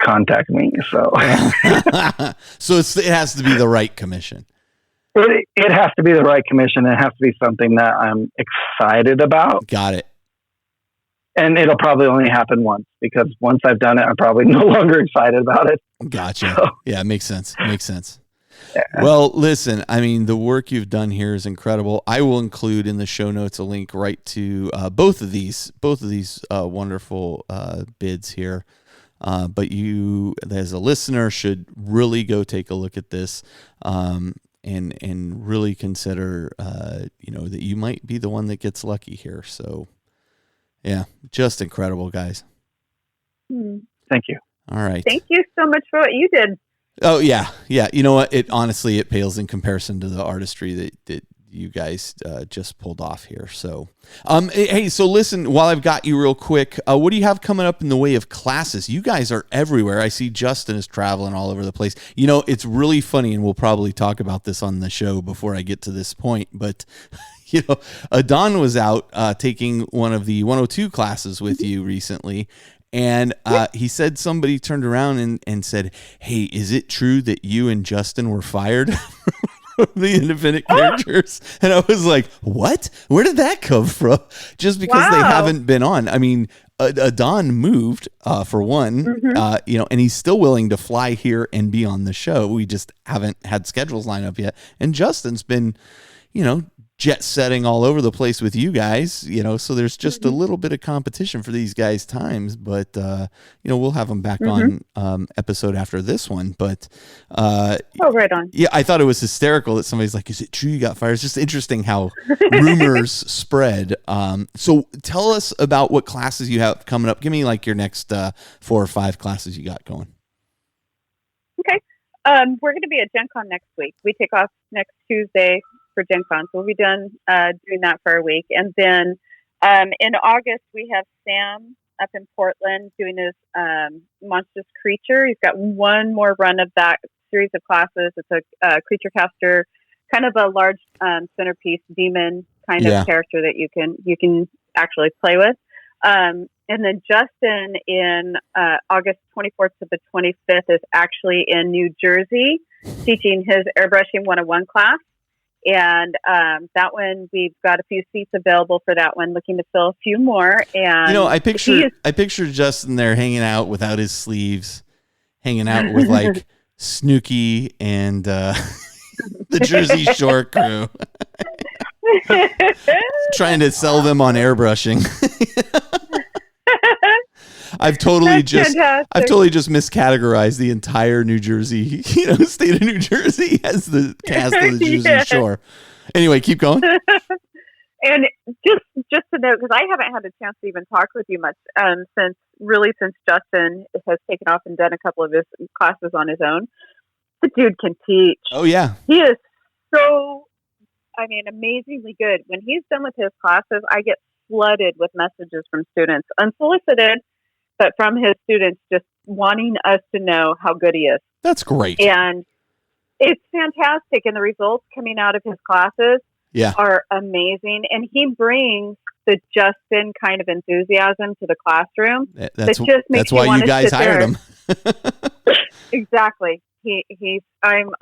I: contact me. So,
D: so it has to be the right commission.
I: It has to be the right commission. It has to be something that I'm excited about.
D: Got it.
I: And it'll probably only happen once, because once I've done it, I'm probably no longer excited about it.
D: Gotcha.
I: So,
D: yeah, makes sense.
I: Yeah.
D: Well, listen, I mean, the work you've done here is incredible. I will include in the show notes a link right to both of these wonderful bids here. But you, as a listener, should really go take a look at this and really consider, that you might be the one that gets lucky here. So, yeah, just incredible, guys.
I: Thank you.
D: All right.
H: Thank you so much for what you did.
D: Oh yeah. You know what? It honestly pales in comparison to the artistry that you guys just pulled off here. So, hey, so listen, while I've got you real quick, what do you have coming up in the way of classes? You guys are everywhere. I see Justin is traveling all over the place. It's really funny, and we'll probably talk about this on the show before I get to this point, but Adon was out taking one of the 102 classes with you recently. And he said somebody turned around and said, hey, is it true that you and Justin were fired from the independent characters? And I was like, what? Where did that come from? Just because they haven't been on. I mean, Adon moved for one, and he's still willing to fly here and be on the show. We just haven't had schedules lined up yet. And Justin's been, jet setting all over the place with you guys, so there's just a little bit of competition for these guys' times, but we'll have them back on episode after this one. But
H: right on.
D: Yeah, I thought it was hysterical that somebody's like, is it true you got fired? It's just interesting how rumors spread. So tell us about what classes you have coming up. Give me like your next 4 or 5 classes you got going.
H: Okay. We're going to be at Gen Con next week. We take off next Tuesday for Gen Con, so we'll be done doing that for a week. And then in August, we have Sam up in Portland doing his Monstrous Creature. He's got one more run of that series of classes. It's a creature caster, kind of a large centerpiece demon kind of character that you can actually play with. And then Justin in August 24th to the 25th is actually in New Jersey teaching his airbrushing 101 class. And that one, we've got a few seats available for that one, looking to fill a few more. And
A: I picture Justin there hanging out without his sleeves, hanging out with like Snooki and the Jersey Shore crew. Trying to sell them on airbrushing. I've totally just miscategorized the entire New Jersey, state of New Jersey as the cast of the Jersey Shore. Anyway, keep going.
H: And just to note, because I haven't had a chance to even talk with you much since Justin has taken off and done a couple of his classes on his own. The dude can teach.
A: Oh yeah,
H: he is so, amazingly good. When he's done with his classes, I get flooded with messages from students, unsolicited, but from his students just wanting us to know how good he is.
A: That's great.
H: And it's fantastic. And the results coming out of his classes are amazing. And he brings the Justin kind of enthusiasm to the classroom. That's
A: why you guys hired him.
H: Exactly. I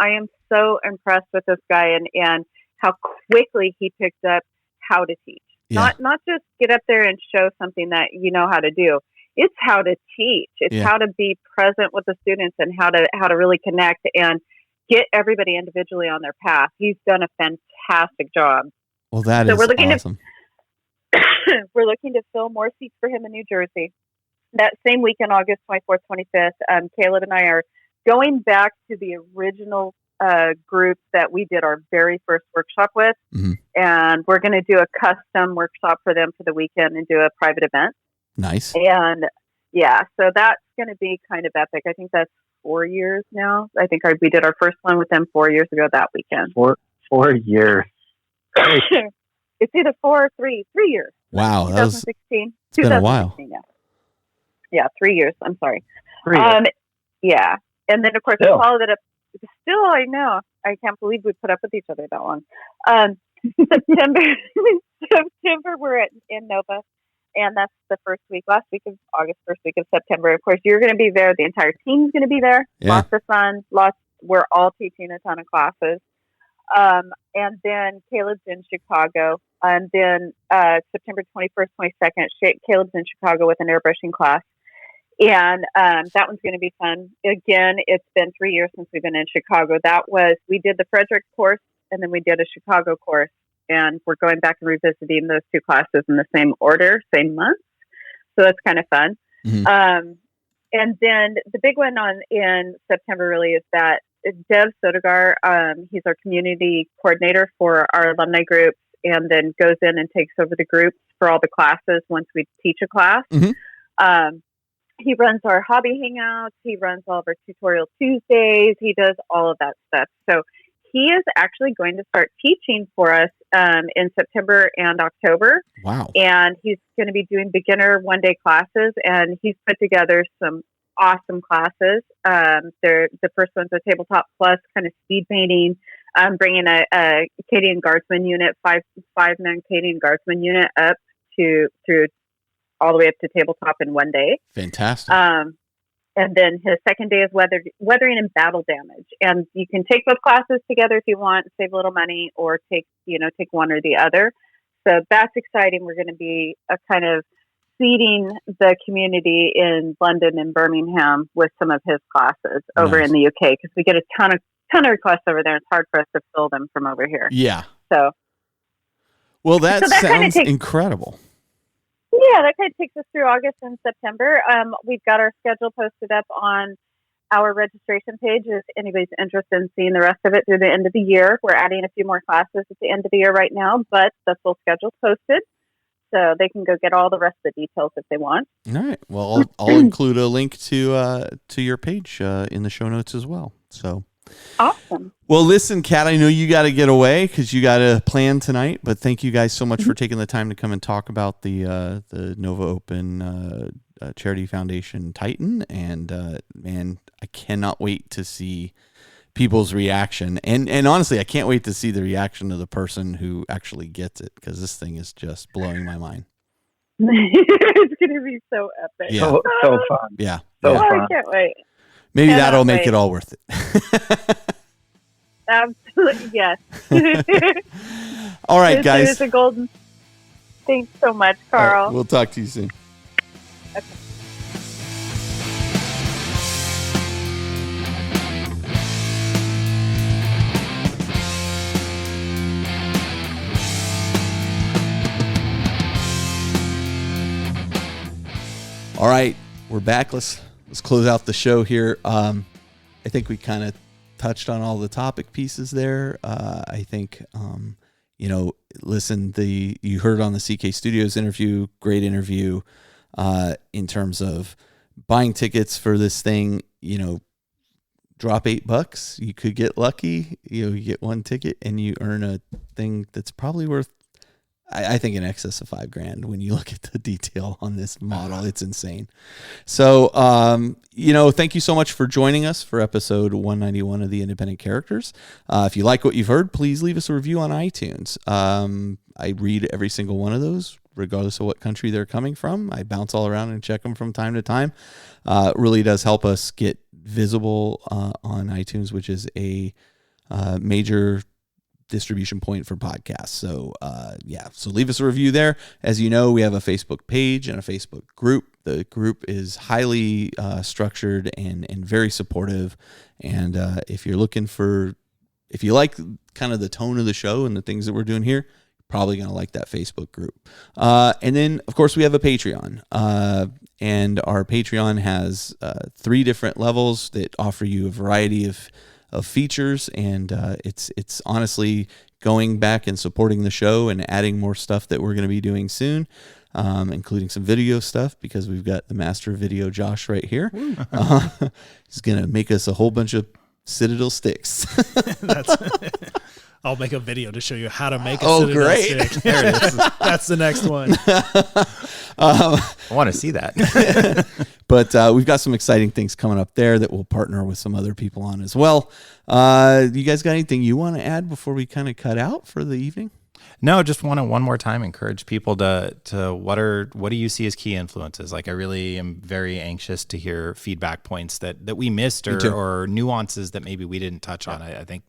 H: am so impressed with this guy and how quickly he picked up how to teach. Yeah. Not just get up there and show something that you know how to do. It's how to teach. It's how to be present with the students and how to really connect and get everybody individually on their path. He's done a fantastic job.
A: Well, that is awesome.
H: We're looking to fill more seats for him in New Jersey. That same weekend, August 24th, 25th, Caleb and I are going back to the original group that we did our very first workshop with. Mm-hmm. And we're going to do a custom workshop for them for the weekend and do a private event.
A: Nice.
H: And so that's going to be kind of epic. I think that's 4 years now. I think we did our first one with them 4 years ago that weekend.
I: 4 years.
H: It's either 4 or 3 years.
A: Wow.
H: 2016.
A: It's been a while.
H: Yeah, 3 years. I'm sorry.
I: 3 years.
H: Yeah. And then, of course, we followed it up. Still, I know. I can't believe we put up with each other that long. September, we're in Nova. And that's the last week of August, first week of September. Of course, you're going to be there. The entire team's going to be there. Yeah. Lots of fun. We're all teaching a ton of classes. And then Caleb's in Chicago. And then September 21st, 22nd, Caleb's in Chicago with an airbrushing class. And that one's going to be fun. Again, it's been 3 years since we've been in Chicago. We did the Frederick course, and then we did a Chicago course. And we're going back and revisiting those two classes in the same order, same month. So that's kind of fun. Mm-hmm. And then the big one in September really is that Dev Sodagar, he's our community coordinator for our alumni groups, and then goes in and takes over the groups for all the classes once we teach a class. Mm-hmm. He runs our hobby hangouts. He runs all of our tutorial Tuesdays. He does all of that stuff. So he is actually going to start teaching for us in September and October.
A: Wow.
H: And he's going to be doing beginner one-day classes, and he's put together some awesome classes. The first one's a tabletop plus kind of speed painting, bringing a Acadian Guardsman unit, five-man Acadian Guardsman unit up through all the way up to tabletop in 1 day.
A: Fantastic.
H: And then his second day is weathering and battle damage. And you can take both classes together if you want, save a little money, or take one or the other. So that's exciting. We're going to be a kind of seeding the community in London and Birmingham with some of his classes over in the UK, because we get a ton of requests over there. It's hard for us to fill them from over here.
A: Yeah.
H: So.
A: Well, that sounds incredible.
H: Yeah, that kind of takes us through August and September. We've got our schedule posted up on our registration page if anybody's interested in seeing the rest of it through the end of the year. We're adding a few more classes at the end of the year right now, but the full schedule's posted, so they can go get all the rest of the details if they want.
A: All right. Well, I'll include a link to your page in the show notes as well. So.
H: Awesome.
A: Well, listen, Kat, I know you got to get away because you got a plan tonight, but thank you guys so much for taking the time to come and talk about the Nova Open Charity Foundation Titan. And man, I cannot wait to see people's reaction. And honestly, I can't wait to see the reaction of the person who actually gets it, because this thing is just blowing my mind.
H: It's going to be so epic.
A: Yeah.
I: So fun.
A: Yeah.
I: So
H: I
I: fun.
H: can't wait.
A: Maybe
H: Cannot
A: that'll make
H: wait.
A: it all worth it.
H: Absolutely, yes.
A: All right,
H: It's
A: guys.
H: a golden. Thanks so much,
A: All right,
H: Carl.
A: we'll talk to you soon. All right, we're back. Let's close out the show here. I think we kind of touched on all the topic pieces there. I think listen, you heard on the CK Studios interview, great interview in terms of buying tickets for this thing. Drop $8. You could get lucky. You get one ticket and you earn a thing that's probably worth, I think, in excess of $5,000 when you look at the detail on this model. It's insane. So, thank you so much for joining us for episode 191 of the Independent Characters. If you like what you've heard, please leave us a review on iTunes. I read every single one of those, regardless of what country they're coming from. I bounce all around and check them from time to time. It really does help us get visible on iTunes, which is a major distribution point for podcasts. So leave us a review there. As you know, we have a Facebook page and a Facebook group. The group is highly structured and very supportive. And if you like kind of the tone of the show and the things that we're doing here, you're probably going to like that Facebook group. And then, of course, we have a Patreon. And our Patreon has 3 different levels that offer you a variety of features, and it's honestly going back and supporting the show and adding more stuff that we're going to be doing soon, including some video stuff, because we've got the master of video, Josh, right here. He's going to make us a whole bunch of Citadel sticks.
C: I'll make a video to show you how to make a
A: Oh,
C: Citadel
A: great.
C: stick. There it is. That's the next one.
B: I want to see that.
A: But we've got some exciting things coming up there that we'll partner with some other people on as well. You guys got anything you want to add before we kind of cut out for the evening?
B: No, just want to one more time encourage people to what do you see as key influences? Like, I really am very anxious to hear feedback points that we missed or nuances that maybe we didn't touch on. I think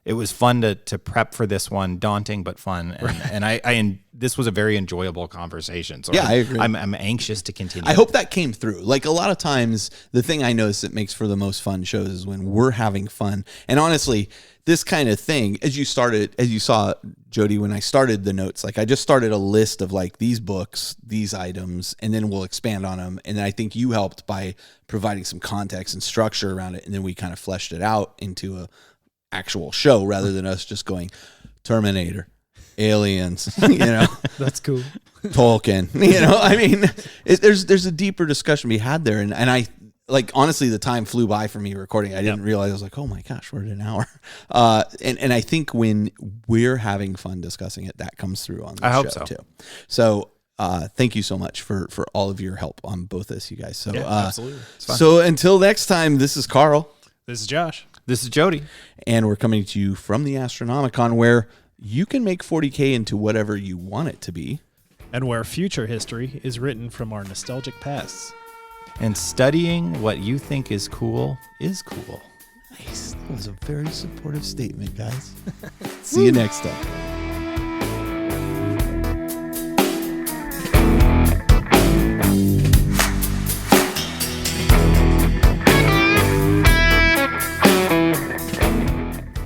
B: it was fun to prep for this one, daunting but fun, and this was a very enjoyable conversation. So
A: yeah, I agree.
B: I'm anxious to continue.
A: I hope that came through. Like, a lot of times, the thing I notice that makes for the most fun shows is when we're having fun. And honestly, this kind of thing, as you saw, Jody, when I started the notes, like, I just started a list of like these books, these items, and then we'll expand on them. And I think you helped by providing some context and structure around it, and then we kind of fleshed it out into a actual show rather than us just going Terminator, aliens,
C: That's cool.
A: Tolkien, I mean, there's a deeper discussion to be had there. And I, like, honestly, the time flew by for me recording. I didn't realize. I was like, oh my gosh, we're at an hour. And I think when we're having fun discussing it, that comes through on the show
B: so.
A: too. So thank you so much for all of your help on both this, you guys. So
C: Absolutely.
A: so until next time, this is Carl.
C: This is Josh.
B: This is Jody.
A: And we're coming to you from the Astronomicon, where you can make 40K into whatever you want it to be.
C: And where future history is written from our nostalgic pasts.
B: And studying what you think is cool is cool.
A: Nice. That was a very supportive statement, guys. See you next time.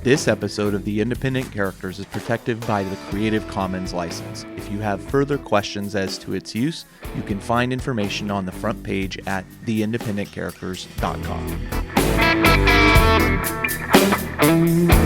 A: This episode of The Independent Characters is protected by the Creative Commons license. If you have further questions as to its use, you can find information on the front page at theindependentcharacters.com.